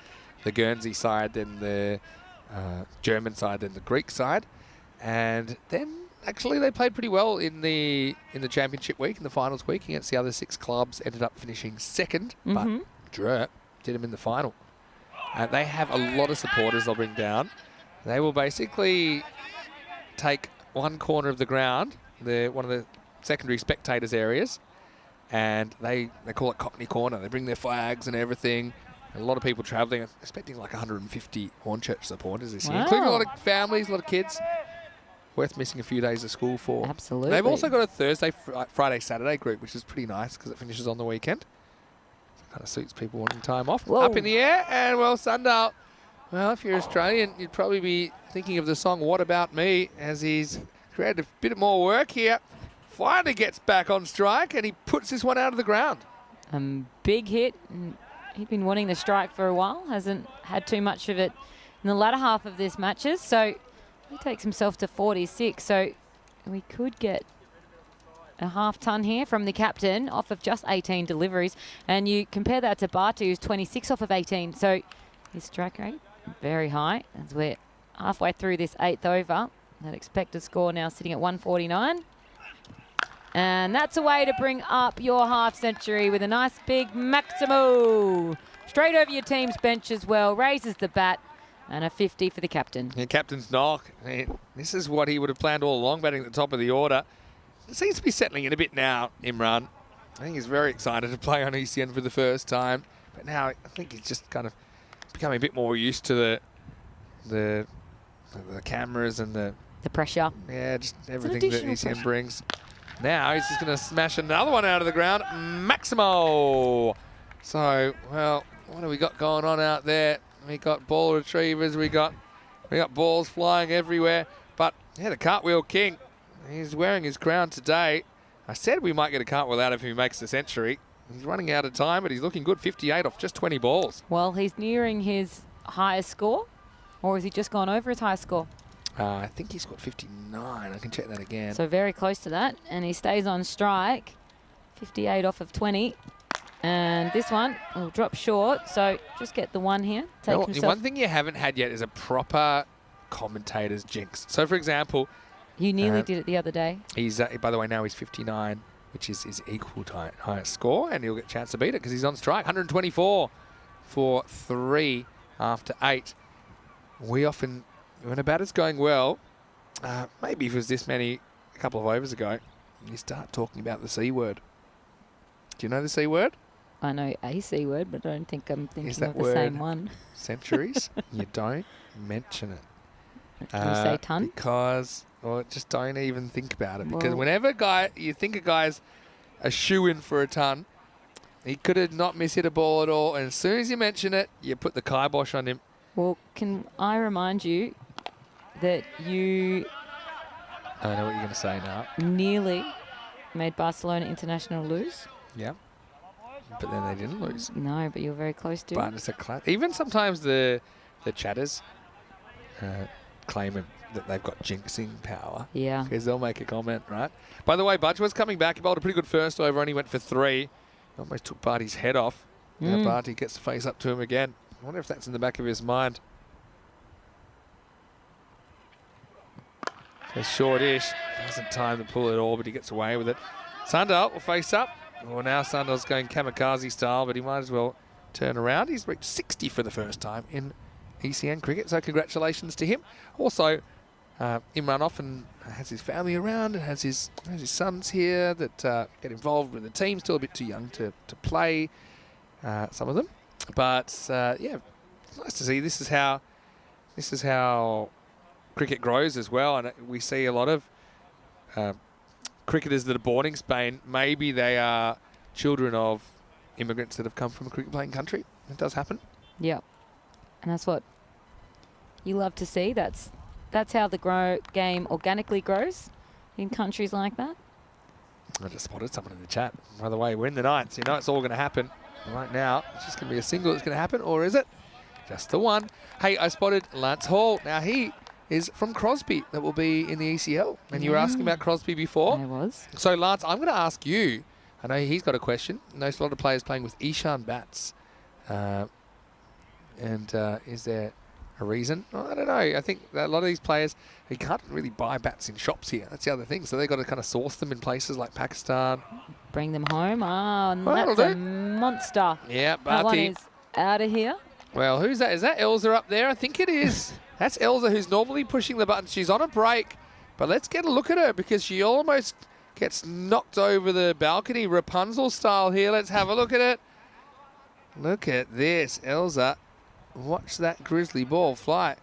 Guernsey side, then the German side, then the Greek side. And then actually they played pretty well in the championship week, in the finals week against the other 6 clubs. Ended up finishing 2nd, but Drurt did them in the final. They have a lot of supporters they'll bring down. They will basically take one corner of the ground, one of the secondary spectators areas, and they call it Cockney Corner. They bring their flags and everything. A lot of people travelling, expecting like 150 Hornchurch supporters this year, including a lot of families, a lot of kids. Worth missing a few days of school for. Absolutely. They've also got a Thursday, Friday, Saturday group, which is pretty nice because it finishes on the weekend. Kind of suits people wanting time off. Whoa. Up in the air, and well, Sundal. Well, if you're Australian, you'd probably be thinking of the song What About Me, as he's created a bit more work here. Finally gets back on strike, and he puts this one out of the ground. Big hit. He'd been wanting the strike for a while. Hasn't had too much of it in the latter half of this matches. So he takes himself to 46. So we could get a half ton here from the captain off of just 18 deliveries. And you compare that to Bartu, who's 26 off of 18. So his strike rate, very high. As we're halfway through this 8th over. That expected score now sitting at 149. And that's a way to bring up your half century with a nice big Maximo. Straight over your team's bench as well. Raises the bat. And a 50 for the captain. Yeah, captain's knock. I mean, this is what he would have planned all along, batting at the top of the order. It seems to be settling in a bit now, Imran. I think he's very excited to play on ECN for the first time. But now I think he's just kind of becoming a bit more used to the cameras and the pressure. Yeah, just everything that ECN pressure. brings. Now he's just going to smash another one out of the ground. Maximo! So, well, what have we got going on out there? We got ball retrievers. We got balls flying everywhere. But, yeah, the cartwheel king. He's wearing his crown today. I said we might get a cartwheel out of him if he makes the century. He's running out of time, but he's looking good. 58 off just 20 balls. Well, he's nearing his highest score. Or has he just gone over his highest score? I think he's got 59. I can check that again. So very close to that. And he stays on strike. 58 off of 20. And this one will drop short. So just get the one here. Take himself. One thing you haven't had yet is a proper commentator's jinx. So, for example, You nearly did it the other day. he's, by the way, now he's 59, which is his equal to highest score, and he'll get a chance to beat it because he's on strike. 124 for 3 after 8. When a batter's going well, maybe if it was this many a couple of overs ago, you start talking about the C word. Do you know the C word? I know a C word, but I don't think I'm Is thinking that of the word same one. Centuries? You don't mention it. Can you say ton? Because, or just don't even think about it. Because Well- whenever you think a guy's a shoe-in for a ton, he could have not mishit a ball at all. And as soon as you mention it, you put the kibosh on him. Well, can I remind you that you I know what you're going to say now. nearly made Barcelona International lose? Yeah. But then they didn't lose. No, but you're very close to But it. it's a class. Even sometimes the chatters claim that they've got jinxing power. Yeah. Because they'll make a comment, right? By the way, Budge was coming back. He bowled a pretty good first over, only went for 3. Almost took Barty's head off. Now Barty gets to face up to him again. I wonder if that's in the back of his mind. A shortish. Doesn't time to pull it all, but he gets away with it. Sundal will face up. Well, now Sundal's going kamikaze style, but he might as well turn around. He's reached 60 for the first time in ECN cricket, so congratulations to him. Also, Imran often has his family around and has his sons here that get involved with the team. Still a bit too young to play, some of them. But yeah, it's nice to see. This is how cricket grows as well, and we see a lot of cricketers that are born in Spain. Maybe they are children of immigrants that have come from a cricket playing country. It does happen. Yep. And that's what you love to see. That's how the game organically grows in countries like that. I just spotted someone in the chat. By the way, we're in the ninth, so you know it's all going to happen right now. It's just going to be a single that's going to happen, or is it just the one? Hey, I spotted Lance Hall. Now, he is from Crosby that will be in the ECL. And you were asking about Crosby before. I was. So, Lance, I'm going to ask you. I know he's got a question. I know a lot of players playing with Ishan bats. Is there a reason? I don't know. I think that a lot of these players, you can't really buy bats in shops here. That's the other thing. So they've got to kind of source them in places like Pakistan. Bring them home. Oh, and Well, that's that'll a do. monster. Yeah, That one Barty. is out of here. Well, who's that? Is that Elza up there? I think it is. That's Elza, who's normally pushing the button. She's on a break. But let's get a look at her because she almost gets knocked over the balcony, Rapunzel style here. Let's have a look at it. Look at this, Elza. Watch that grizzly ball fly.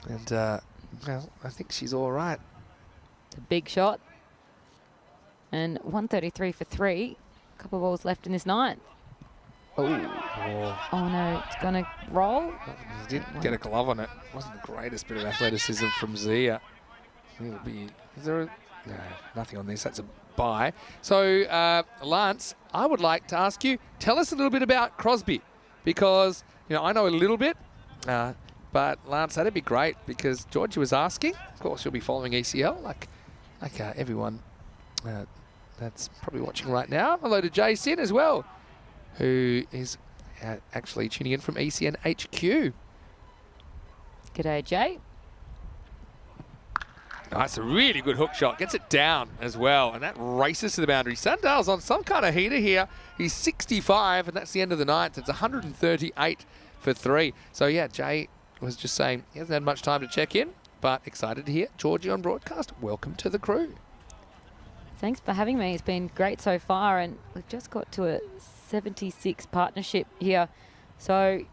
And, well, I think she's all right. It's a big shot. And 133 for 3. A couple of balls left in this ninth. Oh, Oh, no. It's going to roll. he did get a glove on it. Wasn't the greatest bit of athleticism from Zia. It'll be, is there a, no, nothing on this. That's a bye. So, Lance, I would like to ask you, tell us a little bit about Crosby. Because, you know, I know a little bit, but Lance, that'd be great because Georgia was asking. Of course, you'll be following ECL like everyone that's probably watching right now. Hello to Jason as well, who is actually tuning in from ECN HQ. G'day, Jay. That's a really good hook shot. Gets it down as well, and that races to the boundary. Sundal's on some kind of heater here. He's 65, and that's the end of the ninth. It's 138 for 3. So, yeah, Jay was just saying he hasn't had much time to check in, but excited to hear Georgie on broadcast. Welcome to the crew. Thanks for having me. It's been great so far, and we've just got to a 76 partnership here. So,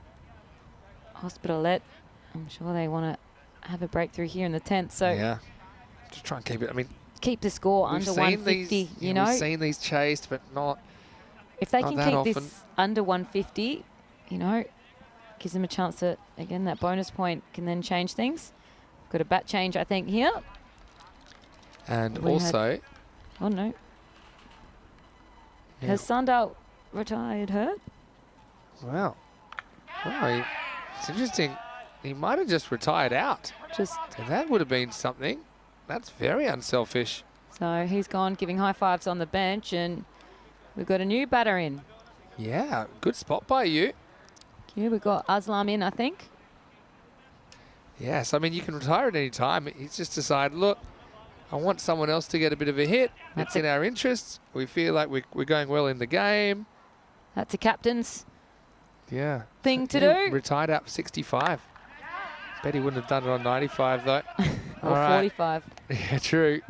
Hospitalet, I'm sure they want to have a breakthrough here in the 10th. So, Yeah. Just try and keep it. I mean, keep the score we've under seen 150, these, you know. We've seen these chased, but not. If they not can that keep often. this under 150, you know, gives them a chance to, again, that bonus point can then change things. Got a bat change, I think, here. And We also, Oh, no. yeah, Has Sundal retired hurt? wow. Wow, it's interesting. He might have just retired out. Just And that would have been something. That's very unselfish. so he's gone giving high fives on the bench, and we've got a new batter in. Yeah, good spot by you. Yeah, we've got Aslam in, I think. Yes, I mean, you can retire at any time. He's just decided, look, I want someone else to get a bit of a hit. That's It's in our interests. We feel like we're going well in the game. That's a captain's Yeah. thing to Yeah, do. Retired out for 65. Bet he wouldn't have done it on 95, though. Or All right. 45. Yeah, true.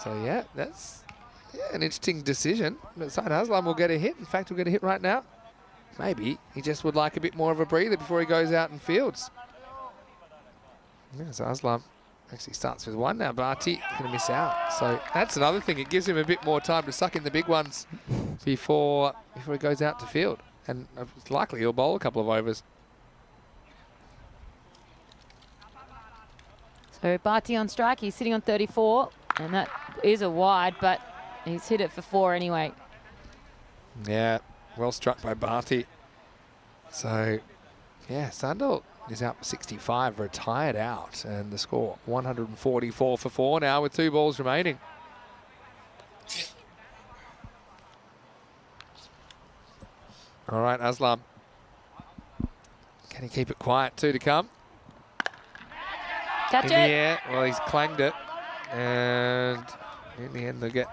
So, yeah, that's an interesting decision. But Said Aslam will get a hit. In fact, he'll get a hit right now. Maybe he just would like a bit more of a breather before he goes out and fields. Yeah, so Aslam actually starts with 1 now. Barty going to miss out. So that's another thing. It gives him a bit more time to suck in the big ones before he goes out to field. And it's likely he'll bowl a couple of overs. So Barty on strike. He's sitting on 34, and that is a wide, but he's hit it for 4 anyway. Yeah, well struck by Barty. So, yeah, Sundal is out for 65, retired out, and the score 144 for 4 now with 2 balls remaining. All right, Aslam. Can he keep it quiet? 2 to come. Catch In it. the air. Well, he's clanged it. And in the end, they'll get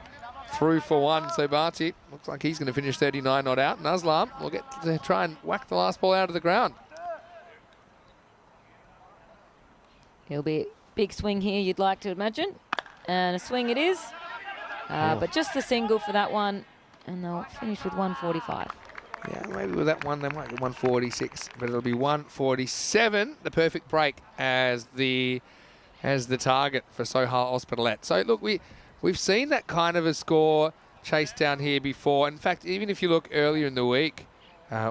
through for 1. So Barty looks like he's going to finish 39 not out. And Aslam will get to try and whack the last ball out of the ground. He'll be a big swing here, you'd like to imagine. And a swing it is. But just a single for that one. And they'll finish with 145. Yeah, maybe with that one they might get 146, but it'll be 147, the perfect break as the target for Sohail Hospitalet. So look, we've seen that kind of a score chase down here before. In fact, even if you look earlier in the week,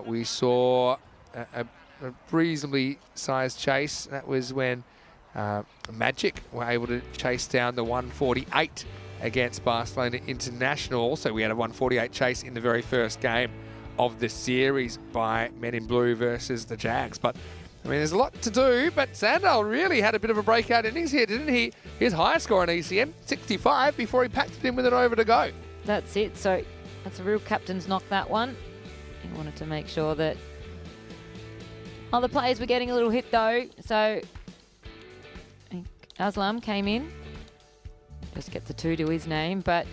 we saw a reasonably sized chase. That was when Magic were able to chase down the 148 against Barcelona International. Also, we had a 148 chase in the very first game of the series by Men in Blue versus the Jags. But, I mean, there's a lot to do, but Sandal really had a bit of a breakout innings here, didn't he? His highest score on ECM, 65, before he packed it in with an over to go. That's it. So that's a real captain's knock, that one. He wanted to make sure that other players were getting a little hit, though. So Aslam came in. Just gets a 2 to his name, but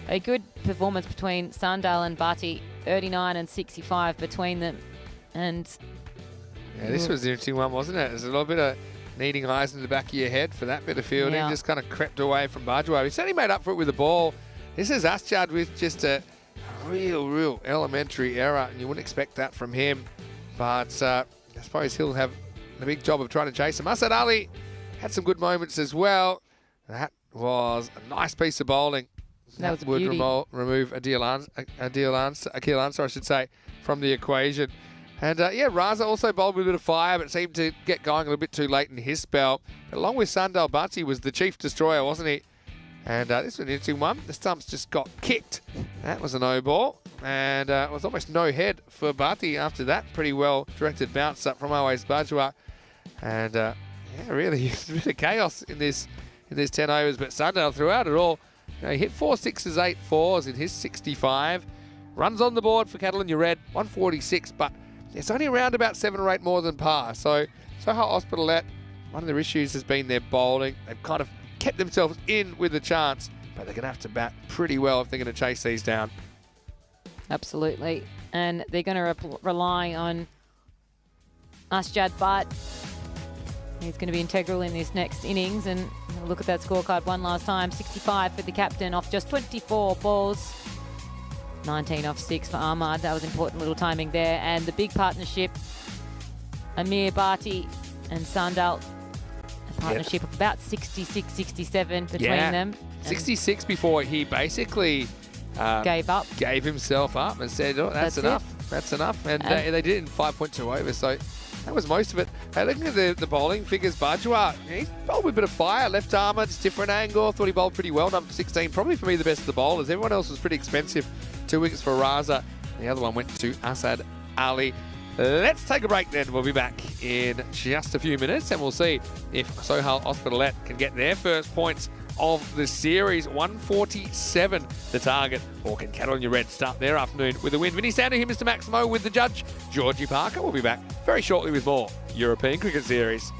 a good performance between Sandal and Bhatti, 39 and 65 between them. And yeah, this was an interesting one, wasn't it? There's a little bit of needing eyes in the back of your head for that bit of fielding. Yeah. Just kind of crept away from Bajwa. He certainly made up for it with the ball. This is Asjad with just a real elementary error, and you wouldn't expect that from him. But I suppose he'll have the big job of trying to chase him. Asad Ali had some good moments as well. That was a nice piece of bowling. That was a would beauty. remove Akil Ansar, I should say, from the equation. And yeah, Raza also bowled with a bit of fire, but seemed to get going a little bit too late in his spell. But along with Sandal, Bhatti was the chief destroyer, wasn't he? And this was an interesting one. The stumps just got kicked. That was a no ball. And it was almost no head for Bhatti after that pretty well directed bounce up from Awais Bajwa. And yeah, really, a bit of chaos in this 10 overs. But Sandal throughout it all, you know, he hit 4 6s, 8 4s in his 65. Runs on the board for Catalunya Red, 146, but it's only around about 7 or 8 more than par. So Sohail Hospitalet, one of their issues has been their bowling. They've kind of kept themselves in with a chance, but they're going to have to bat pretty well if they're going to chase these down. absolutely. And they're going to rely on Asjad Bhatt. He's going to be integral in this next innings. And look at that scorecard one last time. 65 for the captain off just 24 balls. 19 off 6 for Ahmad. That was important little timing there. And the big partnership, Amir Bhatti and Sandal. A partnership of about 66, 67 between them. And 66 before he basically gave up. gave himself up and said, oh, that's enough. That's enough. And they did it in 5.2 overs. So that was most of it. Hey, looking at the bowling figures, Bajwa, he bowled with a bit of fire. Left armour, just different angle. Thought he bowled pretty well. Number 16, probably for me the best of the bowlers. Everyone else was pretty expensive. 2 wickets for Raza. The other one went to Asad Ali. Let's take a break then. We'll be back in just a few minutes and we'll see if Sohail Hospitalet can get their first points of the series. 147 the target, or can Catalunya Red start their afternoon with a win? Vinny Sander here, Mr. Maximo with the judge, Georgie Parker. We'll be back very shortly with more European Cricket Series.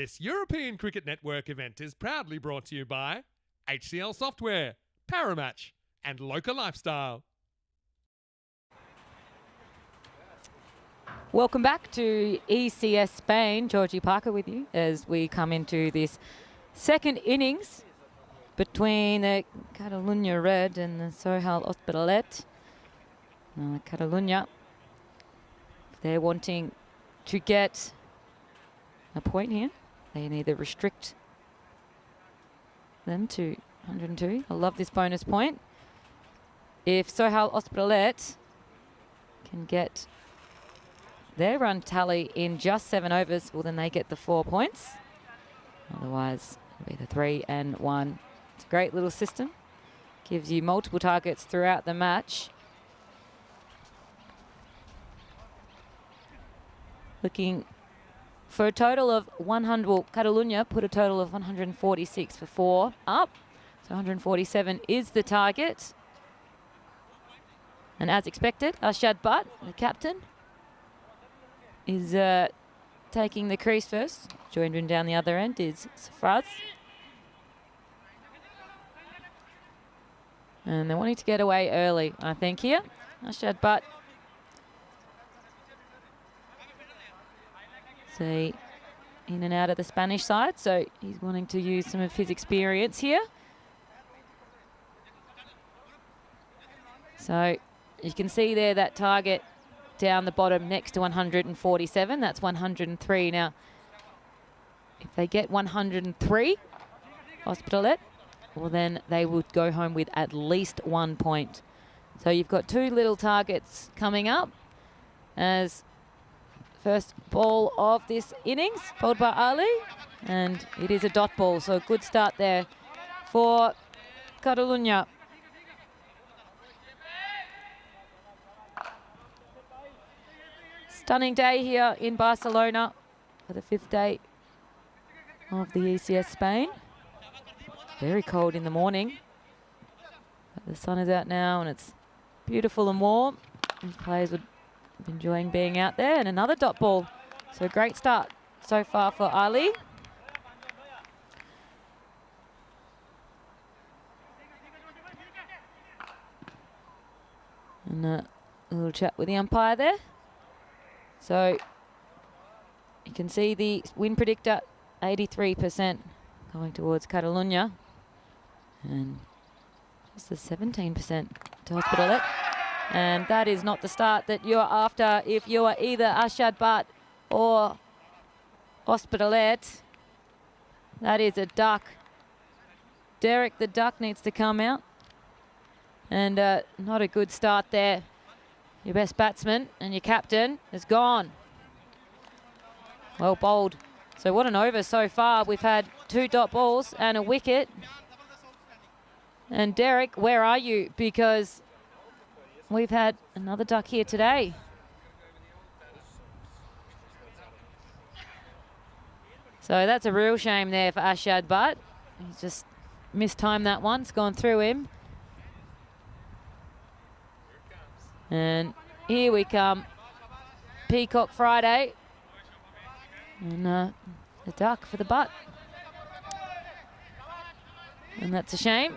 This European Cricket Network event is proudly brought to you by HCL Software, Paramatch, and Local Lifestyle. Welcome back to ECS Spain. Georgie Parker with you as we come into this second innings between the Catalunya Red and the Sohal Hospitalet. Catalunya, they're wanting to get a point here. They need to restrict them to 102. I love this bonus point. If Sohal Hospitalet can get their run tally in just 7 overs, well, then they get the 4 points. Otherwise, it'll be the 3 and 1. It's a great little system. Gives you multiple targets throughout the match. Looking for a total of 100. Well, Catalunya put a total of 146 for 4 up. So 147 is the target. And as expected, Arshad Butt, the captain, is taking the crease first. Joined him down the other end is Safraz. And they're wanting to get away early, I think, here. Arshad Butt. See, in and out of the Spanish side, so he's wanting to use some of his experience here. So you can see there that target down the bottom next to 147. That's 103. Now, if they get 103, Hospitalet, well, then they would go home with at least 1 point. So you've got 2 little targets coming up as first ball of this innings, bowled by Ali, and it is a dot ball, so a good start there for Catalunya. Stunning day here in Barcelona for the 5th day of the ECS Spain. Very cold in the morning, but the sun is out now and it's beautiful and warm. These players would enjoying being out there, and another dot ball. So great start so far for Ali. And a little chat with the umpire there. So you can see the win predictor, 83% going towards Catalunya, and just a 17% to Hospitalet. And that is not the start that you're after if you are either Arshad Butt or Hospitalet. That is a duck. Derek the duck needs to come out. And not a good start there. Your best batsman and your captain is gone. Well bowled. So what an over so far. We've had 2 dot balls and a wicket. And Derek, where are you? Because we've had another duck here today. So that's a real shame there for Arshad Butt. He's just mistimed that one. It's gone through him. And here we come. Peacock Friday. And a duck for the butt. And that's a shame.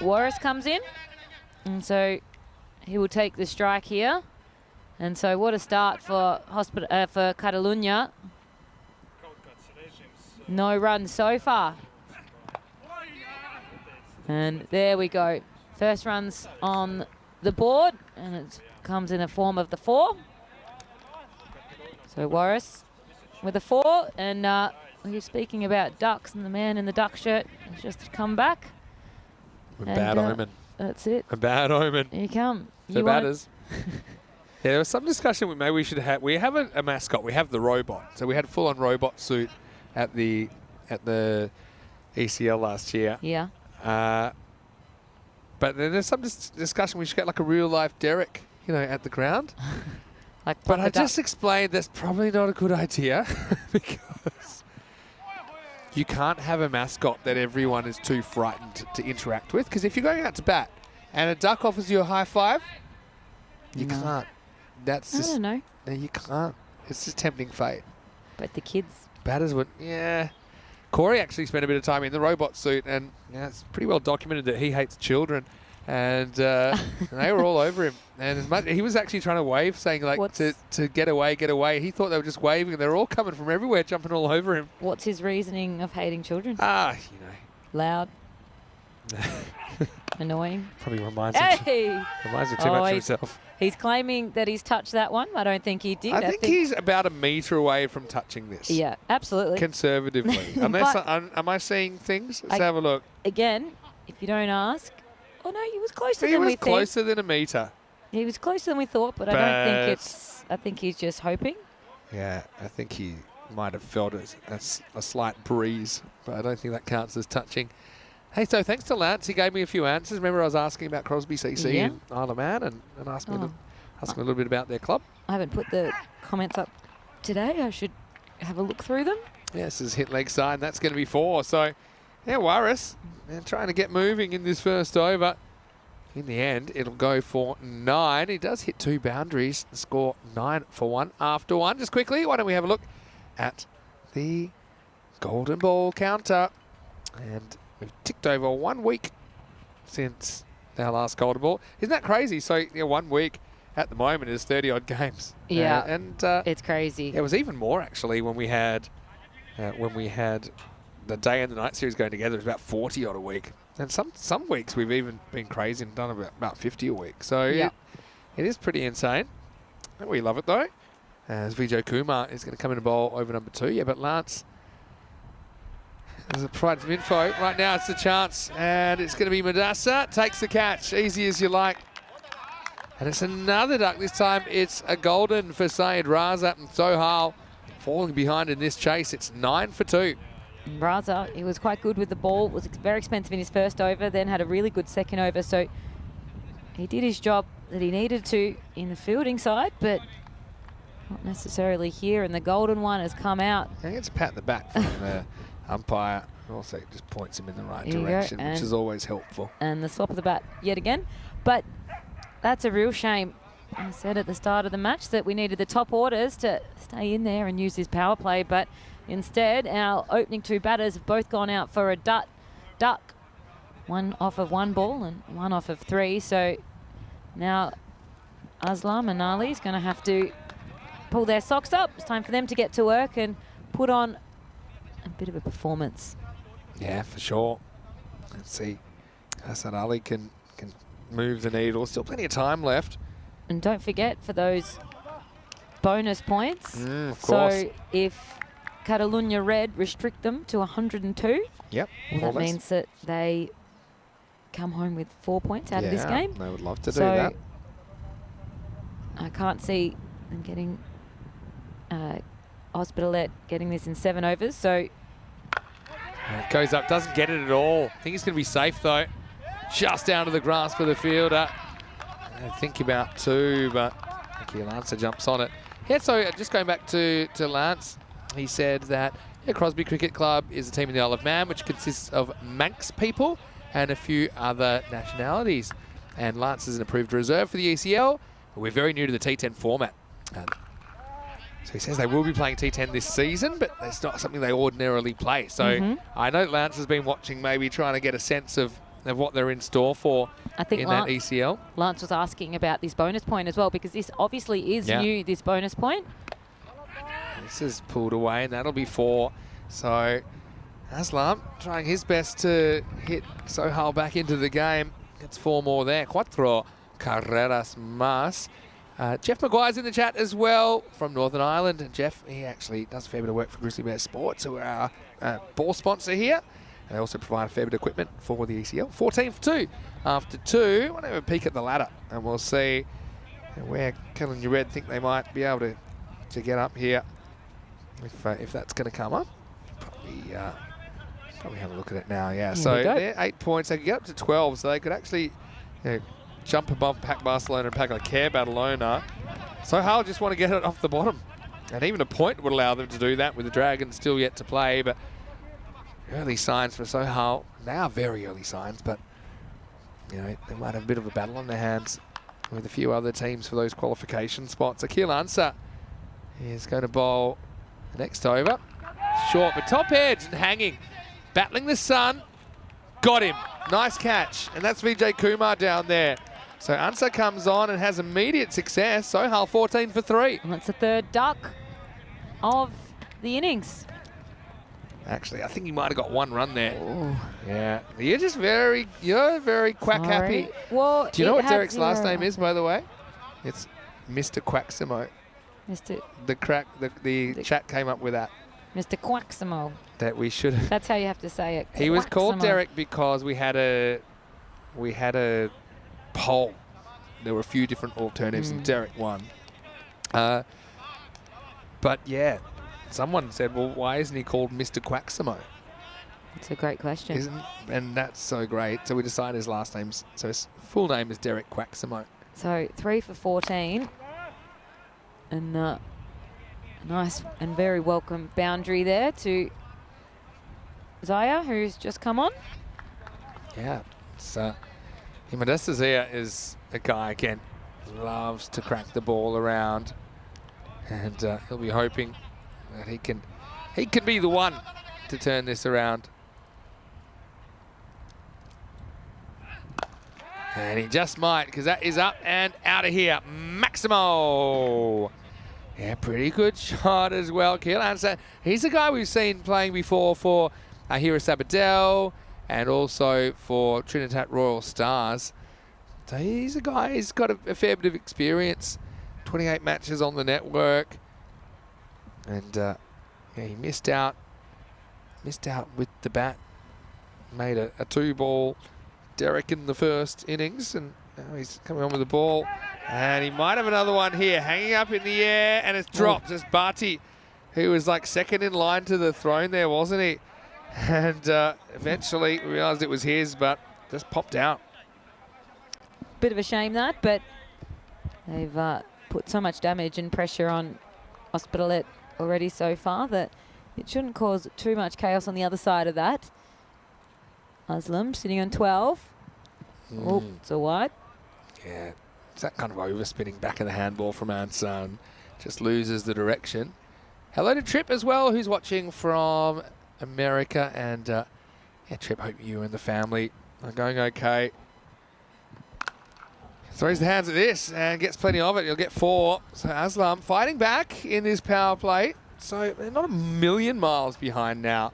Warris comes in. And so he will take the strike here. And so what a start for for Catalunya. No runs so far. And there we go. First runs on the board, and it comes in the form of the 4. So Warris with a 4, and we're speaking about ducks, and the man in the duck shirt has just come back. A bad omen. That's it. A bad omen. Here you come. For batters. Yeah, there was some discussion maybe we should have. We have a mascot. We have the robot. So we had a full-on robot suit at the ECL last year. Yeah. But then there's some discussion we should get like a real-life Derek, you know, at the ground. But I just explained that's probably not a good idea because you can't have a mascot that everyone is too frightened to interact with. Because if you're going out to bat and a duck offers you a high five, you can't. That's just, I don't know. No, you can't. It's just tempting fate. But the kids batters would, yeah. Corey actually spent a bit of time in the robot suit, and it's pretty well documented that he hates children. And they were all over him. And he was actually trying to wave, saying like to get away, get away. He thought they were just waving, and they were all coming from everywhere, jumping all over him. What's his reasoning of hating children? Loud. Annoying. Probably reminds him too much of himself. He's claiming that he's touched that one. I don't think he did. I think he's about a metre away from touching this. Yeah, absolutely. Conservatively. Am I seeing things? Let's have a look. Again, if you don't ask. Oh, no, he was closer than we thought. He was closer than a metre. He was closer than we thought, but I don't think it's... I think he's just hoping. Yeah, I think he might have felt a slight breeze, but I don't think that counts as touching. Hey, so thanks to Lance. He gave me a few answers. Remember I was asking about Crosby CC and Isle of Man and asked me a little bit about their club. I haven't put the comments up today. I should have a look through them. Yeah, this is hit leg side. That's going to be 4. So, yeah, Warris, they're trying to get moving in this first over. In the end, it'll go for 9. He does hit 2 boundaries. Score 9 for 1 after 1. Just quickly, why don't we have a look at the golden ball counter. And we've ticked over 1 week since our last golden ball. Isn't that crazy? So, 1 week at the moment is 30-odd games. Yeah, it's crazy. It was even more, actually, when we had the day and the night series going together. It was about 40-odd a week. And some weeks we've even been crazy and done about 50 a week. So it is pretty insane. We love it, though. As Vijay Kumar is going to come in and bowl over number 2. Yeah, but Lance has provided some info. Right now it's the chance, and it's going to be Madassa. Takes the catch, easy as you like. And it's another duck. This time it's a golden for Syed Raza, and Sohail falling behind in this chase. It's 9 for 2. Raza, he was quite good with the ball. Was very expensive in his first over, then had a really good second over. So he did his job that he needed to in the fielding side, but not necessarily here. And the golden one has come out. I think it's a pat in the back from the umpire. Also just points him in the right direction, which is always helpful. And the swap of the bat yet again. But that's a real shame. I said at the start of the match that we needed the top orders to stay in there and use his power play, but instead, our opening 2 batters have both gone out for a duck. 1 off of 1 ball and 1 off of 3. So now Aslam and Ali is going to have to pull their socks up. It's time for them to get to work and put on a bit of a performance. Yeah, for sure. Let's see. Hassan Ali can move the needle. Still plenty of time left. And don't forget for those bonus points. Of course. So if Catalunya Red restrict them to 102. Yep. Well, that means that they come home with 4 points out of this game. They would love to do that. I can't see them getting Hospitalet getting this in 7 overs. So it goes up, doesn't get it at all. I think he's going to be safe though. Just out of the grasp of the fielder. I think about 2, but Lance jumps on it. Yeah, so just going back to Lance. He said that Crosby Cricket Club is a team in the Isle of Man, which consists of Manx people and a few other nationalities. And Lance is an approved reserve for the ECL, but we're very new to the T10 format. So he says they will be playing T10 this season, but it's not something they ordinarily play. So I know Lance has been watching, maybe trying to get a sense of what they're in store for that ECL. Lance was asking about this bonus point as well, because this obviously is new, this bonus point. This is pulled away, and that'll be 4. So Aslam trying his best to hit Sohail back into the game. Gets 4 more there. Cuatro carreras más. Jeff Maguire's in the chat as well from Northern Ireland. And Jeff, he actually does a fair bit of work for Grizzly Bear Sports, who are our ball sponsor here. They also provide a fair bit of equipment for the ECL. 14 for 2. After 2, we'll have a peek at the ladder, and we'll see where Catalunya Red think they might be able to get up here. If that's going to come up, probably have a look at it now. Yeah, so they're 8 points. They could get up to 12, so they could actually jump above Pac Barcelona and Pac Care Badalona. Sohail just want to get it off the bottom, and even a point would allow them to do that with the Dragons still yet to play. But early signs for Sohail. They are very early signs, but they might have a bit of a battle on their hands with a few other teams for those qualification spots. Akil Ansah is going to bowl the next over. short, but top edge and hanging. Battling the sun. Got him. Nice catch. And that's Vijay Kumar down there. So Ansa comes on and has immediate success. Sohail 14 for 3. And that's the third duck of the innings. Actually, I think he might have got one run there. Ooh. Yeah. You're very quack happy. Well, Do you know it what had Derek's last 0 name is, by the way? It's Mr. Quacksimo. Mr. The chat came up with that. Mr. Quacksimo. That we should have. That's how you have to say it. He was called Quacksimo. Derek because we had a poll. There were a few different alternatives, and Derek won. But yeah, someone said, "Well, why isn't he called Mr. Quacksimo?" It's a great question. And that's so great. So we decided his last name's his full name is Derek Quacksimo. So 3 for 14. And a nice and very welcome boundary there to Zaya, who's just come on. Yeah, it's Modesta Zia is a guy, again, loves to crack the ball around, and he'll be hoping that he can be the one to turn this around. And he just might, because that is up and out of here. Maximo. Yeah, pretty good shot as well. Keelan, he's a guy we've seen playing before for Hira Sabadell and also for Trinidad Royal Stars. So he's a guy, he's got a fair bit of experience. 28 matches on the network. And yeah, he missed out with the bat. Made a 2-ball Derek in the first innings, and now he's coming on with the ball. And he might have another one here, hanging up in the air, and it's dropped. It's Bhatti, who was like second in line to the throne there, wasn't he? And eventually realised it was his, but just popped out. Bit of a shame that, but they've put so much damage and pressure on Hospitalet already so far that it shouldn't cause too much chaos on the other side of that. Aslam sitting on 12. Oh, it's a wide. Yeah, it's that kind of overspinning back of the handball from Ansan. Just loses the direction. Hello to Trip as well, who's watching from America. And yeah, Trip, hope you and the family are going okay. Throws the hands at this and gets plenty of it. He'll get 4. So Aslam fighting back in this power play. So they're not a million miles behind now.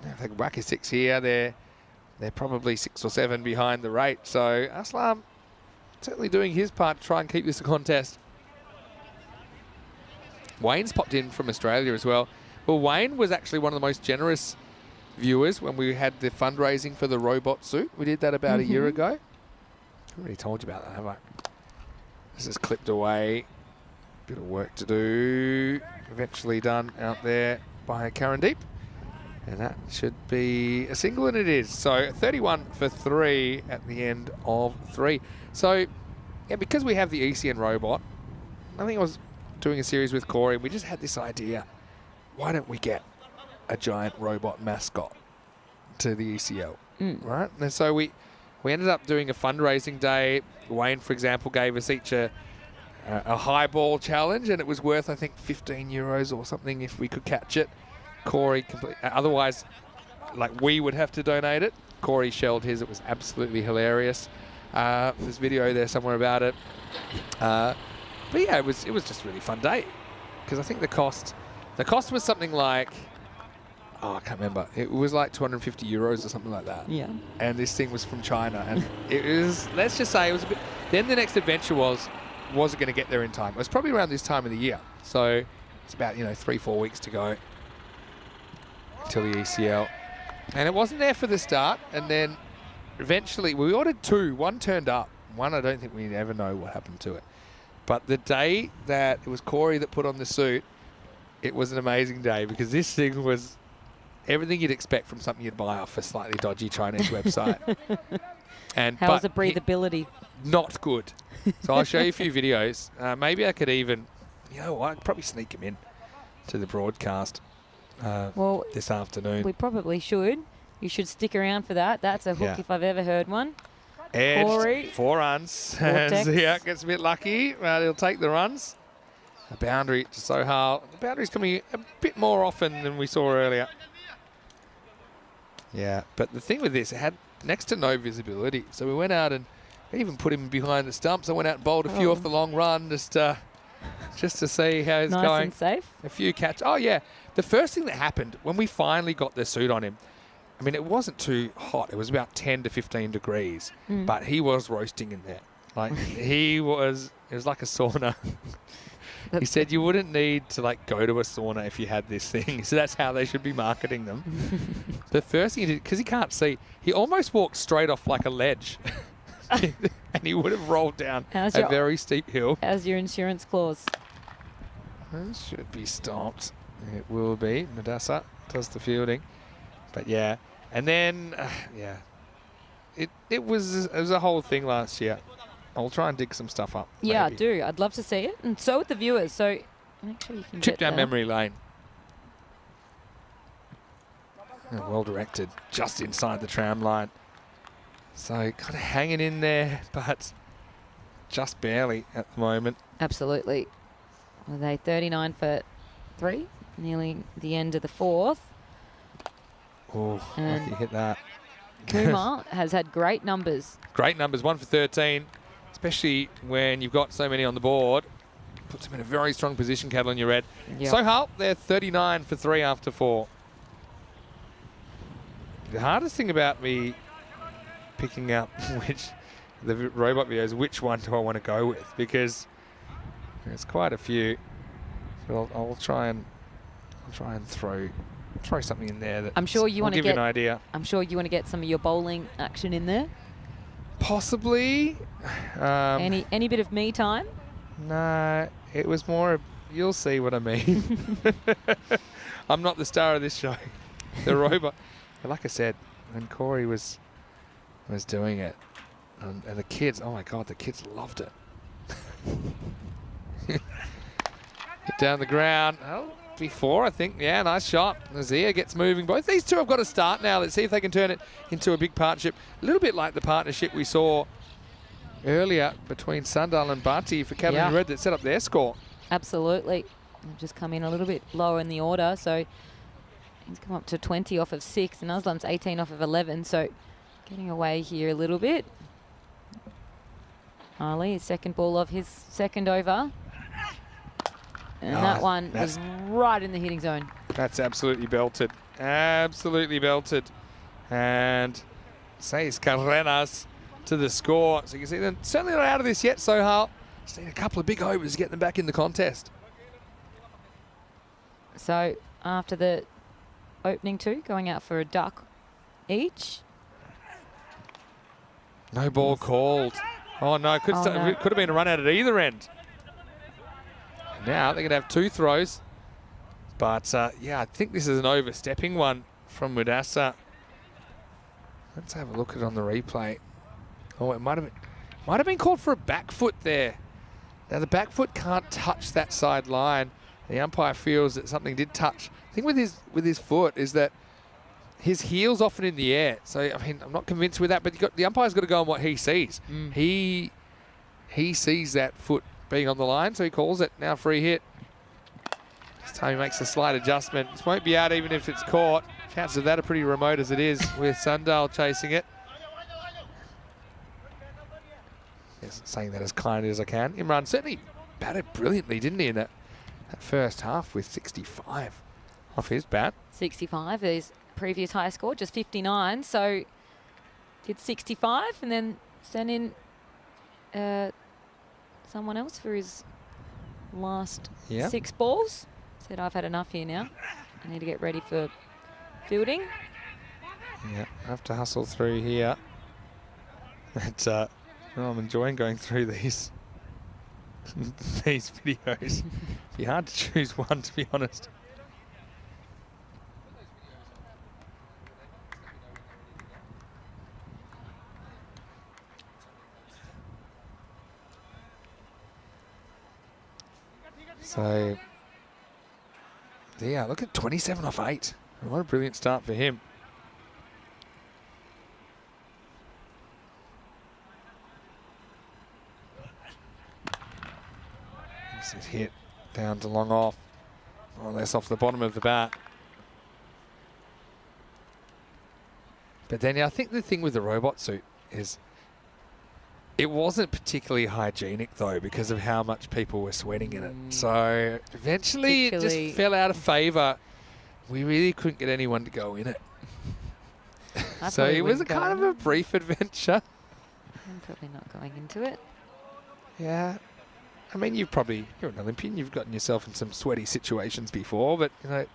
If they can whack a 6 here, they're probably 6 or 7 behind the rate. So Aslam certainly doing his part to try and keep this a contest. Wayne's popped in from Australia as well. Well, Wayne was actually one of the most generous viewers when we had the fundraising for the robot suit. We did that about a year ago. I haven't really told you about that, have I? This is clipped away. Bit of work to do. Eventually done out there by Karandeep. And that should be a single, and it is. So 31 for 3 at the end of 3. So, yeah, because we have the ECN robot, I think I was doing a series with Corey, and we just had this idea. Why don't we get a giant robot mascot to the ECL, right? And so we ended up doing a fundraising day. Wayne, for example, gave us each a high ball challenge, and it was worth, I think, 15 euros or something if we could catch it. Corey, otherwise, like, we would have to donate it. Corey shelled his. It was absolutely hilarious. There's video there somewhere about it. But yeah, it was just a really fun day, because I think the cost was something like, I can't remember. It was like 250 euros or something like that. Yeah. And this thing was from China, and it was, let's just say, it was a bit. Then the next adventure was it going to get there in time? It was probably around this time of the year, so it's about 3-4 weeks to go until the ECL. And it wasn't there for the start, and then eventually we ordered 2. One turned up. One, I don't think we ever know what happened to it. But the day that it was Corey that put on the suit, it was an amazing day, because this thing was everything you'd expect from something you'd buy off a slightly dodgy Chinese website. And How was the breathability? Not good. So I'll show you a few videos. Maybe I could even, I could probably sneak him in to the broadcast this afternoon. We probably should. You should stick around for that. That's a hook if I've ever heard one. Edged, Corey. 4 runs. Vortex. Yeah, gets a bit lucky, but he'll take the runs. A boundary to Sohal. The boundary's coming a bit more often than we saw earlier. Yeah, but the thing with this, it had next to no visibility. So we went out and even put him behind the stumps. I went out and bowled a few off the long run just to see how he's Nice going. and safe. A few catch. Oh, yeah. The first thing that happened when we finally got the suit on him, I mean, it wasn't too hot. It was about 10 to 15 degrees, but he was roasting in there. Like, it was like a sauna. He said you wouldn't need to like go to a sauna if you had this thing. So that's how they should be marketing them. The first thing he did, because he can't see, he almost walked straight off like a ledge. And he would have rolled down a very steep hill. How's your insurance clause? It should be stopped. It will be. Madassa does the fielding. But yeah. And then, it was a whole thing last year. I'll try and dig some stuff up. Yeah, maybe. I do. I'd love to see it. And so would the viewers. So make sure you can Trip get down there. memory lane. Well directed, just inside the tram line. So kind of hanging in there, but just barely at the moment. Absolutely. Well, they 39 for 3, nearly the end of the 4th. Oh, And lucky hit that. Kumar has had great numbers. Great numbers, 1 for 13, especially when you've got so many on the board. Puts them in a very strong position, Cattle in your red. Yep. Sohal, they're 39 for 3 after 4. The hardest thing about me picking up the robot videos, which one do I want to go with? Because there's quite a few. But I'll try and throw something in there that I'm sure you want to give you get an idea. I'm sure you want to get some of your bowling action in there. Possibly. Any bit of me time? No, it was more. You'll see what I mean. I'm not the star of this show. The robot. But like I said, when Corey was doing it, and the kids, oh my God, the kids loved it. Hit down the ground. Oh, before, I think. Yeah, nice shot. Nazir gets moving. Both these two have got to start now. Let's see if they can turn it into a big partnership. A little bit like the partnership we saw earlier between Sundal and Barty for Cattle in Red that set up their score. Absolutely. They've just come in a little bit lower in the order, so he's come up to 20 off of 6, and Aslam's 18 off of 11, so getting away here a little bit. Ali, his second ball of his second over. And that one was right in the hitting zone. That's absolutely belted. Absolutely belted. And says Carreras to the score. So you can see them certainly not out of this yet, Sohal. Just need a couple of big overs to get them back in the contest. So after the opening 2, going out for a duck each. No ball called. Oh no, could have been a run out at either end. And now they're going to have 2 throws. But yeah, I think this is an overstepping one from Mudassa. Let's have a look at it on the replay. Oh, it might have been called for a back foot there. Now the back foot can't touch that side line. The umpire feels that something did touch. The thing with his foot is that his heel's often in the air. So I mean, I'm not convinced with that, but the umpire's got to go on what he sees. He sees that foot being on the line, so he calls it. Now free hit. This time he makes a slight adjustment. This won't be out even if it's caught. Chances of that are pretty remote as it is with Sundal chasing it. Yes, saying that as kindly as I can. Imran certainly batted brilliantly, didn't he, in that first half with 65 off his bat. 65, his previous high score, just 59. So did 65 and then sent in someone else for his last 6 balls. Said, I've had enough here now. I need to get ready for fielding. Yeah, I have to hustle through here. But I'm enjoying going through these these videos. It'd be hard to choose one, to be honest. So, yeah, look at 27 off 8. What a brilliant start for him. This is hit Down to long off. More or less off the bottom of the bat. But then I think the thing with the robot suit is it wasn't particularly hygienic, though, because of how much people were sweating in it. So eventually it just fell out of favour. We really couldn't get anyone to go in it. So it was a kind of a brief adventure. I'm probably not going into it. Yeah. I mean, you're an Olympian. You've gotten yourself in some sweaty situations before, but, you know.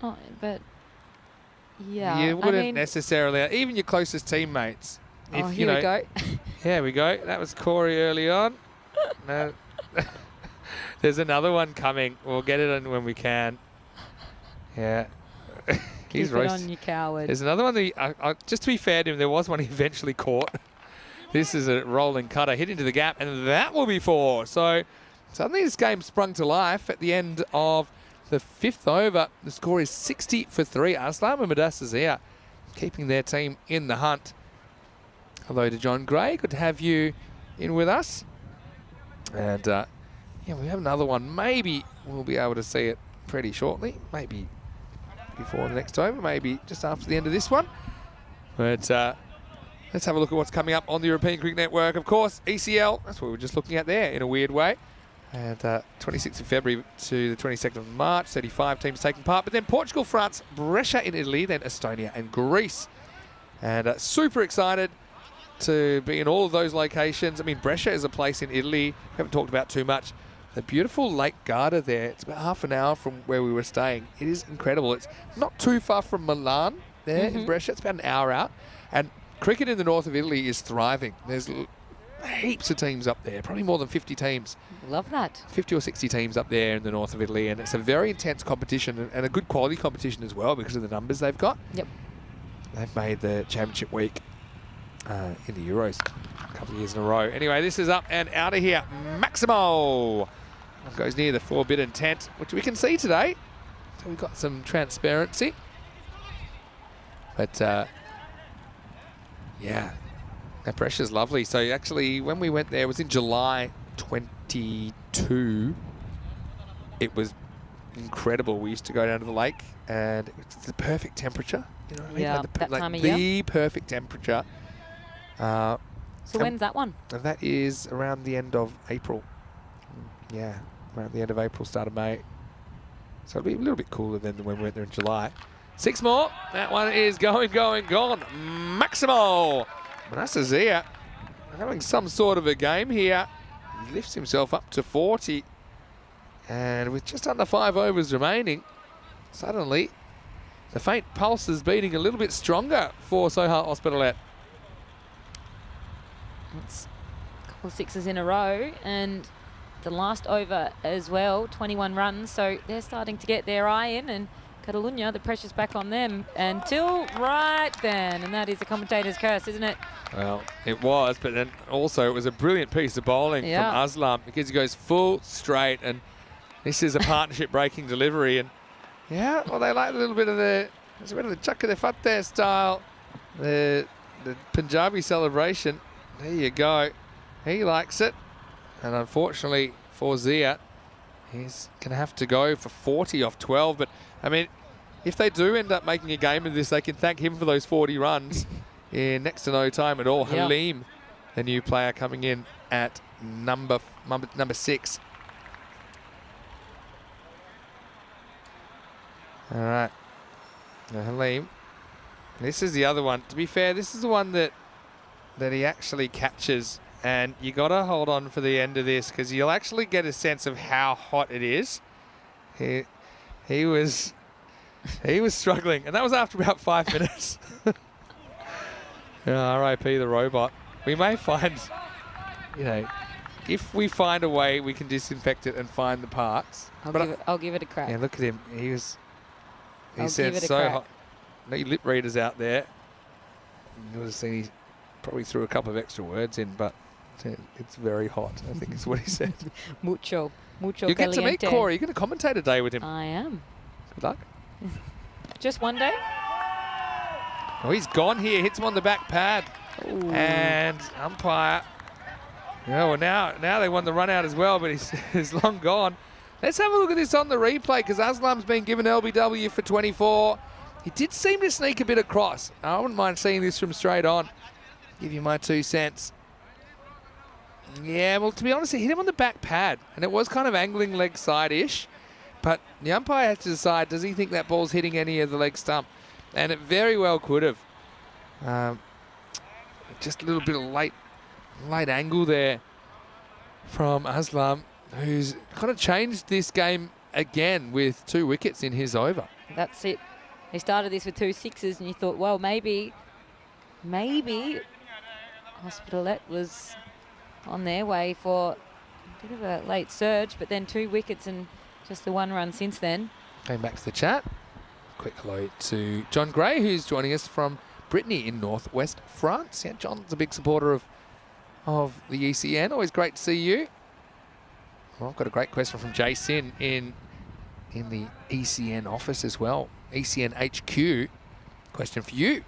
Oh, but, yeah. You wouldn't necessarily, even your closest teammates. Oh, here we go. Here we go. That was Corey early on. No. There's another one coming. We'll get it in when we can. Yeah. He's Keep it on, you coward. There's another one that just to be fair to him, there was one he eventually caught. This is a rolling cutter, hit into the gap, and that will be 4. So suddenly this game sprung to life at the end of the 5th over. The score is 60 for 3. Aslam and Madasazia keeping their team in the hunt. Hello to John Gray. Good to have you in with us. And, yeah, we have another one. Maybe we'll be able to see it pretty shortly. Maybe before the next over. Maybe just after the end of this one. But let's have a look at what's coming up on the European Cricket Network. Of course, ECL. That's what we were just looking at there in a weird way. And 26th of February to the 22nd of March. 35 teams taking part. But then Portugal, France, Brescia in Italy, then Estonia and Greece. And super excited to be in all of those locations. I mean, Brescia is a place in Italy we haven't talked about too much. The beautiful Lake Garda there. It's about half an hour from where we were staying. It is incredible. It's not too far from Milan there in Brescia. It's about an hour out. And cricket in the north of Italy is thriving. There's heaps of teams up there, probably more than 50 teams. Love that. 50 or 60 teams up there in the north of Italy. And it's a very intense competition and a good quality competition as well because of the numbers they've got. Yep. They've made the championship week in the Euros a couple of years in a row. Anyway, this is up and out of here. Maximo goes near the forbidden tent, which we can see today. So we've got some transparency. But, yeah, that pressure's lovely. So actually, when we went there, it was in July 22. It was incredible. We used to go down to the lake, and it's the perfect temperature. You know what I mean? Yeah, that time of year. The perfect temperature. So when's that one? And that is around the end of April. Yeah, around the end of April, start of May. So it'll be a little bit cooler than when we went there in July. 6 more. That one is gone. Maximo Manasazia having some sort of a game here. He lifts himself up to 40. And with just under 5 overs remaining, suddenly the faint pulse is beating a little bit stronger for Sohar Hospitalet. It's a couple of sixes in a row, and the last over as well, 21 runs. So they're starting to get their eye in, and Catalunya, the pressure's back on them until right then, and that is the commentator's curse, isn't it? Well, it was, but then also it was a brilliant piece of bowling from Aslam because he goes full straight, and this is a partnership breaking delivery, and yeah, well, they like a little bit of the chakka de fateh style, the Punjabi celebration. There you go. He likes it. And unfortunately for Zia, he's going to have to go for 40 off 12. But, I mean, if they do end up making a game of this, they can thank him for those 40 runs in next to no time at all. Yep. Halim, the new player coming in at number 6. All right. Now, Halim. This is the other one. To be fair, this is the one that he actually catches, and you got to hold on for the end of this because you'll actually get a sense of how hot it is. He was struggling, and that was after about 5 minutes. R.I.P. the robot. We may find, if we find a way, we can disinfect it and find the parts. I'll give it a crack. Yeah, look at him. He said so hot. No lip readers out there. You would have seen he probably threw a couple of extra words in, but it's very hot, I think is what he said. Mucho you get to meet Corey. You're going to commentate a day with him. I am. Good luck. Just one day? Oh, he's gone here. Hits him on the back pad. Ooh. And umpire. Yeah, well, now they want the run out as well, but he's long gone. Let's have a look at this on the replay because Aslam's been given LBW for 24. He did seem to sneak a bit across. I wouldn't mind seeing this from straight on. Give you my 2 cents. Yeah, well, to be honest, he hit him on the back pad, and it was kind of angling leg side-ish. But the umpire has to decide, does he think that ball's hitting any of the leg stump? And it very well could have. Just a little bit of late angle there from Aslam, who's kind of changed this game again with 2 wickets in his over. That's it. He started this with 2 sixes, and you thought, well, maybe Hospitalet was on their way for a bit of a late surge, but then 2 wickets and just the 1 run since then. Came back to the chat. Quick hello to John Gray, who's joining us from Brittany in northwest France. Yeah, John's a big supporter of the ECN. Always great to see you. Well, I've got a great question from Jason in the ECN office as well. ECN HQ. Question for you,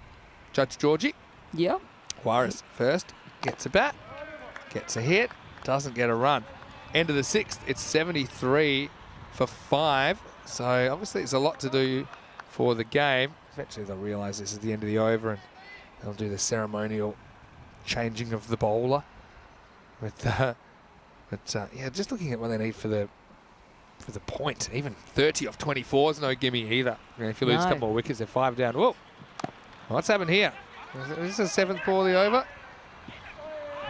Judge Georgie. Yep. Juarez first, gets a bat, gets a hit, doesn't get a run. End of the 6th, it's 73 for 5. So obviously it's a lot to do for the game. Eventually they'll realise this is the end of the over and they'll do the ceremonial changing of the bowler. Yeah, just looking at what they need for the point. Even 30 off 24 is no gimme either. If you lose a couple more wickets, they're 5 down. Whoa, what's happened here? Is this the 7th ball of the over?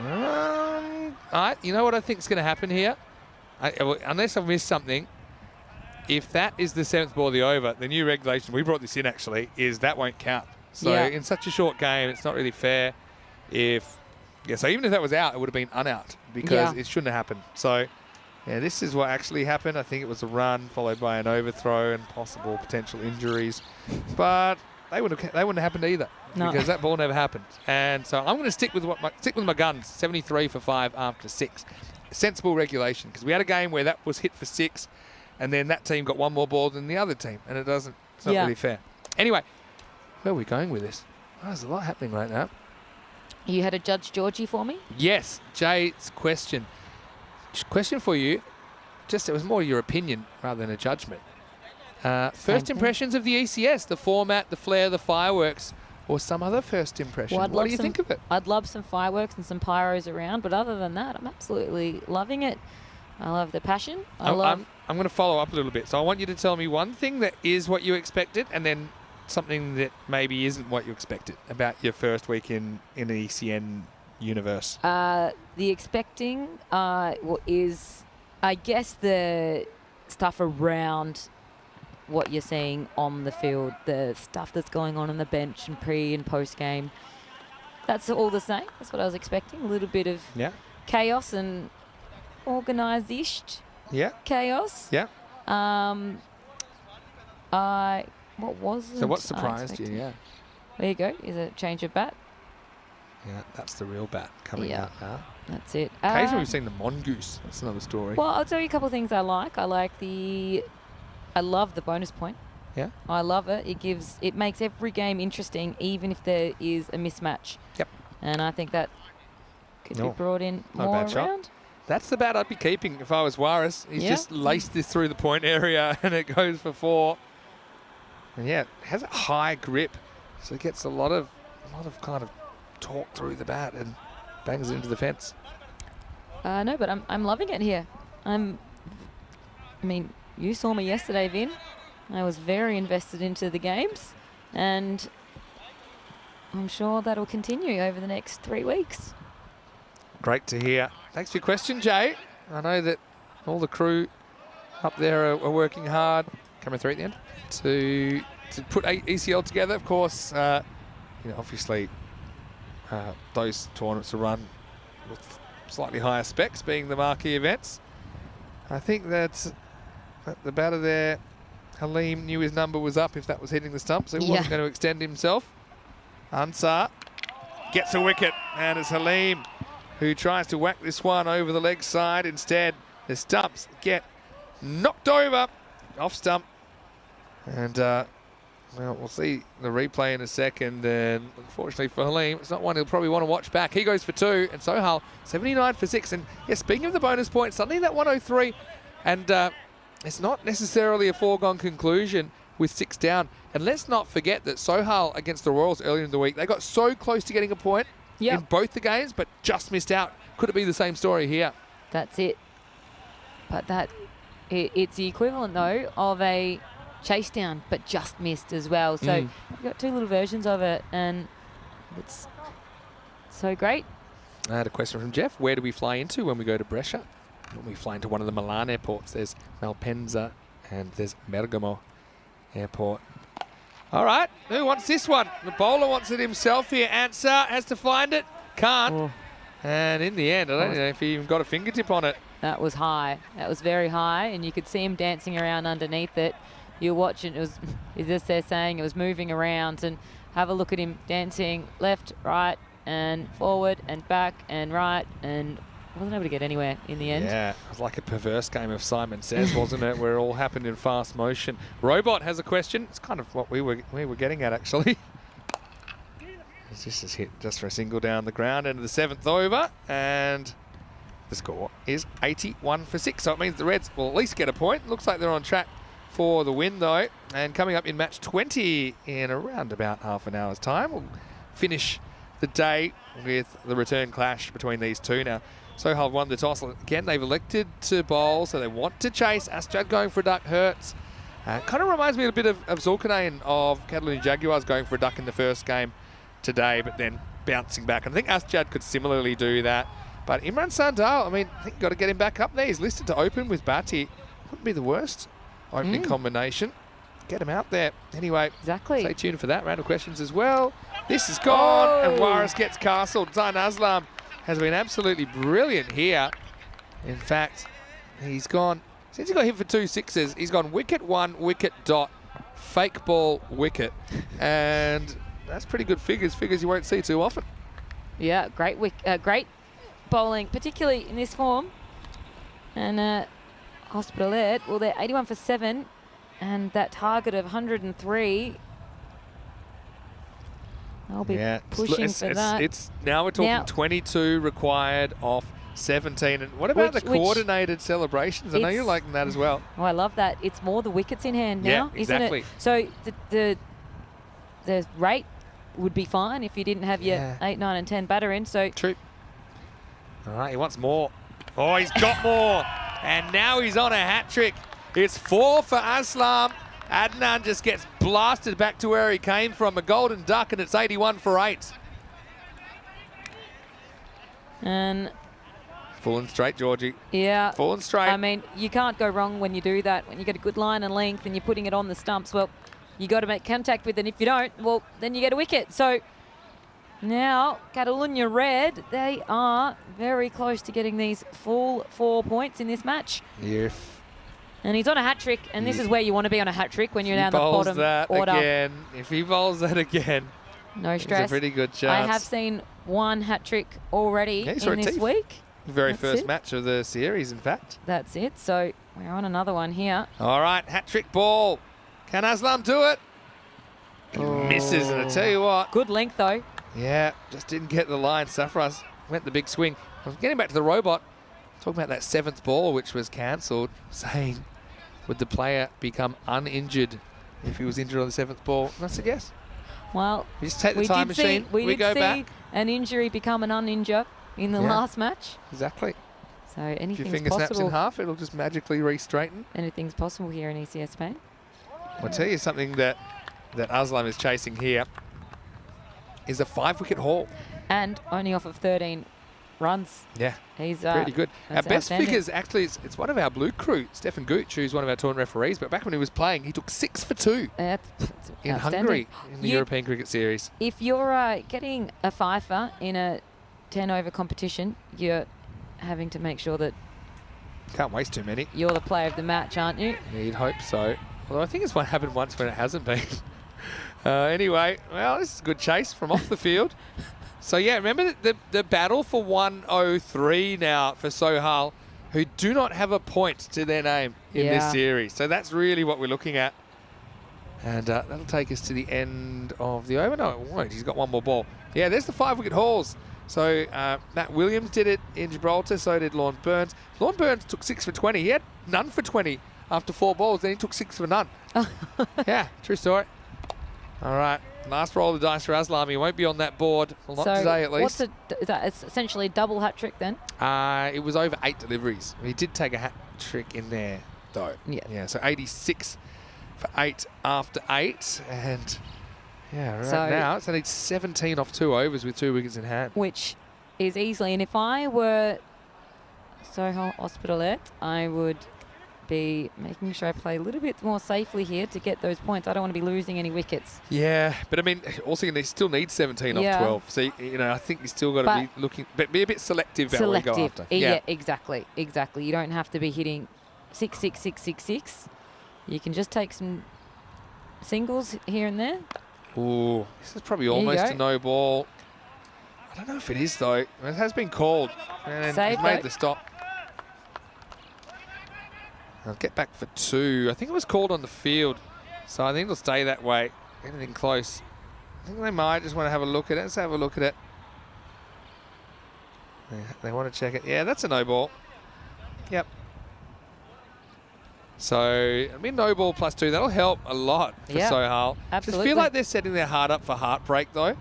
All right, you know what I think is going to happen here? Unless I've missed something, if that is the 7th ball of the over, the new regulation, we brought this in actually, is that won't count. So in such a short game, it's not really fair so even if that was out, it would have been unout because it shouldn't have happened. So yeah, this is what actually happened. I think it was a run followed by an overthrow and possible potential injuries. But they wouldn't have happened either because that ball never happened. And so I'm going to stick with my guns. 73 for 5 after 6. Sensible regulation because we had a game where that was hit for 6 and then that team got 1 more ball than the other team and it's not really fair. Anyway, where are we going with this? There's a lot happening right now. You had a Judge Georgie for me? Yes, Jay's question. Question for you. It was more your opinion rather than a judgment. First impressions of the ECS, the format, the flair, the fireworks, or some other first impression. Well, what do you think of it? I'd love some fireworks and some pyros around, but other than that, I'm absolutely loving it. I love the passion. I'm going to follow up a little bit. So I want you to tell me one thing that is what you expected and then something that maybe isn't what you expected about your first week in the ECN universe. The expecting is, I guess, the stuff around what you're seeing on the field, the stuff that's going on the bench and pre and post game. That's all the same. That's what I was expecting. A little bit of chaos and organised-ish chaos. Yeah. What was it? So what surprised you? Yeah. There you go. Is it change of bat? Yeah, that's the real bat coming out now. That's it. Occasionally we've seen the mongoose. That's another story. Well, I'll tell you a couple of things I like. I love the bonus point. Yeah. I love it. It makes every game interesting, even if there is a mismatch. Yep. And I think that could be brought in Not more a bad around. shot. That's the bat I'd be keeping if I was Juarez. He's just laced this through the point area and it goes for 4. And yeah, it has a high grip, so it gets a lot of kind of torque through the bat and bangs it into the fence. No, but I'm loving it here. You saw me yesterday, Vin. I was very invested into the games, and I'm sure that'll continue over the next 3 weeks. Great to hear. Thanks for your question, Jay. I know that all the crew up there are working hard. Camera 3 at the end. To put ECL together, of course, obviously those tournaments are run with slightly higher specs, being the marquee events. I think that the batter there, Halim, knew his number was up if that was hitting the stump, so he wasn't going to extend himself. Ansar gets a wicket, and it's Halim who tries to whack this one over the leg side. Instead, the stumps get knocked over off stump. And, we'll see the replay in a second. And unfortunately for Halim, it's not one he'll probably want to watch back. He goes for 2, and Sohal, 79 for 6. And, speaking of the bonus point, suddenly that 103. And it's not necessarily a foregone conclusion with 6 down. And let's not forget that Sohal against the Royals earlier in the week, they got so close to getting a point in both the games, but just missed out. Could it be the same story here? That's it. But it's the equivalent, though, of a chase down, but just missed as well. So you've got 2 little versions of it, and it's so great. I had a question from Jeff. Where do we fly into when we go to Brescia? When we fly into one of the Milan airports, there's Malpensa and there's Bergamo Airport. All right, who wants this one? The bowler wants it himself here. Answer has to find it. Can't. Oh. And in the end, I don't know if he even got a fingertip on it. That was high. That was very high, and you could see him dancing around underneath it. You're watching, it was, as they're saying, it was moving around, and have a look at him dancing left, right, and forward, and back, and right, and wasn't able to get anywhere in the end. Yeah, it was like a perverse game of Simon Says, wasn't it? Where it all happened in fast motion. Robot has a question. It's kind of what we were getting at, actually. This is hit just for a single down the ground into the 7th over, and the score is 81 for 6. So it means the Reds will at least get a point. Looks like they're on track for the win, though. And coming up in match 20 in around about half an hour's time, we'll finish the day with the return clash between these two. Now, Sohal won the toss. Again, they've elected to bowl, so they want to chase. Asjad going for a duck hurts. Kind of reminds me a bit of Zulkarnain of Catalonian Jaguars going for a duck in the first game today, but then bouncing back. And I think Asjad could similarly do that. But Imran Sardal, I mean, I think you've got to get him back up there. He's listed to open with Bhatti. Wouldn't be the worst opening combination. Get him out there. Anyway, Exactly. stay tuned for that. Round of questions as well. This is gone, and Waris gets castled. Zain Aslam has been absolutely brilliant here. In fact, he's gone, since he got hit for 2 sixes, he's gone wicket 1, wicket dot, fake ball, wicket. And that's pretty good figures you won't see too often. Yeah, great bowling, particularly in this form. And Hospital Ed, well, they're 81 for 7, and that target of 103. I'll be pushing for that. It's now we're talking 22 required off 17. And what about the coordinated celebrations? I know you're liking that as well. Oh, I love that. It's more the wickets in hand now, exactly. isn't it? So the rate would be fine if you didn't have your 8, 9 and 10 batter in. So true. All right, he wants more. Oh, he's got more. And now he's on a hat-trick. It's 4 for Aslam. Adnan just gets blasted back to where he came from, a golden duck, and it's 81 for 8. And full and straight, Georgie. Yeah. Full and straight. I mean, you can't go wrong when you do that. When you get a good line and length and you're putting it on the stumps, well, you got to make contact with it. And if you don't, well, then you get a wicket. So now, Catalunya Red, they are very close to getting these full 4 points in this match. And he's on a hat-trick, and this is where you want to be on a hat-trick when you're down the bottom that order. Again, if he bowls that again, no stress. It's a pretty good chance. I have seen one hat-trick already in this week. Very first match of the series, in fact. That's it. So we're on another one here. All right, hat-trick ball. Can Aslam do it? He misses, and I tell you what. Good length, though. Yeah, just didn't get the line. Safraz went the big swing. I was getting back to the robot. Talking about that 7th ball, which was cancelled, saying, would the player become uninjured if he was injured on the 7th ball? And I said yes. Well, we just take the time machine. We go did back. see an injury become an uninjure in the last match. Exactly. So anything's if your finger possible. snaps in half, it'll just magically re-straighten. Anything's possible here in ECS Spain. I'll tell you something that Aslam is chasing here is a 5-wicket haul. And only off of 13 runs. Yeah, he's pretty good. Our best figures, actually, it's one of our blue crew, Stefan Gooch, who's one of our tournament referees, but back when he was playing, he took 6 for 2 in Hungary in the European Cricket Series. If you're getting a fifer in a 10-over competition, you're having to make sure that can't waste too many. You're the player of the match, aren't you? Yeah, you'd hope so. Although I think it's happened once when it hasn't been. Anyway, well, this is a good chase from off the field. So, yeah, remember the battle for 103 now for Sohal, who do not have a point to their name in this series. So that's really what we're looking at. And that'll take us to the end of the over. No, it won't. He's got one more ball. Yeah, there's the 5-wicket hauls. So Matt Williams did it in Gibraltar. So did Lorne Burns. Lorne Burns took 6 for 20. He had none for 20 after 4 balls. Then he took 6 for none. Yeah, true story. All right, last roll of the dice for Aslam. He won't be on that board. Well, not today at least. Is that essentially a double hat trick then? It was over 8 deliveries. He did take a hat trick in there, though. Yeah. Yeah, so 86 for 8 after 8. And, yeah, right now it's only 17 off 2 overs with 2 wickets in hand. Which is easily. And if I were Sohail Hospitalet, I would be making sure I play a little bit more safely here to get those points. I don't want to be losing any wickets. Yeah, but I mean, also he still needs 17 off 12. So, I think he's still got to be looking, but be a bit selective about what you go after. Yeah, exactly. You don't have to be hitting 6, 6, 6, 6, 6. You can just take some singles here and there. Ooh, this is probably almost a no ball. I don't know if it is, though. It has been called. And he's made the stop. I'll get back for 2. I think it was called on the field, so I think it'll stay that way. Anything close. I think they might just want to have a look at it. Let's have a look at it. They want to check it. Yeah, that's a no ball. Yep. So, I mean, no ball plus 2. That'll help a lot for Sohail. Absolutely. Just feel like they're setting their heart up for heartbreak, though.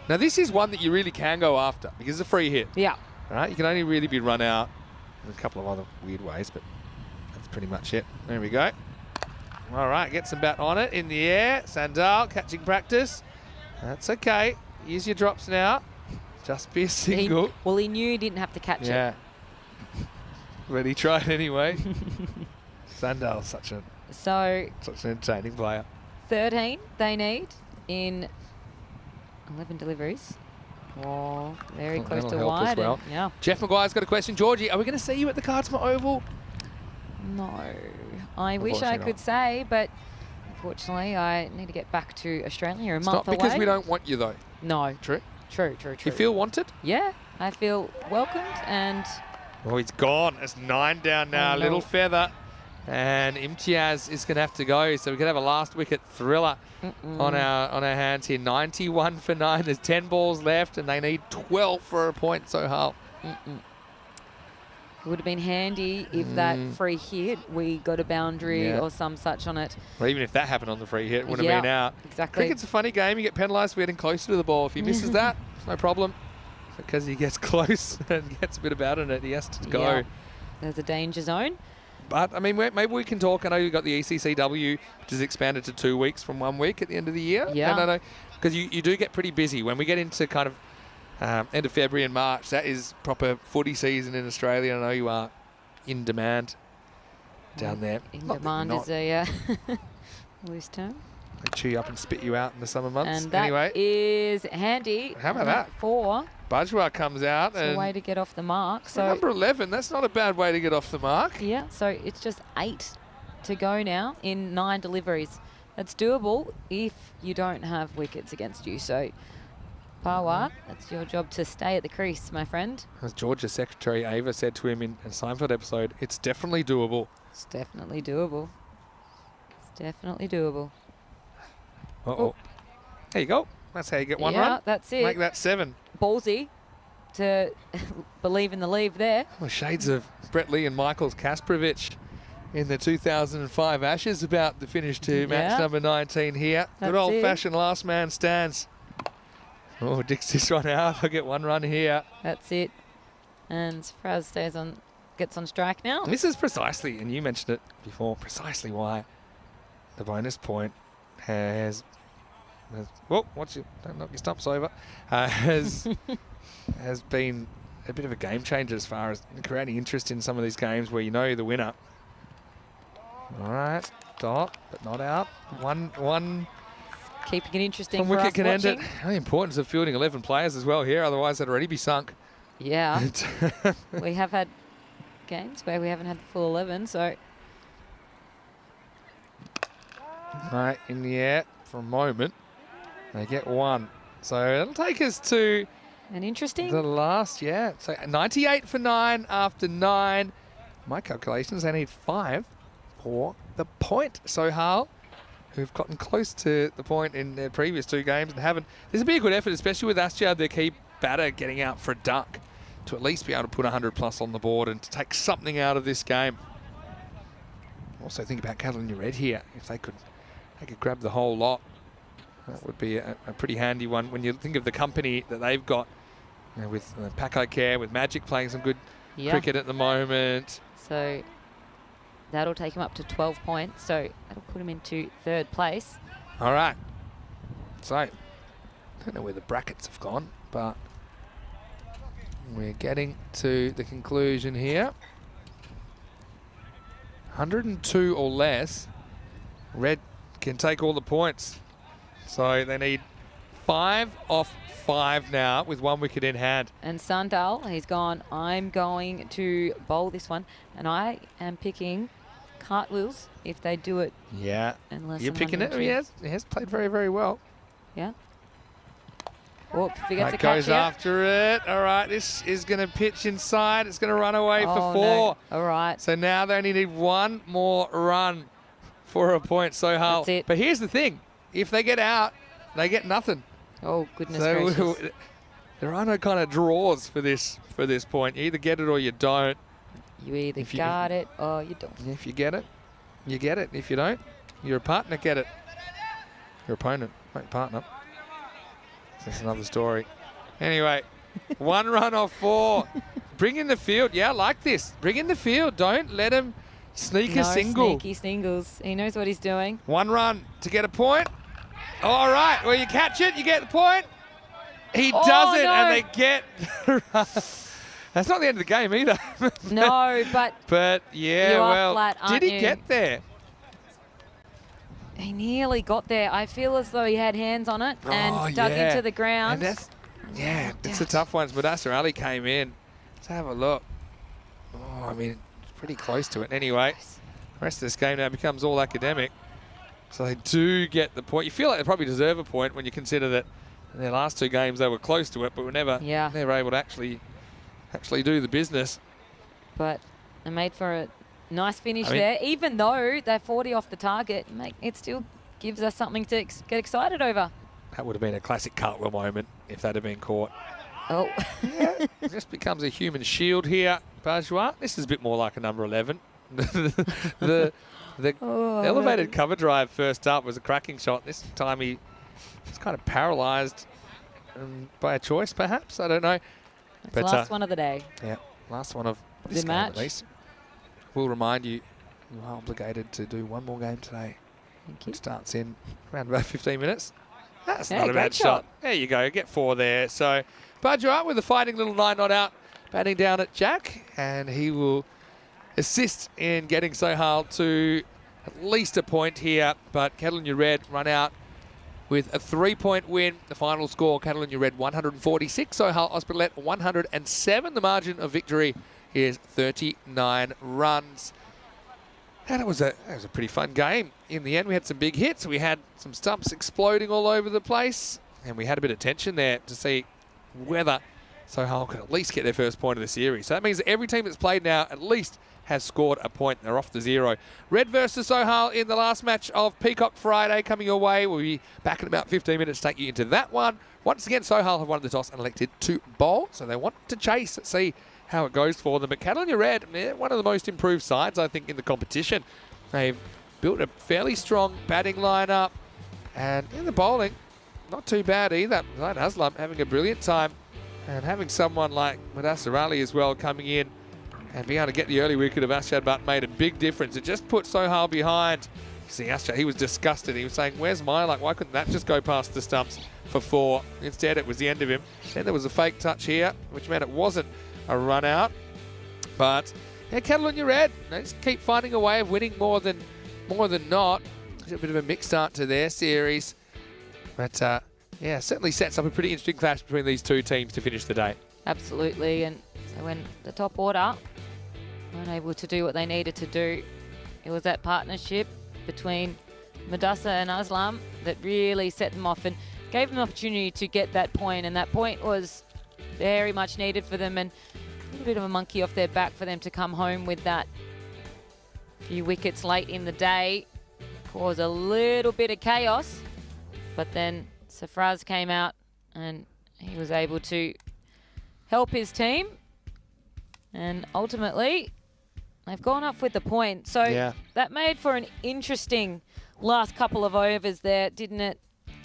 Now, this is one that you really can go after because it's a free hit. Yeah. All right, you can only really be run out in a couple of other weird ways, but that's pretty much it. There we go. All right, get some bat on it in the air. Sandal catching practice. That's okay. Use your drops now. Just be a single. He knew he didn't have to catch it. But he tried anyway. Sandal's such an entertaining player. 13 they need in 11 deliveries. Oh, very close to help wide. as well. Yeah. Jeff Maguire's got a question. Georgie, are we going to see you at the Cardsmore Oval? No. I wish I could say, but unfortunately I need to get back to Australia a month away. It's not because we don't want you, though. No. True? True. You feel wanted? Yeah. I feel welcomed and... Oh, he's gone. It's 9 down now. Little feather. And Imtiaz is going to have to go. So we could have a last wicket thriller on our hands here. 91 for 9. There's 10 balls left and they need 12 for a point. Sohail. It would have been handy if that free hit, we got a boundary or some such on it. Well, even if that happened on the free hit, it would have been out. Exactly. Cricket's a funny game. You get penalised for getting closer to the ball. If he misses that, it's no problem. Because he gets close and gets a bit about it, he has to go. Yeah. There's a danger zone. But, I mean, maybe we can talk. I know you've got the ECCW, which is expanded to 2 weeks from 1 week at the end of the year. Yeah. No. Because you do get pretty busy. When we get into kind of end of February and March, that is proper footy season in Australia. I know you are in demand down there. In demand is a loose term. They chew you up and spit you out in the summer months. And that anyway, is handy. How about that? 4. Bajwa comes out. It's a way to get off the mark. So number 11, that's not a bad way to get off the mark. Yeah, so it's just 8 to go now in 9 deliveries. That's doable if you don't have wickets against you. So, Pawa, that's your job to stay at the crease, my friend. As Georgia Secretary Ava said to him in a Seinfeld episode, it's definitely doable. It's definitely doable. It's definitely doable. Uh-oh. There you go. That's how you get one yeah, run. That's it. Make that 7. Ballsy to believe in the leave there. Well, shades of Brett Lee and Michaels Kasprovic in the 2005 Ashes about to finish to match number 19 here. That's Good old-fashioned last man stands. Oh, dicks this one out. I'll get 1 run here. That's it. And Fraz gets on strike now. And this is precisely, and you mentioned it before, precisely why the bonus point has don't knock your stumps over, has been a bit of a game changer as far as creating interest in some of these games where you know the winner. All right, dot, but not out. One keeping it interesting for wicket us can watching. end it. The importance of fielding 11 players as well here, otherwise they'd already be sunk. Yeah. We have had games where we haven't had the full 11, so. Right, in the air for a moment. They get 1. So it'll take us to an interesting. the last, So 98 for 9 after 9. My calculations, they need 5 for the point. Sohail, who've gotten close to the point in their previous 2 games and haven't. This would be a good effort, especially with Astyad, their key batter, getting out for a duck to at least be able to put 100 plus on the board and to take something out of this game. also think about Catalunya Red here. If they could grab the whole lot, that would be a pretty handy one. When you think of the company that they've got, with Paco Care, with Magic playing some good cricket at the moment. So that'll take him up to 12 points. So that'll put him into 3rd place. All right. So, I don't know where the brackets have gone, but we're getting to the conclusion here. 102 or less. Red can take all the points. So they need 5 off 5 now with 1 wicket in hand. And Sandal, he's gone, I'm going to bowl this one. And I am picking cartwheels if they do it. Yeah. Unless You're picking it? He has played very, very well. Yeah. Oh, forgets That to catch goes it. after it. All right, this is going to pitch inside. It's going to run away for 4. No. All right. So now they only need 1 more run for a point. Sohail. That's it. But here's the thing. If they get out, they get nothing. Oh, goodness So gracious. there are no kind of draws for this point. You either get it or you don't. You either if you- guard it or you don't. If you get it, you get it. If you don't, your partner get it. Your opponent, not your partner. That's another story. Anyway, 1 run off 4. Bring in the field. Yeah, I like this. Bring in the field. Don't let him sneak a single. Sneaky singles. He knows what he's doing. 1 run to get a point. All right, well, you catch it, you get the point. He does it, no. and they get the run. That's not the end of the game either. No, but But, yeah, You are well, flat, aren't did he you? get there? he nearly got there. I feel as though he had hands on it and dug into the ground. And that's, it's a tough one. Mudassar Ali came in. Let's have a look. Oh, I mean, it's pretty close to it. Anyway, the rest of this game now becomes all academic. So they do get the point. You feel like they probably deserve a point when you consider that in their last 2 games they were close to it, but were never able to actually do the business. But they made for a nice finish there. Even though they're 40 off the target, it still gives us something to get excited over. That would have been a classic cartwheel moment if that had been caught. Oh. It just becomes a human shield here. Bajwa, this is a bit more like a number 11. the elevated cover drive first up was a cracking shot. This time he was kind of paralysed by a choice, perhaps. I don't know. It's the last one of the day. Yeah, last one of this game match. at least. We'll remind you, you are obligated to do 1 more game today. Thank you. It starts in around about 15 minutes. That's not a great bad shot. There you go, get 4 there. So Bajwa with a fighting little 9 not out, batting down at Jack, and he will assist in getting Sohail to at least a point here. But Catalunya Red run out with a 3-point win. The final score, Catalunya Red 146, Sohail Ospitalet 107. The margin of victory is 39 runs. And it was a pretty fun game. In the end, we had some big hits. We had some stumps exploding all over the place. And we had a bit of tension there to see whether Sohail could at least get their first point of the series. So that means that every team that's played now at least has scored a point. They're off to 0. Red versus Sohail in the last match of Peacock Friday coming your way. We'll be back in about 15 minutes to take you into that one. Once again, Sohail have won the toss and elected to bowl. So they want to chase, see how it goes for them. But Catalunya Red, they're one of the most improved sides, I think, in the competition. They've built a fairly strong batting lineup. And in the bowling, not too bad either. Zaid Haslam having a brilliant time. And having someone like Mudassar Ali as well coming in and being able to get the early wicket of Ashad Butt made a big difference. It just put Sohail behind. You see Ashad, he was disgusted. He was saying, where's my luck? Why couldn't that just go past the stumps for 4? Instead, it was the end of him. Then there was a fake touch here, which meant it wasn't a run out. But yeah, Catalunya Red, they just keep finding a way of winning more than not. It's a bit of a mixed start to their series. But yeah, certainly sets up a pretty interesting clash between these 2 teams to finish the day. Absolutely. And so when the top order weren't able to do what they needed to do, it was that partnership between Mudassar and Aslam that really set them off and gave them the opportunity to get that point. And that point was very much needed for them, and a little bit of a monkey off their back for them to come home with that. Few wickets late in the day caused a little bit of chaos, but then Safraz came out and he was able to help his team, and ultimately They've gone off with the point. So Yeah. that made for an interesting last couple of overs there, didn't it?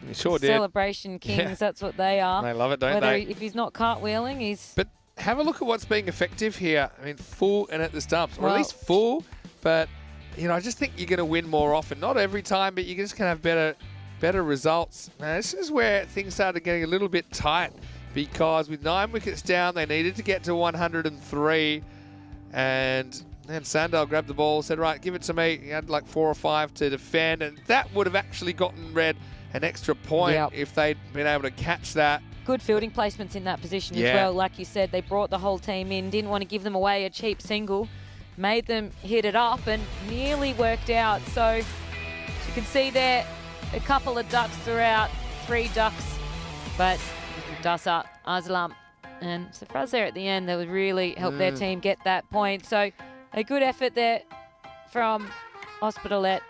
It sure did. Celebration Kings, Yeah. that's what they are. They love it, don't Whether they? if he's not cartwheeling, he's... But have a look at what's being effective here. I mean, full and at the stumps, or Well- at least full. But, you know, I just think you're going to win more often. Not every time, but you're just going to have better results. Now, this is where things started getting a little bit tight because with 9 wickets down, they needed to get to 103. And then Sandal grabbed the ball, said, right, give it to me. He had like 4 or 5 to defend, and that would have actually gotten Red an extra point Yep. if they'd been able to catch that. Good fielding placements in that position Yeah. as well. Like you said, they brought the whole team in, didn't want to give them away a cheap single, made them hit it up and nearly worked out. So as you can see there, a couple of ducks throughout, 3 ducks, but Dasa, Azlam and Safraz there at the end, that would really help their team get that point. So a good effort there from Hospitalet.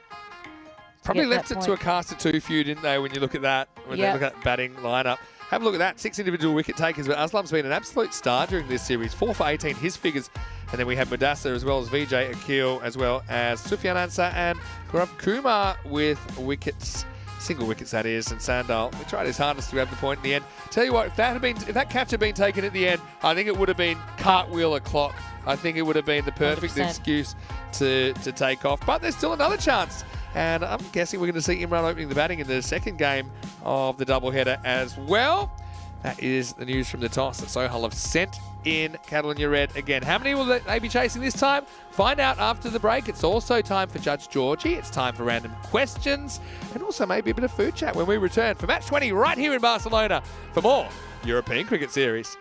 Probably get left that it to a point. caster 2 few, didn't they, when you look at that, when they Yep. look at that batting lineup. Have a look at that, 6 individual wicket takers, but Aslam's been an absolute star during this series, 4 for 18, his figures. And then we have Mudassar as well as Vijay Akil, as well as Sufyan Ansar and Gaurav Kumar with wickets, single wickets that is, and Sandal. He tried his hardest to grab the point in the end. Tell you what, if that catch had been taken at the end, I think it would have been cartwheel o'clock. I think it would have been the perfect 100%. excuse to take off. But there's still another chance. And I'm guessing we're going to see Imran opening the batting in the second game of the doubleheader as well. That is the news from the toss that Sohal have sent in Catalonia Red again. How many will they be chasing this time? Find out after the break. It's also time for Judge Georgie. It's time for random questions and also maybe a bit of food chat when we return for Match 20 right here in Barcelona for more European Cricket Series.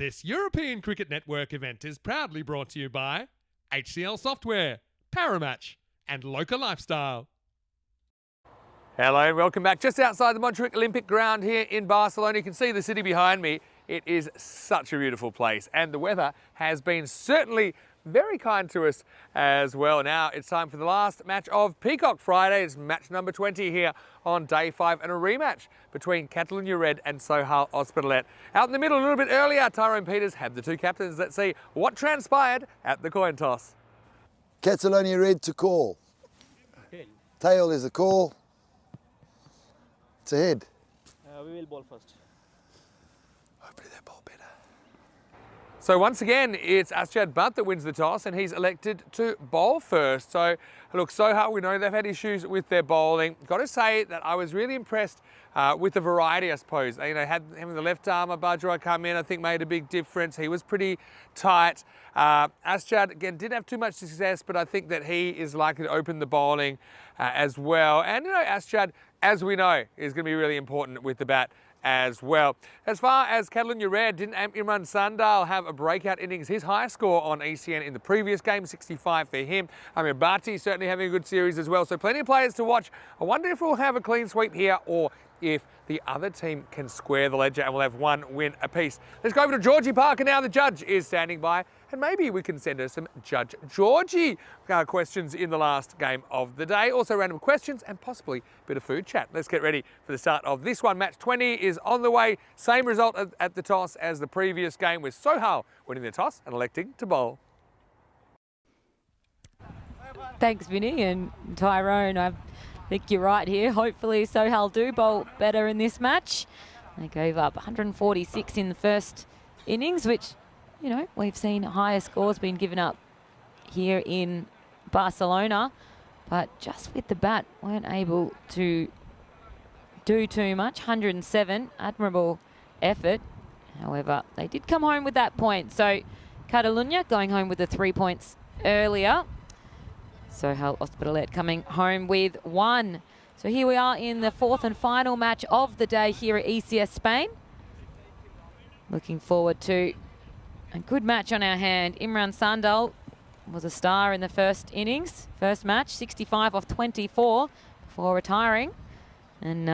This European Cricket Network event is proudly brought to you by HCL Software, Paramatch, and Local Lifestyle. Hello and welcome back. Just outside the Montjuic Olympic ground here in Barcelona. You can see the city behind me. It is such a beautiful place and the weather has been certainly very kind to us as well. Now it's time for the last match of Peacock Friday. It's match number 20 here on day 5 and a rematch between Catalonia Red and Sohal Hospitalet. Out in the middle a little bit earlier, Tyrone Peters had the two captains. Let's see what transpired at the coin toss. Catalonia Red to call. Tail. Tail is the call. It's a head. We will bowl first. Hopefully they bowl better. So once again, it's Asjad Butt that wins the toss and he's elected to bowl first. So look, Sohal, we know they've had issues with their bowling. Got to say that I was really impressed with the variety, I suppose. You know, had him the left arm, Bajra come in, I think made a big difference. He was pretty tight. Asjad, again, didn't have too much success, but I think that he is likely to open the bowling as well. And, you know, Asjad, as we know, is going to be really important with the bat as well. As far as Catalonia Red, didn't Imran Sandal have a breakout innings? His highest score on ECN in the previous game, 65 for him. Amir Bhatti certainly having a good series as well. So plenty of players to watch. I wonder if we'll have a clean sweep here or if the other team can square the ledger and we'll have one win apiece. Let's go over to Georgie Parker now. The judge is standing by and maybe we can send her some Judge Georgie questions in the last game of the day. Also random questions and possibly a bit of food chat. Let's get ready for the start of this one. Match 20 is on the way. Same result at the toss as the previous game with Sohal winning the toss and electing to bowl. Thanks, Vinny and Tyrone. I think you're right here. Hopefully Sohal do bowl better in this match. They gave up 146 in the first innings, which, you know, we've seen higher scores being given up here in Barcelona, but just with the bat weren't able to do too much. 107, admirable effort. However, they did come home with that point. So Catalunya going home with the 3 points earlier. Sohal Hospitalet coming home with 1. So here we are in the 4th and final match of the day here at ECS Spain. Looking forward to a good match on our hand. Imran Sandal was a star in the first innings, first match, 65 off 24 before retiring. And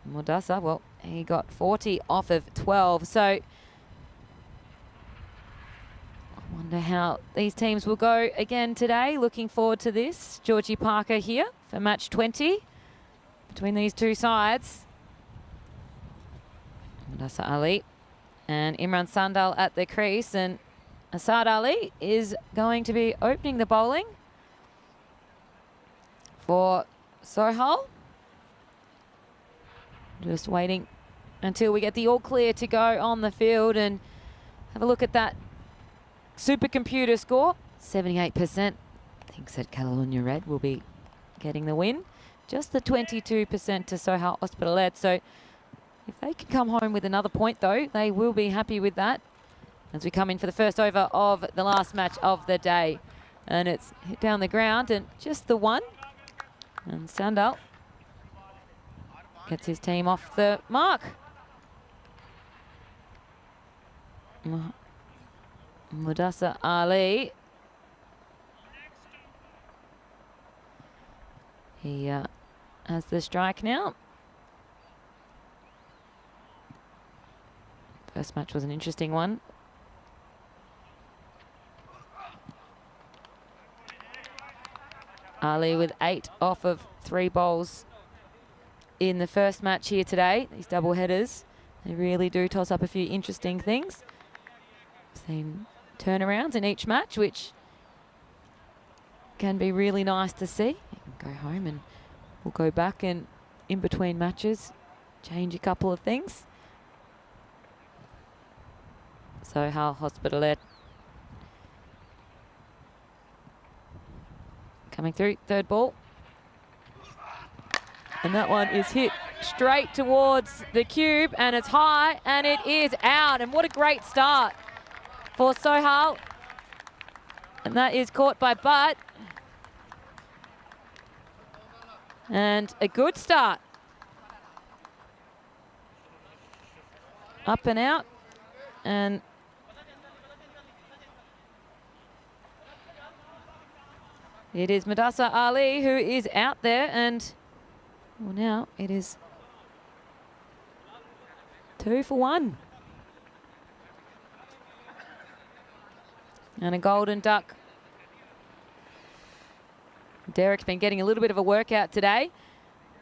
Modasa, well, he got 40 off of 12. So I wonder how these teams will go again today. Looking forward to this. Georgie Parker here for match 20 between these two sides. Modasa Ali and Imran Sandal at the crease, and Asad Ali is going to be opening the bowling for Sohal. Just waiting until we get the all clear to go on the field and have a look at that supercomputer score. 78% thinks that Catalonia Red will be getting the win. Just the 22% to Sohal Hospitalet. So if they can come home with another point, though, they will be happy with that as we come in for the first over of the last match of the day. And it's hit down the ground and just the one. And Sandal gets his team off the mark. Modasa Ali. He has the strike now. First match was an interesting one. Ali with 8 off of 3 bowls in the first match here today. These double headers, they really do toss up a few interesting things. Seen turnarounds in each match, which can be really nice to see. You can go home and we'll go back and in between matches change a couple of things. Sohal Hospitalet coming through, third ball. And that one is hit straight towards the cube and it's high and it is out. And what a great start for Sohal. And that is caught by Butt. And a good start. Up and out. And it is Modasa Ali who is out there, and well, now it is 2 for 1. And a golden duck. Derek's been getting a little bit of a workout today.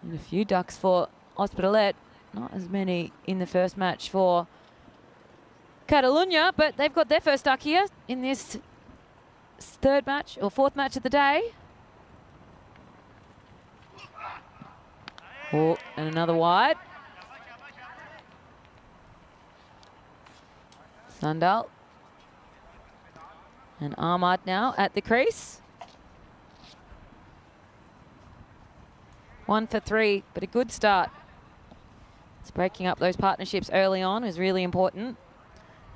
And a few ducks for Hospitalet. Not as many in the first match for Catalunya, but they've got their first duck here in this third match or fourth match of the day. Oh, and another wide. Sandal. And Ahmad now at the crease. 1 for 3, but a good start. It's breaking up those partnerships early on is really important.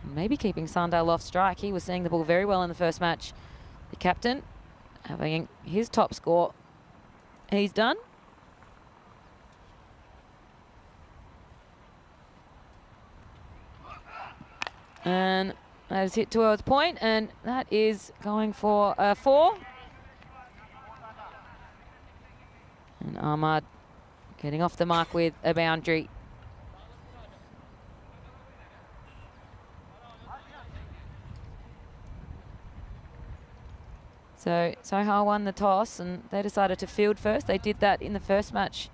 And maybe keeping Sandal off strike. He was seeing the ball very well in the first match. The captain having his top score. He's done. And that is hit towards point, and that is going for a 4. And Ahmad getting off the mark with a boundary. So Soha won the toss, and they decided to field first. They did that in the first match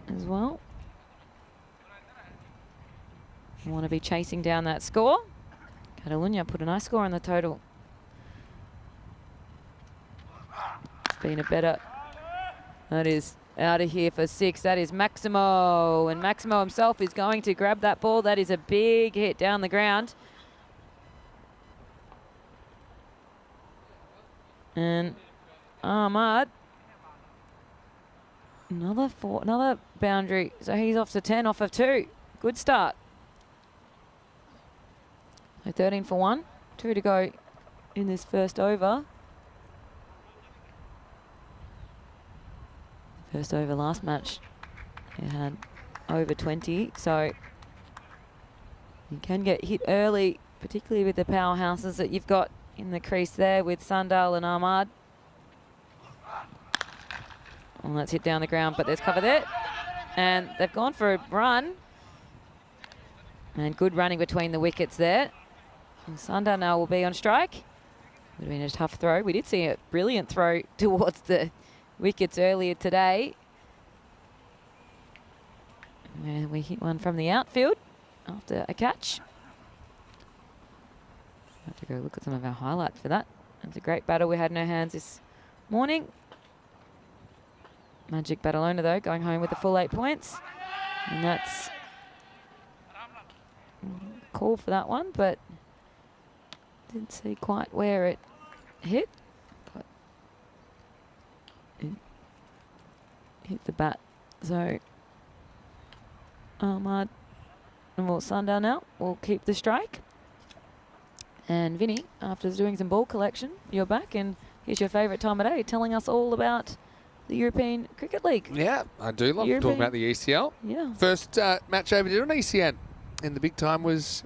as well. You want to be chasing down that score. Catalunya put a nice score on the total. It's been a better. That is out of here for 6. That is Maximo. And Maximo himself is going to grab that ball. That is a big hit down the ground. And Ahmad. Another boundary. So he's off to 10 off of 2. Good start. So 13 for 1. 2 to go in this first over. First over last match, he had over 20. So you can get hit early, particularly with the powerhouses that you've got in the crease there with Sandal and Ahmad. Well, that's hit down the ground, but there's cover there. And they've gone for a run. And good running between the wickets there. And Sandal now will be on strike. Would have been a tough throw. We did see a brilliant throw towards the wickets earlier today. And we hit one from the outfield after a catch. I have to go look at some of our highlights for that. It's a great battle we had in our hands this morning. Magic Badalona, though, going home with the full 8 points. And that's a call for that one, but didn't see quite where it hit. But it hit the bat. So Ahmad and Sandal now will keep the strike. And Vinny, after doing some ball collection, you're back, and here's your favourite time of day, telling us all about the European Cricket League. Yeah, I do love talking about the ECL. Yeah. First match over did on ECN, and the big time was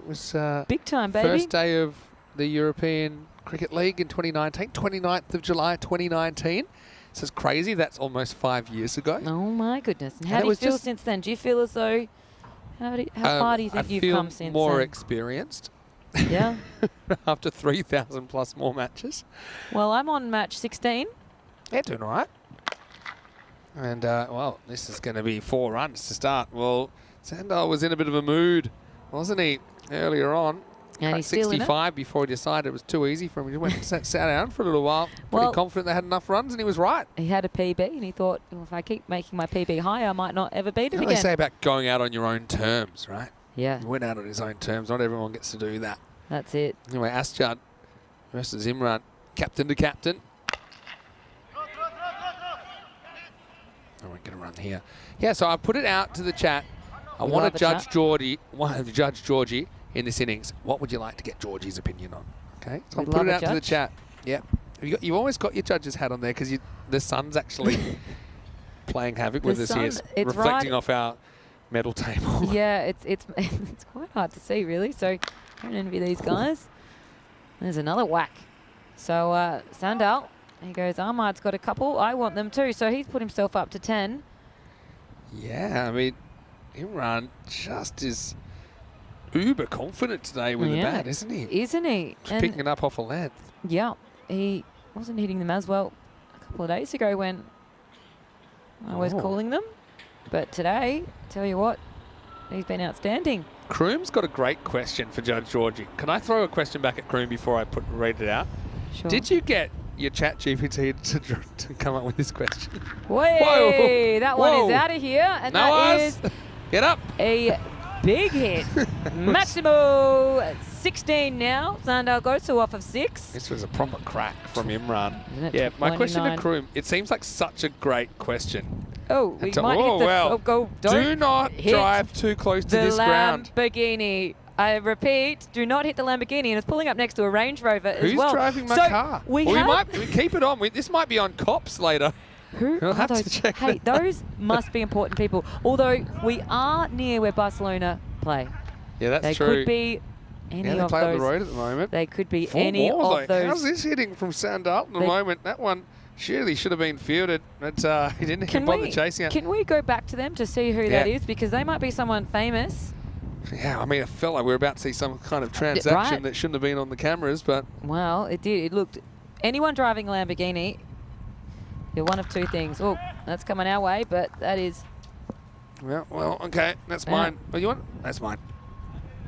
big time, baby. First day of the European Cricket League in 2019, 29th of July 2019. This is crazy. That's almost 5 years ago. Oh my goodness! And how do you feel since then? Do you feel as though how far do you think you've come since then? I feel more experienced. Yeah. After 3,000 plus more matches. Well, I'm on match 16. Yeah, doing all right. And, well, this is going to be 4 runs to start. Well, Sandal was in a bit of a mood, wasn't he, earlier on? And he's still in it. 65 before he decided it was too easy for him. He went and sat down for a little while. Pretty confident they had enough runs, and he was right. He had a PB, and he thought, well, if I keep making my PB higher, I might not ever beat it again. They say about going out on your own terms, right? Yeah. He went out on his own terms. Not everyone gets to do that. That's it. Anyway, Asjad versus Imran, captain to captain. I won't get a run here. Yeah, so I put it out to the chat. I want to judge Georgie in this innings. What would you like to get Georgie's opinion on? Okay, so I'll put it out to the chat. Yeah, you've always got your judge's hat on there because the sun's actually playing havoc with us here. It's reflecting off our medal table. Yeah, it's quite hard to see, really. So don't envy these guys. There's another whack. So Sandal, he goes, Ahmad's got a couple. I want them too. So he's put himself up to 10. Yeah, I mean, Imran just is uber confident today with the bat, isn't he? Isn't he? Just picking it up off a length. Yeah, he wasn't hitting them as well a couple of days ago when I was calling them. But today, tell you what, he's been outstanding. Kroom's got a great question for Judge Georgie. Can I throw a question back at Kroom before I read it out? Sure. Did you get your chat GPT to come up with this question? Whoa, that one is out of here. And that is Get up. a big hit. Maximo 16 now. Sandal goes to off of 6. This was a proper crack from Imran. Isn't it? Yeah, my question to 29. Kroom, it seems like such a great question. Oh, we might hit the... Do not hit drive too close to this ground. Lamborghini. I repeat, do not hit the Lamborghini, and it's pulling up next to a Range Rover as Who's well. driving my So car? We keep it on. This might be on cops later. Who We'll are have to those? check Hey, that out. those must be important people. Although we are near where Barcelona play. Yeah, that's They true. could be any Yeah, they of play up those. the road at the moment. They could be 4 any balls, of though. those. How's this hitting from Sandal at the moment? That one surely should have been fielded, but he didn't even bother chasing it. Can we go back to them to see who that is? Because they might be someone famous. Yeah, I mean, I felt like we were about to see some kind of transaction that shouldn't have been on the cameras, but... Well, it did. It looked... Anyone driving a Lamborghini, you're one of two things. Oh, that's coming our way, but that is... Well, okay, that's mine. What do you want? That's mine.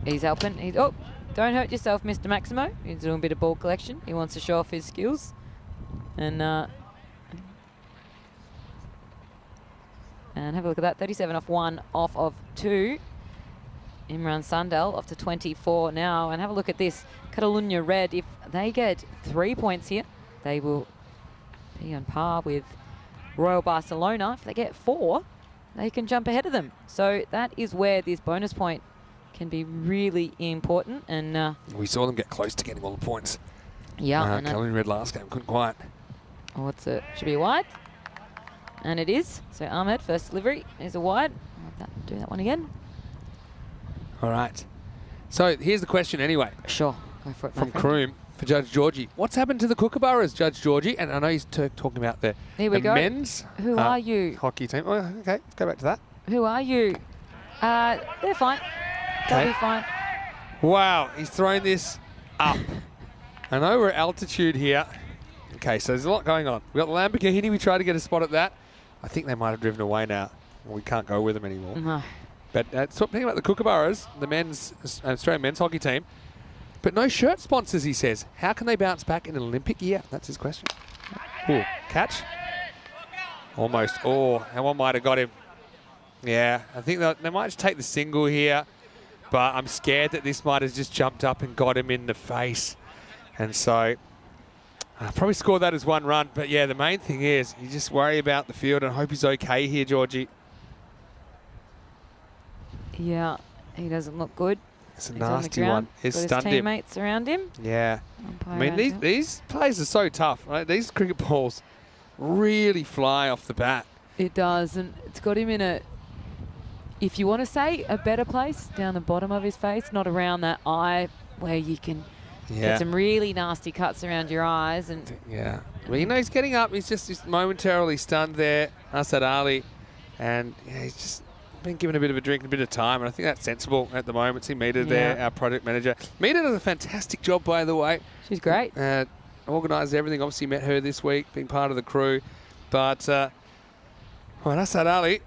He's helping. Oh, don't hurt yourself, Mr. Maximo. He's doing a bit of ball collection. He wants to show off his skills. And have a look at that. 37 off 1, off of 2. Imran Sandal off to 24 now. And have a look at this. Catalunya Red, if they get 3 points here, they will be on par with Royal Barcelona. If they get 4, they can jump ahead of them. So that is where this bonus point can be really important. And we saw them get close to getting all the points. Yeah. Catalunya Red last game, couldn't quite. Oh, should be a wide. And it is. So Ahmed, first delivery, is a wide. Do that one again. All right. So here's the question anyway. Sure. Go for it, from Kroom for Judge Georgie. What's happened to the Kookaburras, Judge Georgie? And I know he's talking about the men's Who are you? hockey team. Oh, okay, let's go back to that. Who are you? They're fine. They'll be fine. Wow, he's throwing this up. I know we're at altitude here. Okay, so there's a lot going on. We've got the Lamborghini. We tried to get a spot at that. I think they might have driven away now. We can't go with them anymore. No. But talking about the Kookaburras, the Australian men's hockey team, but no shirt sponsors, he says. How can they bounce back in an Olympic year? That's his question. Ooh, catch. Almost. Oh, and one might have got him. Yeah, I think they might just take the single here, but I'm scared that this might have just jumped up and got him in the face. And so I'll probably score that as 1 run. But yeah, the main thing is you just worry about the field and hope he's okay here, Georgie. Yeah, he doesn't look good. It's a nasty one. He's stunned him. Teammates around him. Yeah. I mean, these plays are so tough, right? These cricket balls really fly off the bat. It does, and it's got him in a, if you want to say, a better place, down the bottom of his face, not around that eye where you can get some really nasty cuts around your eyes. And yeah. Well, you know, he's getting up. He's just momentarily stunned there, Asad Ali. And yeah, he's just been given a bit of a drink and a bit of time, and I think that's sensible at the moment. See Meeta there, our project manager. Meeta does a fantastic job, by the way. She's great. Organised everything. Obviously met her this week, being part of the crew. But Asad Ali,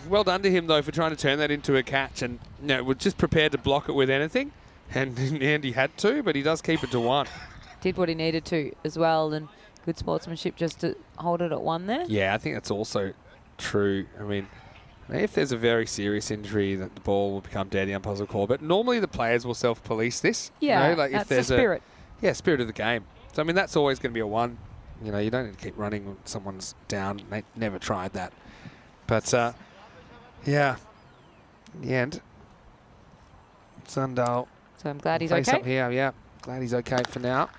well done to him, though, for trying to turn that into a catch. And was just prepared to block it with anything. And in the end, he had to, but he does keep it to 1. Did what he needed to as well, and good sportsmanship just to hold it at 1 there. Yeah, I think that's also true. I mean, if there's a very serious injury, that the ball will become dead, the umpires will call. But normally the players will self-police this. Yeah, you know, like that's if there's the spirit. Spirit of the game. So, I mean, that's always going to be a 1. You know, you don't need to keep running when someone's down. They never tried that. But, yeah, in the end, Sandal. So I'm glad he's okay. Up here, yeah. Glad he's okay for now.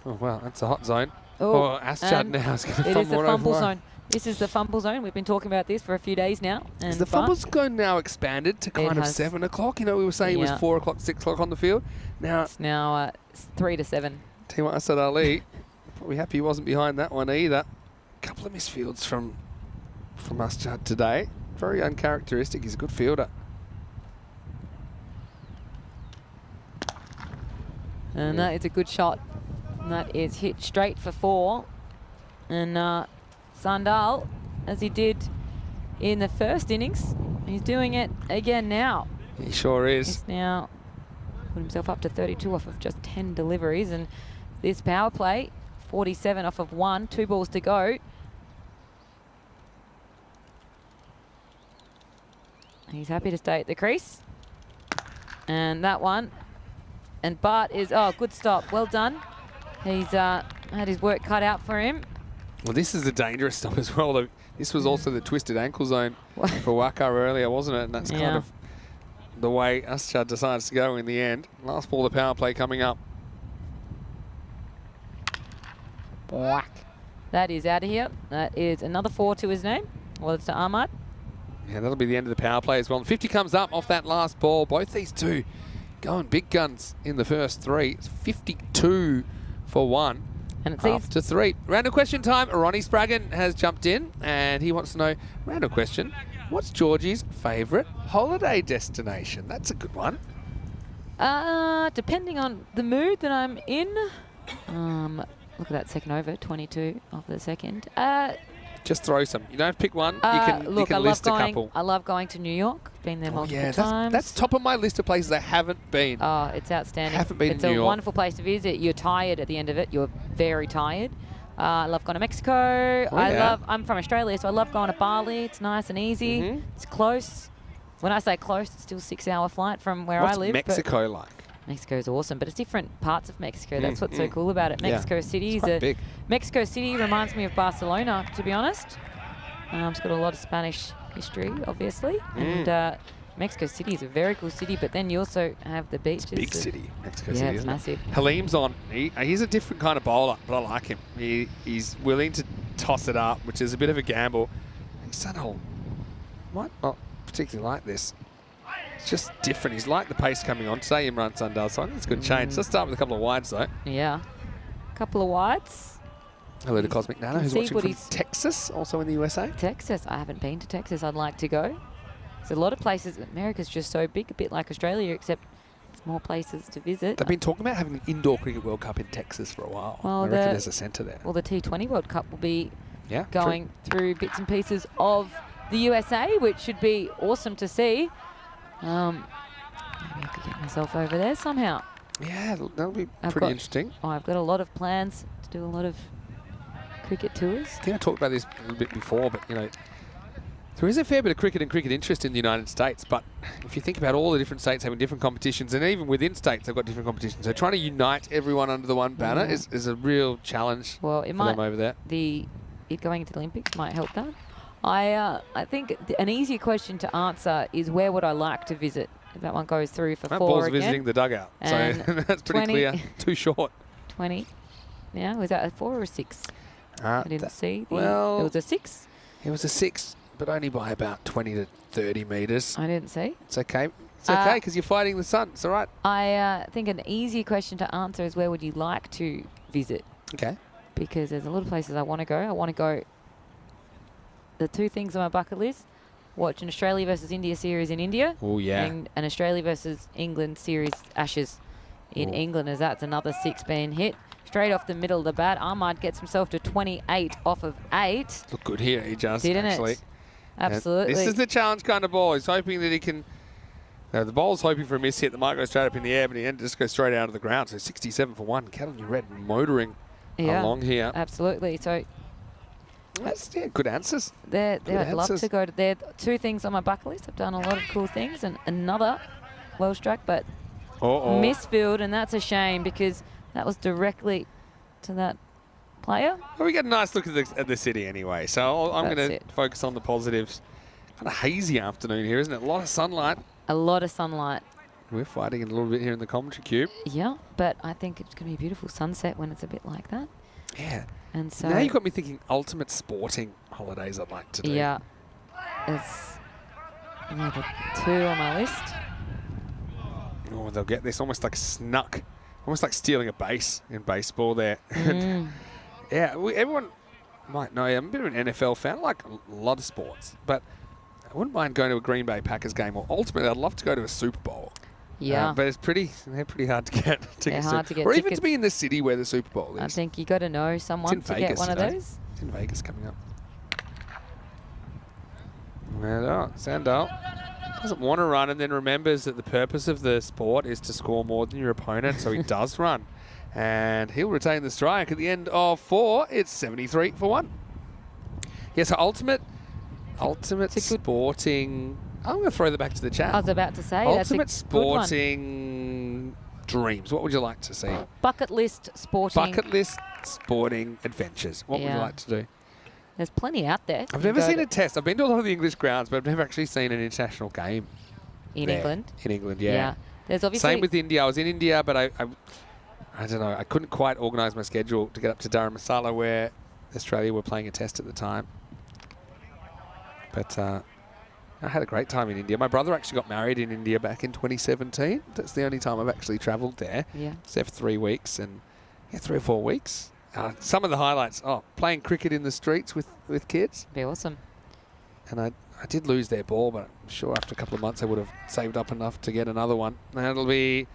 Oh, well, that's a hot zone. Oh, Asjad now is going to fumble. It is the fumble over. zone. This is the fumble zone. We've been talking about this for a few days now. And is the fumble zone now expanded to kind of 7 o'clock? You know, we were saying it was 4 o'clock, 6 o'clock on the field. Now it's now 3 to 7. Team Asad Ali, probably happy he wasn't behind that one either. A couple of misfields from Asjad today. Very uncharacteristic. He's a good fielder. And that is a good shot. And that is hit straight for 4. And Sandal, as he did in the first innings, he's doing it again now. He sure is. He's now put himself up to 32 off of just 10 deliveries. And this power play, 47 off of 1, 2 balls to go. He's happy to stay at the crease. And that one. And Bart is, oh, good stop. Well done. He's had his work cut out for him. Well, this is a dangerous stop as well. This was also the twisted ankle zone for Waka earlier, wasn't it? And that's kind of the way Uschad decides to go in the end. Last ball of the power play coming up. Whack. That is out of here. That is another 4 to his name. Well, it's to Ahmad. Yeah, that'll be the end of the power play as well. And 50 comes up off that last ball. Both these two going big guns in the first 3. It's 52 for 1. And it's After 3. Random question time. Ronnie Spraggan has jumped in and he wants to know, random question, what's Georgie's favourite holiday destination? That's a good one. Depending on the mood that I'm in. Look at that second over, 22 off the second. Just throw some. You don't pick one. You can list a couple. I love going to New York. Been there multiple times. That's top of my list of places I haven't been. Oh, it's outstanding. Haven't been it's to New a York. wonderful place to visit. You're tired at the end of it. You're very tired. I love going to Mexico. I'm from Australia, so I love going to Bali. It's nice and easy. It's close. When I say close, it's still a 6-hour flight from where I live. What's Mexico like? Mexico's awesome, but it's different parts of Mexico. That's what's so cool about it. Mexico City is big. Mexico City reminds me of Barcelona, to be honest. It's got a lot of Spanish history, obviously, and Mexico City is a very cool city. But then you also have the beaches. It's a big city, Mexico City. Yeah, it's isn't it? massive. Halim's on. He's a different kind of bowler, but I like him. He's willing to toss it up, which is a bit of a gamble. Sunil might not particularly like this. It's just different. He's like the pace coming on today. Imran Sandal, so I think it's a good change. Let's start with a couple of wides though. Yeah, a couple of wides. Hello to Cosmic Nano, who's see watching what from he's- Texas, also in the USA. Texas. I haven't been to Texas. I'd like to go. There's a lot of places. America's just so big, a bit like Australia, except there's more places to visit. They've been talking about having an indoor cricket World Cup in Texas for a while. Well, I reckon there's a centre there. Well, the T20 World Cup will be Yeah, going through bits and pieces of the USA, which should be awesome to see. Maybe I could get myself over there somehow. Yeah, that'll be I've pretty got- interesting. Oh, I've got a lot of plans to do a lot of cricket tours. I think I talked about this a little bit before, but, you know, there is a fair bit of cricket and cricket interest in the United States, but if you think about all the different states having different competitions, and even within states they've got different competitions, so trying to unite everyone under the one banner is a real challenge Well, it for might them over there. it going into the Olympics might help that. I think an easier question to answer is where would I like to visit? If that one goes through for That 4 ball's again. visiting the dugout, so And that's pretty 20 clear. Too short. 20. Yeah, was that a 4 or a 6? I didn't see. It was a 6. It was a 6, but only by about 20 to 30 metres. I didn't see. It's okay. It's okay because you're fighting the sun. It's all right. I think an easier question to answer is where would you like to visit? Okay. Because there's a lot of places I want to go. I want to go. The 2 things on my bucket list: watch an Australia versus India series in India, Oh, yeah. and an Australia versus England series Ashes in England, as that's another 6 being hit straight off the middle of the bat. Ahmad gets himself to 28 off of 8. Looked good here. He just Didn't actually. it? Absolutely. This is the challenge kind of ball. He's hoping that he can. The bowler's hoping for a miss hit that might go straight up in the air, but he just goes straight out of the ground. So 67 for 1. Catalan Red motoring along here. Absolutely. So That's good answers. I'd love answers. to go to there. 2 things on my bucket list. I've done a lot of cool things, and another well struck, but misfield, and that's a shame because that was directly to that player. Well, we get a nice look at the city anyway. So I'm going to That's it. focus on the positives. Kind of hazy afternoon here, isn't it? A lot of sunlight. A lot of sunlight. We're fighting a little bit here in the commentary cube. Yeah, but I think it's going to be a beautiful sunset when it's a bit like that. Yeah. And so Now you've got me thinking ultimate sporting holidays I'd like to do. yeah, it's the 2 on my list. Oh, they'll get this almost like snuck. Almost like stealing a base in baseball there. Yeah, everyone might know I'm a bit of an NFL fan. I like a lot of sports, but I wouldn't mind going to a Green Bay Packers game, or ultimately I'd love to go to a Super Bowl. Yeah. But they're pretty hard to get tickets hard to get or even tickets. to be in the city where the Super Bowl is. I think you got to know someone in to Vegas, get one of you know. those. It's in Vegas coming up. And Sandal doesn't want to run and then remembers that the purpose of the sport is to score more than your opponent, so he does run. And he'll retain the strike at the end of 4. It's 73 for 1. Yeah, so ultimate sporting. I'm going to throw that back to the chat. I was about to say Ultimate that's a good one. sporting dreams. What would you like to see? Bucket list sporting. Bucket list sporting adventures. What would you Yeah. like to do? There's plenty out there. I've never seen a test. I've been to a lot of the English grounds, but I've never actually seen an international game. in there. England. In England, yeah. There's obviously Same with India. I was in India, but I don't know. I couldn't quite organise my schedule to get up to Dharamsala where Australia were playing a test at the time. But I had a great time in India. My brother actually got married in India back in 2017. That's the only time I've actually travelled there. Yeah. Was there for 3 weeks and 3 or 4 weeks. Some of the highlights, playing cricket in the streets with kids. be awesome. And I did lose their ball, but I'm sure after a couple of months I would have saved up enough to get another one. That'll be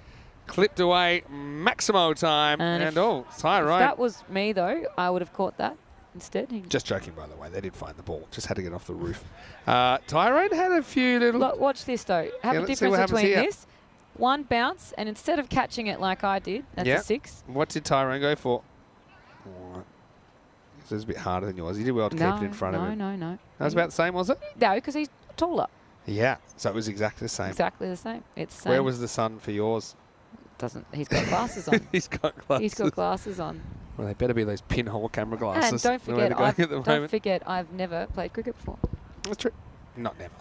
clipped away, Maximo time. And And, if Tyrone. that was me though, I would have caught that instead. Just joking, by the way. They did find the ball. Just had to get off the roof. Tyrone had a few little... Look, watch this though. Have Yeah, a let's see what difference happens between here. this. One bounce, and instead of catching it like I did, that's Yeah. a 6. What did Tyrone go for? It was a bit harder than yours. You did well to keep it in front of him. No. That was about the same, was it? No, because he's taller. Yeah. So it was exactly the same. Exactly the same. It's the same. Where was the sun for yours? He's got glasses on. He's got glasses. He's got glasses on. Well, they better be those pinhole camera glasses. And don't the way they're going at the don't moment. forget, I've never played cricket before. That's true. Not never.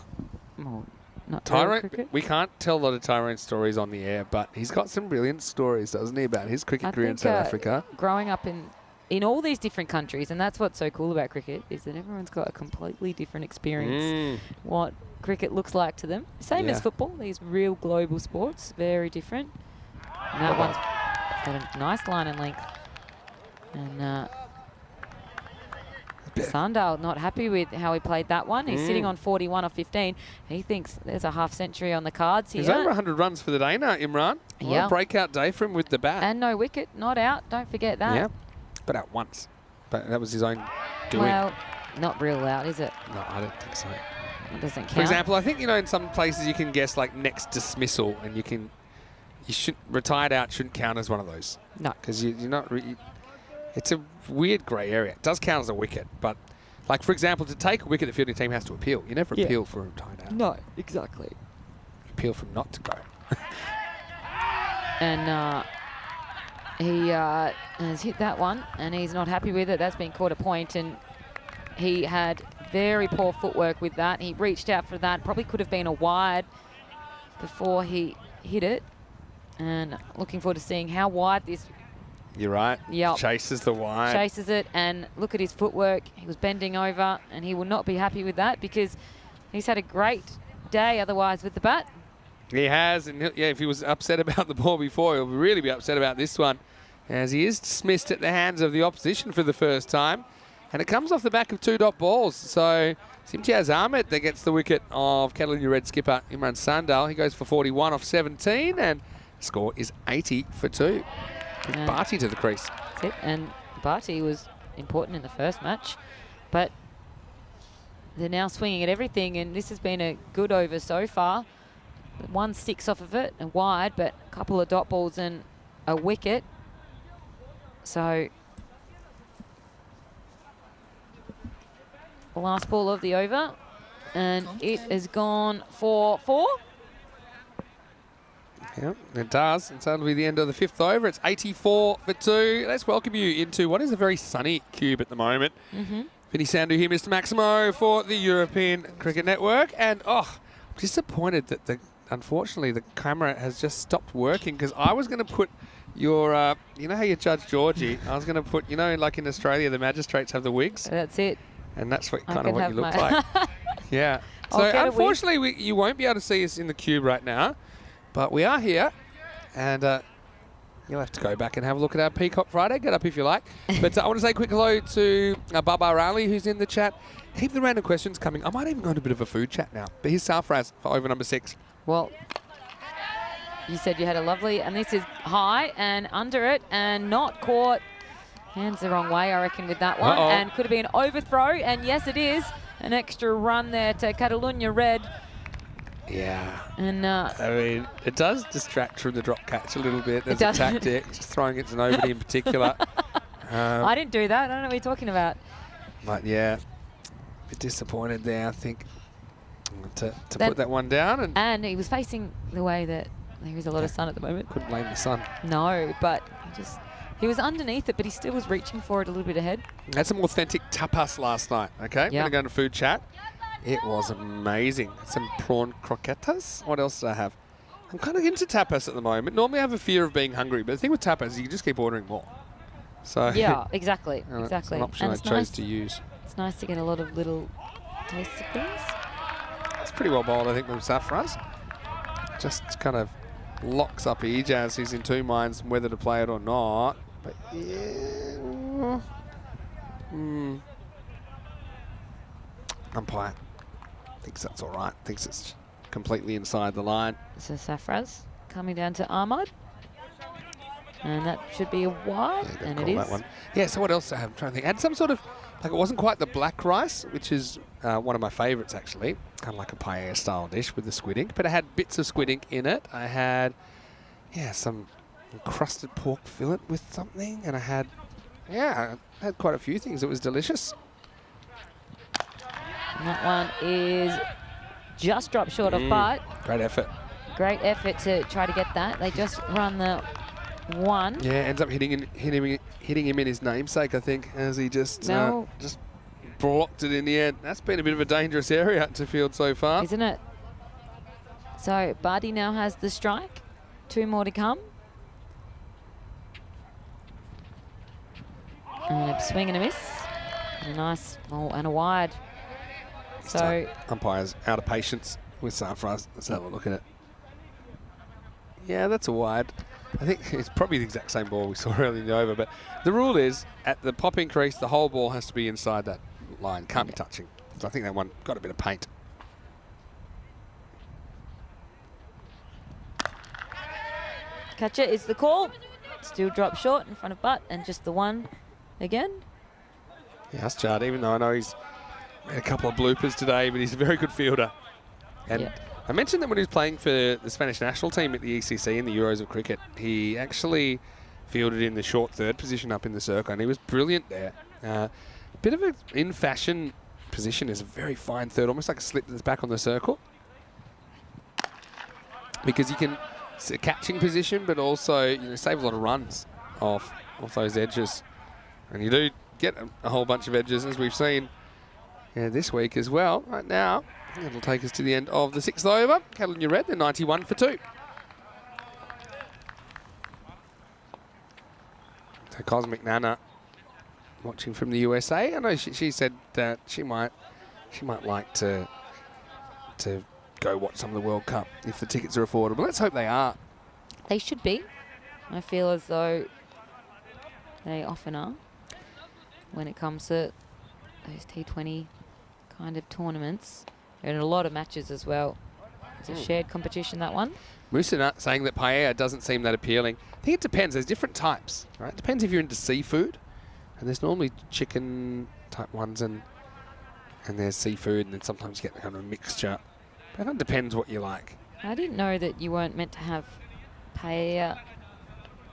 Well, not real Tyrone, cricket. we can't tell a lot of Tyrone stories on the air, but he's got some brilliant stories, doesn't he, about his cricket I career in think, South Africa? Growing up in all these different countries, and that's what's so cool about cricket, is that everyone's got a completely different experience. What cricket looks like to them. Same as Yeah. football, these real global sports, very different. And that one's got a nice line and length. And Sandal not happy with how he played that one. He's sitting on 41 or 15. He thinks there's a half century on the cards here. He's over 100 runs for the day now, Imran. What Yeah. a breakout day for him with the bat. And no wicket, not out. Don't forget that. Yeah, but out once. But that was his own doing. Well, not real out, is it? No, I don't think so. It doesn't count. For example, I think, in some places you can guess like next dismissal, and retired out shouldn't count as one of those. No. Because you're not it's a weird grey area. It does count as a wicket, but like, for example, to take a wicket, the fielding team has to appeal. You never appeal for a retired out. No, exactly. You appeal for not to go. And he has hit that one, and he's not happy with it. That's been caught a point, and he had very poor footwork with that. He reached out for that. Probably could have been a wide before he hit it. And looking forward to seeing how wide this You're right. Yep. Chases the wide. chases it. And look at his footwork. He was bending over, and he will not be happy with that because he's had a great day otherwise with the bat. He has, and if he was upset about the ball before, he'll really be upset about this one, as he is dismissed at the hands of the opposition for the first time. And it comes off the back of 2 dot balls. So Simtiaz Ahmed that gets the wicket of Catalunya Red skipper Imran Sandal. He goes for 41 off 17, and the score is 80 for 2. Yeah. Barty to the crease. That's it. And Barty was important in the first match, but they're now swinging at everything, and this has been a good over so far. 1 6 off of it and wide, but a couple of dot balls and a wicket. So the last ball of the over, and it has gone for 4. Yep, it does. And so that'll be the end of the 5th over. It's 84 for 2. Let's welcome you into what is a very sunny cube at the moment. Vinny Sandhu here, Mr. Maximo, for the European Cricket Network. And, I'm disappointed that unfortunately the camera has just stopped working, because I was going to put your, you know how you judge Georgie? I was going to put, like in Australia, the magistrates have the wigs. That's it. And that's what I kind of could what you have look my- like. Yeah. I'll So get a wig. unfortunately, you won't be able to see us in the cube right now, but we are here, and you'll have to go back and have a look at our Peacock Friday. Get up if you like. But I want to say a quick hello to Babar Ali, who's in the chat. Keep the random questions coming. I might even go into a bit of a food chat now. But here's Sarfraz for over number 6. Well, you said you had a lovely, and this is high and under it and not caught. Hands the wrong way, I reckon, with that one. And could have been an overthrow, and yes, it is. An extra run there to Catalunya Red. Yeah. And I mean, it does distract from the drop catch a little bit as a tactic, just throwing it to nobody in particular. I didn't do that. I don't know what you're talking about. But yeah, a bit disappointed there, I think, to put that one down. And he was facing the way that there is a lot of sun at the moment. Couldn't blame the sun. No, but he was underneath it, but he still was reaching for it a little bit ahead. Had some authentic tapas last night, okay? Yeah. Going to go into food chat. It was amazing. Some prawn croquetas. What else did I have? I'm kind of into tapas at the moment. Normally I have a fear of being hungry, but the thing with tapas is you can just keep ordering more. So yeah, exactly. It's an option I chose to use. It's nice to get a lot of little tastes of things. It's pretty well bowled, I think, from Safras. Just kind of locks up Ejaz. He's in two minds whether to play it or not. But yeah. Umpire thinks that's all right. Thinks it's completely inside the line. So Safraz coming down to Ahmad. And that should be a wide, Yeah, and it is. that one. Yeah, so what else I have? I'm trying to think. I had some sort of, like, it wasn't quite the black rice, which is one of my favourites, actually. Kind of like a paella style dish with the squid ink, but it had bits of squid ink in it. I had, some encrusted pork fillet with something, and I had quite a few things. It was delicious. And that one is just dropped short of putt. Great effort. Great effort to try to get that. They just run the one. Yeah, ends up hitting him in his namesake, I think, as he just blocked it in the end. That's been a bit of a dangerous area to field so far. Isn't it? So Barty now has the strike. 2 more to come. And a swing and a miss. And a nice, and a wide. So umpire's out of patience with Safras. Let's have a look at it. Yeah, that's a wide. I think it's probably the exact same ball we saw earlier in the over, but the rule is at the popping crease, the whole ball has to be inside that line. Can't be touching. So I think that one got a bit of paint. catcher is the call. Still dropped short in front of Butt, and just the one again. Yeah, that's Chad, even though I know he's made a couple of bloopers today, but he's a very good fielder. And I mentioned that when he was playing for the Spanish national team at the ECC in the Euros of Cricket, he actually fielded in the short third position up in the circle, and he was brilliant there. Bit of an in-fashion position is a very fine third, almost like a slip that's back on the circle. Because you can, it's a catching position, but also save a lot of runs off those edges. And you do get a whole bunch of edges, as we've seen this week as well. Right now, it'll take us to the end of the 6th over. Catalunya Red, they're 91 for 2. So Cosmic Nana watching from the USA. I know she said that she might like to go watch some of the World Cup if the tickets are affordable. Let's hope they are. They should be. I feel as though they often are when it comes to those T20 kind of tournaments. And a lot of matches as well. It's a shared competition, that one. Musa saying that paella doesn't seem that appealing. I think it depends. There's different types, right? It depends if you're into seafood. And there's normally chicken type ones and there's seafood, and then sometimes you get kind of a mixture. But it depends what you like. I didn't know that you weren't meant to have paella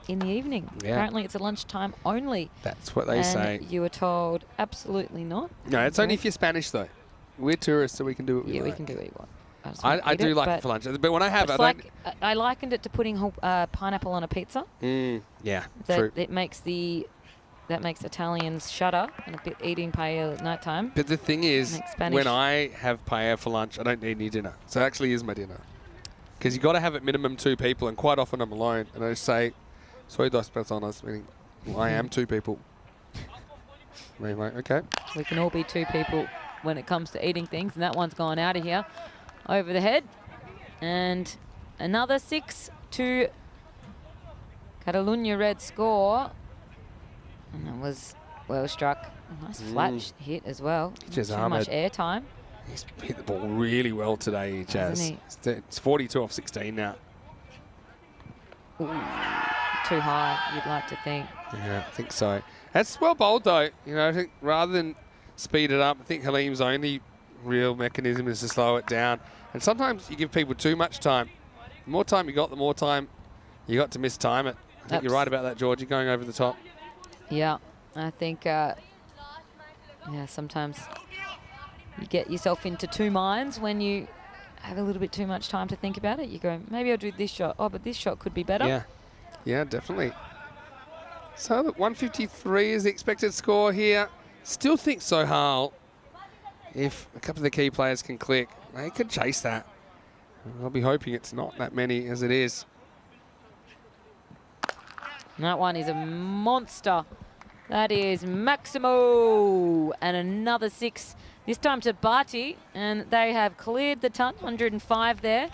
in the evening. Yeah. Apparently it's a lunchtime only. That's what they say. You were told absolutely not. No, it's only if you're Spanish though. We're tourists, so we can do what we like. We can do what you want. I do like it for lunch, but when I have it, I likened it to putting pineapple on a pizza. Yeah, true. That makes Italians shudder and a bit eating paella at night time. But the thing is, when I have paella for lunch, I don't need any dinner. So it actually is my dinner. Because you've got to have at minimum 2 people, and quite often I'm alone. And I just say, soy dos personas, meaning I am 2 people. I'm like, okay. We can all be 2 people when it comes to eating things, and that one's gone out of here. Over the head. And another 6 to Catalunya Red score. And that was well struck. A nice flat hit as well. Not too much air time. He's hit the ball really well today, Jazz. Hasn't It's 42 off 16 now. Ooh, too high, you'd like to think. Yeah, I think so. That's well bowled, though. You know, I think rather than speed it up, I think Halim's only real mechanism is to slow it down. And sometimes you give people too much time. The more time you got, the more time you got to mistime it. I think you're right about that, Georgie, going over the top. Yeah, I think, yeah, sometimes you get yourself into two minds when you have a little bit too much time to think about it. You go, maybe I'll do this shot. Oh, but this shot could be better. Yeah, yeah, definitely. So 153 is the expected score here. Still think Sohail, if a couple of the key players can click, they could chase that. I'll be hoping it's not that many as it is. And that one is a monster. That is Maximo. And another 6, this time to Barty. And they have cleared the ton, 105 there.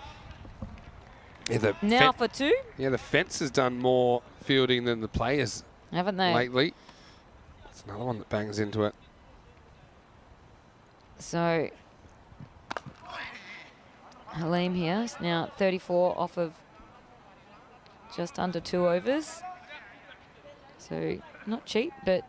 Yeah, Now for 2. Yeah, the fence has done more fielding than the players Haven't they? lately. It's another one that bangs into it. So, Halim here is now 34 off of just under 2 overs. So, not cheap, but...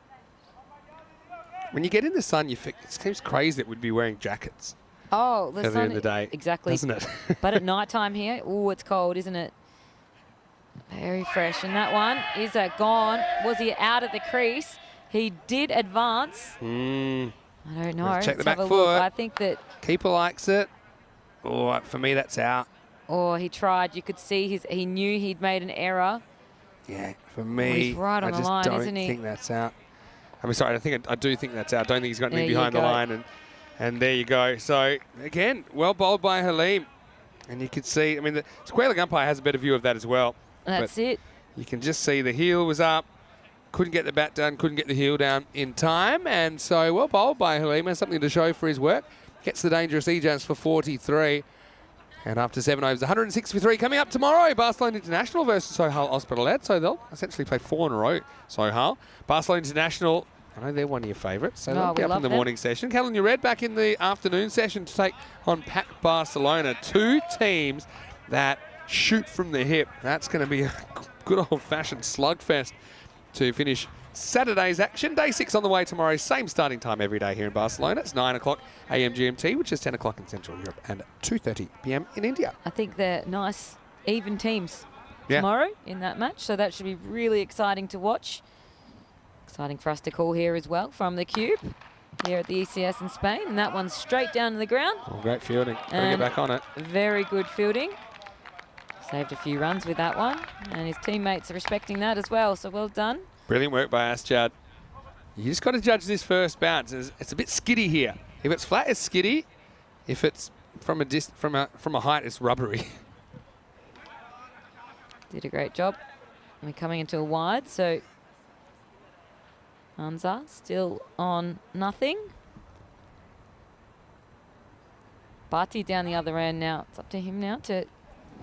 When you get in the sun, it seems crazy that we'd be wearing jackets Oh, the earlier sun... in the day. Exactly. Doesn't it? But at night time here, oh, it's cold, isn't it? Very fresh. And that one is gone. Was he out at the crease? He did advance. I don't know. Let's check the Let's have back a foot. look. I think that... Keeper likes it. Oh, for me, that's out. Oh, he tried. You could see he knew he'd made an error. Yeah, for me, he's right on I the just line, don't isn't he? think that's out. I sorry, I do think that's out. I don't think he's got There anything you behind the go. line. And there you go. So, again, well bowled by Halim. And you could see, I mean, the square leg umpire has a better view of that as well. That's But it. You can just see the heel was up. Couldn't get the bat done, couldn't get the heel down in time. And so, well bowled by Halim. Has something to show for his work. Gets the dangerous E-Jumps for 43. And after 7 overs, 106 for 3. Coming up tomorrow, Barcelona International versus Sohail Hospitalet. So they'll essentially play 4 in a row, Sohail. Barcelona International, I know they're one of your favourites, so they'll be up in the morning session. Callum, you're red back in the afternoon session to take on Pac Barcelona. 2 teams that shoot from the hip. That's going to be a good old-fashioned slugfest to finish Saturday's action. Day 6 on the way tomorrow. Same starting time every day here in Barcelona. It's 9 o'clock AM GMT, which is 10 o'clock in Central Europe and 2:30 PM in India. I think they're nice, even teams tomorrow in that match. So that should be really exciting to watch. Exciting for us to call here as well from the Cube here at the ECS in Spain. And that one's straight down to the ground. Oh, great fielding. Gotta get back on it. Very good fielding. Saved a few runs with that one. And his teammates are respecting that as well. So well done. Brilliant work by Asjad. You just got to judge this first bounce. It's a bit skiddy here. If it's flat, it's skiddy. If it's from a height, it's rubbery. Did a great job. We're coming into a wide, so Anza still on nothing. Barty down the other end now. It's up to him now to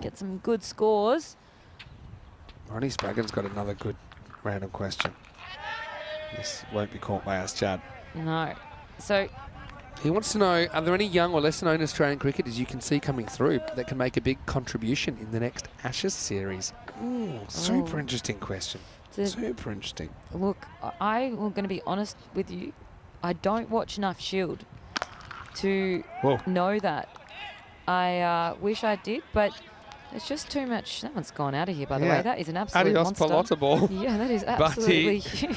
get some good scores. Ronnie Spraggan's got another good random question. This won't be caught by Asjad. No. So He wants to know, are there any young or lesser known Australian cricketers you can see coming through that can make a big contribution in the next Ashes series? Ooh, super interesting question. Super interesting. Look, I'm going to be honest with you. I don't watch enough Shield to know that. I wish I did, but it's just too much. That one's gone out of here, by the way. That is an absolute Adios monster. Pelota ball. Yeah, that is absolutely huge.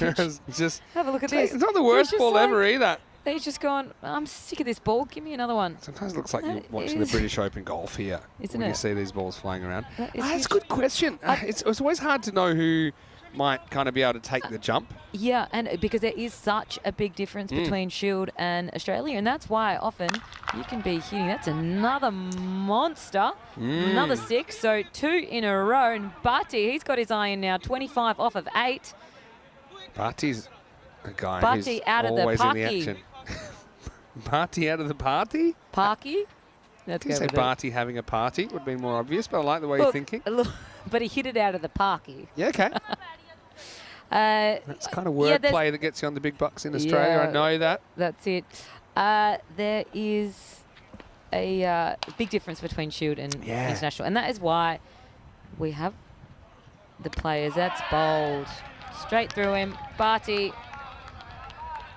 Just Have a look at this. It's not the worst ball ever either. He's just gone, I'm sick of this ball. Give me another one. Sometimes it looks like you're That watching the is- British Open golf here. Isn't when it? you see these balls flying around. That is That's a huge. good question. It's always hard to know who might kind of be able to take the jump. Yeah, and because there is such a big difference between Shield and Australia, and that's why often you can be hitting. That's another monster, another 6, so 2 in a row. And Barty, he's got his eye in now, 25 off of 8. Barty's a guy Barty who's out of the always in the parky. action. Barty out of the party? Parky? Let's Can you go say with it. Barty having a party? Would be more obvious, but I like the way you're Look, thinking. look, but he hit it out of the parky. Yeah, okay. That's kind of wordplay that gets you on the big bucks in Australia. I know that. That's it. There is a big difference between Shield and International, and that is why we have the players. That's bold. Straight through him. Barty.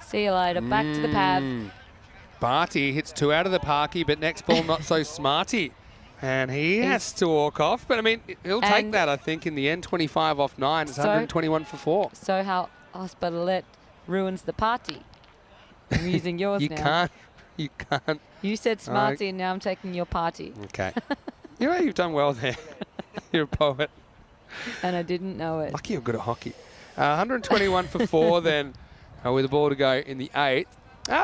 See you later. Back to the Pav. Barty hits 2 out of the parky, but next ball not so smarty. And he has to walk off. But, I mean, he'll take that, I think, in the end. 25 off 9. It's 121 for 4. So how Hospitalet ruins the party. I'm using yours now. You can't. You said smarty, and now I'm taking your party. Okay. You know, you've done well there. You're a poet. And I didn't know it. Lucky you're good at hockey. 121 for 4 then with the ball to go in the 8th.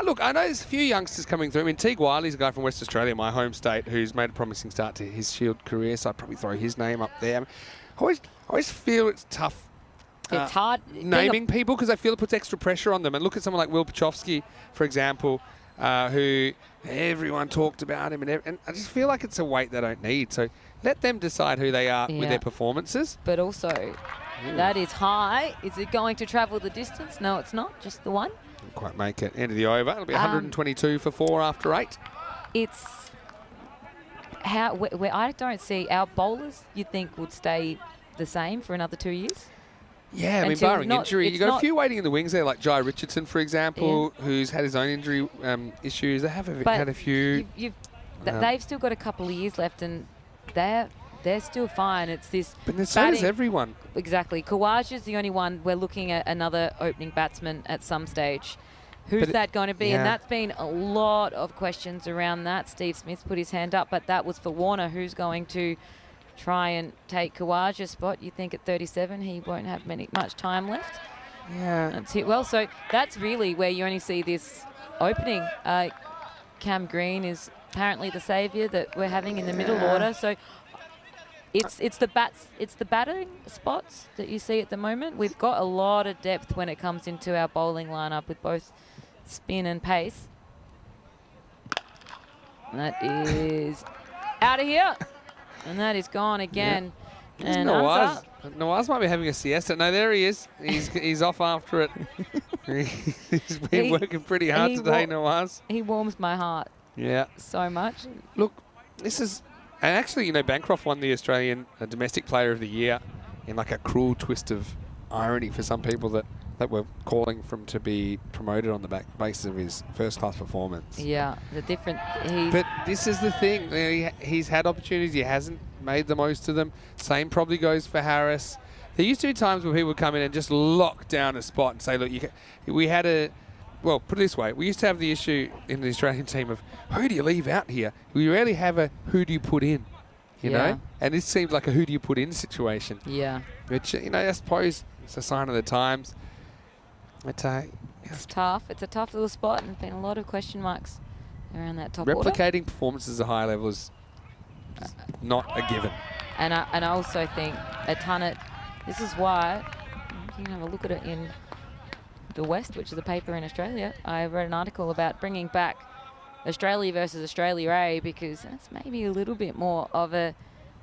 Look, I know there's a few youngsters coming through. I mean, Teague Wiley's a guy from West Australia, my home state, who's made a promising start to his Shield career, so I'd probably throw his name up there. I always feel it's tough it's hard naming people because I feel it puts extra pressure on them. And look at someone like Will Pachowski, for example, who everyone talked about him, and I just feel like it's a weight they don't need. So let them decide who they are with their performances. But also, that is high. Is it going to travel the distance? No, it's not. Just the one. Didn't quite make it. End of the over. It'll be 122 for 4 after 8. It's where I don't see our bowlers. You think would stay the same for another 2 years? Yeah, I mean, barring injury, you've got a few waiting in the wings there, like Jai Richardson, for example, who's had his own injury issues. They have had a few. They've still got a couple of years left, and they're still fine. It's this. But so does everyone. Exactly. Kawaja's the only one. We're looking at another opening batsman at some stage. Who's that going to be? And that's been a lot of questions around that. Steve Smith put his hand up, but that was for Warner, who's going to try and take Kawaja's spot. You think at 37 he won't have much time left? Yeah. That's it. Well, so that's really where you only see this opening. Cam Green is apparently the saviour that we're having in the middle order. So it's the batting spots that you see at the moment. We've got a lot of depth when it comes into our bowling lineup with both spin and pace. And that is out of here. And that is gone again. Yeah. And Nawaz might be having a siesta. No, there he is. He's off after it. He's been working pretty hard today, Nawaz. He warms my heart. Yeah. So much. Look, this is... And actually, you know, Bancroft won the Australian Domestic Player of the Year in like a cruel twist of irony for some people that were calling for him to be promoted on the basis of his first-class performance. Yeah, the different... But this is the thing. You know, he's had opportunities. He hasn't made the most of them. Same probably goes for Harris. There used to be times where people would come in and just lock down a spot and say, look, we had a... Well, put it this way. We used to have the issue in the Australian team of who do you leave out here? We rarely have a who do you put in, you know? And this seems like a who do you put in situation. Yeah. Which, you know, I suppose it's a sign of the times. But, it's tough. It's a tough little spot, and there's been a lot of question marks around that top order. Replicating performances at a high level is not a given. And I also think a ton of... This is why you can have a look at it in The West, which is a paper in Australia. I read an article about bringing back Australia versus Australia A because that's maybe a little bit more of a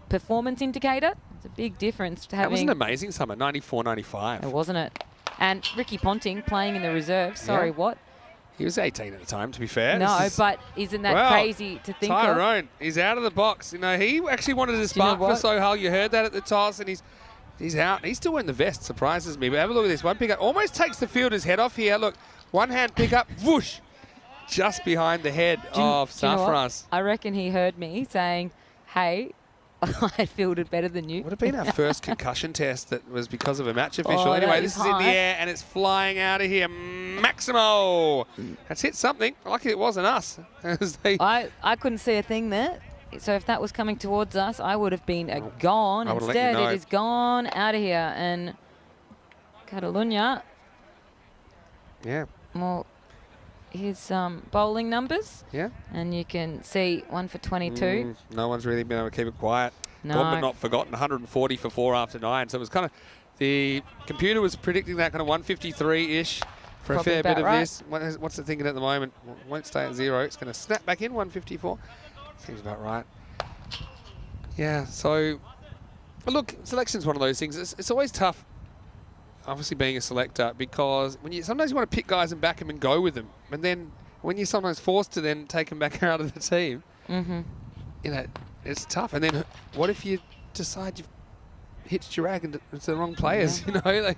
performance indicator. It's a big difference to having... That was an amazing summer, 94, 95. Wasn't it? And Ricky Ponting playing in the reserve. Sorry, what? He was 18 at the time, to be fair. No, but isn't that crazy to think of? Tyrone, he's out of the box. You know, he actually wanted to spark for Sohail. You heard that at the toss, and he's out. He's still wearing the vest. Surprises me. But have a look at this. One pickup almost takes the fielder's head off here. Look, one hand pickup, whoosh, just behind the head of Safras. I reckon he heard me saying, hey, I fielded better than you. Would have been our first concussion test that was because of a match official. Anyway, this is in the air and it's flying out of here. Maximo! That's hit something. Lucky it wasn't us. I couldn't see a thing there. So if that was coming towards us, I would have been gone. Instead, it is gone out of here. And Catalunya. Yeah. Well, his bowling numbers. Yeah. And you can see 1 for 22. No one's really been able to keep it quiet. No. Gone but not forgotten, 140 for 4 after 9. So it was kind of, the computer was predicting that kind of 153-ish for a fair bit of this. What's it thinking at the moment? Won't stay at 0. It's going to snap back in, 154. Seems about right. Yeah, so, look, selection's one of those things. It's always tough, obviously being a selector, because sometimes you want to pick guys and back them and go with them. And then when you're sometimes forced to then take them back out of the team, you know, it's tough. And then what if you decide hitched your rag into the wrong players, you know. Like,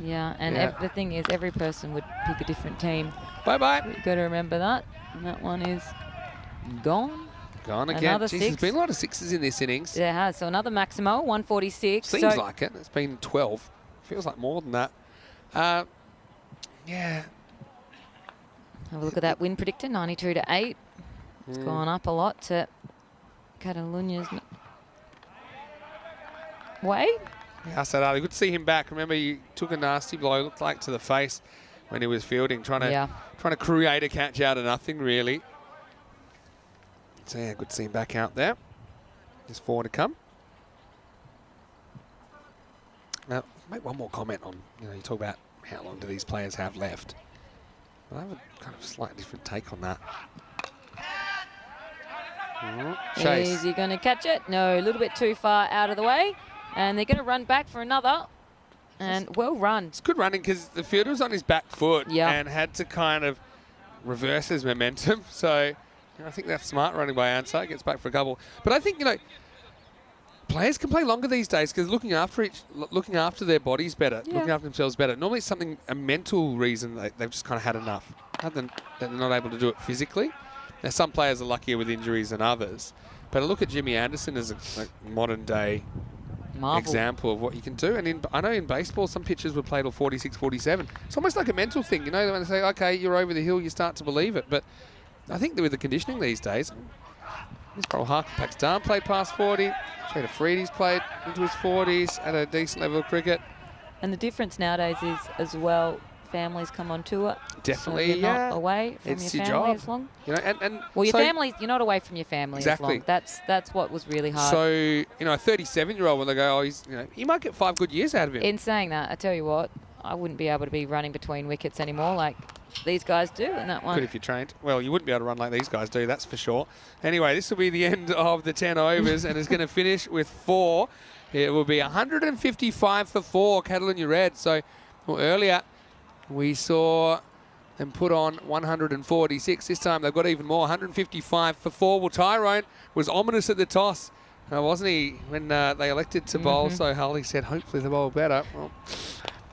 Yeah, and Yeah. the thing is, every person would pick a different team. bye-bye. You've got to remember that. And that one is gone. Gone again. Another Jeez, there's six. been a lot of sixes in this innings. There has. So another Maximo, 146. Seems so like it. It's been 12. Feels like more than that. Yeah. have a look at that win predictor, 92 to 8. It's gone up a lot to Catalonia's way. Assad Ali, good to see him back. Remember, he took a nasty blow, looked like to the face when he was fielding, trying to create a catch out of nothing, really. So, yeah, good to see him back out there. Just 4 to come. Now, make one more comment on, you talk about how long do these players have left. I have a kind of slightly different take on that. Chase. Is he going to catch it? No, a little bit too far out of the way. And they're going to run back for another. And well run. It's good running because the fielder was on his back foot Yeah. and had to kind of reverse his momentum. So I think that's smart running by Ansar. Gets back for a couple. But I think, players can play longer these days because looking after their bodies better, looking after themselves better. Normally it's a mental reason they've just kind of had enough, other than that they're not able to do it physically. Now, some players are luckier with injuries than others. But I look at Jimmy Anderson as a modern day Marvel. example of what you can do. And I know in baseball, some pitchers would play till 46, 47. It's almost like a mental thing, when they say, okay, you're over the hill, you start to believe it. But I think that with the conditioning these days, Misbah Hark Pakistan played past 40. Shade Afridi's played into his 40s at a decent level of cricket. And the difference nowadays is, as well, families come on tour. Definitely, so you're not away from It's your your family job. as long. And Well, your so, family, you're not away from your family Exactly. as long. That's what was really hard. So, a 37-year-old, when they go, you might get 5 good years out of him. In saying that, I tell you what, I wouldn't be able to be running between wickets anymore like these guys do in that one. Good if you trained. Well, you wouldn't be able to run like these guys do, that's for sure. Anyway, this will be the end of the 10 overs and it's going to finish with 4. It will be 155 for 4, Catalonia Red. So earlier we saw them put on 146. This time they've got even more, 155 for 4. Well, Tyrone was ominous at the toss, wasn't he, when they elected to bowl so Hull. He said, hopefully they bowl better. Well,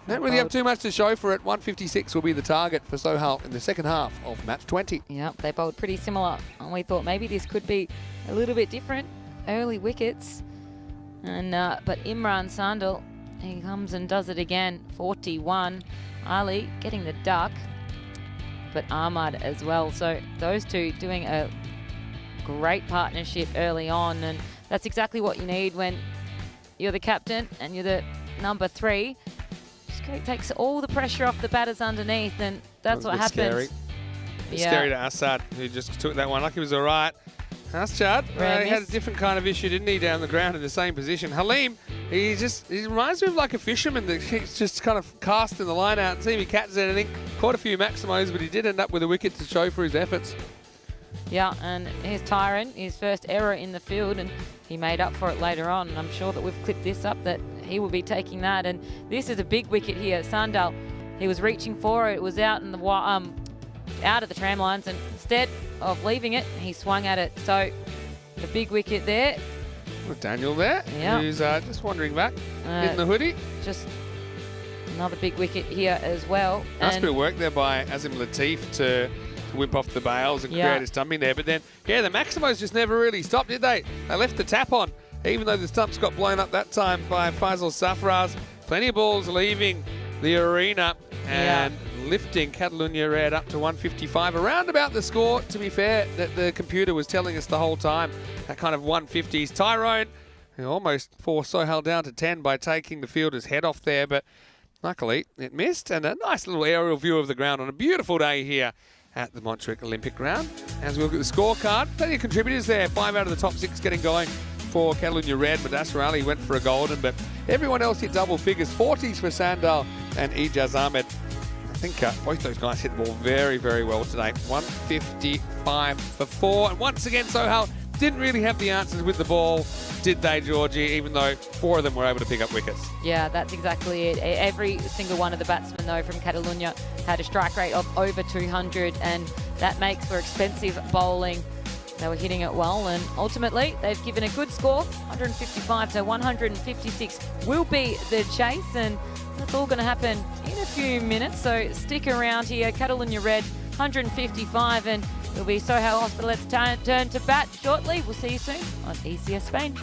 don't really have too much to show for it. 156 will be the target for Sohail in the second half of match 20. Yep, they bowled pretty similar. And we thought maybe this could be a little bit different. Early wickets. And but Imran Sandal, he comes and does it again. 41. Ali getting the duck. But Ahmad as well. So those two doing a great partnership early on. And that's exactly what you need when you're the captain and you're the number 3. It takes all the pressure off the batters underneath, and that's what happens. Scary. Scary to Assad, who just took that one. Like he was all right. Assad, he had a different kind of issue, didn't he, down the ground in the same position. Halim, he reminds me of like a fisherman that he's just kind of casting the line out and see if he catches anything. Caught a few Maximos, but he did end up with a wicket to show for his efforts. Yeah, and here's Tyron, his first error in the field, and he made up for it later on. And I'm sure that we've clipped this up that he will be taking that. And this is a big wicket here. Sandal, he was reaching for it. It was out in the out of the tram lines, and instead of leaving it, he swung at it. So the big wicket there. Well, Daniel there, who's just wandering back in the hoodie. Just another big wicket here as well. Nice bit of work there by Azim Latif to whip off the bails and create a stumping there. But then, the Maximos just never really stopped, did they? They left the tap on, even though the stumps got blown up that time by Faisal Safraz. Plenty of balls leaving the arena and lifting Catalonia Red up to 155. Around about the score, to be fair, that the computer was telling us the whole time. That kind of 150s. Tyrone, who almost forced Sohail down to 10 by taking the fielder's head off there, but luckily it missed. And a nice little aerial view of the ground on a beautiful day here at the Montjuic Olympic Ground. As we look at the scorecard, plenty of contributors there. 5 out of the top 6 getting going for Catalonia Red. Mudassar Ali went for a golden, but everyone else hit double figures. 40s for Sandal and Ijaz Ahmed. I think both those guys hit the ball very, very well today. 155 for 4. And once again, Sohail didn't really have the answers with the ball, did they, Georgie, even though 4 of them were able to pick up wickets. Yeah, that's exactly it. Every single one of the batsmen, though, from Catalonia had a strike rate of over 200, and that makes for expensive bowling. They were hitting it well, and ultimately they've given a good score. 155 to 156 will be the chase, and that's all going to happen in a few minutes. So stick around here, cuddle in your red. 155, and it'll be Soho Hospital. Let's turn to bat shortly. We'll see you soon on ECS Spain.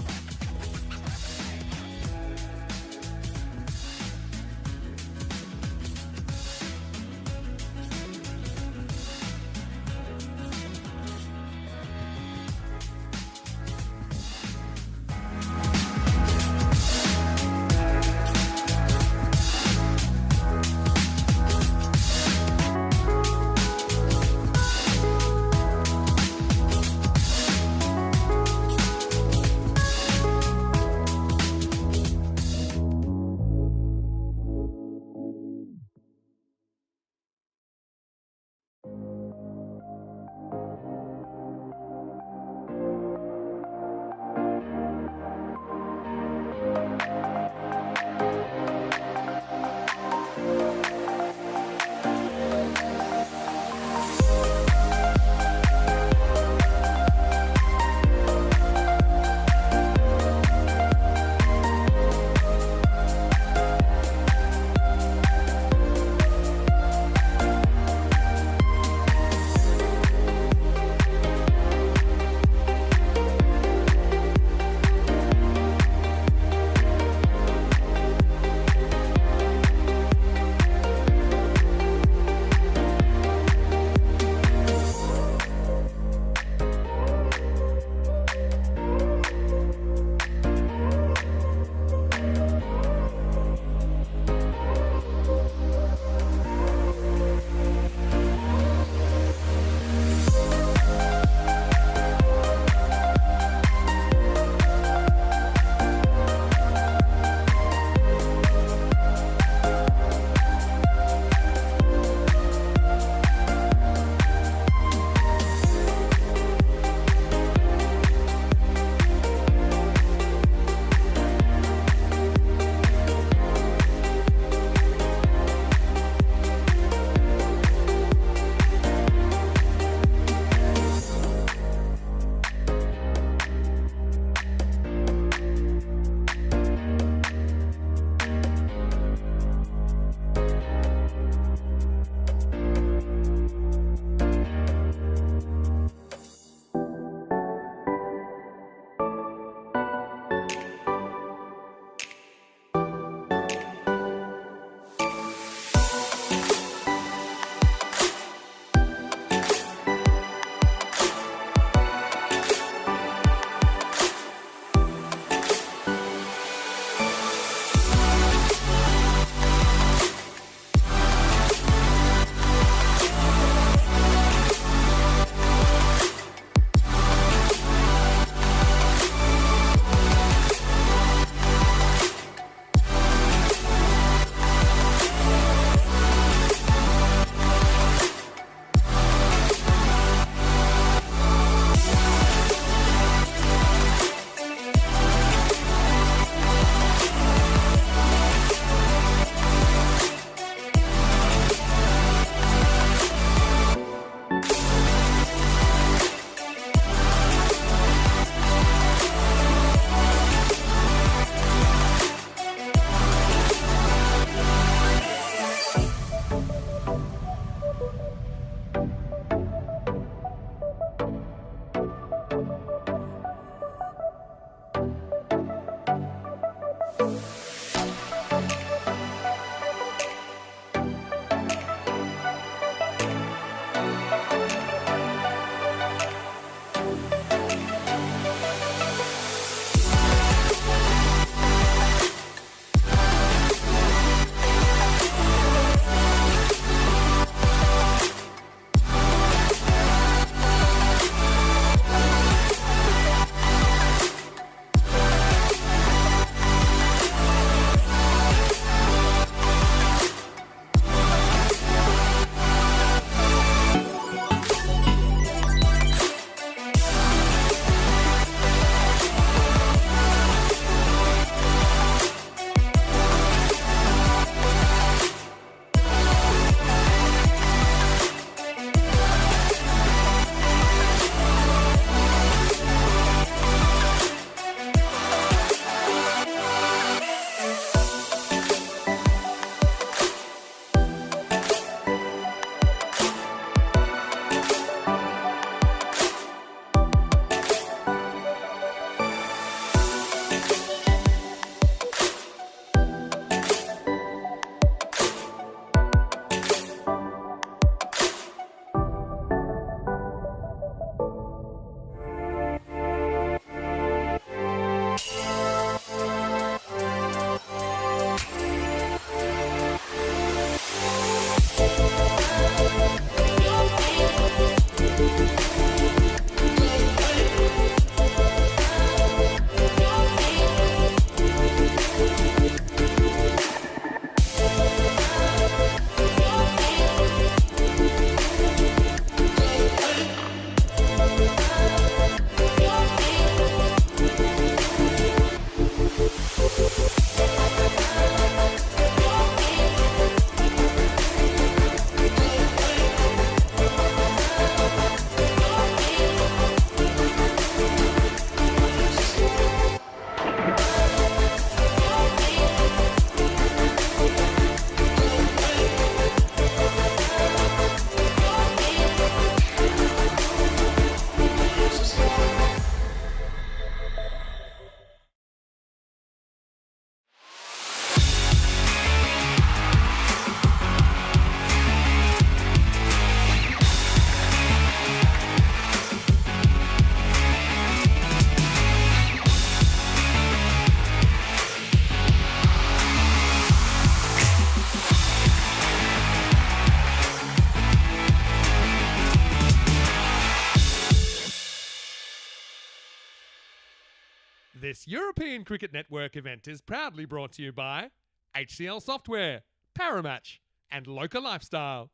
This European Cricket Network event is proudly brought to you by HCL Software, Paramatch, and Local Lifestyle.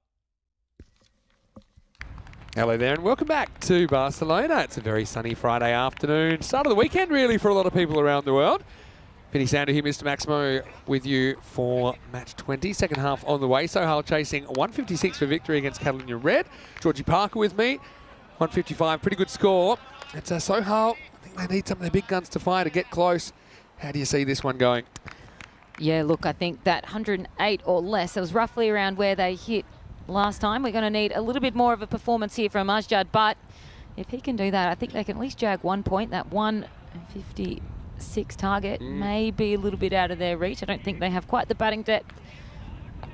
Hello there and welcome back to Barcelona. It's a very sunny Friday afternoon. Start of the weekend really for a lot of people around the world. Vinny Sander here, Mr. Maximo, with you for match 20. Second half on the way. Sohail chasing 156 for victory against Catalunya Red. Georgie Parker with me. 155, pretty good score. It's Sohail. I think they need some of their big guns to fire to get close. How do you see this one going? Yeah, look, I think that 108 or less, it was roughly around where they hit last time. We're going to need a little bit more of a performance here from Asjad, but if he can do that, I think they can at least jag 1 point. That 156 target may be a little bit out of their reach. I don't think they have quite the batting depth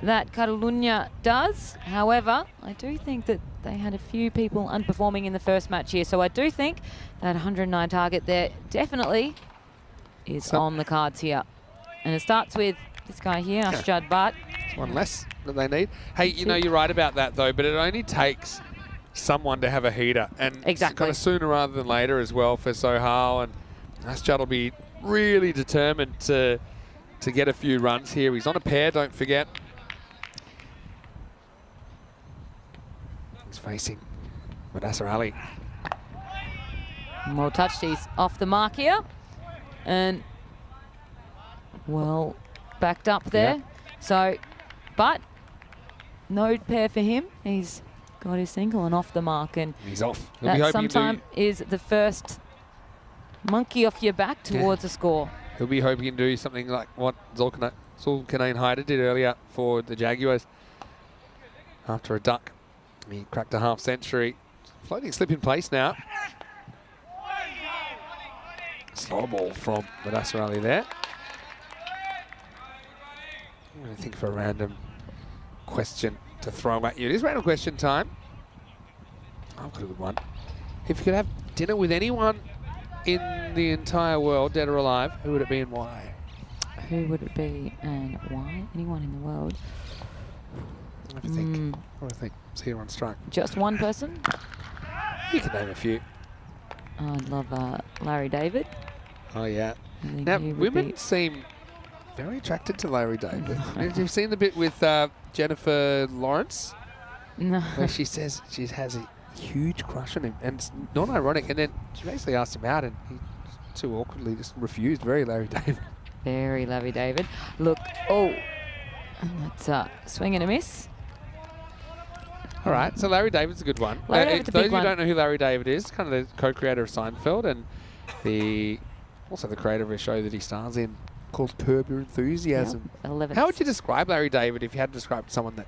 that Catalunya does. However, I do think that they had a few people underperforming in the first match here, so I do think that 109 target there definitely is on the cards here. And it starts with this guy here, Asjad Bhatt. One less that they need. Hey, you know, you're right about that though, but it only takes someone to have a heater, and exactly, kind of sooner rather than later as well for Sohail, and Asjad will be really determined to get a few runs here. He's on a pair, don't forget. He's facing Mudassar Ali. Well touched, he's off the mark here, and well backed up there. So, but no pair for him. He's got his single and off the mark, and he's off. That sometimes is the first monkey off your back towards a score. He'll be hoping he can do something like what Zulkarnain Hyder did earlier for the Jaguars. After a duck, he cracked a half century. Floating slip in place now. Slow ball from Mudassar Ali there. I'm going to think of a random question to throw at you. It is random question time. I've got a good one. If you could have dinner with anyone in the entire world, dead or alive, who would it be and why? Who would it be and why? Anyone in the world? I have to think. I want to think. See you on strike. Just one person? You can name a few. I'd love Larry David. Oh, yeah. Now, women seem very attracted to Larry David. Have you seen the bit with Jennifer Lawrence? No. Where she says she has a huge crush on him, and it's not ironic. And then she basically asked him out, and he too awkwardly just refused. Very Larry David. Very Larry David. Look, and that's swing and a miss. All right, so Larry David's a good one. Larry David's a those big who one. don't know who Larry David is, kind of the co-creator of Seinfeld, and also the creator of a show that he stars in called Curb Your Enthusiasm. Yep, How would you describe Larry David if you had to describe someone that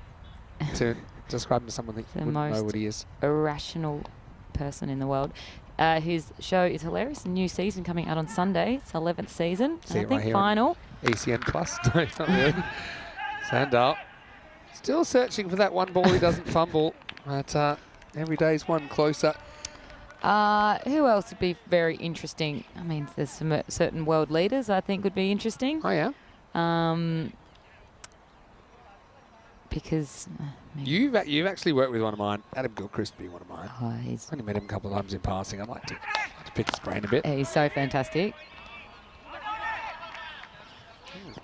describe him to someone that wouldn't know what he is? Irrational person in the world. His show is hilarious. A new season coming out on Sunday. It's 11th season. See I it think right here final. ECN Plus. No, it's not really. Sandal. Still searching for that one ball he doesn't fumble. But every day's one closer. Who else would be very interesting? I mean, there's some certain world leaders I think would be interesting. Oh, yeah? Because you've actually worked with one of mine. Adam Gilchrist would be one of mine. Oh, he's only met him a couple of times in passing. I'd like to pick his brain a bit. He's so fantastic.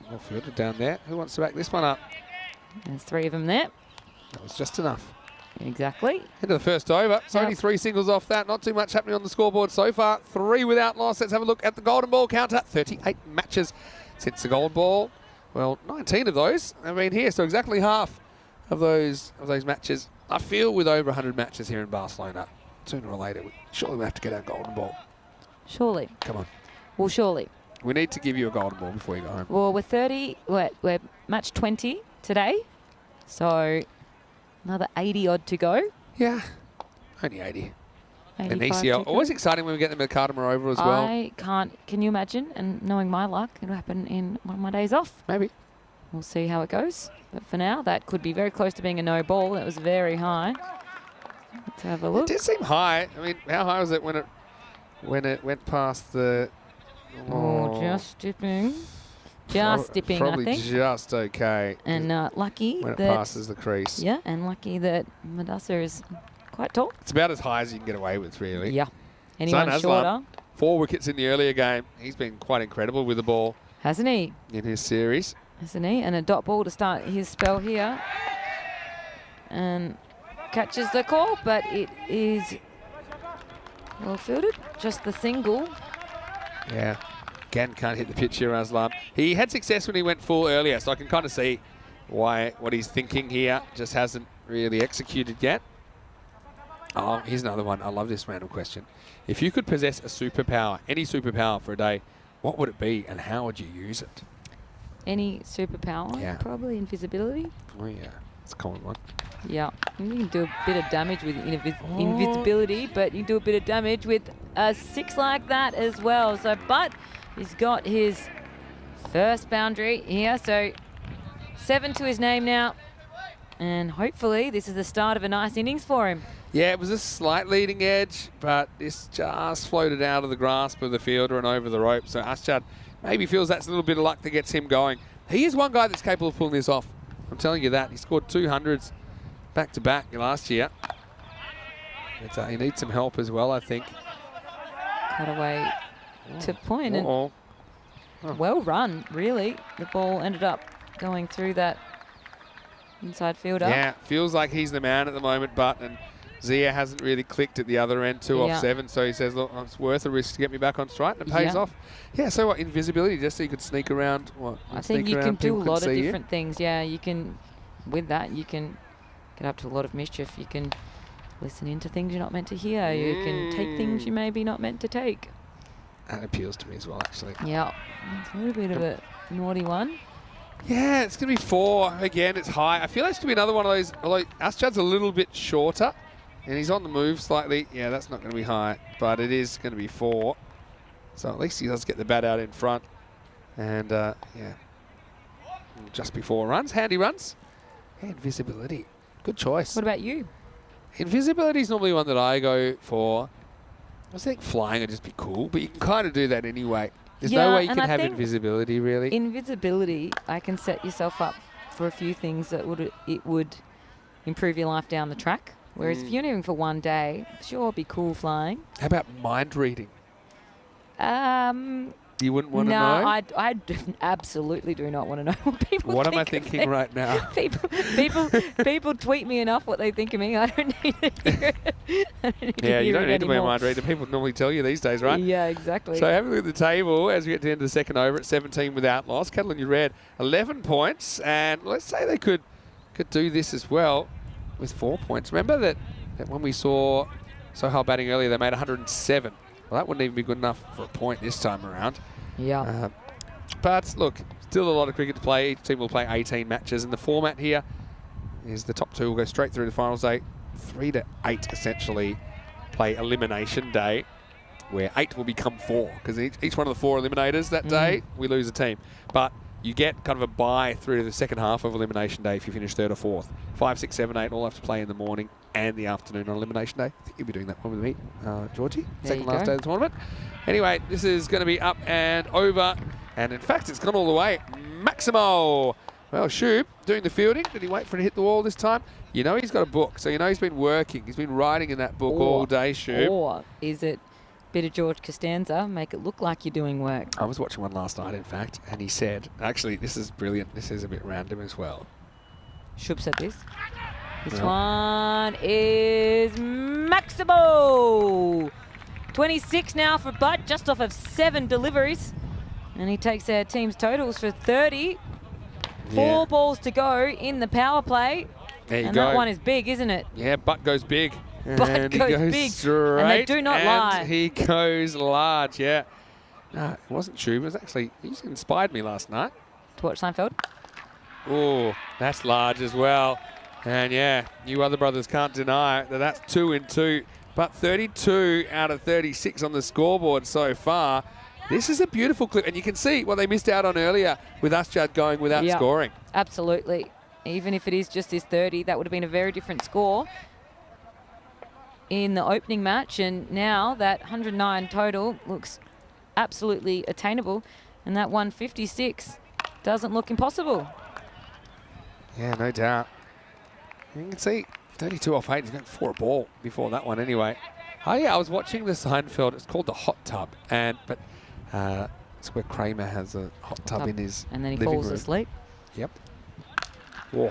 Well fielded down there. Who wants to back this one up? There's 3 of them there. That was just enough. Exactly. Into the first over. It's only 3 singles off that. Not too much happening on the scoreboard so far. 3 without loss. Let's have a look at the golden ball counter. 38 matches since the golden ball. Well, 19 of those have been here, so exactly half of those matches. I feel with over 100 matches here in Barcelona, sooner or later, surely we have to get our golden ball. Surely. Come on. Well, surely. We need to give you a golden ball before you go home. Well, we're match 20 today, so another 80 odd to go. Yeah, only 80. And 85 ECL, always exciting when we get them at Cardimer Oval as well. Can you imagine? And knowing my luck, it'll happen in one of my days off. Maybe. We'll see how it goes. But for now, that could be very close to being a no ball. That was very high. Let's have a look. It did seem high. I mean, how high was it when it went past the... Oh, just dipping. Just dipping, probably I think. Just okay. And lucky when it that... passes the crease. Yeah, and lucky that Mudassar is quite tall. It's about as high as you can get away with, really. Yeah. Anyone Zain shorter? Aslam, 4 wickets in the earlier game. He's been quite incredible with the ball Hasn't he? in his series. Hasn't he? And a dot ball to start his spell here. And catches the call, but it is well fielded. Just the single. Yeah. Again, can't hit the pitch here, Aslam. He had success when he went full earlier, so I can kind of see what he's thinking here. Just hasn't really executed yet. Oh, here's another one. I love this random question. If you could possess a superpower, any superpower for a day, what would it be and how would you use it? Any superpower? Yeah. Probably invisibility. Oh, yeah. It's a common one. Yeah. You can do a bit of damage with invisibility, but you can do a bit of damage with a 6 like that as well. So, but he's got his first boundary here. So 7 to his name now. And hopefully this is the start of a nice innings for him. Yeah, it was a slight leading edge, but this just floated out of the grasp of the fielder and over the rope. So Aschad maybe feels that's a little bit of luck that gets him going. He is one guy that's capable of pulling this off. I'm telling you that. He scored 200s back-to-back last year. But, he needs some help as well, I think. Cut away to point. And Oh. well run, really. The ball ended up going through that inside fielder. Yeah, feels like he's the man at the moment, and Zia hasn't really clicked at the other end, 2 off 7, so he says, look, it's worth a risk to get me back on strike, and it pays off. Yeah, so what, invisibility, just so you could sneak around? I think you can do a lot of different things. Yeah, you can, with that, you can get up to a lot of mischief. You can listen into things you're not meant to hear. You can take things you may be not meant to take. That appeals to me as well, actually. Yeah, it's a little bit of a naughty one. Yeah, it's going to be 4. Again, it's high. I feel like it's going to be another one of those, although Aschad's a little bit shorter, and he's on the move slightly. Yeah, that's not going to be high, but it is going to be 4. So at least he does get the bat out in front. And, yeah, just before runs. Handy runs. And invisibility. Good choice. What about you? Invisibility is normally one that I go for. I think flying would just be cool, but you can kind of do that anyway. There's no way you can have invisibility, really. Invisibility, I can set yourself up for a few things that would improve your life down the track. Whereas if you're only for one day, sure, it'd be cool flying. How about mind reading? You wouldn't want to know? No, I absolutely do not want to know what people What think am I thinking right now? People tweet me enough what they think of me. I don't need to hear it. Yeah, you don't need to be a mind reader. People normally tell you these days, right? Yeah, exactly. So having a look at the table as we get to the end of the second over at 17 without loss. Catalan Red, 11 points. And let's say they could do this as well with 4 points. Remember that when we saw Sohail batting earlier, they made 107. Well, that wouldn't even be good enough for a point this time around. Yeah. But look, still a lot of cricket to play. Each team will play 18 matches. And the format here is the top 2 will go straight through to the finals day. 3 to 8 essentially play elimination day, where 8 will become 4. Because each one of the 4 eliminators that day, we lose a team. But you get kind of a bye through to the second half of elimination day if you finish 3rd or 4th. 5, 6, 7, 8 all have to play in the morning and the afternoon on elimination day. I think you'll be doing that one with me, Georgie. Second last day of the tournament. Anyway, this is going to be up and over. And in fact, it's gone all the way. Maximo. Well, Shub doing the fielding. Did he wait for it to hit the wall this time? You know he's got a book, so you know he's been working. He's been writing in that book all day, Shub. Or is it bit of George Costanza, make it look like you're doing work? I was watching one last night, in fact, and he said, actually, this is brilliant. This is a bit random as well. Shub said this. This one is Maximo. 26 now for Butt, just off of 7 deliveries. And he takes our team's totals for 30. 4 balls to go in the power play. There you and go. that one is big, isn't it? Yeah, Butt goes big. Butt and goes he goes big. Straight, And they do not lie. He goes large, yeah. No, it wasn't Shub. It was actually, he inspired me last night. To watch Seinfeld? Oh, that's large as well. And yeah, you other brothers can't deny that that's 2 in 2. But 32 out of 36 on the scoreboard so far. This is a beautiful clip. And you can see what they missed out on earlier with Aschad going without scoring. Absolutely. Even if it is just this 30, that would have been a very different score in the opening match. And now that 109 total looks absolutely attainable. And that 156 doesn't look impossible. Yeah, no doubt. You can see 32 off 8. He's going for a ball before that one anyway. Oh yeah, I was watching the Seinfeld. It's called the hot tub, but it's where Kramer has a hot tub in his And then he living falls room. asleep. Yep. Whoa.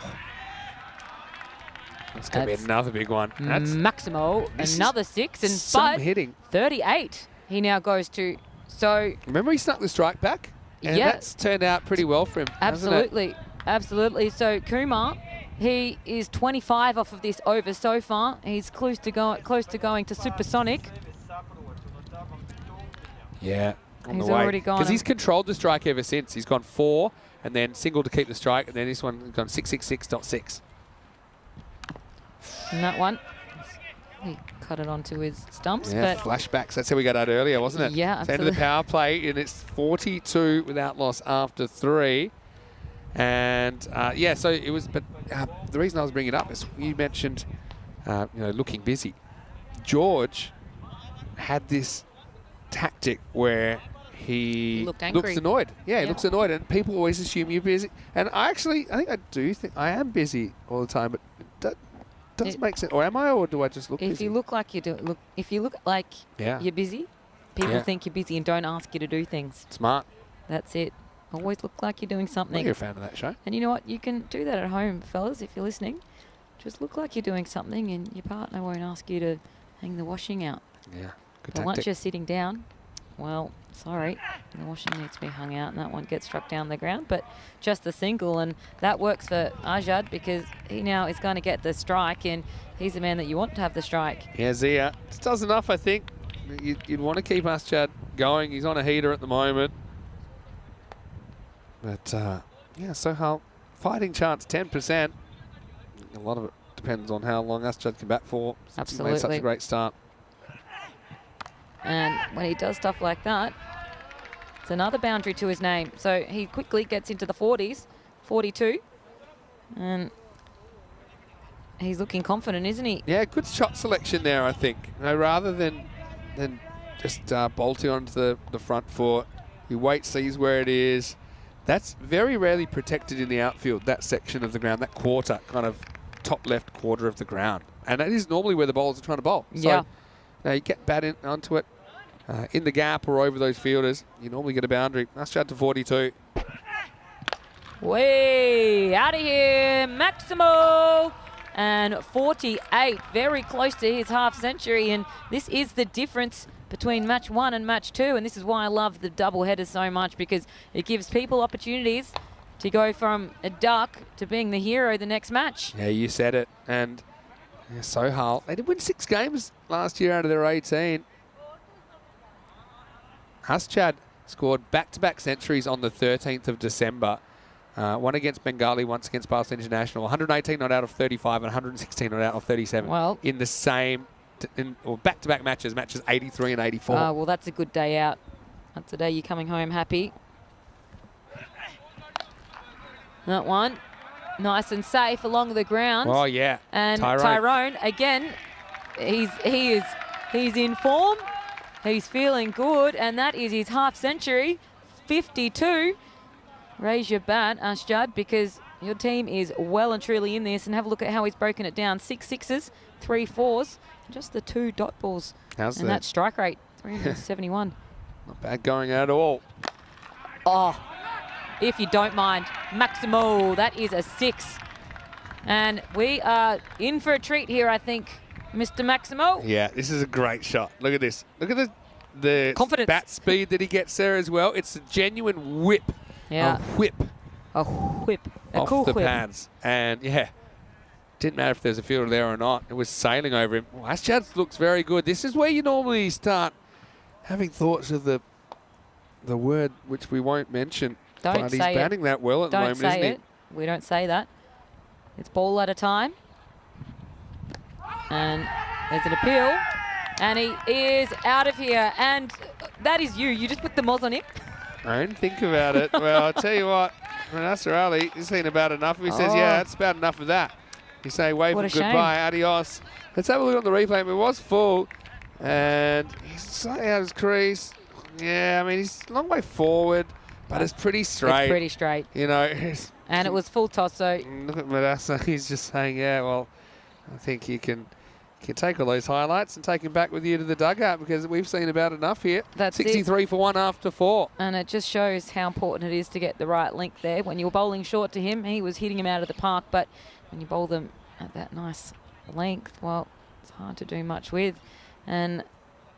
That's going to be That's another big one. That's Maximo, this is another 6, and some but hitting. 38 he now goes to. So Remember he snuck the strike back? And Yeah. that's turned out pretty well for him. hasn't it? absolutely, absolutely. So Kumar, he is 25 off of this over so far. He's close to going to supersonic. Yeah. On He's the way. already gone Because he's and- controlled the strike ever since. He's gone 4 and then single to keep the strike, and then this one has gone 666.6. And that one, he cut it onto his stumps, Yeah, but flashbacks. That's how we got out earlier, wasn't it? Yeah, It's the end of the absolutely. power play, and it's 42 without loss after 3. And yeah, so it was. But the reason I was bringing it up is you mentioned, looking busy. George had this tactic where he Looked angry. looks annoyed. Yeah, he Yeah. looks annoyed, and people always assume you're busy. And I think I am busy all the time, but that does make sense. Or am I, or do I just look if busy? you look like if you look like Yeah. you're busy, people Yeah. think you're busy and don't ask you to do things. Smart. That's it. Always look like you're doing Well, something. you're a fan of that show. And you know what? You can do that at home, fellas, if you're listening. Just look like you're doing something and your partner won't ask you to hang the washing out. Yeah, good But once tactic. you're sitting down, well, sorry, the washing needs to be hung out and that one gets struck down the ground. But just the single, and that works for Ajad because he now is going to get the strike, and he's the man that you want to have the strike. Yeah, Zia. This does enough, I think. You'd want to keep Chad going. He's on a heater at the moment. But, yeah, Sohail, fighting chance 10%. A lot of it depends on how long Chad can bat for. Since he made such Absolutely. a great start. And when he does stuff like that, it's another boundary to his name. So he quickly gets into the 40s, 42. And he's looking confident, isn't he? Yeah, good shot selection there, I think. Rather than just bolting onto the front foot, he waits, sees where it is. That's very rarely protected in the outfield, that section of the ground, that quarter, kind of top left quarter of the ground. And that is normally where the bowlers are trying to bowl. Yeah. So now you get bat onto it in the gap or over those fielders, you normally get a boundary. That's shot to 42. Way out of here, Maximo. And 48, very close to his half century. And this is the difference between match 1 and match 2. And this is why I love the double headers so much, because it gives people opportunities to go from a duck to being the hero the next match. Yeah, you said it. And yeah, Sohail, they did win 6 games last year out of their 18. Chad scored back-to-back centuries on the 13th of December. One against Bengali, once against Basel International. 118 not out of 35 and 116 not out of 37. Well, in the same, or back-to-back matches 83 and 84. well, that's a good day out. That's a day you're coming home happy. That one, nice and safe along the ground. Oh, yeah. And Tyrone again, he's in form. He's feeling good, and that is his half century, 52. Raise your bat, Ashjad, because your team is well and truly in this. And have a look at how he's broken it down: 6 sixes, 3 fours, just the 2 dot balls. How's and that strike rate, 371. Not bad going at all. Oh, if you don't mind, Maximo, that is a 6. And we are in for a treat here, I think, Mr. Maximo. Yeah, this is a great shot. Look at this. Look at the Confidence. bat speed that he gets there as well. It's a genuine whip. Yeah. A whip A whip. A off cool the whip. pads. And yeah, didn't matter if there's a fielder there or not. It was sailing over him. Well, Ashad looks very good. This is where you normally start having thoughts of the word which we won't mention. Don't but he's say it. batting that well at the Don't moment, say isn't it. We don't say that. It's ball at a time. And there's an appeal. And he is out of here. And that is you. You just put the moz on him. Don't think about it. Well, I'll tell you what, Nasser Ali, he's seen about enough. He says, yeah, that's about enough of that. He's saying, wave What him a shame. goodbye, adios. Let's have a look on the replay. It was full, and he's slightly out of his crease. Yeah, I mean, he's a long way forward, but it's pretty straight. It's pretty straight. You know, And it was full toss, so look at Madassa. He's just saying, yeah, well, I think you can You can take all those highlights and take them back with you to the dugout because we've seen about enough here. That's 63 for 1 after 4. And it just shows how important it is to get the right link there. When you were bowling short to him, he was hitting him out of the park. But when you bowl them at that nice length, well, it's hard to do much with. And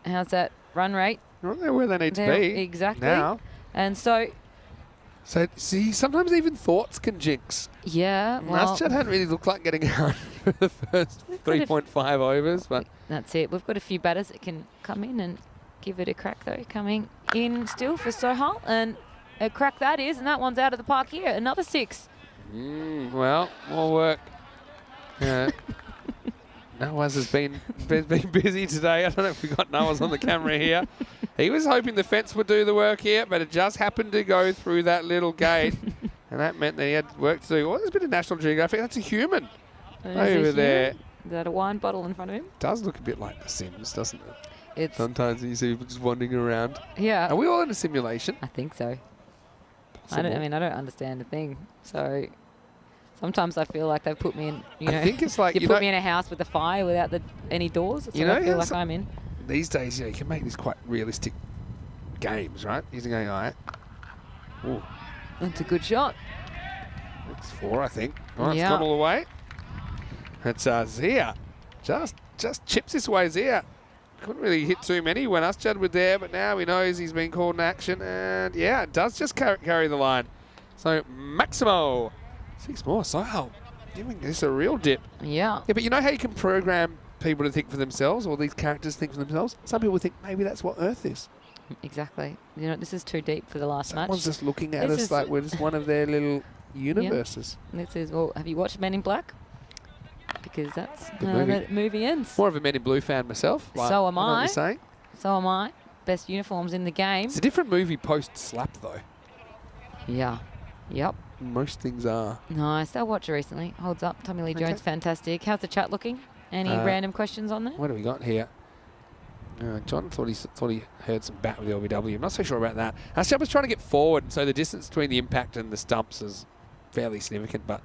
how's that run rate? Well, they're where they need to be. Exactly. Now. And so, see, sometimes even thoughts can jinx. yeah, well, Naschad hadn't really looked like getting out for the first 3.5 overs, but that's it. We've got a few batters that can come in and give it a crack, though. Coming in still for Sohail. And a crack that is, and that one's out of the park here. Another 6. well, more work. Nawaz has been busy today. I don't know if we got Nawaz on the camera here. He was hoping the fence would do the work here, but it just happened to go through that little gate. And that meant that he had work to do. Oh, there's a bit of National Geographic. That's a human over there. Is that a wine bottle in front of him? Does look a bit like The Sims, doesn't it? It's Sometimes you see people just wandering around. yeah. Are we all in a simulation? I think so. Possible. I don't understand a thing. So sometimes I feel like they've put me in. You know, I think it's like you put me in a house with a fire without any doors. That's You what I know, feel yeah, like I'm in. these days, you can make these quite realistic games, right? Using AI. Ooh, That's a good shot. it's 4, I think. Oh, it's Yeah. gone all the way. It's Zia. Just chips this way, Zia. Couldn't really hit too many when Naschad were there, but now he knows he's been called in action. And yeah, it does just carry the line. So Maximo. 6 more. Sohail giving this a real dip. Yeah. Yeah, but you know how you can program people to think for themselves, or these characters think for themselves? Some people think maybe that's what Earth is. Exactly. You know, this is too deep for the last match. Someone's just looking at This us is- like we're just one of their little universes. This is, well, have you watched Men in Black? Because that's Good how movie. the movie ends. More of a Men in Blue fan myself. So am I know what I. you're saying. So am I. Best uniforms in the game. It's a different movie post-slap, though. Yeah. Yep. Most things are. Nice. I watched it recently. Holds up. Tommy Lee Okay. Jones, fantastic. How's the chat looking? Any random questions on there? What do we got here? John thought he heard some bat with the LBW. I'm not so sure about that. Naschad was trying to get forward, so the distance between the impact and the stumps is fairly significant, but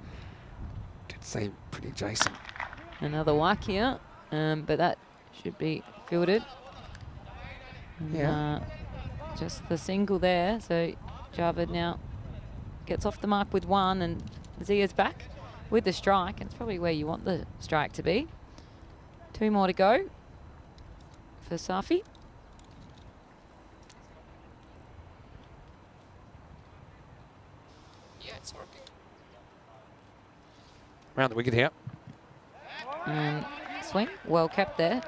did seem pretty adjacent. Another whack here, but that should be fielded. Yeah. Just the single there. So Javed now gets off the mark with 1, and Zia's back with the strike. And it's probably where you want the strike to be. 2 more to go for Safi. Yeah, it's working. Round the wicket here. And swing, well kept there.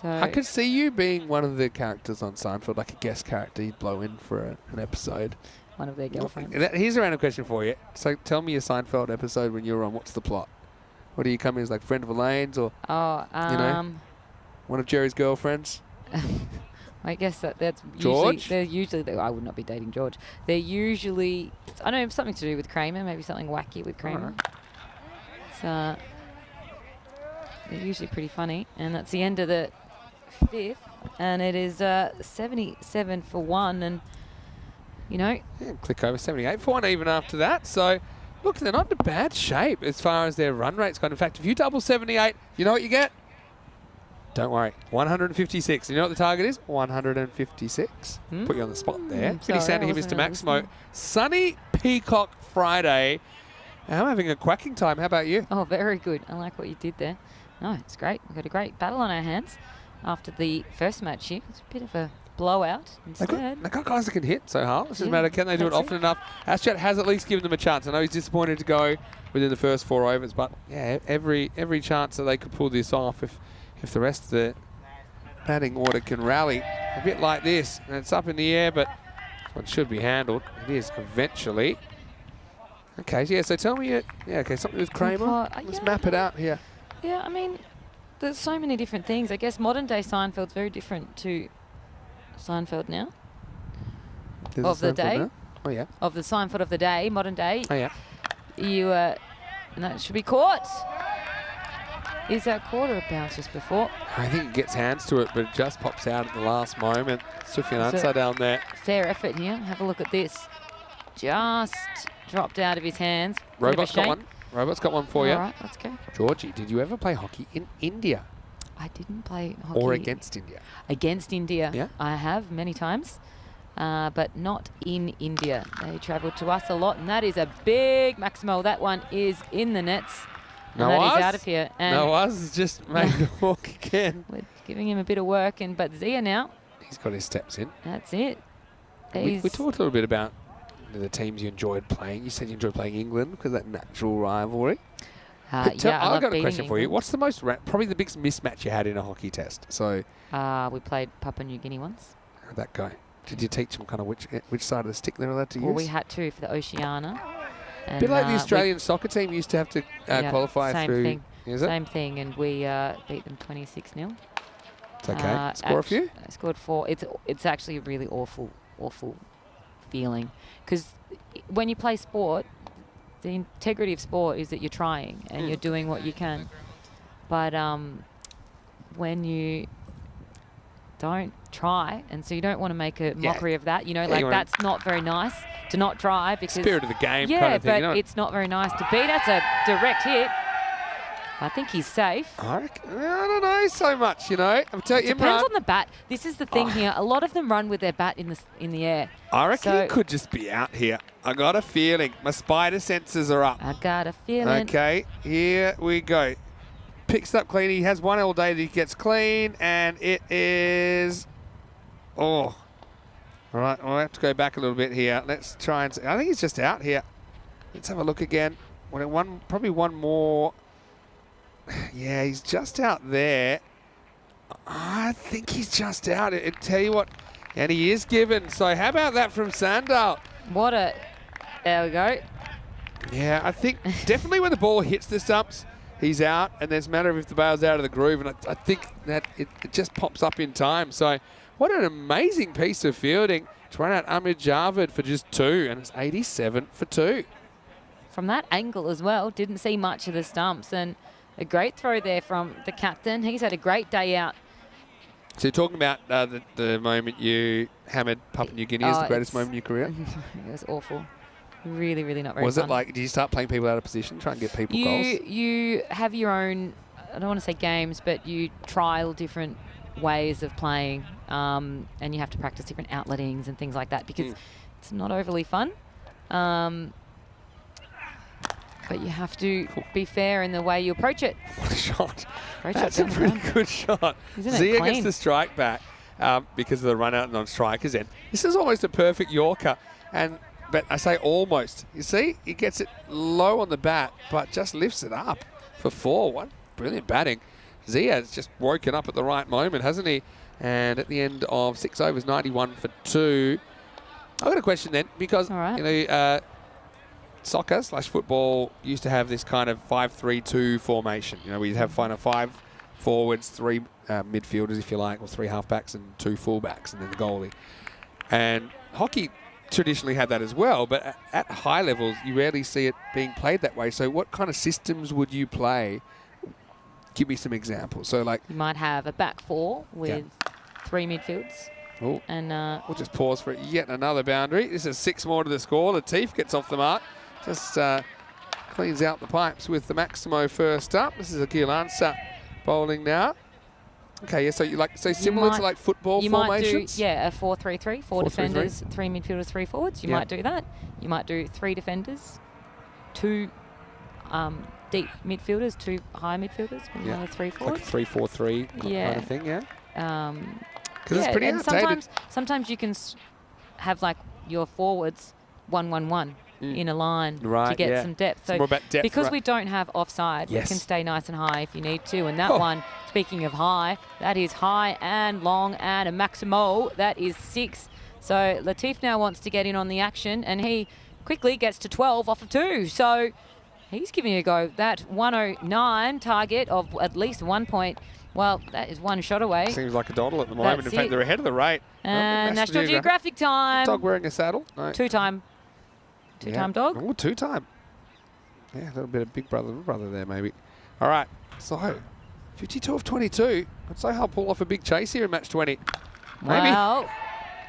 So I could see you being one of the characters on Seinfeld, like a guest character you'd blow in for an episode. one of their girlfriends. Here's a random question for you. So tell me a Seinfeld episode when you were on. What's the plot? What do you come in as, like friend of Elaine's or Oh, you know? One of Jerry's girlfriends? I guess that's George? I would not be dating George. They're usually, I know, something to do with Kramer, maybe something wacky with Kramer. Alright. It's, they're usually pretty funny. And that's the end of the 5th. And it is 77 for 1. And, you know, Yeah, click over 78 for 1 even after that. So, look, they're not in bad shape as far as their run rate's gone. In fact, if you double 78, you know what you get? Don't worry, 156. You know what the target is? 156. Put you on the spot there. Pretty sorry, sandy I here, wasn't Mr. Maximo. listening. Sunny Peacock Friday. I'm having a quacking time. How about you? oh, very good. I like what you did there. No, it's great. We've got a great battle on our hands after the first match here. It's a bit of a blowout instead. They got guys that can hit so hard. It's just a Yeah, matter, can they do it that's often enough? Naschad has at least given them a chance. I know he's disappointed to go within the first 4 overs, but yeah, every chance that they could pull this off if the rest of the batting order can rally. A bit like this, and it's up in the air, but this one should be handled. It is eventually. Okay, yeah, so tell me, okay, something with Kramer. Let's map it out here. Yeah, I mean, there's so many different things. I guess modern day Seinfeld's very different to Seinfeld now. There's Of a the sample day? now. Oh, yeah. Of the Seinfeld of the day, modern day. Oh, yeah. And that should be caught. Is that caught or a bounce just before? I think it gets hands to it, but it just pops out at the last moment. Sufyan So- Ansar down there. Fair effort here. Have a look at this. Just dropped out of his hands. Bit of a Robot's got shame. one. Robot's got one for you. All right, let's go. Georgie, did you ever play hockey in India I didn't play hockey. or against India? Against India. Yeah. I have many times, but not in India. They travel to us a lot, and that is a big Maximo. That one is in the nets. And that is out of here. And No, us just made the walk again. we're giving him a bit of work, but Zia now, He's got his steps in. that's it. We He's- talked a little bit about the teams you enjoyed playing. You said you enjoyed playing England because of that natural rivalry. But yeah, I I've love got a beating question for you. England. What's the most, probably the biggest mismatch you had in a hockey test? So, We played Papua New Guinea once. how'd that go? Did you teach them kind of which side of the stick they're allowed to Well, use? we had to for the Oceania. A bit like the we- Australian soccer team used to have to Yeah, qualify same through. thing. Is it? Same thing, and we beat them 26-0. It's okay. Score a few? I scored 4. It's actually a really awful feeling, because when you play sport, the integrity of sport is that you're trying and you're doing what you can. But when you don't try, and so you don't want to make a mockery of that, Yeah, like you wanna- that's not very nice to not try, because Spirit of the game yeah, kind of thing. but you know? it's not very nice to beat. That's a direct hit. I think he's safe. I don't know so much, I'm telling you, Depends Imran, on the bat. This is the thing here. A lot of them run with their bat in the air. I reckon So- he could just be out here. I got a feeling. My spider senses are up. I got a feeling. Okay, here we go. Picks up clean. He has one all day that he gets clean, and it is... Oh. All right, I'll have to go back a little bit here. Let's try and see. I think he's just out here. Let's have a look again. Probably one more. Yeah, he's just out there. I think he's just out. I tell you what, and he is given. So how about that from Sandal? There we go. Yeah, I think definitely when the ball hits the stumps, he's out, and there's a matter of if the bail's out of the groove, and I think that it just pops up in time. So what an amazing piece of fielding to run out Ahmed Javed for just 2, and it's 87 for 2. From that angle as well, didn't see much of the stumps, and a great throw there from the captain. He's had a great day out. So you're talking about the moment you hammered Papua New Guinea as the greatest moment in your career? It was awful. Really, really not very Was fun. it like, did you start playing people out of position, try and get people goals? You have your own, I don't want to say games, but you trial different ways of playing, and you have to practice different outlettings and things like that, because it's not overly fun. But you have to be fair in the way you approach it. What a shot. Great That's shot a down the pretty ground. good shot. Isn't it Zia clean? gets the strike back because of the run out on strikers end. This is almost a perfect Yorker. But I say almost. You see, he gets it low on the bat, but just lifts it up for 4. What brilliant batting. Zia's just woken up at the right moment, hasn't he? And at the end of 6 overs, 91 for 2. I've got a question then, because All right. soccer/football used to have this kind of 5-3-2 formation. We'd have 5 forwards, 3 midfielders, if you like, or 3 halfbacks and 2 fullbacks, and then the goalie. And hockey traditionally had that as well, but at high levels, you rarely see it being played that way. So what kind of systems would you play? Give me some examples. So like, You might have a back 4 with 3 midfields. oh, And we'll just pause for yet another boundary. This is 6 more to the score. Latif gets off the mark. Just cleans out the pipes with the Maximo first up. This is Akil Ansah bowling now. Okay, yeah, so similar to like football you formations? might do, a 4-3-3, 4 4-3-3. defenders, 3 midfielders, 3 forwards. You Yeah. might do that. You might do 3 defenders, 2 deep midfielders, 2 high midfielders, and Yeah. another 3 Like a forwards. 3-4-3 kind Yeah. of thing, yeah? Because Yeah, it's pretty and outdated. sometimes you can have like your forwards 1-1-1 in a line to Right, get yeah. some depth. It's So more about depth, because right. we don't have offside, Yes. we can stay nice and high if you need to. And that Oh. one, speaking of high, that is high and long and a Maximo. That is 6. So Latif now wants to get in on the action, and he quickly gets to 12 off of 2. So he's giving it a go. That 109 target of at least 1 point. Well, that is 1 shot away. Seems like a doddle at the moment. That's In fact, it. they're ahead of the rate. And National Geographic time. Dog wearing a saddle? No. Two-time dog. Oh, 2-time. Yeah, a little bit of big brother, little brother there, maybe. All right, so 52 of 22. I'd say I'll pull off a big chase here in match 20. Maybe. Well,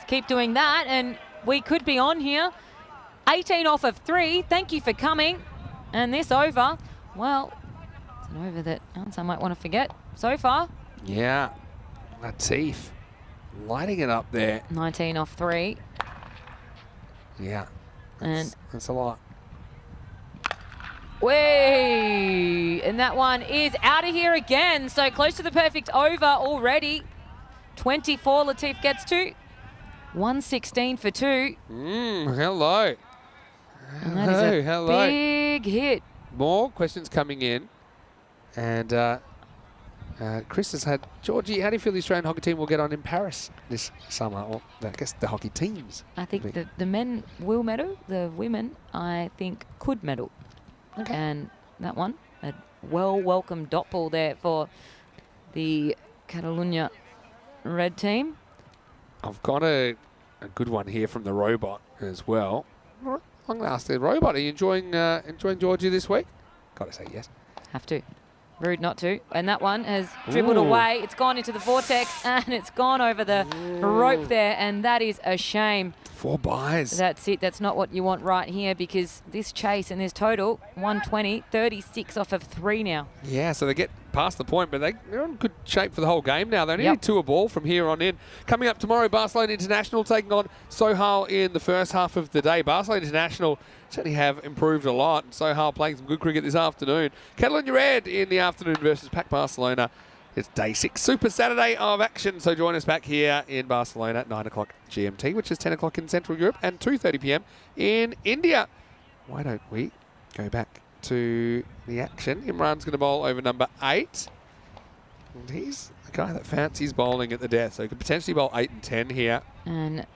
keep doing that, and we could be on here. 18 off of 3. Thank you for coming. And this over, well, it's an over that I might want to forget so far. Yeah. Latif lighting it up there. 19 off 3. Yeah. And That's a lot. way, and that one is out of here again. So close to the perfect over already. 24 Latif gets to. 116 for 2. Hello. And that is a Hello. big hit. More questions coming in. And Chris has had, Georgie, how do you feel the Australian hockey team will get on in Paris this summer? Or I guess the hockey teams. I think the men will medal. The women, I think, could medal. Okay. And that one, a welcome dot ball there for the Catalunya red team. I've got a good one here from the robot as well. I'm going to ask the robot, are you enjoying Georgie this week? Got to say yes. Have to. Rude not to. And that one has dribbled Ooh. away. It's gone into the vortex and it's gone over the rope there. And that is a shame. 4 buys. That's it. That's not what you want right here because this chase and this total, 120, 36 off of 3 now. Yeah, so they get past the point, but they're in good shape for the whole game now. They only Yep. need 2 a ball from here on in. Coming up tomorrow, Barcelona International taking on Sohal in the first half of the day. Barcelona International certainly have improved a lot. And Sohal playing some good cricket this afternoon. Catalunya Red in the afternoon versus Pac Barcelona. It's day 6 Super Saturday of action. So join us back here in Barcelona at 9 o'clock GMT, which is 10 o'clock in Central Europe and 2:30 p.m. in India. Why don't we go back to the action? Imran's going to bowl over number 8. And he's the guy that fancies bowling at the death. So he could potentially bowl 8 and 10 here. And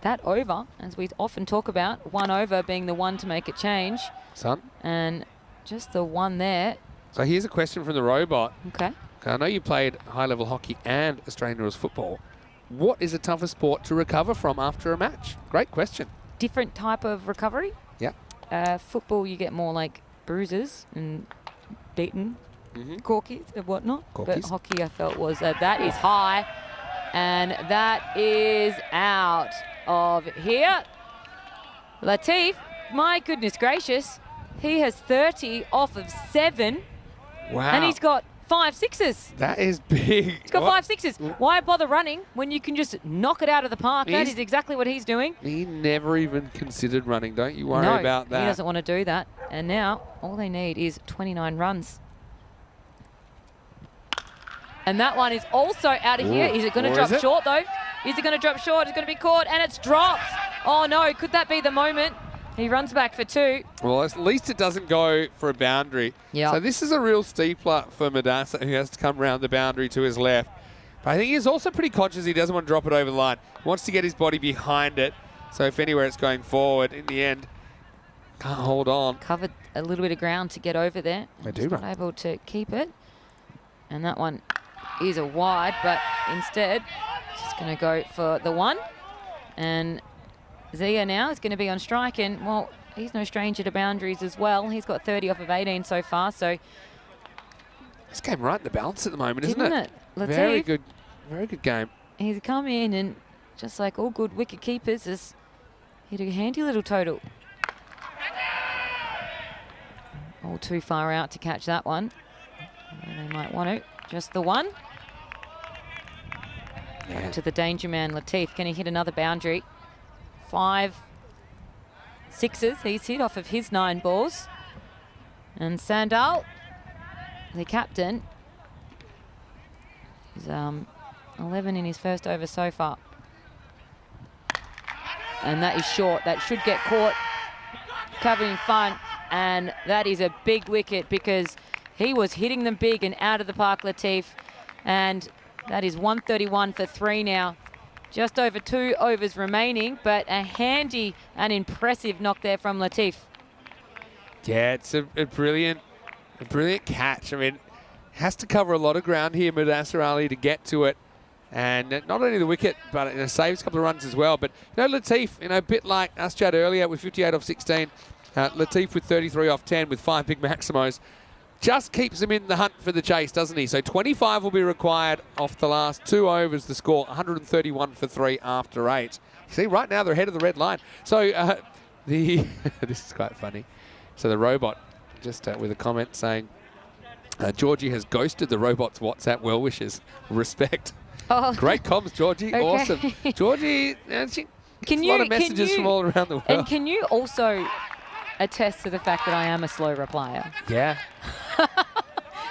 that over, as we often talk about, 1 over being the one to make it change. Son. And just the one there. So here's a question from the robot. Okay. I know you played high-level hockey and Australian rules football. What is a tougher sport to recover from after a match? Great question. Different type of recovery. Yeah. Football, you get more like bruises and beaten, corkies and whatnot. But Corkies. hockey, I felt, was that is high. And that is out of here. Latif, my goodness gracious, he has 30 off of 7. Wow. And he's got 5 sixes. That is big. He's got 5 sixes. Why bother running when you can just knock it out of the park? That He's- is exactly what he's doing. He never even considered running. Don't you worry No, about that. he doesn't want to do that. And now all they need is 29 runs. And that one is also out of here. Is it going to Or drop is it? short, though? Is it going to drop short? It's going to be caught, and it's dropped. Oh, no. Could that be the moment? He runs back for 2. Well, at least it doesn't go for a boundary. Yeah. So this is a real steepler for Madassa, who has to come around the boundary to his left. But I think he's also pretty conscious he doesn't want to drop it over the line. He wants to get his body behind it. So if anywhere it's going forward, in the end, can't hold on. Covered a little bit of ground to get over there. They do Just run. not able to keep it. And that one is a wide, but instead, just going to go for the 1. And Zia now is going to be on strike, and, well, he's no stranger to boundaries as well. He's got 30 off of 18 so far, so... This game right in the balance at the moment, isn't Didn't it? it? Latif, Very good game. he's come in and, just like all good wicket keepers, has hit a handy little total. All too far out to catch that one. They might want to. Just the 1. Yeah. To the danger man, Latif. Can he hit another boundary? 5 sixes he's hit off of his 9 balls. And Sandal, the captain, is 11 in his first over so far. And that is short. That should get caught. Covered in front. And that is a big wicket because he was hitting them big and out of the park, Latif. And that is 131 for 3 now. Just over 2 overs remaining, but a handy and impressive knock there from Latif. Yeah, it's a brilliant catch. I mean, has to cover a lot of ground here, Madassa Ali, to get to it. And not only the wicket, but it saves a couple of runs as well. But, Latif, a bit like us chat earlier with 58 off 16, Latif with 33 off 10 with 5 big maximos. Just keeps him in the hunt for the chase, doesn't he? So 25 will be required off the last 2 overs, the score, 131 for 3 after 8. You see, right now they're ahead of the red line. So this is quite funny. So the robot, just with a comment saying, Georgie has ghosted the robot's WhatsApp well wishes. Respect. Oh. Great comms, Georgie. Okay. Awesome. Georgie, she gets a lot of messages from all around the world. And can you also attest to the fact that I am a slow replier? Yeah.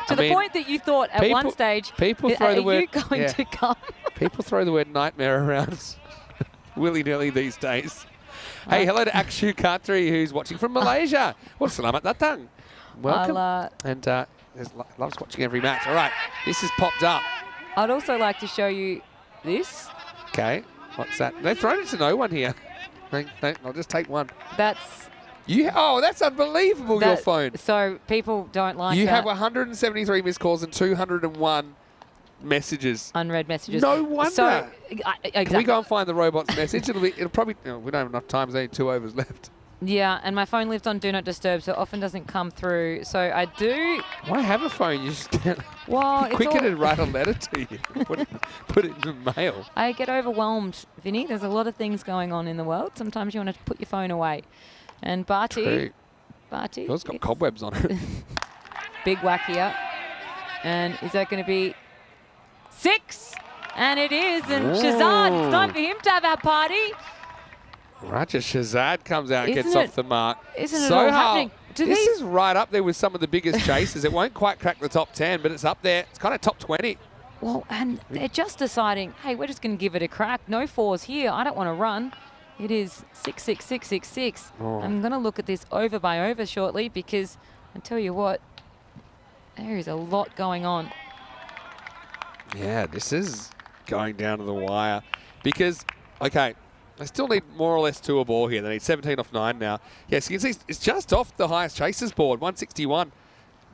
To the point that you thought at one stage, people throw the word, you going to come? People throw the word nightmare around willy-nilly these days. Hey, hello to Akshu Khatri, who's watching from Malaysia. Well, selamat datang. Welcome. And loves watching every match. All right, this has popped up. I'd also like to show you this. Okay, what's that? They've thrown it to no one here. I'll just take one. That's... Oh, that's unbelievable, your phone. So people don't like You that. have 173 missed calls and 201 messages. Unread messages. No wonder. So, exactly. Can we go and find the robot's message? It'll probably, we don't have enough time. There's only 2 overs left. Yeah, and my phone lives on Do Not Disturb, so it often doesn't come through. So I do... Why have a phone? You just can't... Well, it's quicker all... to write a letter to you. Put it in the mail. I get overwhelmed, Vinny. There's a lot of things going on in the world. Sometimes you want to put your phone away. And Barty... Barty... Yours got cobwebs on it. Big whack here. And is that going to be 6? And it is. And Shazad, it's time for him to have our party. Roger Shazad comes out and gets off the mark. Isn't it all happening? This is right up there with some of the biggest chases. It won't quite crack the top 10, but it's up there. It's kind of top 20. Well, and they're just deciding, hey, we're just going to give it a crack. No 4s here. I don't want to run. It is 6, 6, 6, 6, 6. I'm going to look at this over by over shortly because I tell you what, there is a lot going on. Yeah, this is going down to the wire because, okay, they still need more or less 2 a ball here. They need 17 off 9 now. Yes, you can see it's just off the highest chasers board. 161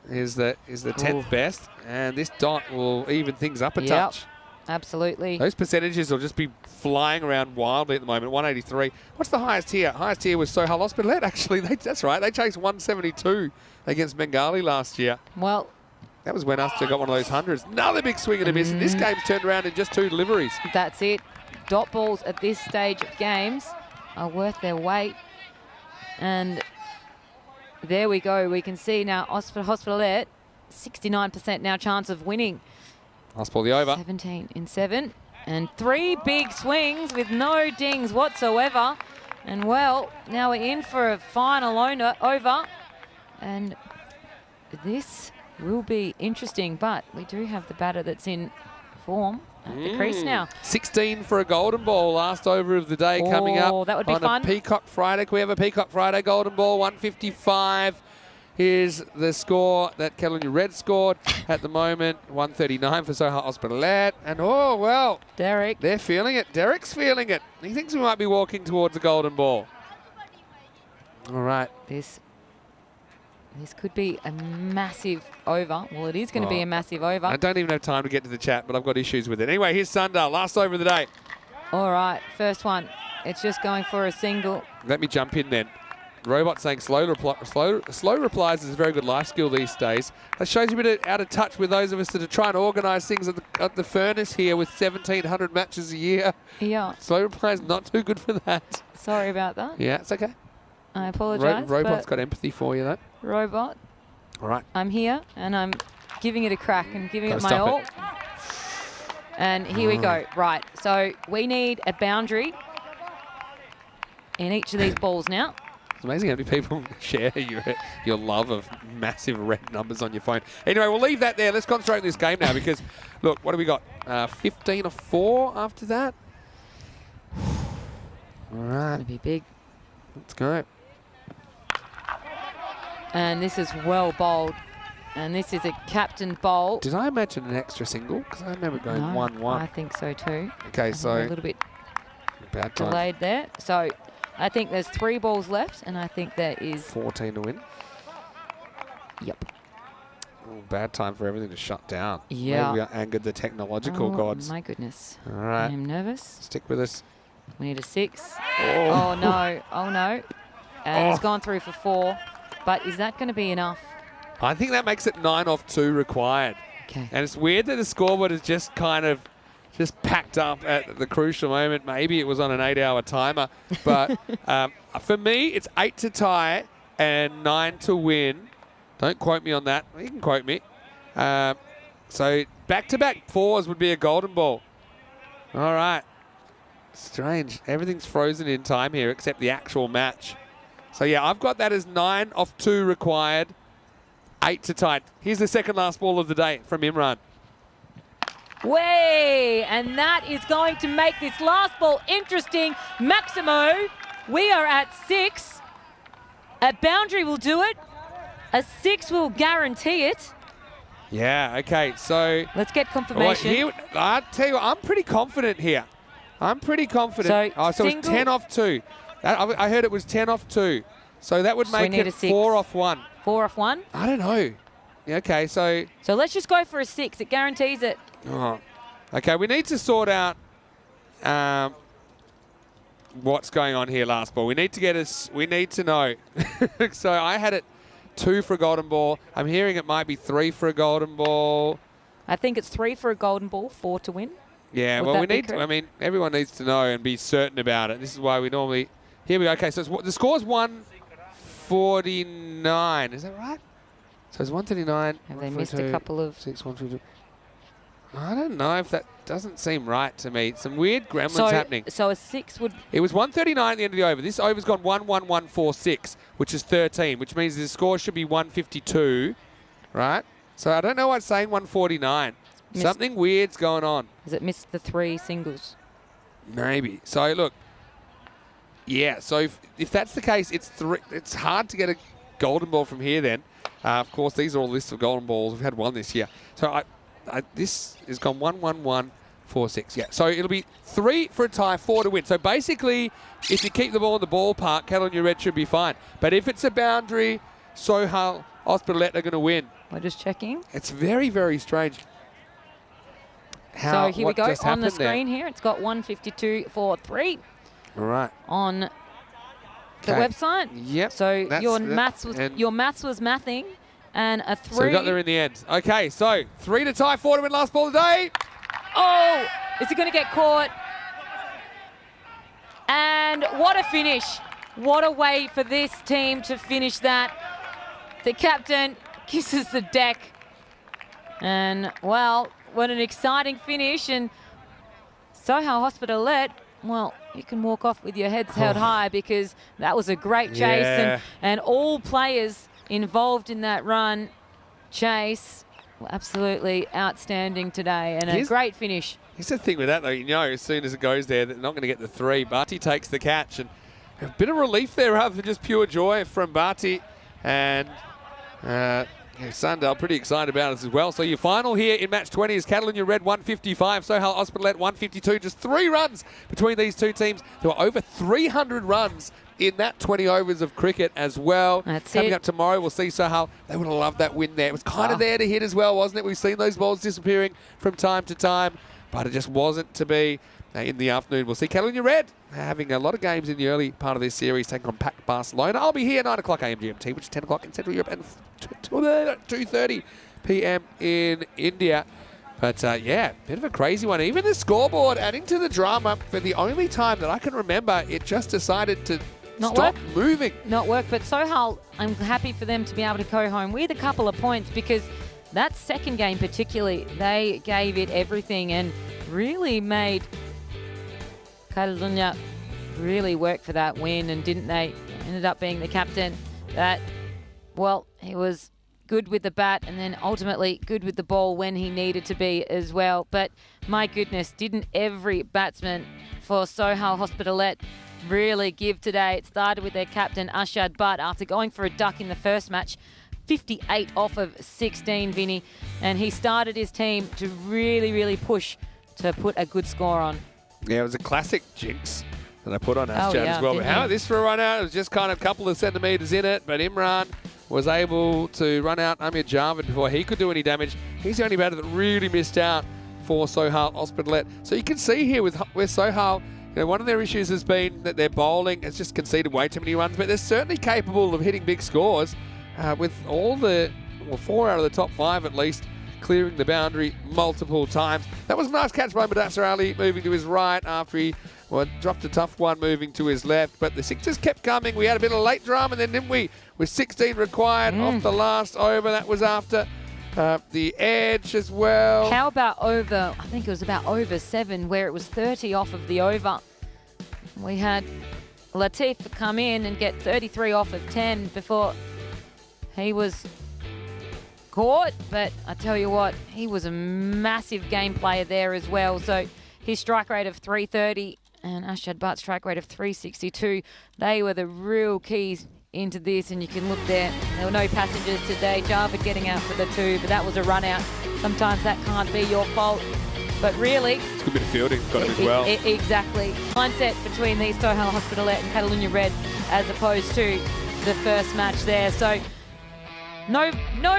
is the 10th best, and this dot will even things up a touch. Absolutely. Those percentages will just be flying around wildly at the moment. 183. What's the highest here? Highest here was Sohail Hospital. Actually, that's right. They chased 172 against Bengali last year. Well, that was when Uster got one of those hundreds. Another big swing and a miss. And this game's turned around in just 2 deliveries. That's it. Dot balls at this stage of games are worth their weight. And there we go. We can see now Hospitalet, 69% now chance of winning. Hospital the over. 17 in 7. And 3 big swings with no dings whatsoever. And, well, now we're in for a final over. And this will be interesting. But we do have the batter that's in form at the crease now. 16 for a golden ball. Last over of the day coming up. That would be on fun. A Peacock Friday. Can we have a Peacock Friday golden ball? 155. Here's the score that Catalunya Red scored at the moment. 139 for Sohail Hospitalet. And, oh, well. Derek. They're feeling it. Derek's feeling it. He thinks we might be walking towards a golden ball. All right. This could be a massive over. Well, it is going to be a massive over. I don't even have time to get to the chat, but I've got issues with it. Anyway, here's Sundar. Last over of the day. All right. First one. It's just going for a single. Let me jump in then. Robot saying slow replies is a very good life skill these days. That shows you a bit out of touch with those of us that are trying to organise things at the furnace here with 1,700 matches a year. Yeah. Slow replies not too good for that. Sorry about that. Yeah, it's okay. I apologise. Robot's got empathy for you though. Robot. All right. I'm here and I'm giving it a crack and giving it my stop all. it. And here we go. Right. So we need a boundary in each of these balls now. It's amazing how many people share your love of massive red numbers on your phone. Anyway, we'll leave that there. Let's concentrate on this game now because, look, what do we got? 15 or 4 after that? All right. It's going to be big. Let's go. And this is well bowled. And this is a captain bowl. Did I imagine an extra single? Because I remember going 1-1. I think so too. Okay, so a little bit bad time. delayed there. So I think there's 3 balls left, and I think there is 14 to win. Yep. Oh, bad time for everything to shut down. Yeah. Maybe we angered the technological gods. My goodness. All right. I'm nervous. Stick with us. We need a 6. Oh no. Oh no. And it's gone through for 4. But is that going to be enough? I think that makes it 9 off 2 required. Okay. And it's weird that the scoreboard is just kind of packed up at the crucial moment. Maybe it was on an 8-hour timer. But for me, it's 8 to tie and 9 to win. Don't quote me on that. You can quote me. So back-to-back 4s would be a golden ball. All right. Strange. Everything's frozen in time here except the actual match. So, yeah, I've got that as 9 off 2 required. 8 to tie. Here's the second last ball of the day from Imran. Way! And that is going to make this last ball interesting. Maximo, we are at 6. A boundary will do it. A 6 will guarantee it. Yeah, okay, so... Let's get confirmation. I'll tell you what, I'm pretty confident here. I'm pretty confident. So it's 10 off 2. I heard it was 10 off 2. So that would make it 4 off 1. 4 off 1? I don't know. Yeah, okay, so... So let's just go for a 6. It guarantees it. Oh. Okay, we need to sort out what's going on here last ball. We need to know. So I had it 2 for a golden ball. I'm hearing it might be 3 for a golden ball. I think it's 3 for a golden ball, 4 to win. Yeah, well, we need to, I mean, everyone needs to know and be certain about it. This is why we normally... Here we go. Okay, so the score's 149. Is that right? So it's 139. Have they missed a couple of... 6, 1, I don't know if that doesn't seem right to me. Some weird gremlins happening. So a 6 would... It was 139 at the end of the over. This over's gone 11146, which is 13, which means the score should be 152, right? So I don't know why it's saying 149. Something weird's going on. Has it missed the 3 singles? Maybe. So look, yeah. So if that's the case, it's hard to get a golden ball from here. Then, of course, these are all lists of golden balls. We've had 1 this year. So this has gone 11146. Yeah. So it'll be 3 for a tie, 4 to win. So basically, if you keep the ball in the ballpark, Catalonia Red should be fine. But if it's a boundary, Sohail Hospitalet are going to win. We're just checking. It's very, very strange. So here we go on the screen here. It's got 152.43. All right. On the website. Yep. So your maths was mathing, and a 3. So we got there in the end. Okay, so 3 to tie, 4 to win last ball of the day. Oh, is it going to get caught? And what a finish. What a way for this team to finish that. The captain kisses the deck. And, well, what an exciting finish. And Sohail Hospitalet, well, you can walk off with your heads held high because that was a great chase. And all players involved in that run chase were absolutely outstanding today. And a great finish. Here's the thing with that, though. You know, as soon as it goes there, they're not going to get the 3. Barty takes the catch. And a bit of relief there rather than just pure joy from Barty. And... Sundell pretty excited about it as well. So your final here in match 20 is Catalonia Red 155, Sohail Hospitalet 152. Just 3 runs between these two teams. There were over 300 runs in that 20 overs of cricket as well. That's Coming up tomorrow, we'll see Sohail. They would have loved that win there. It was kind of there to hit as well, wasn't it? We've seen those balls disappearing from time to time, but it just wasn't to be. In the afternoon, we'll see Catalonia Red having a lot of games in the early part of this series, taking on Pac Barcelona. I'll be here 9 o'clock AM GMT, which is 10 o'clock in Central Europe, and 2:30 p.m. in India. But yeah, bit of a crazy one. Even the scoreboard adding to the drama for the only time that I can remember, it just decided to stop moving. Not work, but Sohail, I'm happy for them to be able to go home with a couple of points because that second game particularly, they gave it everything and really made Catalonia really worked for that win, and didn't they? Ended up being the captain that, well, he was good with the bat and then ultimately good with the ball when he needed to be as well. But my goodness, didn't every batsman for Sohail Hospitalet really give today? It started with their captain, Ashad Butt, after going for a duck in the first match. 58 off of 16, Vinny. And he started his team to really, really push to put a good score on. Yeah, it was a classic jinx that I put on Ashad as well. But how about this for a run out? It was just kind of a couple of centimetres in it, but Imran was able to run out Amir Javed before he could do any damage. He's the only batter that really missed out for Sohail Hospitalet. So you can see here with Sohail, one of their issues has been that their bowling has just conceded way too many runs, but they're certainly capable of hitting big scores with all the, 4 out of the top 5 at least, clearing the boundary multiple times. That was a nice catch by Mudassar Ali, moving to his right after he dropped a tough one, moving to his left. But the sixes kept coming. We had a bit of late drama then, didn't we? With 16 required off the last over. That was after the edge as well. How about over, I think it was about over 7, where it was 30 off of the over. We had Latif come in and get 33 off of 10 before he was caught. But I tell you what, he was a massive game player there as well. So his strike rate of 330 and Ashad Butt's strike rate of 362, they were the real keys into this. And you can look there were no passengers today. Java getting out for the 2, but that was a run out. Sometimes that can't be your fault. But really, It's a good bit of fielding, got him as well. Exactly. Mindset between these Sohail Hospitalet and Catalunya Red as opposed to the first match there. So no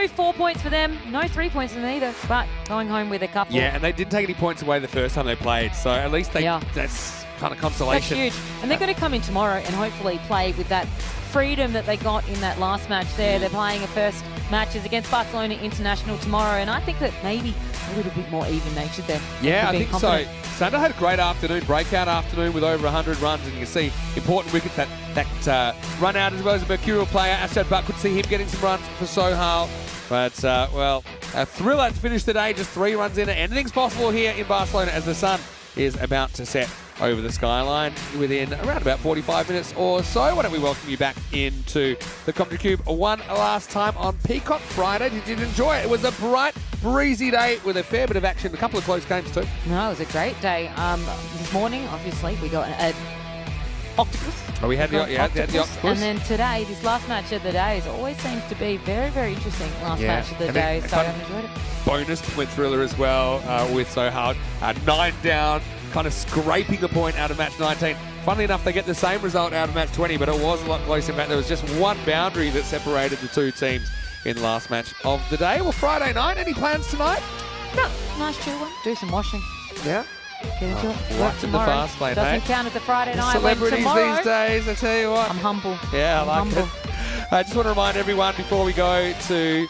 4 points for them, no 3 points for them either, but going home with a couple. Yeah, and they didn't take any points away the first time they played, so at least that's kind of consolation. That's huge. And they're going to come in tomorrow and hopefully play with that freedom that they got in that last match there. They're playing a first matches against Barcelona International tomorrow, and I think that maybe a little bit more even-natured there. Yeah, I think so. Sander had a great afternoon, breakout afternoon with over 100 runs, and you can see important wickets that run out as well as a mercurial player. Ashad Butt could see him getting some runs for Sohail. But, a thriller to finish the day, just 3 runs in. Anything's possible here in Barcelona as the sun is about to set over the skyline within around about 45 minutes or so. Why don't we welcome you back into the Comedy Cube one last time on Peacock Friday. Did you enjoy it? It was a bright, breezy day with a fair bit of action, a couple of close games too. No, it was a great day. This morning, obviously, we got an octopus. Oh, we had the octopus. And then today, this last match of the day, always seems to be very, very interesting last match of the day. So I've enjoyed it. Bonus point thriller as well with Sohail. 9 down, kind of scraping the point out of match 19. Funnily enough, they get the same result out of match 20, but it was a lot closer. There was just one boundary that separated the two teams in the last match of the day. Well, Friday night, any plans tonight? No, nice chill one. Do some washing. Yeah. Get into it. Right to the fast lane, Doesn't hey? count as a Friday night. Celebrities tomorrow, these days, I tell you what. I'm humble. Yeah, I I'm like humble. it. I just want to remind everyone before we go to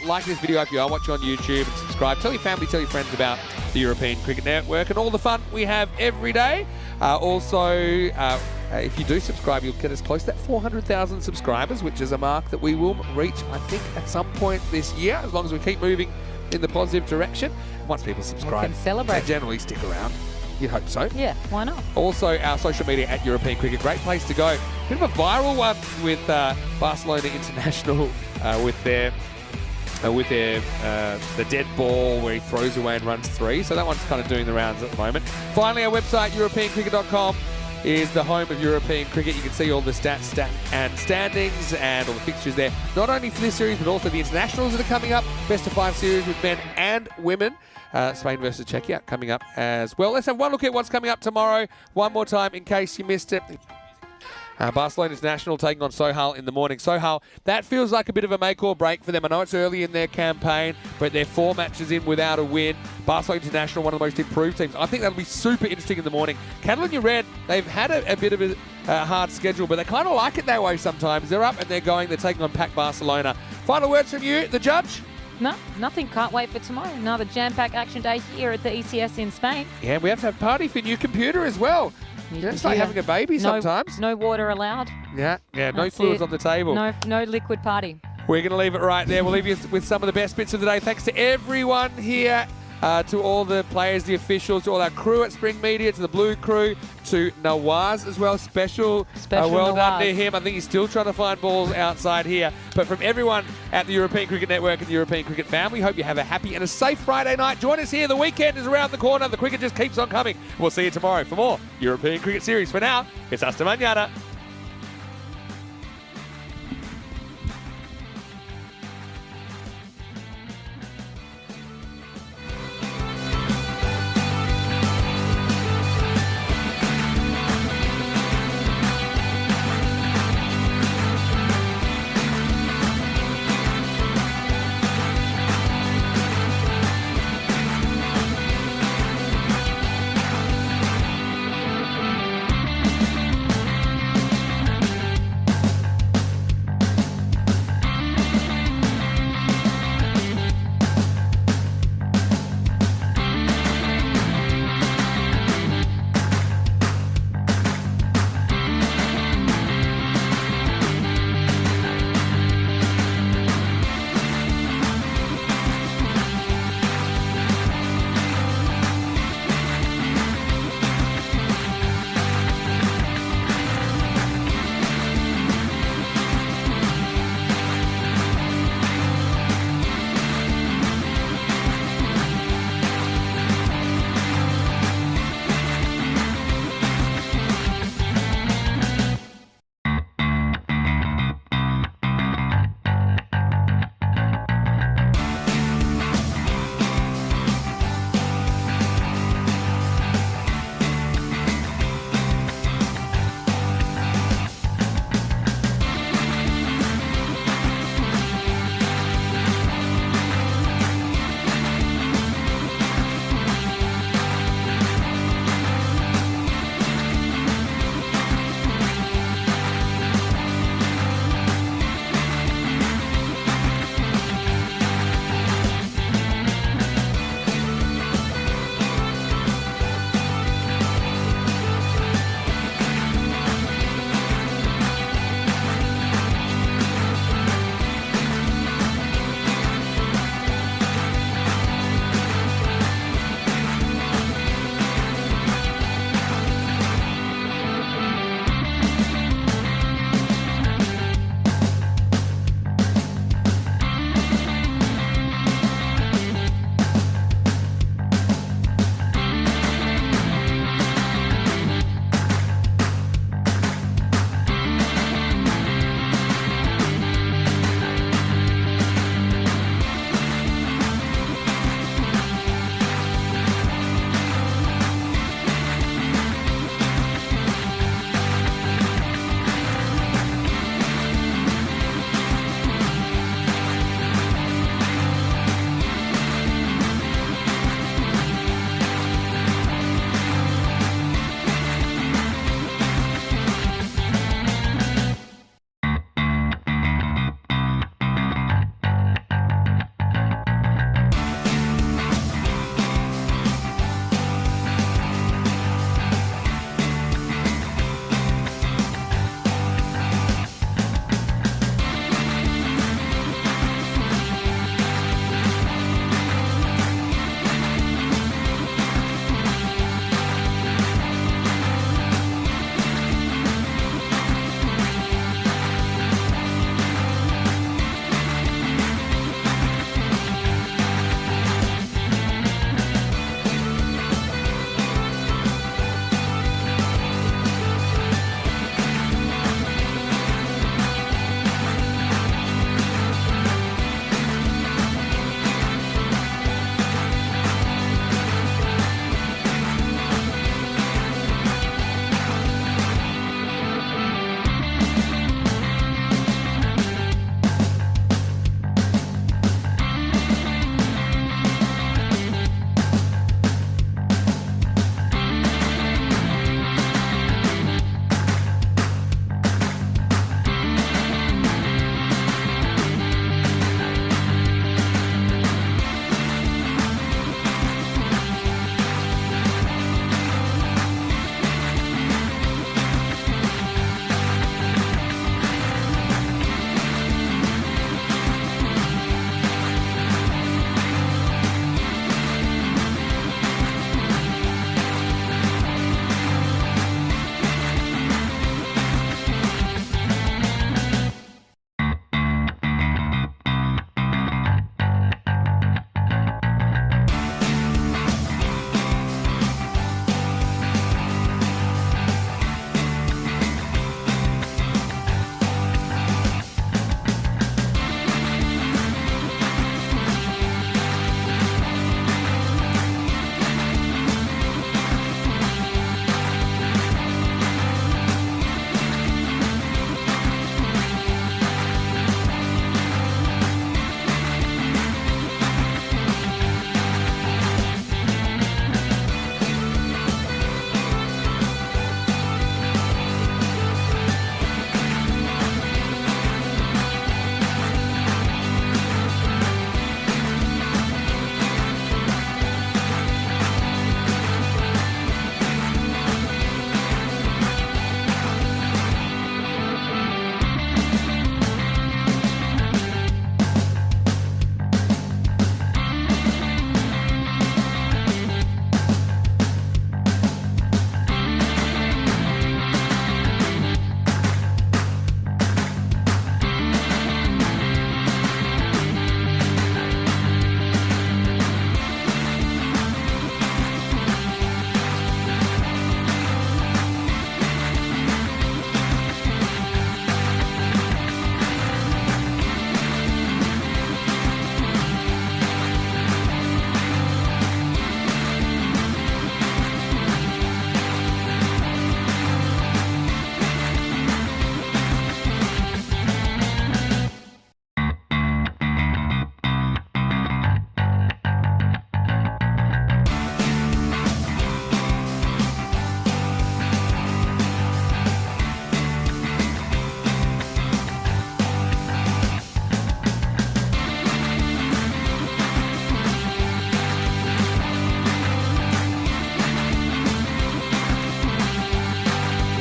like this video if you are watching on YouTube and subscribe. Tell your family, tell your friends about the European Cricket Network and all the fun we have every day. If you do subscribe, you'll get us close to that 400,000 subscribers, which is a mark that we will reach, I think, at some point this year, as long as we keep moving in the positive direction. Once people subscribe, can celebrate. they generally stick around. You'd hope so. Yeah, why not? Also, our social media at European Cricket, great place to go. Bit of a viral one with Barcelona International with their the dead ball where he throws away and runs 3. So that one's kind of doing the rounds at the moment. Finally, our website, europeancricket.com, is the home of European cricket. You can see all the stats and standings and all the fixtures there, not only for this series, but also the internationals that are coming up. Best of 5 series with men and women. Spain versus Czechia coming up as well. Let's have one look at what's coming up tomorrow. One more time in case you missed it. Barcelona International taking on Sohail in the morning. Sohail, that feels like a bit of a make or break for them. I know it's early in their campaign, but they're 4 matches in without a win. Barcelona International, one of the most improved teams. I think that'll be super interesting in the morning. Catalunya Red, they've had a bit of a hard schedule, but they kind of like it that way sometimes. They're up and they're going. They're taking on Pac Barcelona. Final words from you, the judge? No, nothing. Can't wait for tomorrow. Another jam-packed action day here at the ECS in Spain. Yeah, we have to have a party for new computer as well. It's like having a baby sometimes. No water allowed. Yeah, no That's fluids it. on the table. No liquid party. We're going to leave it right there. We'll leave you with some of the best bits of the day. Thanks to everyone here, to all the players, the officials, to all our crew at Spring Media, to the Blue crew, to Nawaz as well. Special well done to him. I think he's still trying to find balls outside here. But from everyone at the European Cricket Network and the European Cricket family, hope you have a happy and a safe Friday night. Join us here. The weekend is around the corner. The cricket just keeps on coming. We'll see you tomorrow for more European Cricket Series. For now, it's hasta mañana.